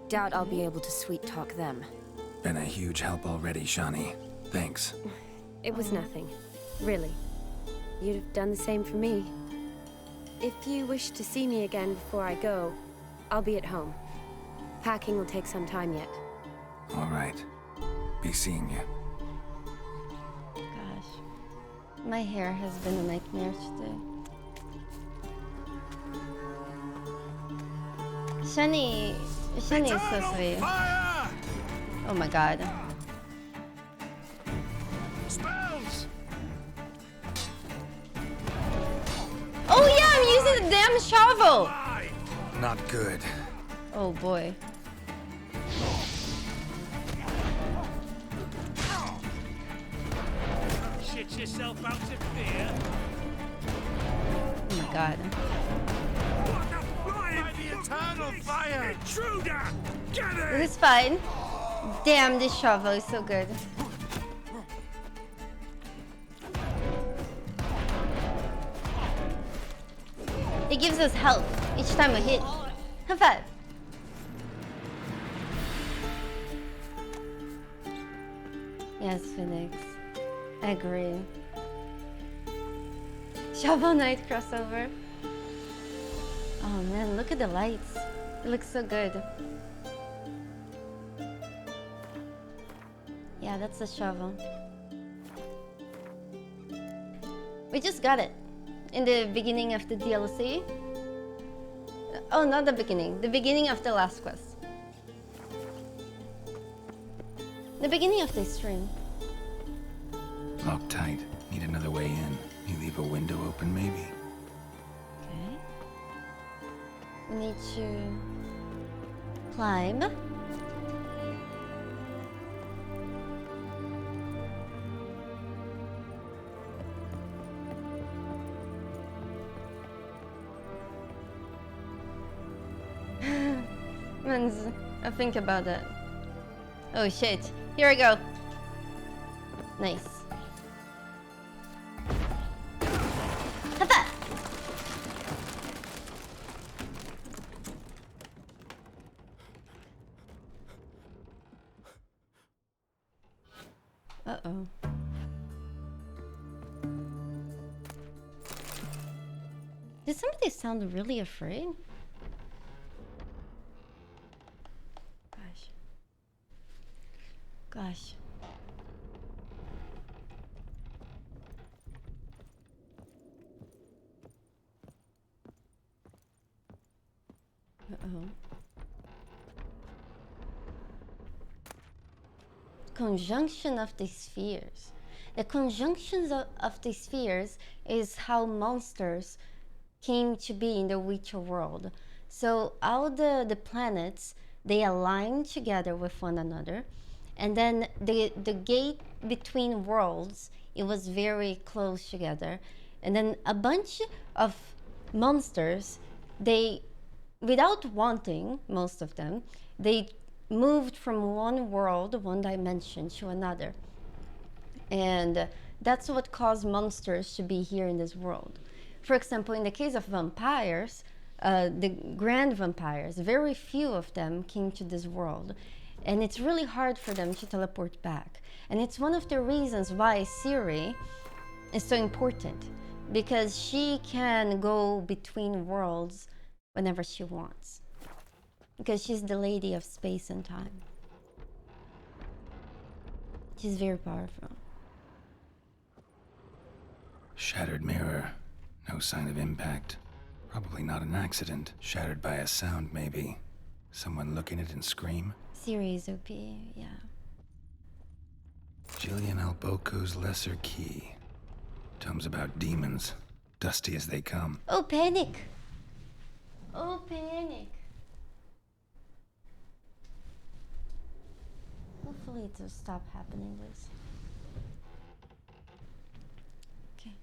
Doubt I'll be able to sweet-talk them. Been a huge help already, Shani. Thanks. It was nothing. Really. You'd have done the same for me. If you wish to see me again before I go, I'll be at home. Packing will take some time yet. All right. Be seeing you. Gosh. My hair has been a nightmare today. Shani is so sweet. Oh my god. Spells! Oh yeah, I'm using the damn shovel! Not good. Oh boy. Shit yourself out of fear. Oh my god. By the eternal fire! Intruder! Get it! This is fine. Damn, this shovel is so good. It gives us health each time we hit. Have fun. Yes, Phoenix. I agree. Shovel Knight crossover. Oh man, look at the lights. It looks so good. Yeah, that's the shovel. We just got it in the beginning of the DLC. Oh, not the beginning. The beginning of the last quest. The beginning of the stream. Locked tight. Need another way in. You leave a window open, maybe? Okay. We need to climb. Mans, I think about that. Oh shit. Here we go. Nice. Hata! Uh-oh. Did somebody sound really afraid? Gosh. Gosh. Uh-oh. Conjunction of the spheres. The conjunctions of the spheres is how monsters came to be in the Witcher world. So all the planets, they align together with one another. And then the gate between worlds, it was very close together. And then a bunch of monsters, they, without wanting, most of them, they moved from one world, one dimension to another. And that's what caused monsters to be here in this world. For example, in the case of vampires, the grand vampires, very few of them came to this world. And it's really hard for them to teleport back. And it's one of the reasons why Ciri is so important, because she can go between worlds whenever she wants. Because she's the lady of space and time. She's very powerful. Shattered mirror. No sign of impact. Probably not an accident. Shattered by a sound, maybe. Someone look in it and scream. Ciri is OP, yeah. Jillian Alboco's lesser key. Tomes about demons. Dusty as they come. Oh, panic! Oh, panic! Hopefully it will stop happening, this. Okay.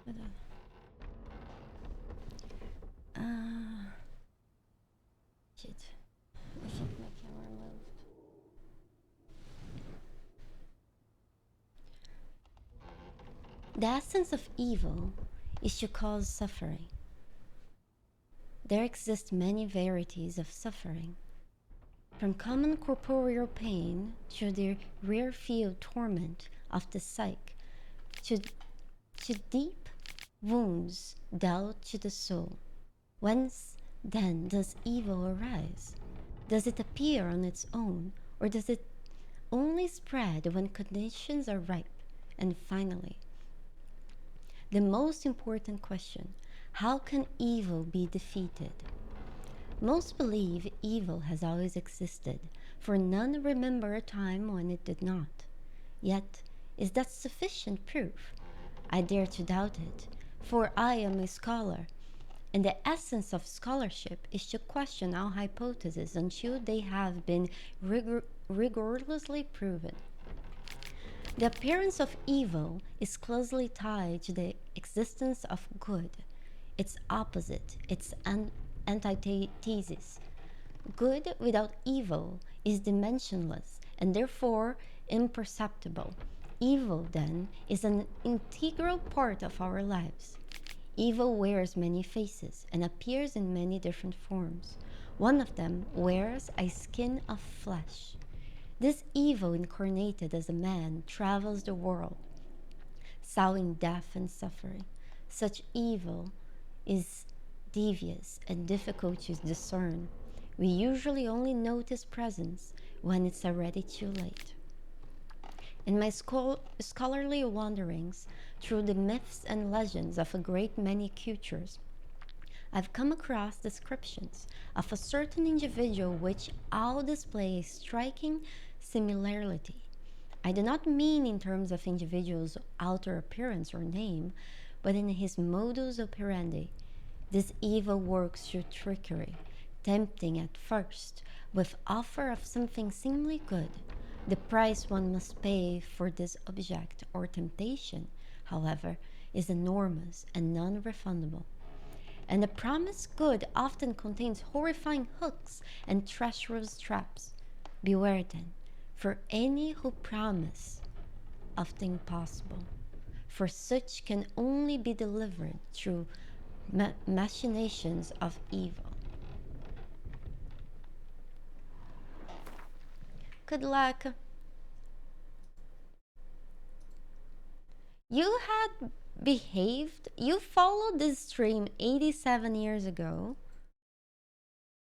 Hold on. Shit. I think my camera moved. The essence of evil is to cause suffering. There exist many varieties of suffering, from common corporeal pain to the rarefied torment of the psyche, to deep wounds dealt to the soul. Whence then does evil arise? Does it appear on its own, or does it only spread when conditions are ripe? And finally, the most important question: how can evil be defeated? Most believe evil has always existed, for none remember a time when it did not. Yet, is that sufficient proof? I dare to doubt it, for I am a scholar, and the essence of scholarship is to question our hypotheses until they have been rigorously proven. The appearance of evil is closely tied to the existence of good, its opposite, its antithesis. Good without evil is dimensionless and therefore imperceptible. Evil, then, is an integral part of our lives. Evil wears many faces and appears in many different forms. One of them wears a skin of flesh. This evil incarnated as a man travels the world, sowing death and suffering. Such evil is devious and difficult to discern. We usually only notice presence when it's already too late. In my scholarly wanderings through the myths and legends of a great many cultures, I've come across descriptions of a certain individual which all display a striking similarity. I do not mean in terms of individual's outer appearance or name, but in his modus operandi. This evil works through trickery, tempting at first, with offer of something seemingly good. The price one must pay for this object or temptation, however, is enormous and non-refundable. And the promised good often contains horrifying hooks and treacherous traps. Beware then, for any who promise of the impossible, for such can only be delivered through machinations of evil. Good luck. You had behaved. You followed this stream 87 years ago,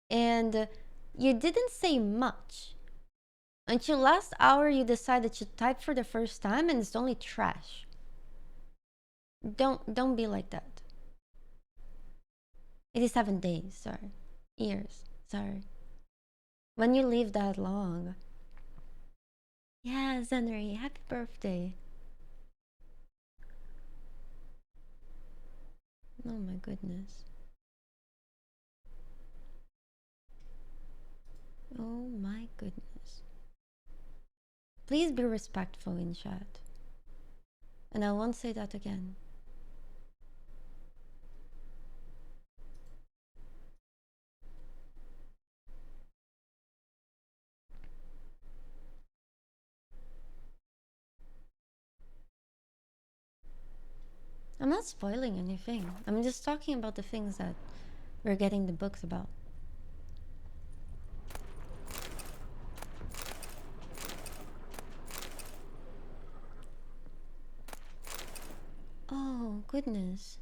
and you didn't say much. Until last hour, you decided to type for the first time, and it's only trash. Don't be like that. 87 days, sorry. Years, sorry. When you live that long. Yeah, Zenri, happy birthday. Oh my goodness. Oh my goodness. Please be respectful in chat. And I won't say that again. I'm not spoiling anything. I'm just talking about the things that we're getting the books about. Oh, goodness.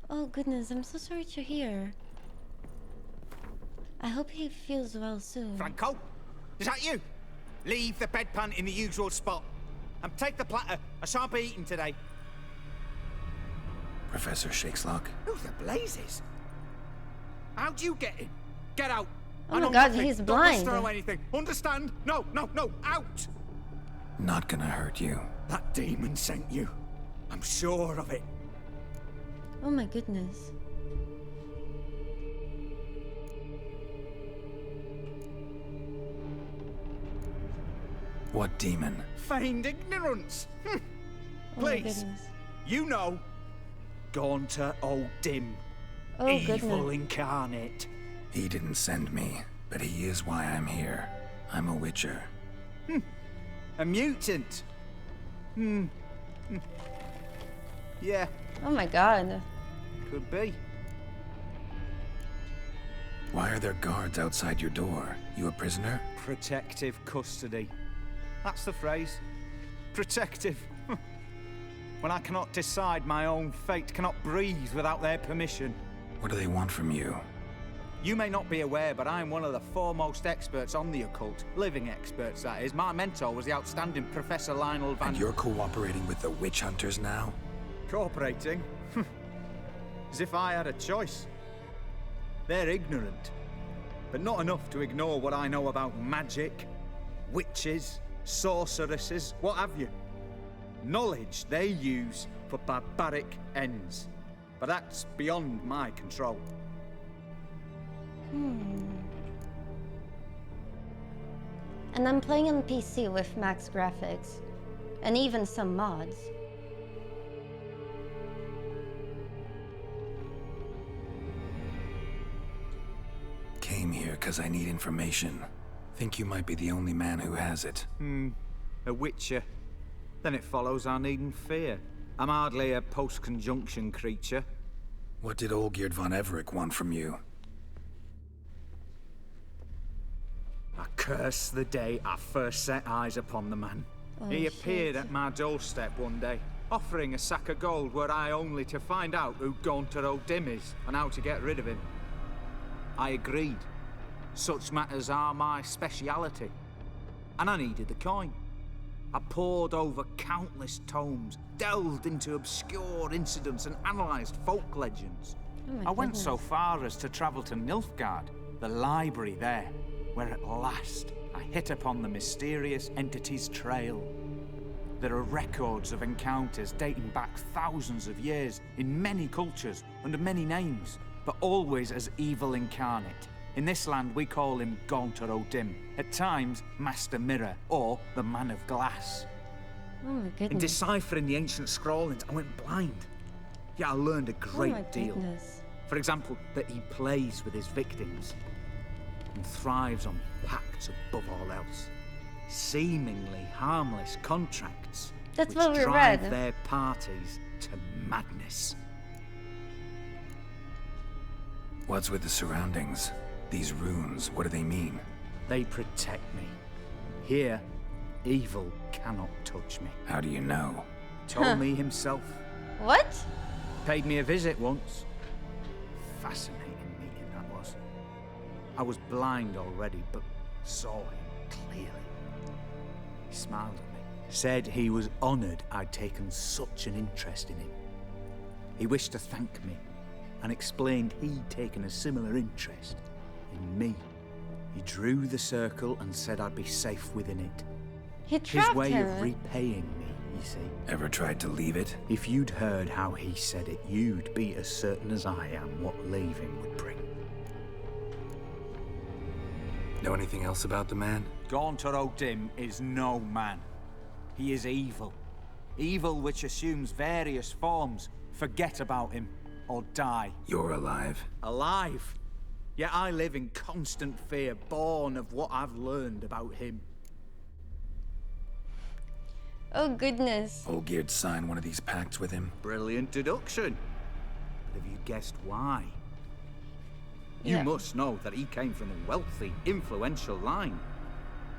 Oh, goodness. I'm so sorry to hear. I hope he feels well soon. Franco? Is that you? Leave the bedpan in the usual spot. And take the platter. I shan't be eating today. Professor Shakeslock? Who the blazes? How'd you get in? Get out. Oh my god, he's blind. Don't throw anything. Understand? No, no, no. Out. Not gonna hurt you. That demon sent you. I'm sure of it. Oh my goodness. What demon? Feigned ignorance. Oh Please. You know. Gaunter O'Dim. Oh, Evil goodness. incarnate. He didn't send me, but he is why I'm here. I'm a witcher. A mutant. Yeah. Oh my god. Could be. Why are there guards outside your door? You a prisoner? Protective custody. That's the phrase. Protective. When I cannot decide my own fate, cannot breathe without their permission. What do they want from you? You may not be aware, but I am one of the foremost experts on the occult. Living experts, that is. My mentor was the outstanding Professor Lionel Van... And you're cooperating with the witch hunters now? Cooperating? As if I had a choice. They're ignorant, but not enough to ignore what I know about magic, witches, sorceresses, what have you. Knowledge they use for barbaric ends. But that's beyond my control. And I'm playing on PC with max graphics. And even some mods. Came here because I need information. Think you might be the only man who has it. A witcher. Then it follows I needn't fear. I'm hardly a post-conjunction creature. What did Olgierd von Everec want from you? I curse the day I first set eyes upon the man. Oh, He appeared at my doorstep one day, offering a sack of gold were I only to find out who Gaunter O'Dim is and how to get rid of him. I agreed. Such matters are my speciality. And I needed the coin. I pored over countless tomes, delved into obscure incidents and analysed folk legends. I went so far as to travel to Nilfgaard, the library there, where at last I hit upon the mysterious entity's trail. There are records of encounters dating back thousands of years in many cultures under many names, but always as evil incarnate. In this land, we call him Gaunter O'Dim, at times Master Mirror, or the Man of Glass. Oh my In goodness. deciphering the ancient scrollings, I went blind. Yet I learned a great deal. Goodness. For example, that he plays with his victims and thrives on pacts above all else. Seemingly harmless contracts That's which what we drive read. their parties to madness. What's with the surroundings? These runes, what do they mean? They protect me. Here, evil cannot touch me. How do you know? Told me himself. What? Paid me a visit once. Fascinating meeting that was. I was blind already, but saw him clearly. He smiled at me. Said he was honoured I'd taken such an interest in him. He wished to thank me and explained he'd taken a similar interest in me. He drew the circle and said I'd be safe within it. He His trapped way him. of repaying me, you see. Ever tried to leave it? If you'd heard how he said it, you'd be as certain as I am what leaving would bring. Know anything else about the man? Gaunter O'Dim is no man. He is evil. Evil which assumes various forms. Forget about him, or die. You're alive. Alive? Yet I live in constant fear, born of what I've learned about him. Oh goodness. Olgierd signed one of these pacts with him. Brilliant deduction. But have you guessed why? You Yeah. must know that he came from a wealthy, influential line.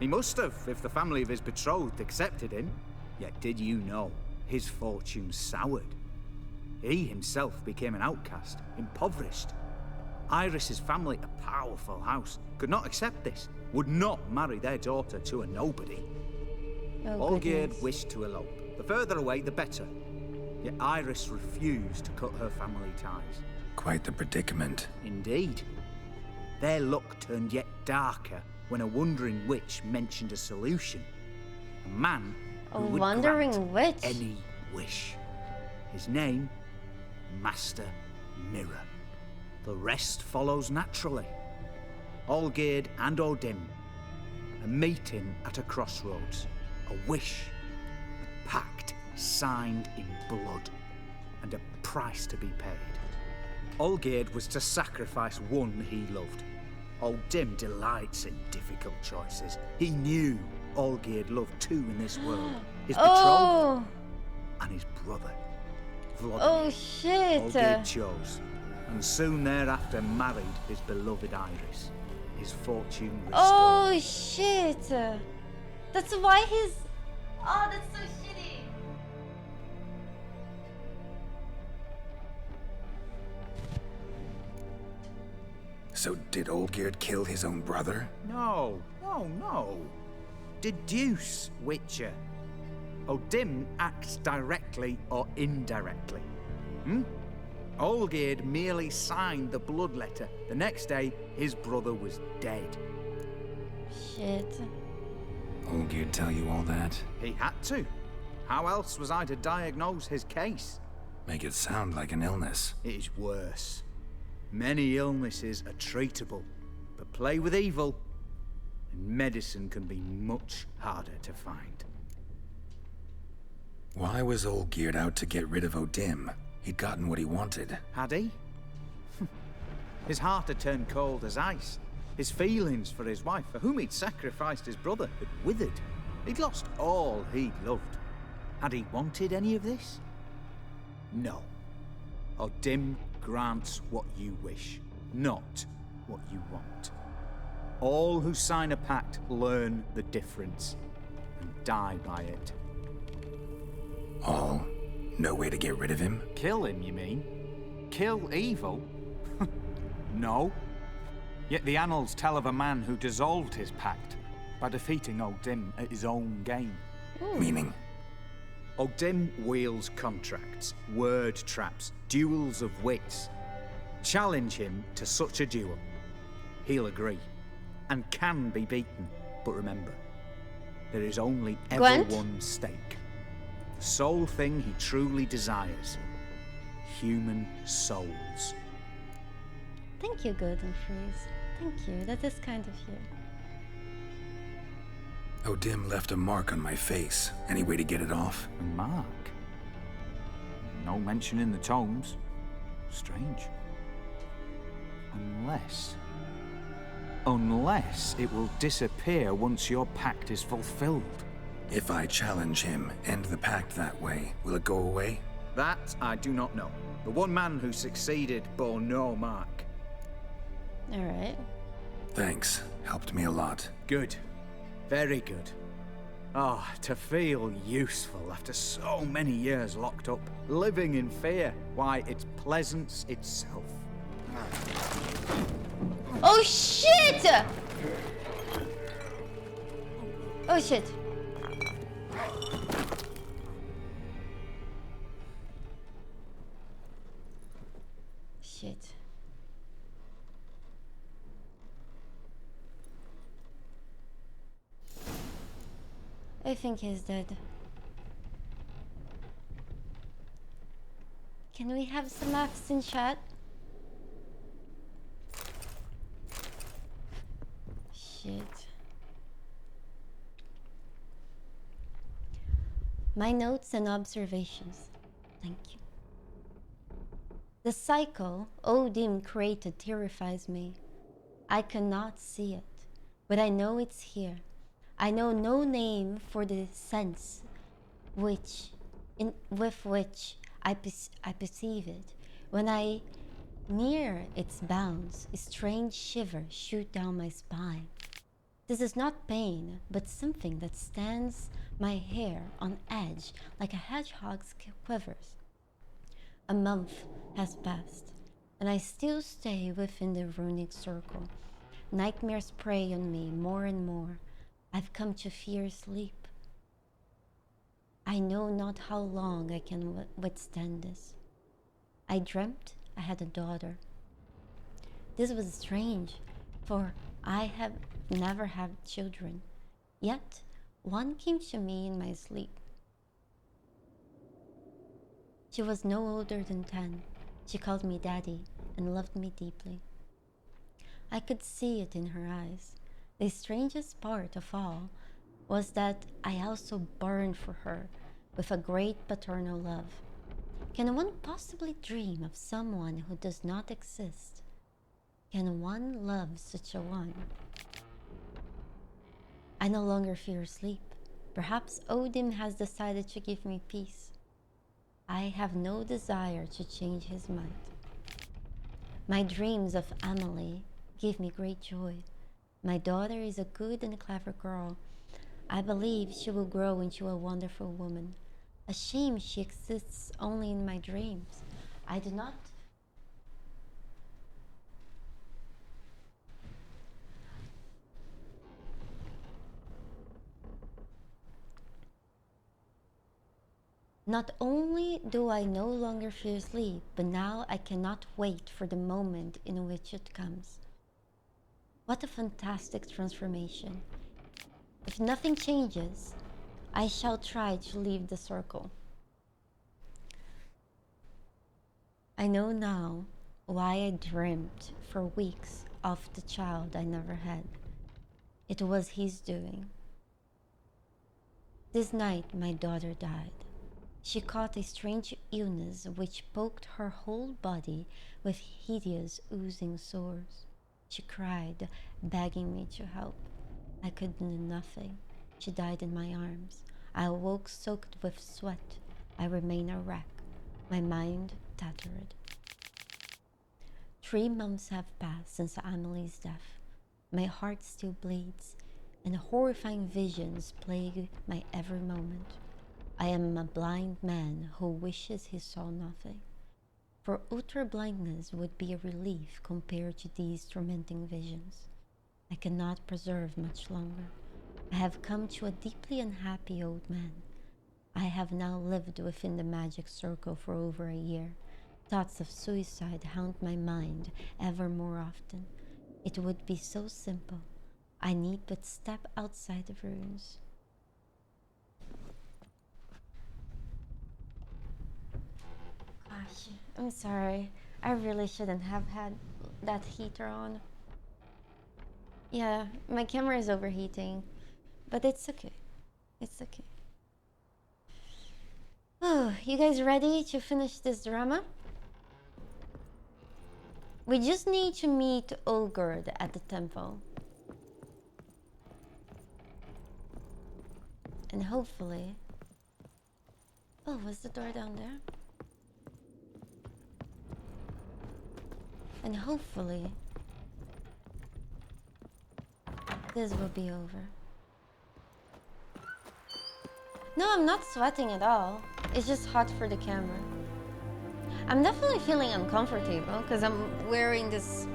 He must have, if the family of his betrothed accepted him. Yet did you know his fortune soured? He himself became an outcast, impoverished. Iris's family, a powerful house, could not accept this, would not marry their daughter to a nobody. Oh, Olgierd goodness. wished to elope. The further away, the better. Yet Iris refused to cut her family ties. Quite the predicament. Indeed. Their luck turned yet darker when a wandering witch mentioned a solution. A man A who would wandering grant witch? any wish. His name, Master Mirror. The rest follows naturally. Olgierd and O'Dim, a meeting at a crossroads, a wish, a pact signed in blood, and a price to be paid. Olgierd was to sacrifice one he loved. O'Dim delights in difficult choices. He knew Olgierd loved two in this world, his betrothed Oh. and his brother, Vladimir. Oh shit. Olgierd chose, and soon thereafter married his beloved Iris. His fortune restored. Oh shit. That's why he's. Oh, that's so shitty. So did Olgierd kill his own brother? No. Deduce, Witcher. O'Dim acts directly or indirectly. Olgierd merely signed the blood letter. The next day, his brother was dead. Shit. Olgierd tell you all that? He had to. How else was I to diagnose his case? Make it sound like an illness. It is worse. Many illnesses are treatable, but play with evil, and medicine can be much harder to find. Why was Olgierd out to get rid of O'Dim? He'd gotten what he wanted. Had he? His heart had turned cold as ice. His feelings for his wife, for whom he'd sacrificed his brother, had withered. He'd lost all he'd loved. Had he wanted any of this? No. O'Dim grants what you wish, not what you want. All who sign a pact learn the difference and die by it. All? No way to get rid of him? Kill him, you mean? Kill evil? No. Yet the annals tell of a man who dissolved his pact by defeating O'Dim at his own game. Meaning? O'Dim wields contracts, word traps, duels of wits. Challenge him to such a duel. He'll agree, and can be beaten. But remember, there is only ever Gwent? one stake. The sole thing he truly desires. Human souls. Thank you, Golden Freeze. Thank you. That is kind of you. Odim left a mark on my face. Any way to get it off? A mark? No mention in the tomes. Strange. Unless it will disappear once your pact is fulfilled. If I challenge him, end the pact that way, will it go away? That I do not know. The one man who succeeded bore no mark. Alright. Thanks. Helped me a lot. Good. Very good. Oh, to feel useful after so many years locked up, living in fear. Why, it's pleasance itself. Oh shit! Oh shit. Shit. I think he's dead. Can we have some laughs in chat? Shit. My notes and observations. Thank you. The cycle Odim created terrifies me. I cannot see it, but I know it's here. I know no name for the sense with which I perceive it. When I near its bounds, a strange shiver shoot down my spine. This is not pain, but something that stands my hair on edge like a hedgehog's quivers. A month has passed, and I still stay within the runic circle. Nightmares prey on me more and more. I've come to fear sleep. I know not how long I can withstand this. I dreamt I had a daughter. This was strange, for I have never had children. Yet, one came to me in my sleep. She was no older than 10. She called me Daddy and loved me deeply. I could see it in her eyes. The strangest part of all was that I also burned for her with a great paternal love. Can one possibly dream of someone who does not exist? Can one love such a one? I no longer fear sleep. Perhaps Odim has decided to give me peace. I have no desire to change his mind. My dreams of Amelie give me great joy. My daughter is a good and clever girl. I believe she will grow into a wonderful woman. A shame she exists only in my dreams. I do not Not only do I no longer fear sleep, but now I cannot wait for the moment in which it comes. What a fantastic transformation. If nothing changes, I shall try to leave the circle. I know now why I dreamt for weeks of the child I never had. It was his doing. This night my daughter died. She caught a strange illness which poked her whole body with hideous oozing sores. She cried, begging me to help. I could do nothing. She died in my arms. I awoke soaked with sweat. I remain a wreck, my mind tattered. 3 months have passed since Amelie's death. My heart still bleeds, and horrifying visions plague my every moment. I am a blind man who wishes he saw nothing. For utter blindness would be a relief compared to these tormenting visions. I cannot preserve much longer. I have come to a deeply unhappy old man. I have now lived within the magic circle for over a year. Thoughts of suicide haunt my mind ever more often. It would be so simple. I need but step outside the ruins. Gosh, I'm sorry. I really shouldn't have had that heater on. Yeah, my camera is overheating, but it's okay. It's okay. Oh, you guys ready to finish this drama? We just need to meet Olgerd at the temple. And hopefully... Oh, was the door down there? And hopefully... this will be over. No, I'm not sweating at all. It's just hot for the camera. I'm definitely feeling uncomfortable because I'm wearing this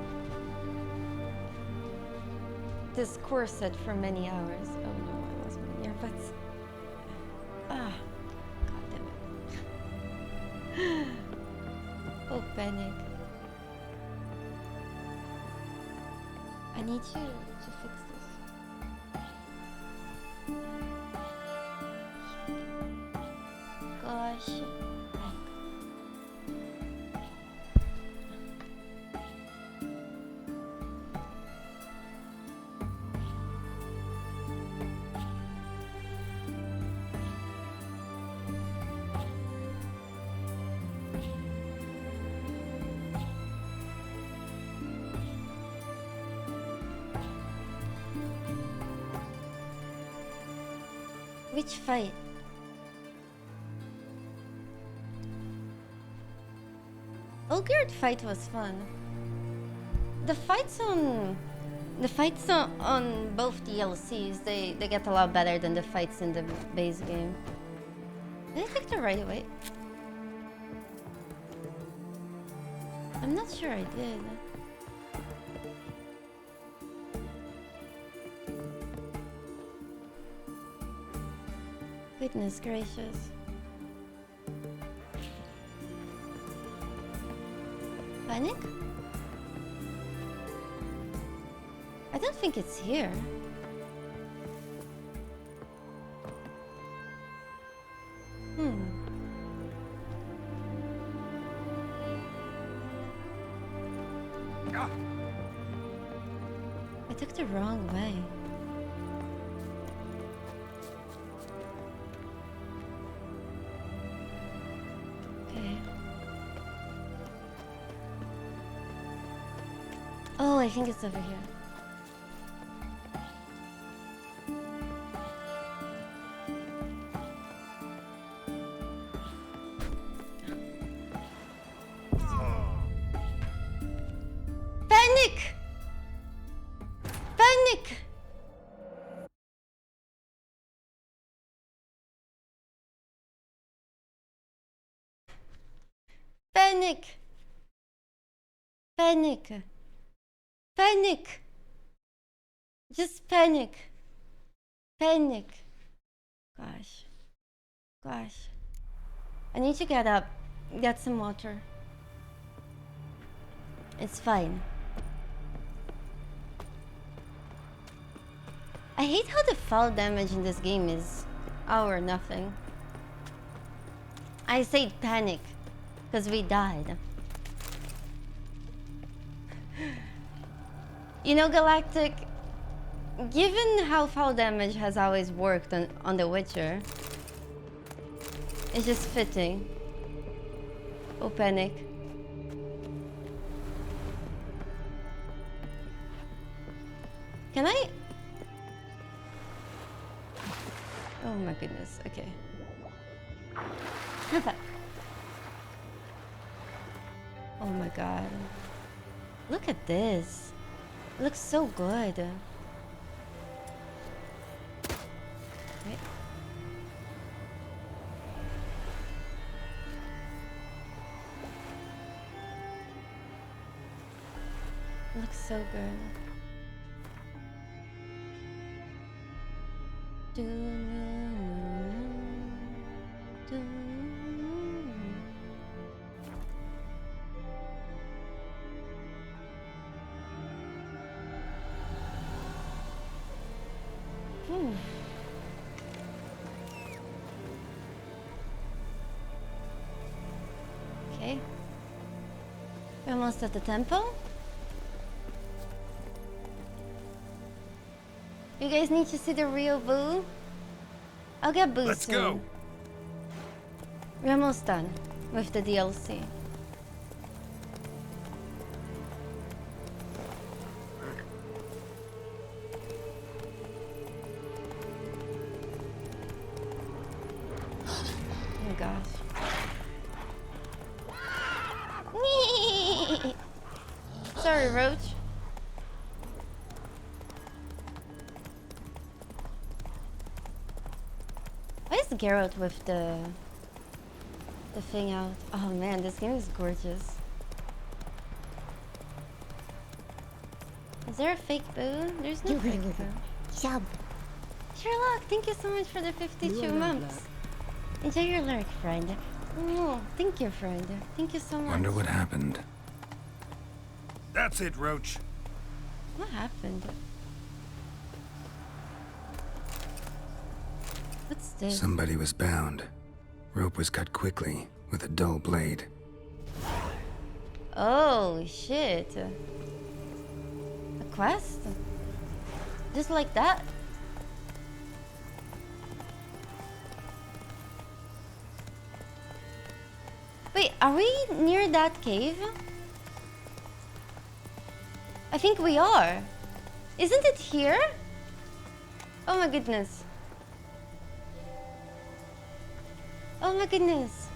corset for many hours. Oh no, I lost my earbuds. Ah, god damn it. Oh, panic. I need you to fix this. Gosh. Which fight? Olgerd fight was fun. The fights on both DLCs, they get a lot better than the fights in the base game. Did I take the right away? I'm not sure I did. Goodness gracious. Panic? I don't think it's here. I took the wrong way. Oh, I think it's over here. Panic! Panic! Panic! Panic! Panic! Just panic. Panic. Gosh. Gosh. I need to get up. Get some water. It's fine. I hate how the fall damage in this game is all or nothing. I said panic because we died. You know, Galactic, given how fall damage has always worked on The Witcher, it's just fitting. Oh, panic. Can I? Oh my goodness, okay. Oh my god. Look at this. It looks so good. Wait. It looks so good. Okay. We're almost at the temple. You guys need to see the real Boo. I'll get Boo Let's soon. go. We're almost done with the DLC. Oh my gosh. Sorry, Roach. Why is Geralt with the thing out? Oh man, this game is gorgeous. Is there a fake Boo? There's no fake Boo. Shub. Sherlock, thank you so much for the 52 months. Enjoy your lurk, friend. Oh, thank you, friend. Thank you so much. Wonder what happened. That's it, Roach. What happened? What's this? Somebody was bound. Rope was cut quickly with a dull blade. Oh, shit. A quest? Just like that? Wait, are we near that cave? I think we are. Isn't it here? Oh my goodness. Oh my goodness.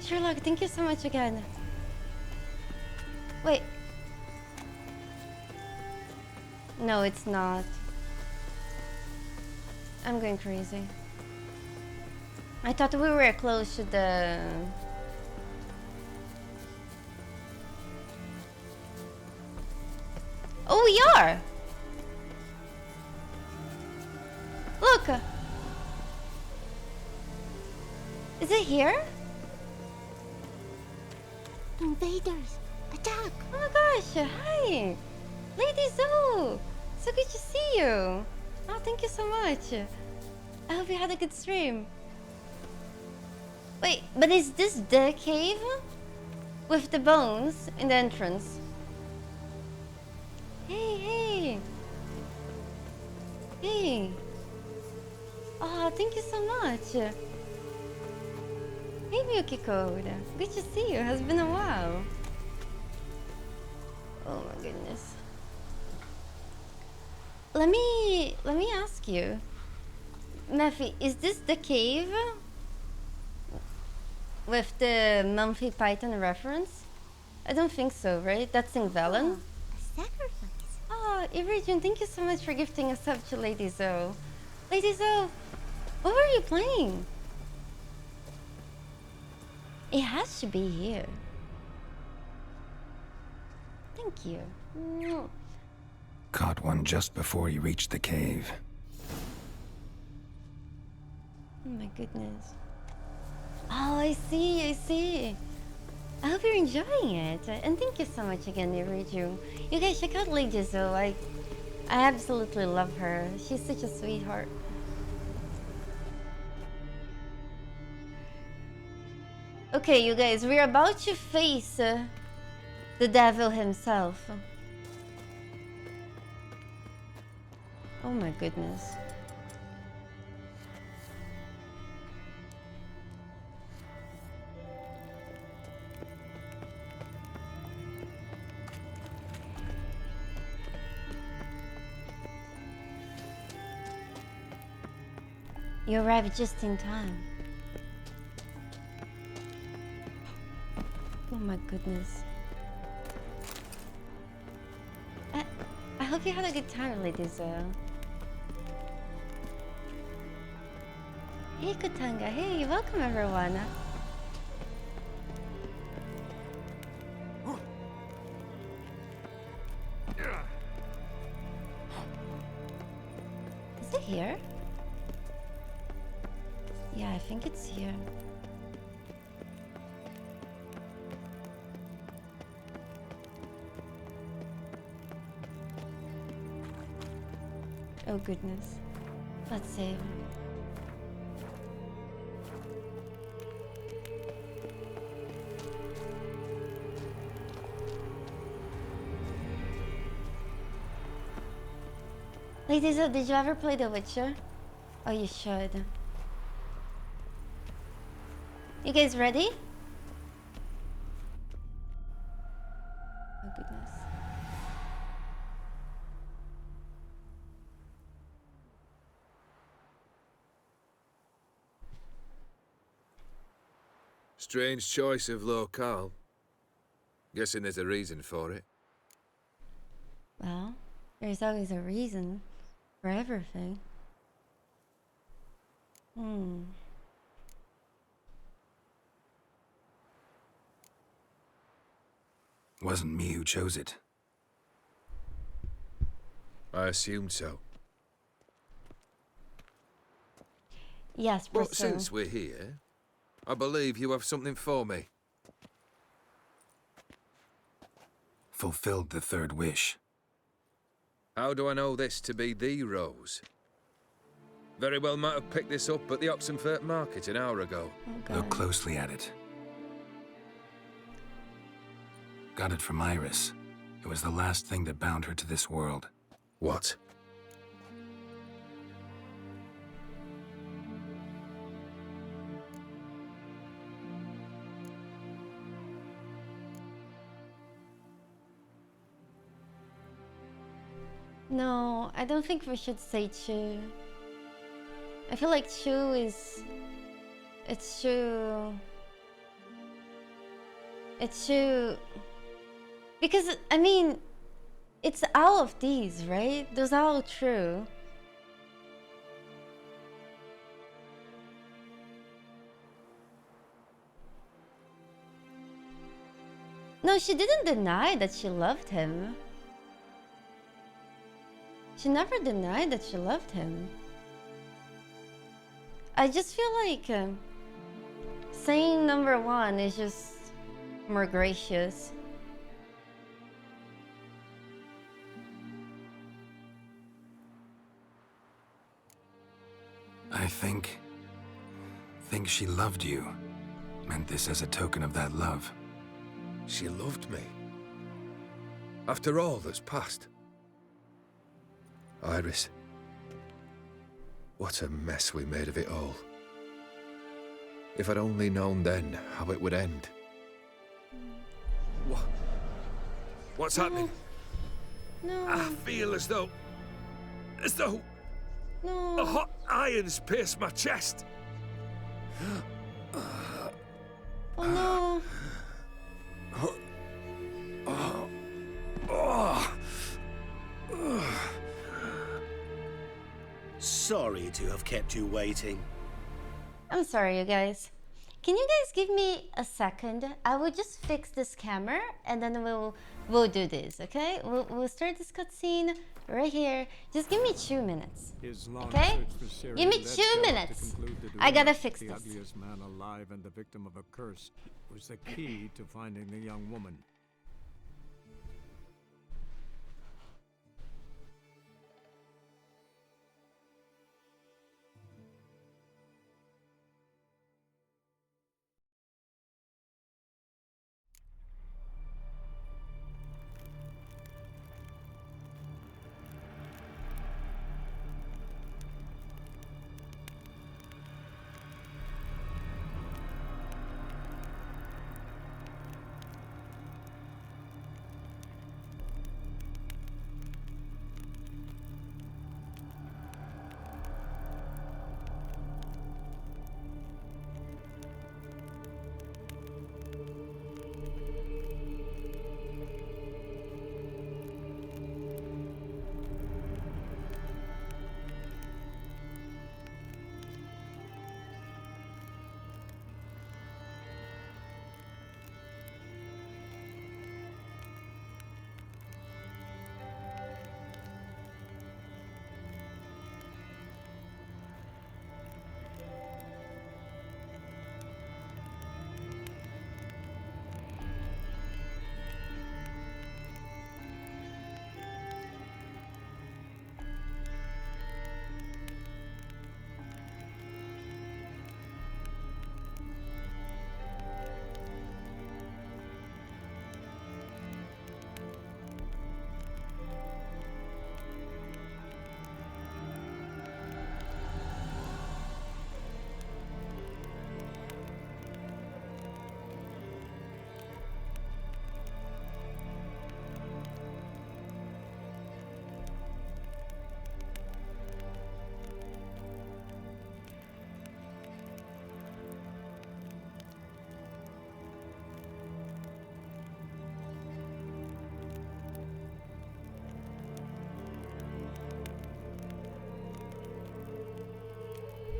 Sherlock, thank you so much again. Wait. No, it's not. I'm going crazy. I thought we were close to the... Oh, we are! Look! Is it here? Invaders, attack! Oh my gosh, hi! Lady Zoe! So good to see you! Oh, thank you so much. I hope you had a good stream. Wait, but is this the cave? With the bones in the entrance? Hey, hey! Hey! Oh, thank you so much! Hey, Miyuki Code! Good to see you, has been a while. Oh my goodness. Let me ask you. Mephi, is this the cave? With the Monty Python reference? I don't think so, right? That's in Velen? A sacrifice. Oh, Iridium, thank you so much for gifting a sub to Lady Zoe. Lady Zoe, what were you playing? It has to be here. Thank you. Caught one just before he reached the cave. Oh my goodness. Oh, I see, I see. I hope you're enjoying it. And thank you so much again, Iridium. You guys check out Lady Zoe. I absolutely love her. She's such a sweetheart. Okay, you guys, we're about to face the devil himself. Oh my goodness. You arrived just in time. Oh my goodness. I hope you had a good time, Lady Zoe. Hey, Kutanga. Hey, welcome everyone. Is it here? Yeah, I think it's here. Oh goodness. Let's save. Hey Tiso, did you ever play The Witcher? Oh, you should. You guys ready? Oh goodness. Strange choice of locale. Guessing there's a reason for it. Well, there's always a reason for everything. Wasn't me who chose it. I assumed so. Yes, But Priscilla. since we're here, I believe you have something for me. Fulfilled the third wish. How do I know this to be the rose? Very well might have picked this up at the Oxenfurt market an hour ago. Look closely at it. Got it from Iris. It was the last thing that bound her to this world. What? No, I don't think we should say Chu. I feel like Chu is... It's Chu... It's Chu... Because, I mean, it's all of these, right? Those are all true. No, she didn't deny that she loved him. She never denied that she loved him. I just feel like saying number one is just more gracious. I think she loved you. Meant this as a token of that love. She loved me. After all that's passed. Iris. What a mess we made of it all. If I'd only known then how it would end. What's happening? No. I feel as though No. a hot iron's pierced my chest. Oh no. Sorry to have kept you waiting. I'm sorry, you guys. Can you guys give me a second? I will just fix this camera and then we'll do this, okay? We'll start this cutscene right here. Just give me 2 minutes. Okay? Give me 2 minutes. I gotta fix the this. ugliest man alive and the victim of a curse was the key to finding the young woman.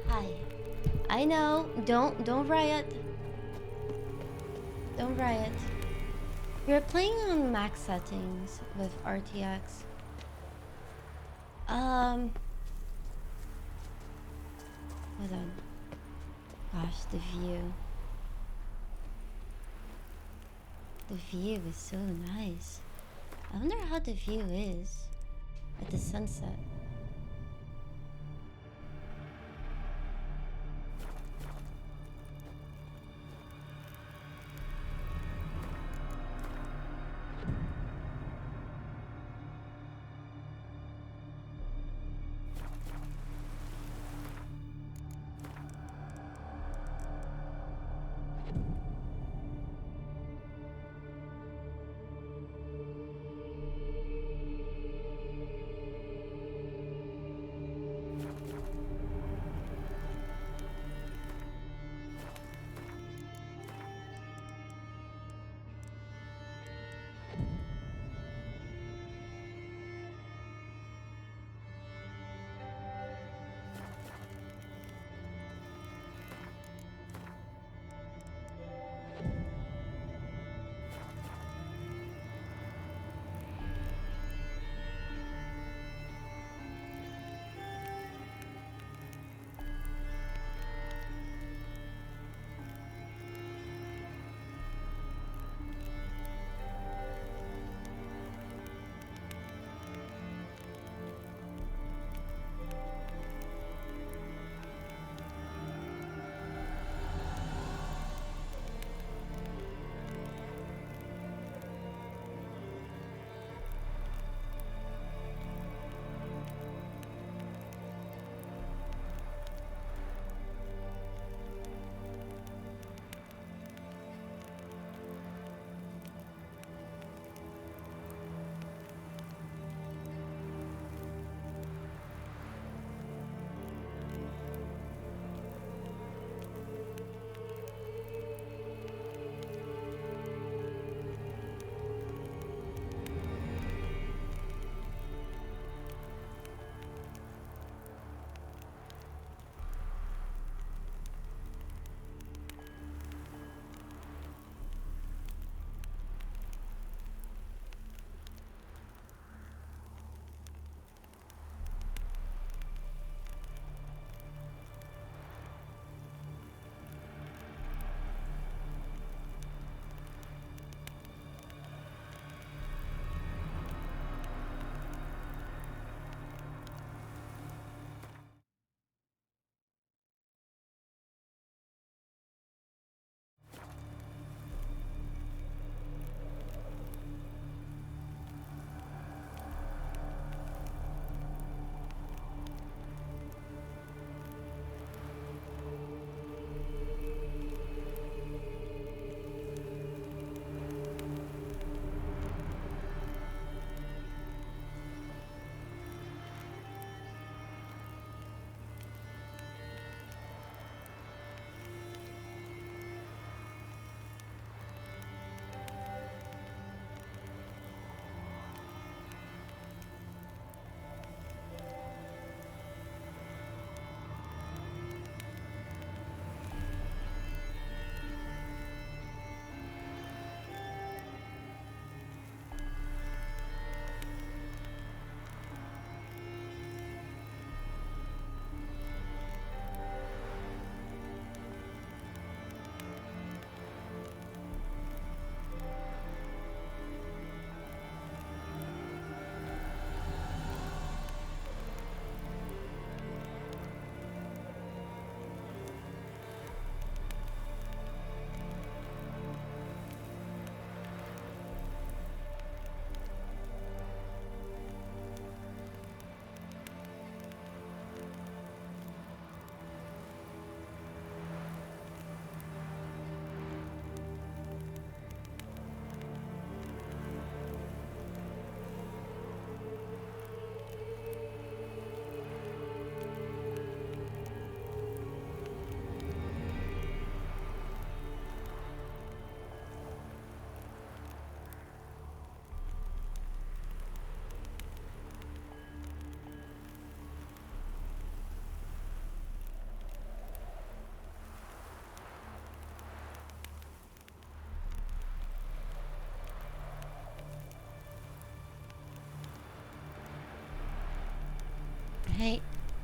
Hi. I know. Don't riot. Don't riot. You're playing on max settings with RTX. Hold on. Gosh, the view. The view is so nice. I wonder how the view is at the sunset.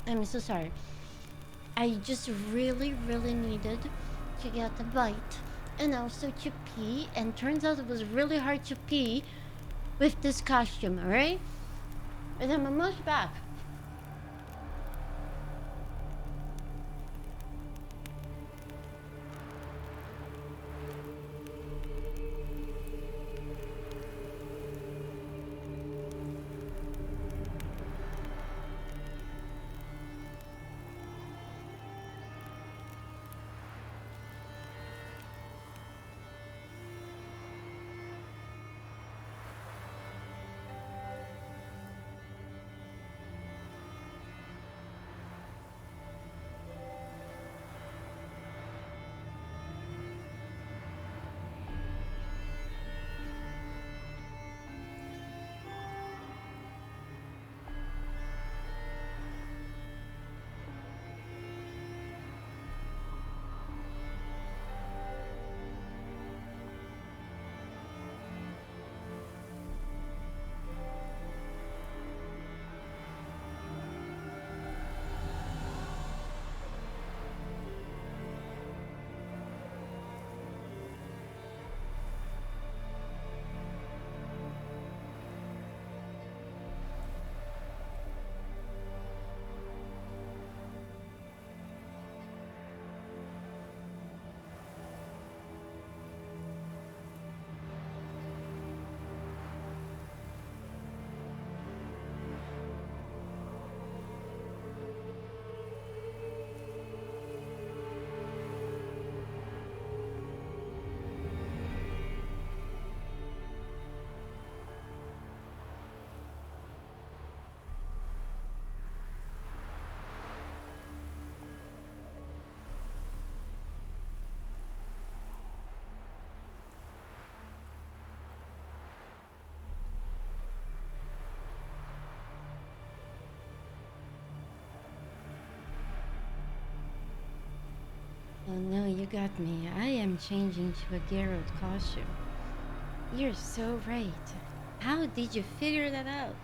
I'm so sorry. I just really, really needed to get a bite and also to pee, and turns out it was really hard to pee with this costume, alright? And I'm almost back. Oh no, you got me. I am changing to a Geralt costume. You're so right. How did you figure that out?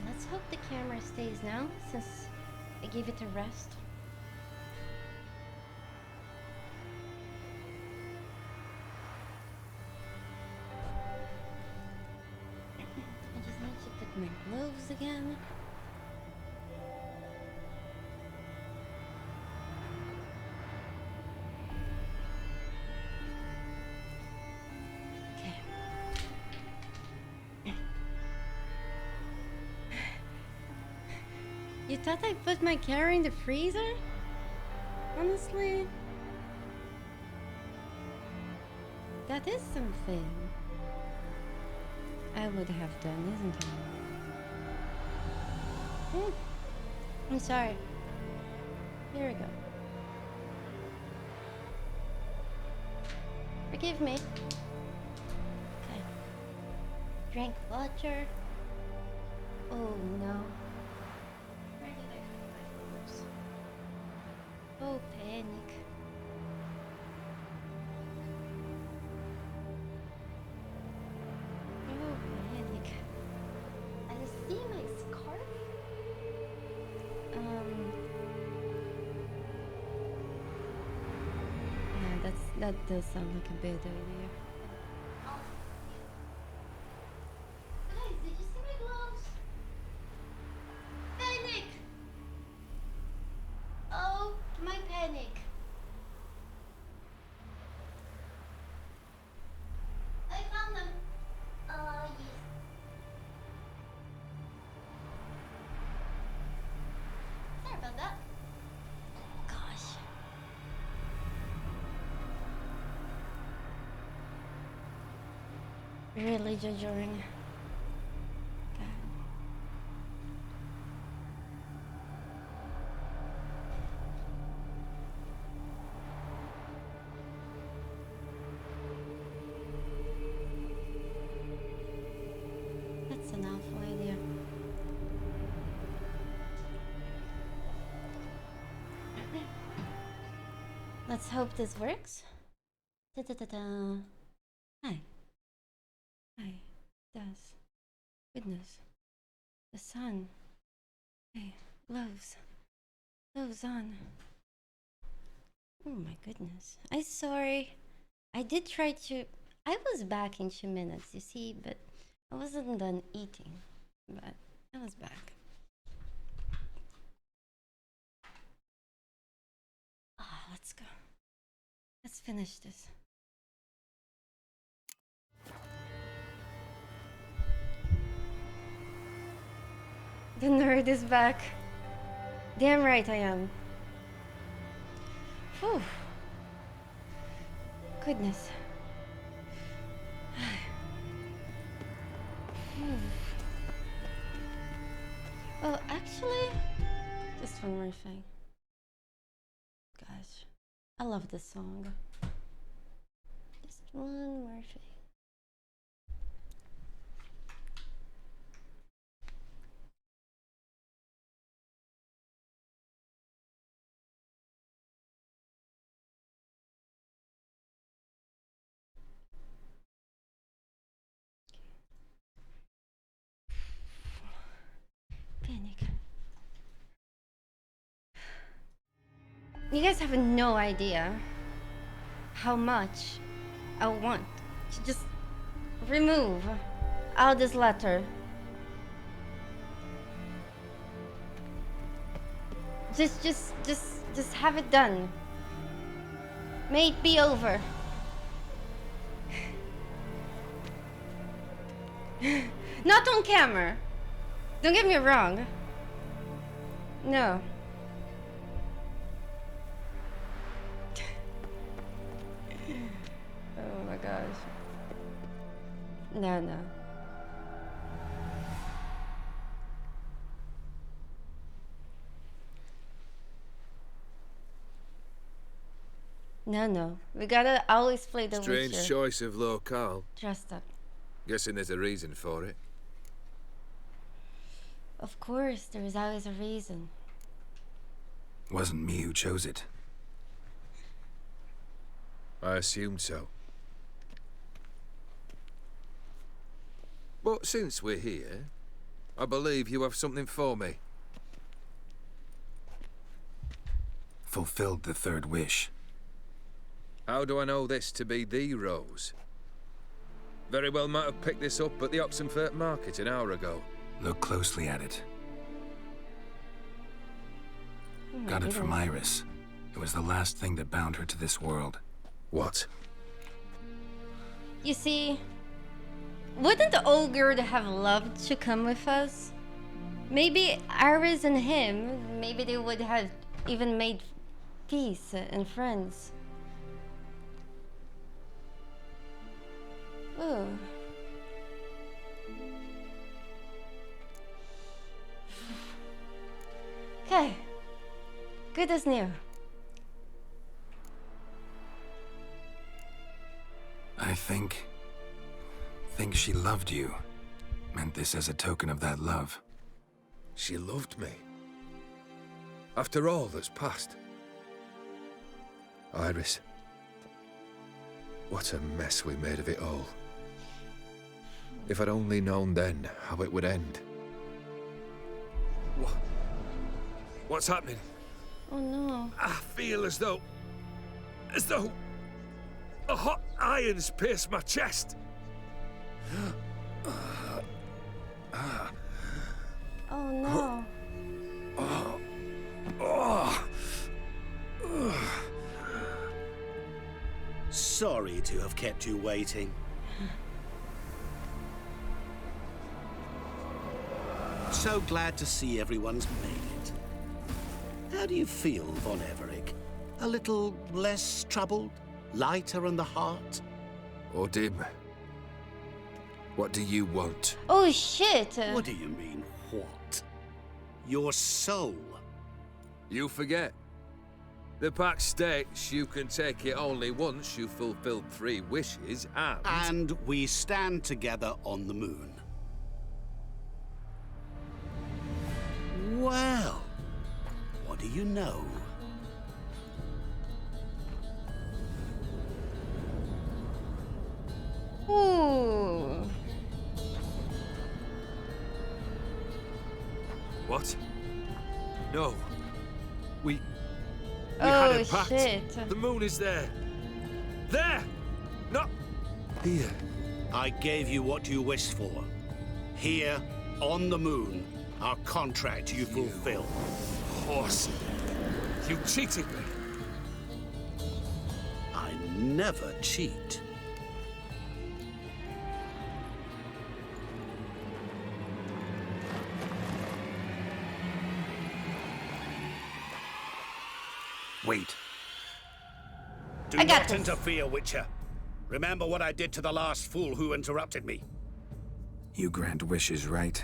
Let's hope the camera stays now, since I gave it a rest. I just need to put my gloves again. You thought I put my carrot in the freezer? Honestly? That is something I would have done, isn't it? I'm sorry. Here we go. Forgive me. Okay. Drink water. Oh no. Where did I put my gloves? Oh, panic. Oh, panic. I see my scarf. Yeah, that does sound like a bad idea. Guys, did you see my gloves? Panic! Oh, my panic. I found them. Yes. Sorry about that. Gosh. Really, Jojoring. Let's hope this works. Da-da-da-da. Hi. Hi. It does. Goodness. The sun. Hey, gloves. Gloves on. Oh my goodness. I'm sorry. I did try to... I was back in 2 minutes, you see, but I wasn't done eating. But I was back. Ah, let's go. Let's finish this. The nerd is back. Damn right I am. Whew. Goodness. Oh, actually, just one more thing. Gosh, I love this song. Just one more thing. Panic. You guys have no idea how much I want to just remove all this letter. Just have it done. May it be over. Not on camera. Don't get me wrong. No. Oh my gosh. No, no. No, no. We gotta always play the Strange Witcher. choice of locale. Dressed up. Guessing there's a reason for it. Of course, there is always a reason. Wasn't me who chose it. I assumed so. But since we're here, I believe you have something for me. Fulfilled the third wish. How do I know this to be the rose? Very well might have picked this up at the Oxenfurt market an hour ago. Look closely at it. Oh my Got it from goodness. Iris. It was the last thing that bound her to this world. What? You see, wouldn't the ogre have loved to come with us? Maybe Iris and him, maybe they would have even made peace and friends. Ooh. Okay. Good as new. I think she loved you. Meant this as a token of that love. She loved me. After all that's passed. Iris. What a mess we made of it all. If I'd only known then how it would end. What's happening? Oh no. I feel as though a hot iron's pierced my chest. Oh no. Sorry to have kept you waiting. So glad to see everyone's made it. How do you feel, Von Everett? A little less troubled? Lighter in the heart? Or dim? What do you want? Oh shit! What do you mean, what? Your soul. You forget. The pact states you can take it only once you've fulfilled 3 wishes and... And we stand together on the moon. Well, what do you know? What? No. We had a pact. Shit. The moon is there. There! Not here. I gave you what you wished for. Here, on the moon, our contract you fulfill. Horse. You cheated me. I never cheat. Wait. Do I got not this. interfere, Witcher. Remember what I did to the last fool who interrupted me. You grant wishes, right?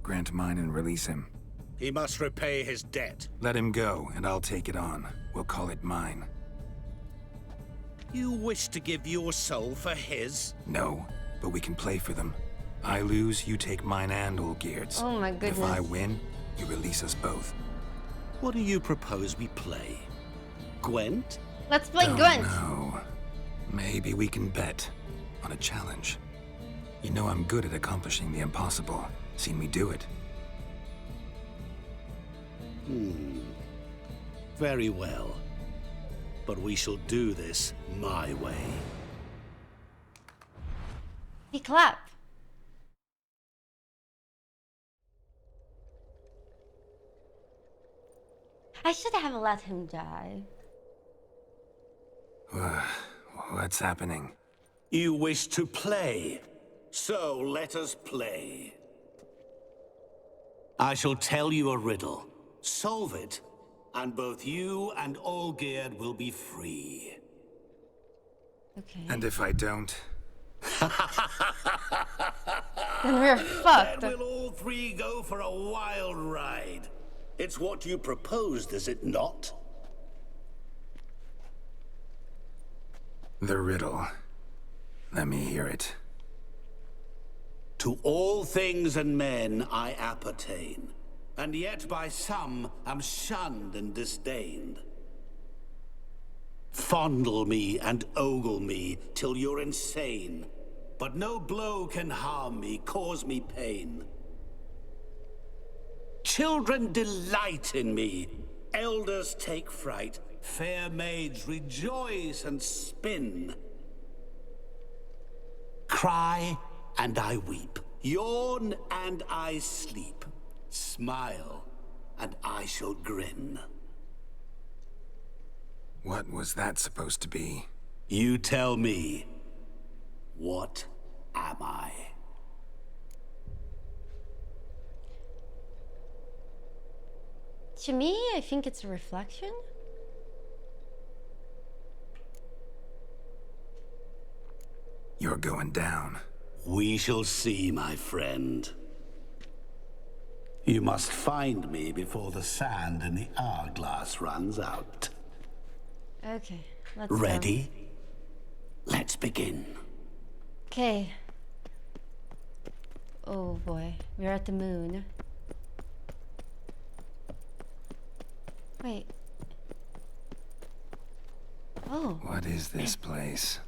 Grant mine and release him. He must repay his debt. Let him go, and I'll take it on. We'll call it mine. You wish to give your soul for his? No, but we can play for them. I lose, you take mine and Olgierd's. Oh my If I goodness. win, you release us both. What do you propose we play? Gwent? Let's play Oh, Gwent. no. Maybe we can bet on a challenge. You know I'm good at accomplishing the impossible. Seen me do it. Very well. But we shall do this my way. He clap. I should have let him die. What's happening? You wish to play, so let us play. I shall tell you a riddle. Solve it, and both you and Olgierd will be free. Okay. And if I don't? Then we're fucked. Then we'll all three go for a wild ride. It's what you proposed, is it not? The riddle. Let me hear it. To all things and men I appertain, and yet by some am shunned and disdained. Fondle me and ogle me till you're insane, but no blow can harm me, cause me pain. Children delight in me, elders take fright, fair maids rejoice and spin. Cry and I weep, yawn and I sleep, smile and I shall grin. What was that supposed to be? You tell me, what am I? To me, I think it's a reflection. You're going down. We shall see, my friend. You must find me before the sand in the hourglass runs out. Okay, let's go. Ready? Let's begin. Okay. Oh boy, we're at the moon. Wait. Oh. What is this place?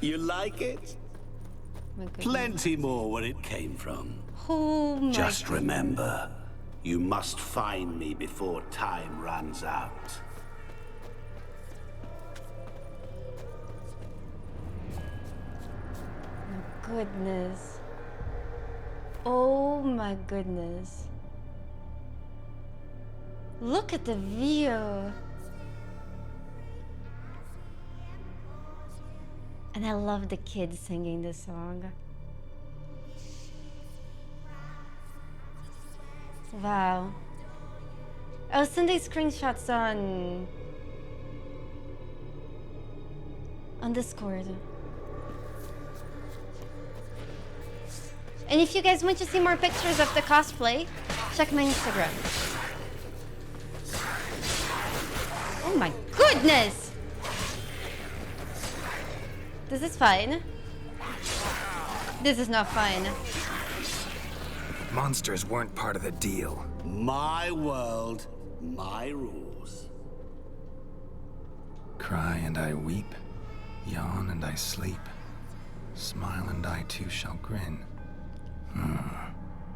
You like it? My goodness. Plenty more where it came from. Oh my Just remember, you must find me before time runs out. goodness. Oh my goodness. Look at the view. And I love the kids singing this song. Wow. I'll send these screenshots on Discord. And if you guys want to see more pictures of the cosplay, check my Instagram. Oh my goodness! This is fine. This is not fine. Monsters weren't part of the deal. My world, my rules. Cry and I weep, yawn and I sleep, smile and I too shall grin.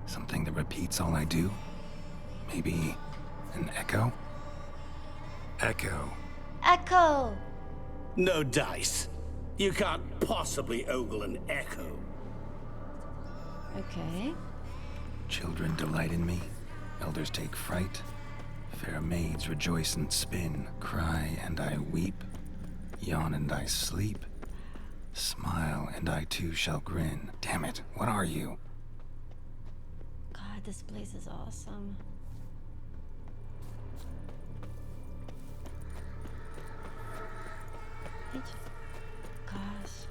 Something that repeats all I do? Maybe an echo? Echo. Echo! No dice. You can't possibly ogle an echo. Okay. Children delight in me. Elders take fright. Fair maids rejoice and spin. Cry and I weep. Yawn and I sleep. Smile and I too shall grin. Damn it, what are you? God, this place is awesome. Gosh.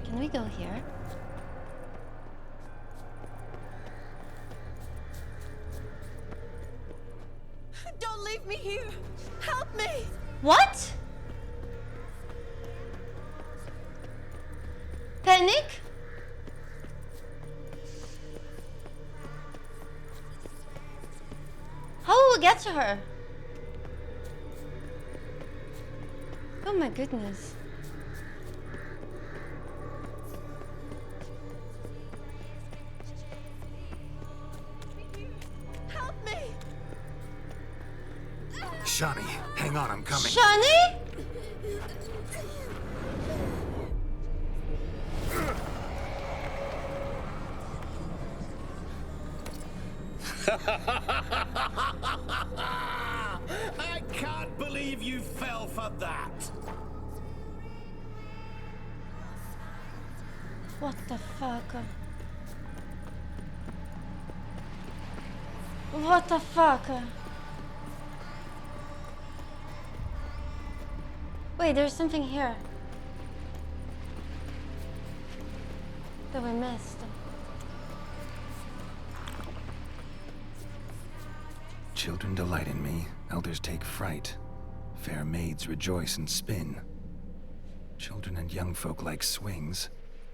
Can we go here? Don't leave me here! Help me! What? Panic? How will we get to her? Oh my goodness. Help me! Shani, hang on, I'm coming. Shani? I can't believe you fell for that. What the fuck? What the fuck? Wait, there's something here that we missed. Children delight in me, elders take fright. Fair maids rejoice and spin. Children and young folk like swings.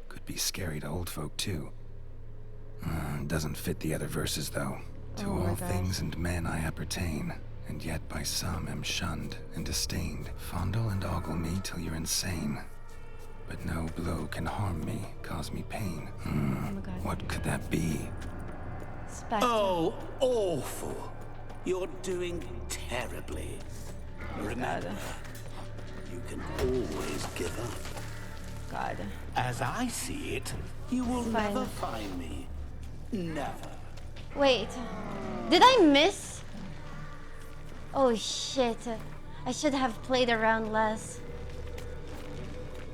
Could be scary to old folk too. Doesn't fit the other verses though. To all things and men I appertain, and yet by some am shunned and disdained. Fondle and ogle me till you're insane. But no blow can harm me, cause me pain. Oh my God. What could that be? Spectre. Oh, awful. You're doing terribly. Remember, you can always give up. God. As I see it, you will never find me. Never. Wait. Did I miss? Oh shit. I should have played around less.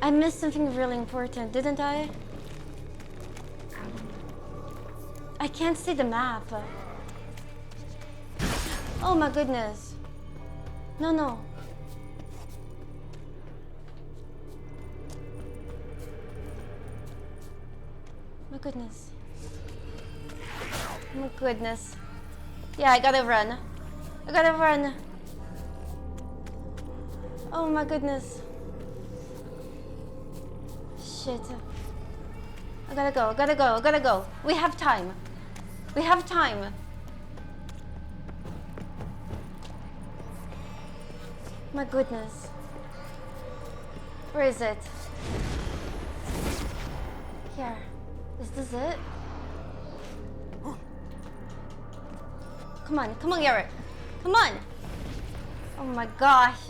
I missed something really important, didn't I? I can't see the map. Oh my goodness. No, no. My goodness. My goodness. Yeah, I gotta run. I gotta run. Oh my goodness. Shit. I gotta go, I gotta go, I gotta go. We have time. We have time. My goodness. Where is it? Here. Is this it? Come on, Garrett. Come on. Oh my gosh.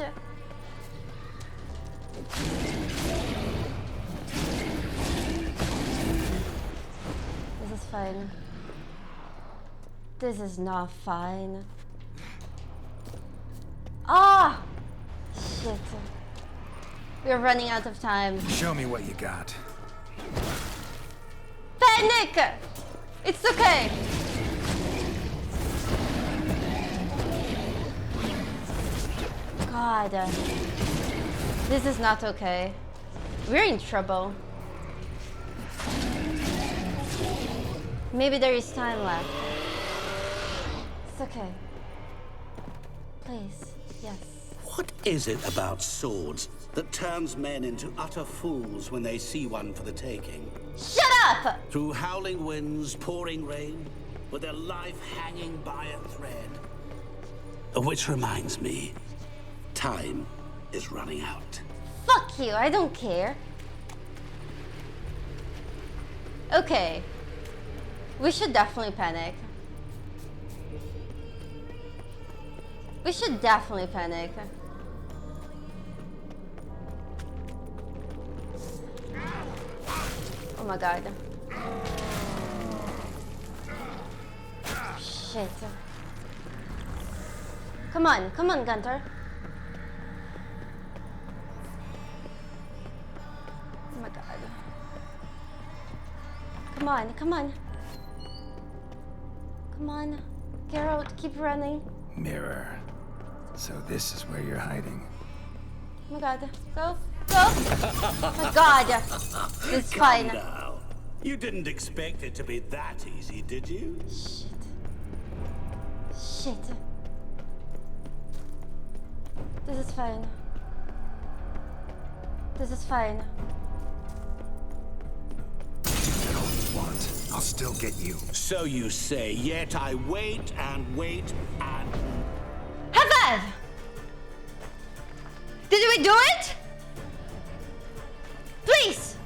This is fine. This is not fine. Ah! Shit. We're running out of time. Show me what you got. Panic! It's okay. God. This is not okay. We're in trouble. Maybe there is time left. It's okay. Please, yes. What is it about swords that turns men into utter fools when they see one for the taking? Shut up! Through howling winds, pouring rain, with their life hanging by a thread. Which reminds me, time is running out. Fuck you, I don't care. Okay. We should definitely panic. We should definitely panic. Oh my god. Shit. Come on, Gunter. Oh my god. Come on. Come on. Geralt, keep running. Mirror. So this is where you're hiding. Oh my god. Go. Oh my god. It's fine. Calm down. You didn't expect it to be that easy, did you? Shit. This is fine. This is fine. I'll still get you. So you say, yet I wait and wait and... High five! Did we do it? Please!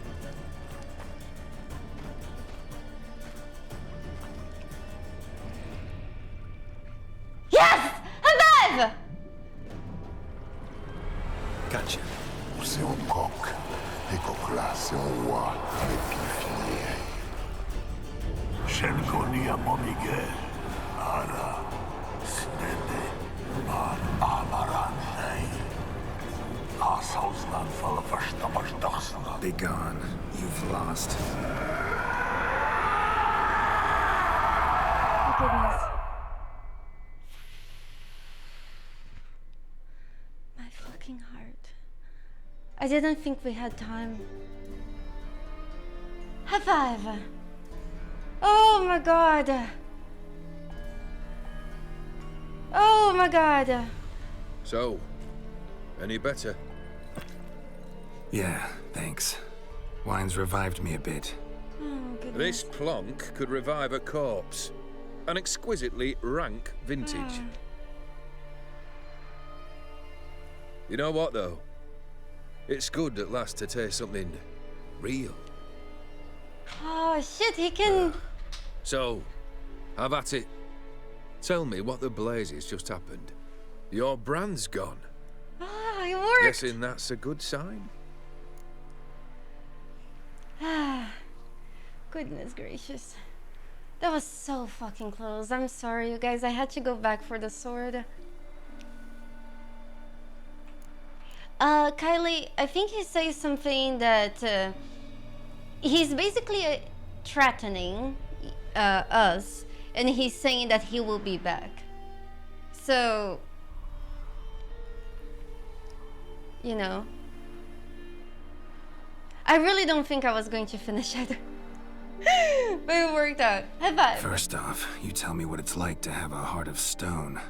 Yes! High five! Gotcha. C'est un coq. Et coq-là, c'est un roi avec qui Shenkonia Momige, Ara, Snede, Man Amaranei, Ashausland Falafashtamarsdachsna. Be gone. You've lost. Oh goodness. My fucking heart. I didn't think we had time. High five! Oh my god! Oh my god! So, any better? Yeah, thanks. Wine's revived me a bit. Oh goodness. This plonk could revive a corpse. An exquisitely rank vintage. You know what, though? It's good at last to taste something real. Oh shit, he can... So, have at it. Tell me what the blazes just happened. Your brand's gone. Ah, it worked! Guessing that's a good sign? Ah, goodness gracious. That was so fucking close. I'm sorry, you guys. I had to go back for the sword. Kylie, I think he says something that he's basically threatening us, and he's saying that he will be back. So, you know, I really don't think I was going to finish either. But it worked out. High five. First off, you tell me what it's like to have a heart of stone.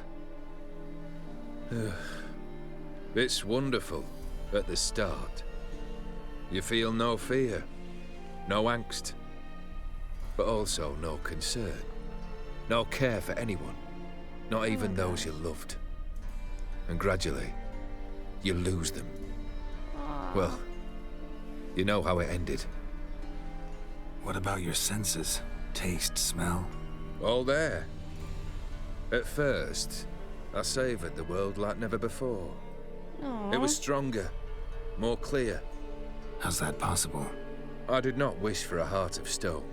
It's wonderful at the start. You feel no fear, no angst, but also no concern, no care for anyone, not even those you loved. And gradually, you lose them. Well, you know how it ended. What about your senses? Taste, smell? All there. At first, I savoured the world like never before. Aww. It was stronger, more clear. How's that possible? I did not wish for a heart of stone.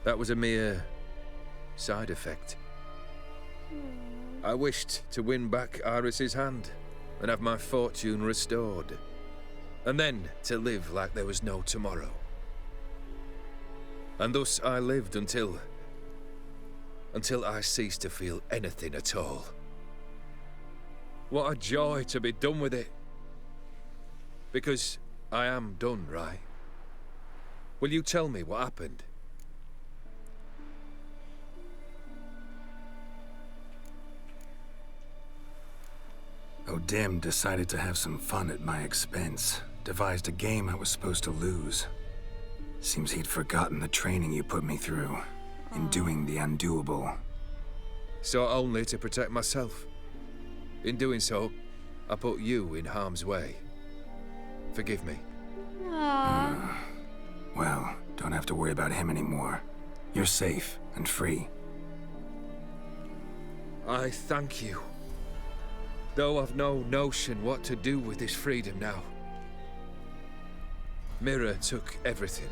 That was a mere side effect. I wished to win back Iris's hand and have my fortune restored. And then to live like there was no tomorrow. And thus I lived until I ceased to feel anything at all. What a joy to be done with it. Because I am done, right? Will you tell me what happened? O'Dim decided to have some fun at my expense. Devised a game I was supposed to lose. Seems he'd forgotten the training you put me through in doing the undoable. So only to protect myself. In doing so, I put you in harm's way. Forgive me. Aww. Well, don't Don't have to worry about him anymore. You're safe and free. I thank you. Though I've no notion what to do with this freedom now. Mira took everything.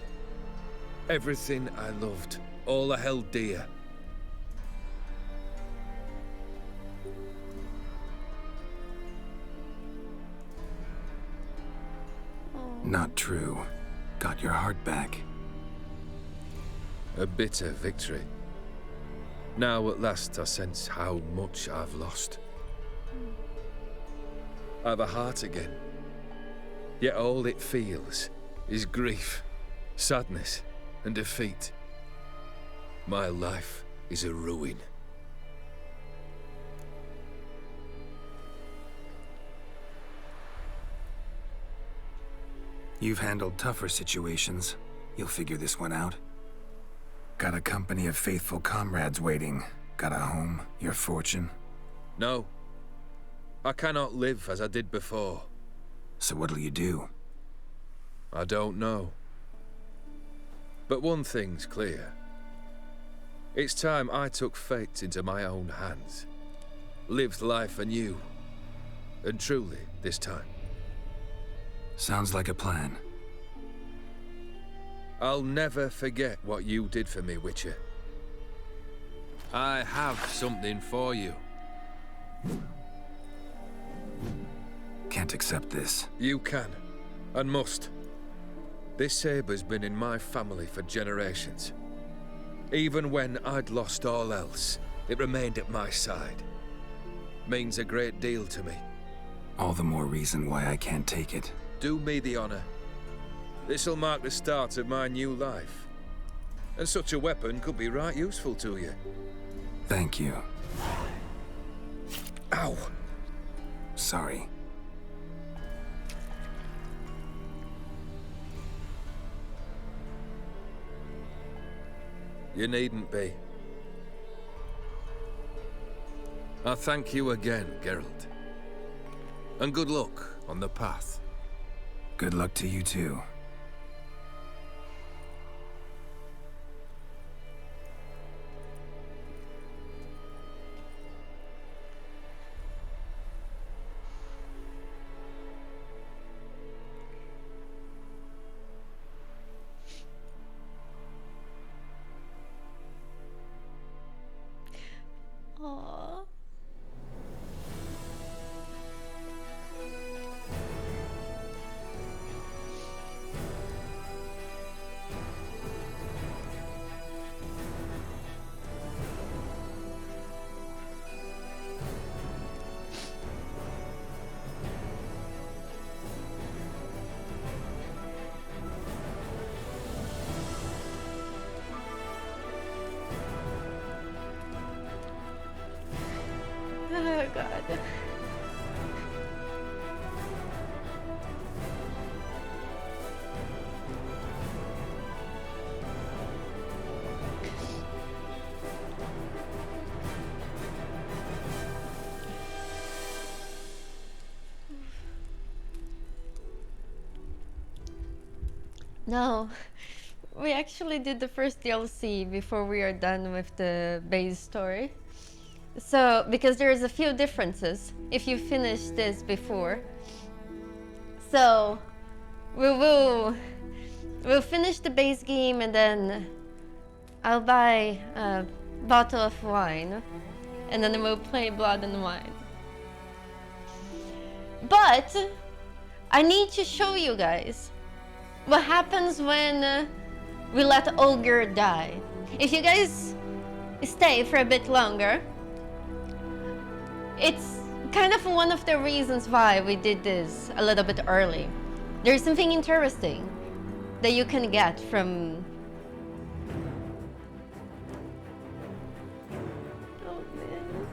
Everything I loved. All I held dear. Not true. Got your heart back. A bitter victory. Now at last I sense how much I've lost. I've a heart again. Yet all it feels is grief, sadness, and defeat. My life is a ruin. You've handled tougher situations. You'll figure this one out. Got a company of faithful comrades waiting. Got a home, your fortune. No. I cannot live as I did before. So what'll you do? I don't know. But one thing's clear. It's time I took fate into my own hands. Lived life anew. And truly, this time. Sounds like a plan. I'll never forget what you did for me, Witcher. I have something for you. Can't accept this. You can, and must. This sabre's been in my family for generations. Even when I'd lost all else, it remained at my side. Means a great deal to me. All the more reason why I can't take it. Do me the honor. This'll mark the start of my new life. And such a weapon could be right useful to you. Thank you. Ow! Sorry. You needn't be. I thank you again, Geralt. And good luck on the path. Good luck to you too. Aww. Oh god. No, we actually did the first DLC before we are done with the base story. So, because there's a few differences if you finish this before. So, we'll finish the base game and then I'll buy a bottle of wine and then we'll play Blood and Wine. But I need to show you guys what happens when we let Olger die. If you guys stay for a bit longer, it's kind of one of the reasons why we did this a little bit early. There's something interesting that you can get from... Oh man.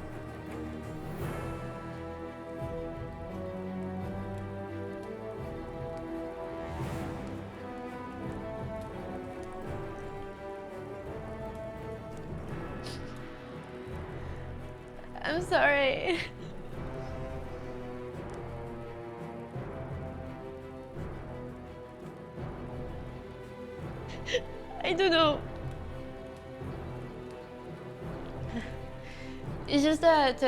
I'm sorry. I don't know. It's just that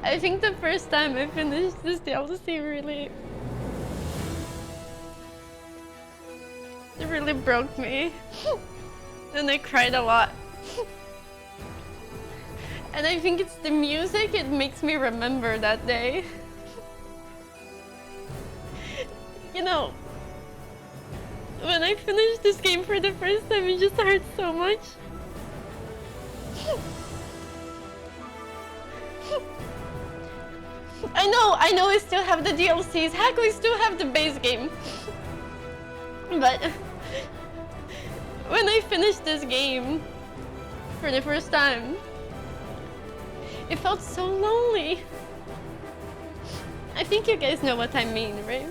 I think the first time I finished this DLC it really broke me. And I cried a lot. And I think it's the music, it makes me remember that day. You know, when I finished this game for the first time, it just hurt so much. I know we still have the DLCs. Heck, we still have the base game. But when I finished this game for the first time, it felt so lonely. I think you guys know what I mean, right?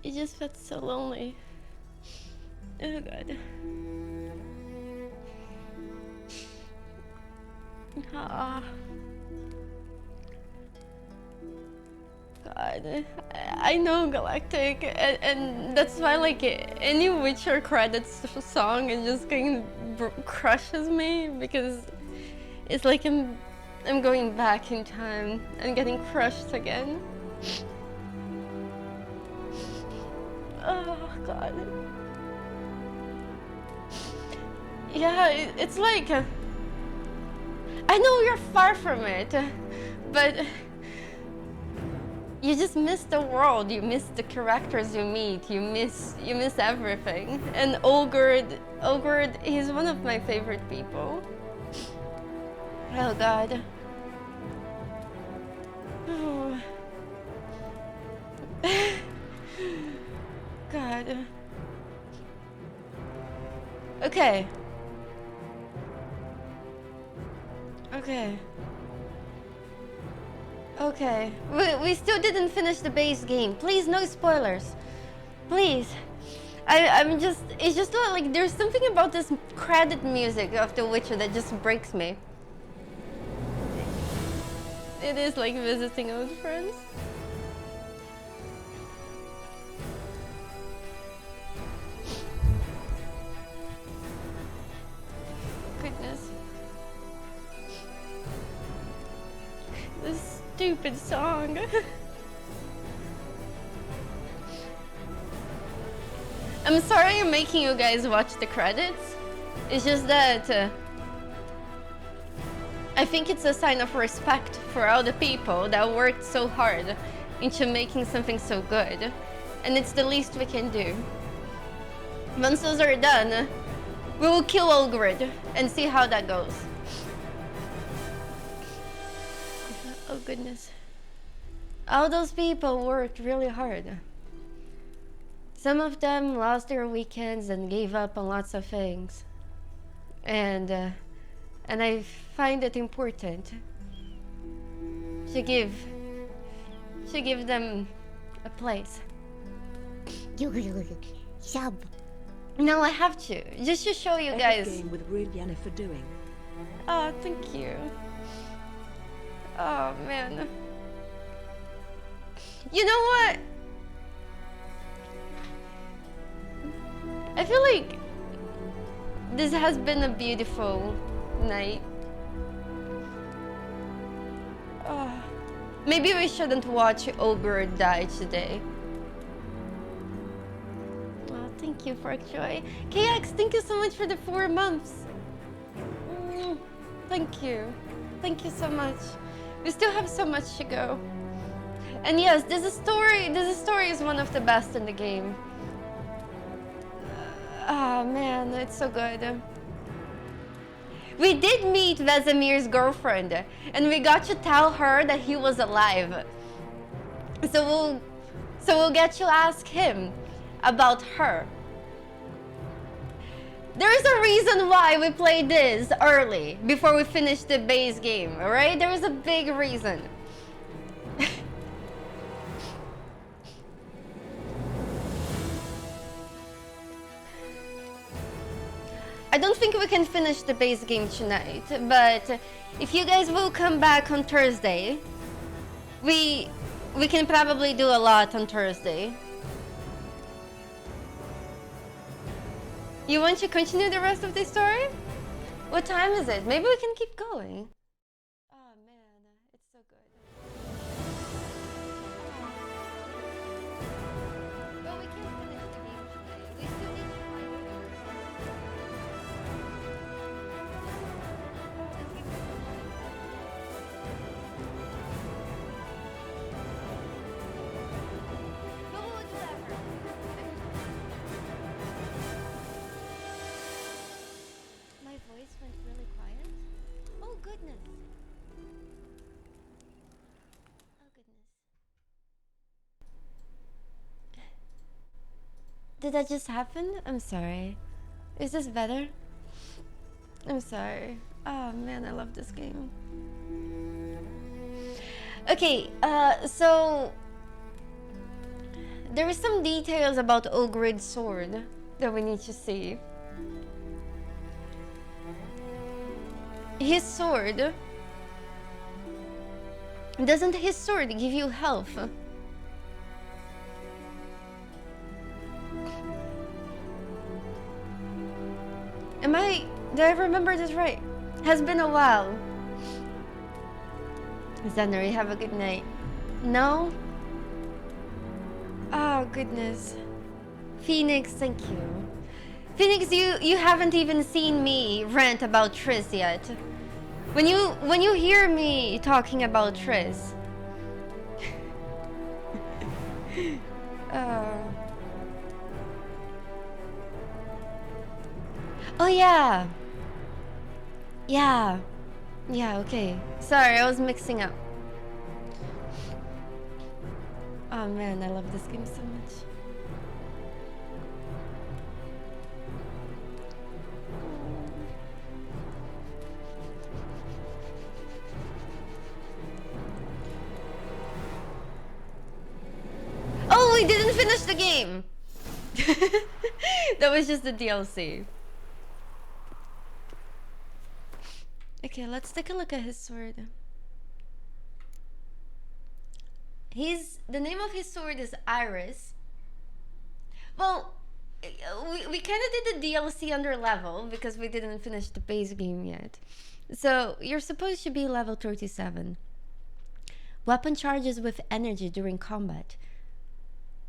It just felt so lonely. Oh god. Ah. God. I know Galactic, and that's why like any Witcher credits song it just kind of crushes me, because it's like I'm going back in time and getting crushed again. Oh god. Yeah, it's like I know you're far from it, but you just miss the world, you miss the characters you meet, you miss everything. And Olgerd, he's one of my favorite people. Oh god. Oh. God. Okay. Okay. We still didn't finish the base game. Please, no spoilers. Please. It's just like there's something about this credit music of The Witcher that just breaks me. It is like visiting old friends. Goodness. This stupid song. I'm sorry I'm making you guys watch the credits. It's just that I think it's a sign of respect for all the people that worked so hard into making something so good. And it's the least we can do. Once those are done, we will kill Olgerd and see how that goes. Oh goodness. All those people worked really hard. Some of them lost their weekends and gave up on lots of things. And I find it important to give them a place. Sub. No, I have to. Just to show you guys. Game with real Yennefer doing. Oh, thank you. Oh, man. You know what? I feel like this has been a beautiful night. Oh, maybe we shouldn't watch Ogre die today. Oh, thank you, Forkjoy. KX, thank you so much for the 4 months. Thank you. Thank you so much. We still have so much to go. And yes, this story is one of the best in the game. Ah, man, it's so good. We did meet Vesemir's girlfriend, and we got to tell her that he was alive. So we'll get to ask him about her. There is a reason why we played this early, before we finish the base game, alright? There is a big reason. I don't think we can finish the base game tonight, but if you guys will come back on Thursday, we can probably do a lot on Thursday. You want to continue the rest of the story? What time is it? Maybe we can keep going. Oh man, it's so good. Well, we can't finish the game today. We still need to find but we'll do that first. My voice went really quiet. Oh goodness. Oh goodness. Did that just happen? I'm sorry. Is this better? I'm sorry. Oh man, I love this game. Okay, so there are some details about Ogrid's sword that we need to see. His sword, doesn't his sword give you health? Did I remember this right? Has been a while. Xander, have a good night. No? Oh goodness. Phoenix, thank you. Phoenix, you haven't even seen me rant about Triss yet. When you hear me talking about Triss. Oh yeah. Yeah, okay. Sorry, I was mixing up. Oh man, I love this game so much. Oh, we didn't finish the game! That was just the DLC. Okay, let's take a look at his sword. The name of his sword is Iris. Well, we kind of did the DLC under level because we didn't finish the base game yet. So you're supposed to be level 37. Weapon charges with energy during combat.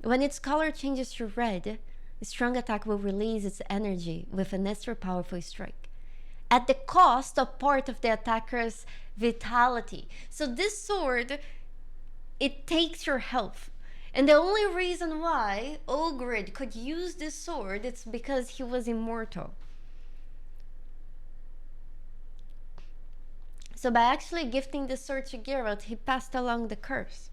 When its color changes to red, a strong attack will release its energy with an extra powerful strike, at the cost of part of the attacker's vitality. So this sword, it takes your health. And the only reason why Ogrid could use this sword, it's because he was immortal. So by actually gifting the sword to Geralt, he passed along the curse.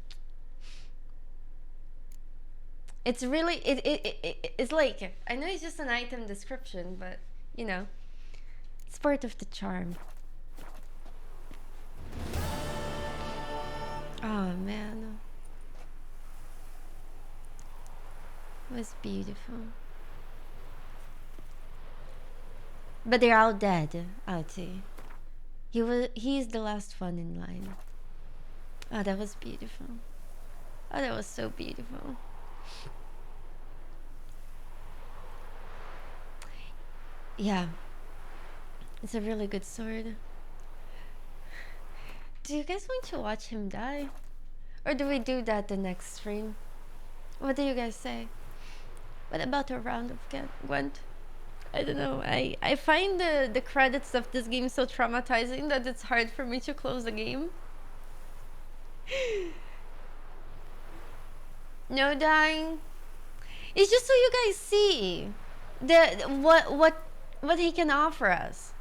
It's really, it's like, I know it's just an item description, but you know, it's part of the charm. Oh man. It was beautiful. But they're all dead, Alti. He's the last one in line. Oh, that was beautiful. Oh, that was so beautiful. Yeah. It's a really good sword. Do you guys want to watch him die? Or do we do that the next stream? What do you guys say? What about a round of Gwent? I don't know. I find the credits of this game so traumatizing that it's hard for me to close the game. No dying. It's just so you guys see what he can offer us.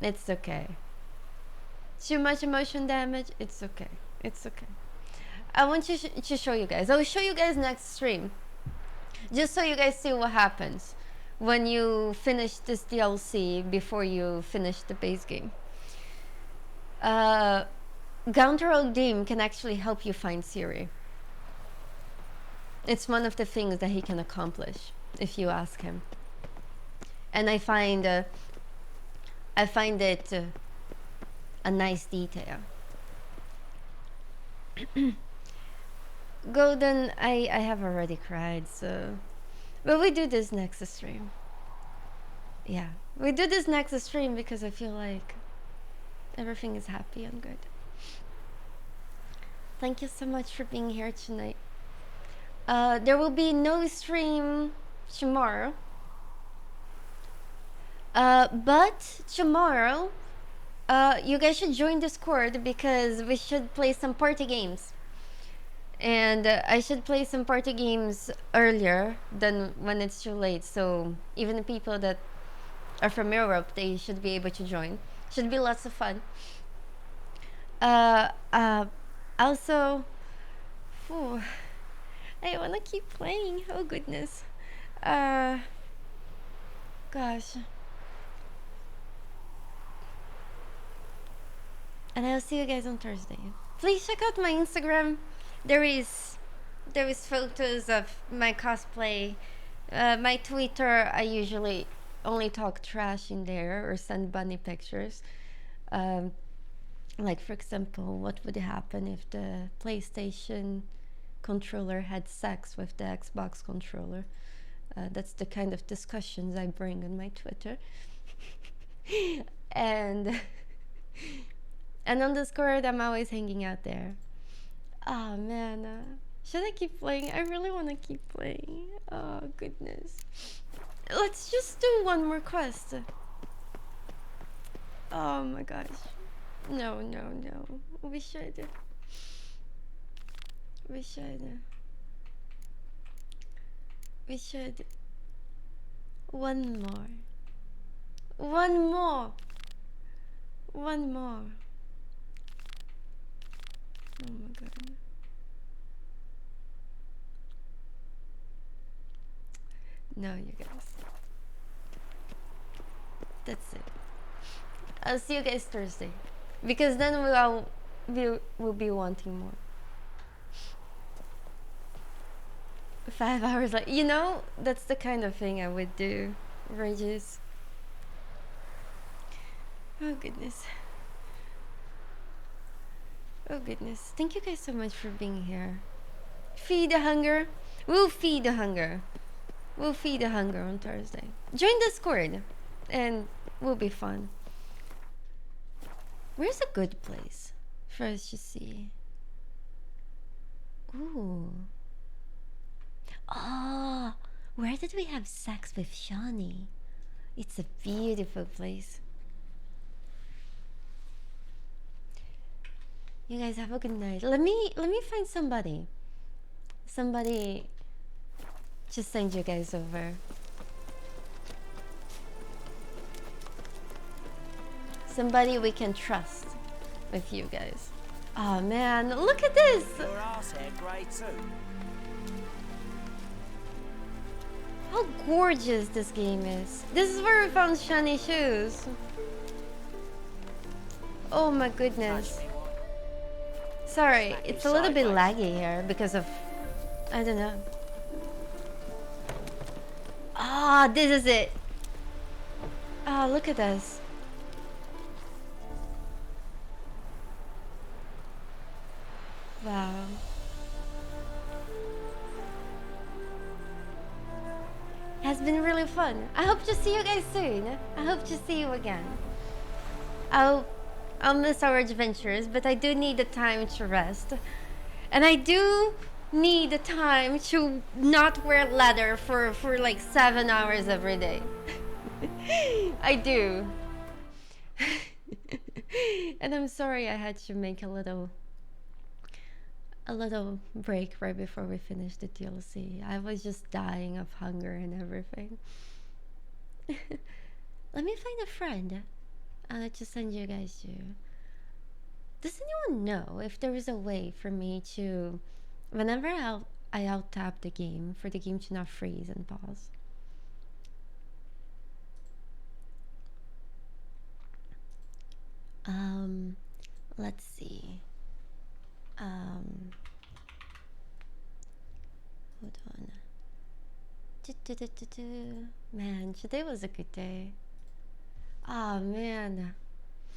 It's okay. Too much emotion damage. It's okay. It's okay. I want to show you guys. I'll show you guys next stream. Just so you guys see what happens when you finish this DLC before you finish the base game. Gaunter O'Dim can actually help you find Ciri. It's one of the things that he can accomplish. if you ask him. And I find it a nice detail. Golden, I have already cried, so... But we do this next stream. Yeah, we do this next stream because I feel like everything is happy and good. Thank you so much for being here tonight. There will be no stream tomorrow. But tomorrow, you guys should join Discord because we should play some party games. And I should play some party games earlier than when it's too late. So even the people that are from Europe, they should be able to join. Should be lots of fun. Also, I want to keep playing. Oh goodness. Gosh. And I'll see you guys on Thursday. Please check out my Instagram. There is photos of my cosplay. My Twitter, I usually only talk trash in there or send bunny pictures. Like for example, what would happen if the PlayStation controller had sex with the Xbox controller? That's the kind of discussions I bring on my Twitter. and on Discord, I'm always hanging out there. Oh man, should I keep playing? I really want to keep playing. Oh goodness. Let's just do one more quest. Oh my gosh. No. We should. One more. Oh my god. No, you guys. That's it. I'll see you guys Thursday. Because then we'll be wanting more. 5 hours like, you know, that's the kind of thing I would do. Rages. Oh goodness. Oh goodness. Thank you guys so much for being here. Feed the hunger. We'll feed the hunger. We'll feed the hunger on Thursday. Join Discord and we'll be fun. Where's a good place for us to see? Ooh. Oh, where did we have sex with Shani? It's a beautiful place. You guys have a good night. Let me find somebody. Somebody just send you guys over. Somebody we can trust with you guys. Oh man, look at this! Your ass hair grey too. How gorgeous this game is. This is where we found shiny shoes. Oh my goodness. Sorry, it's a little bit laggy here because of... I don't know. Ah, this is it. Ah, look at this. Wow. Has been really fun. I hope to see you guys soon. I hope to see you again. I'll miss our adventures, but I do need the time to rest. And I do need the time to not wear leather for like 7 hours every day. I do. And I'm sorry I had to make a little break right before we finished the DLC. I was just dying of hunger and everything. Let me find a friend to send you guys to. Does anyone know if there is a way for me to, whenever I out-tap the game, for the game to not freeze and pause? Let's see. Hold on. Man, today was a good day. Ah, man.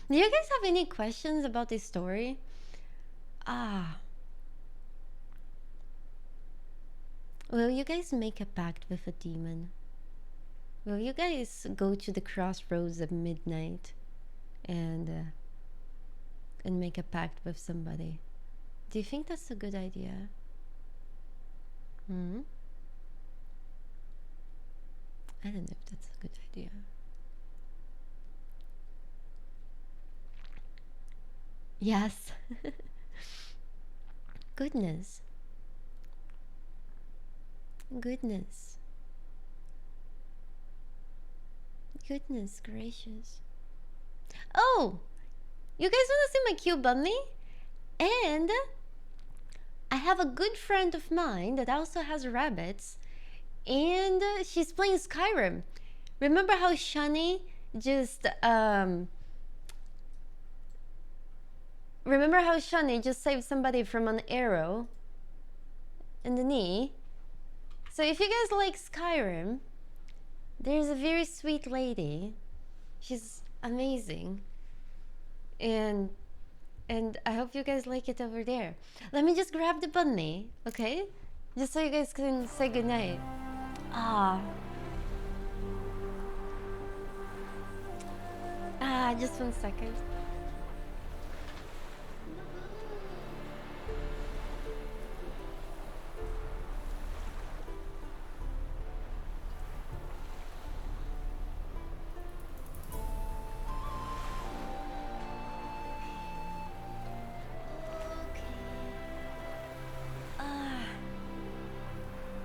Do you guys have any questions about this story? Ah. Will you guys make a pact with a demon? Will you guys go to the crossroads at midnight and make a pact with somebody? Do you think that's a good idea? Hmm? I don't know if that's a good idea. Yes. Goodness. Goodness. Goodness gracious. Oh! You guys want to see my cute bunny? And I have a good friend of mine that also has rabbits, and she's playing Skyrim. Remember how Shani just saved somebody from an arrow in the knee? So if you guys like Skyrim, there's a very sweet lady. She's amazing. And I hope you guys like it over there. Let me just grab the bunny, okay? Just so you guys can say goodnight. Ah. Ah, just 1 second.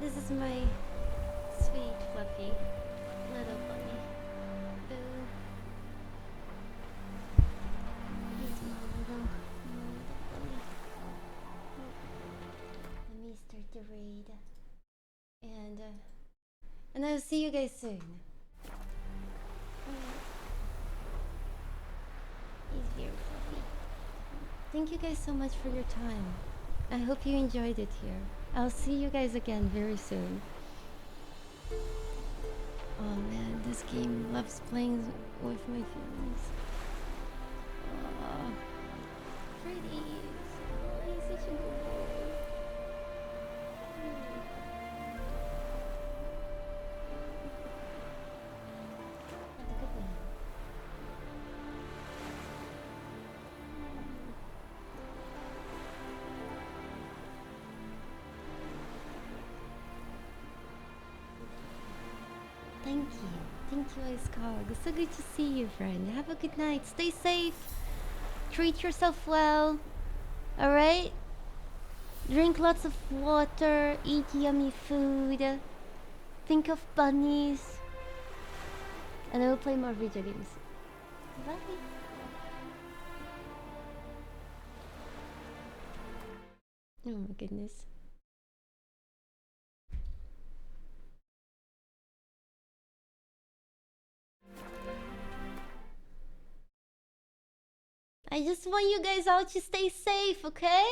This is my sweet, fluffy little bunny. Boo. Here's my little bunny. Let me start the raid. And I'll see you guys soon. He's very fluffy. Thank you guys so much for your time. I hope you enjoyed it here. I'll see you guys again very soon. Oh man, this game loves playing with my feelings. Oh, pretty. Oh, he's such a good boy. Have a good night. Thank you. Thank you, Ice Cog. It's so good to see you, friend. Have a good night. Stay safe. Treat yourself well. Alright? Drink lots of water. Eat yummy food. Think of bunnies. And I will play more video games. Bye. Oh my goodness. I just want you guys all to stay safe, okay?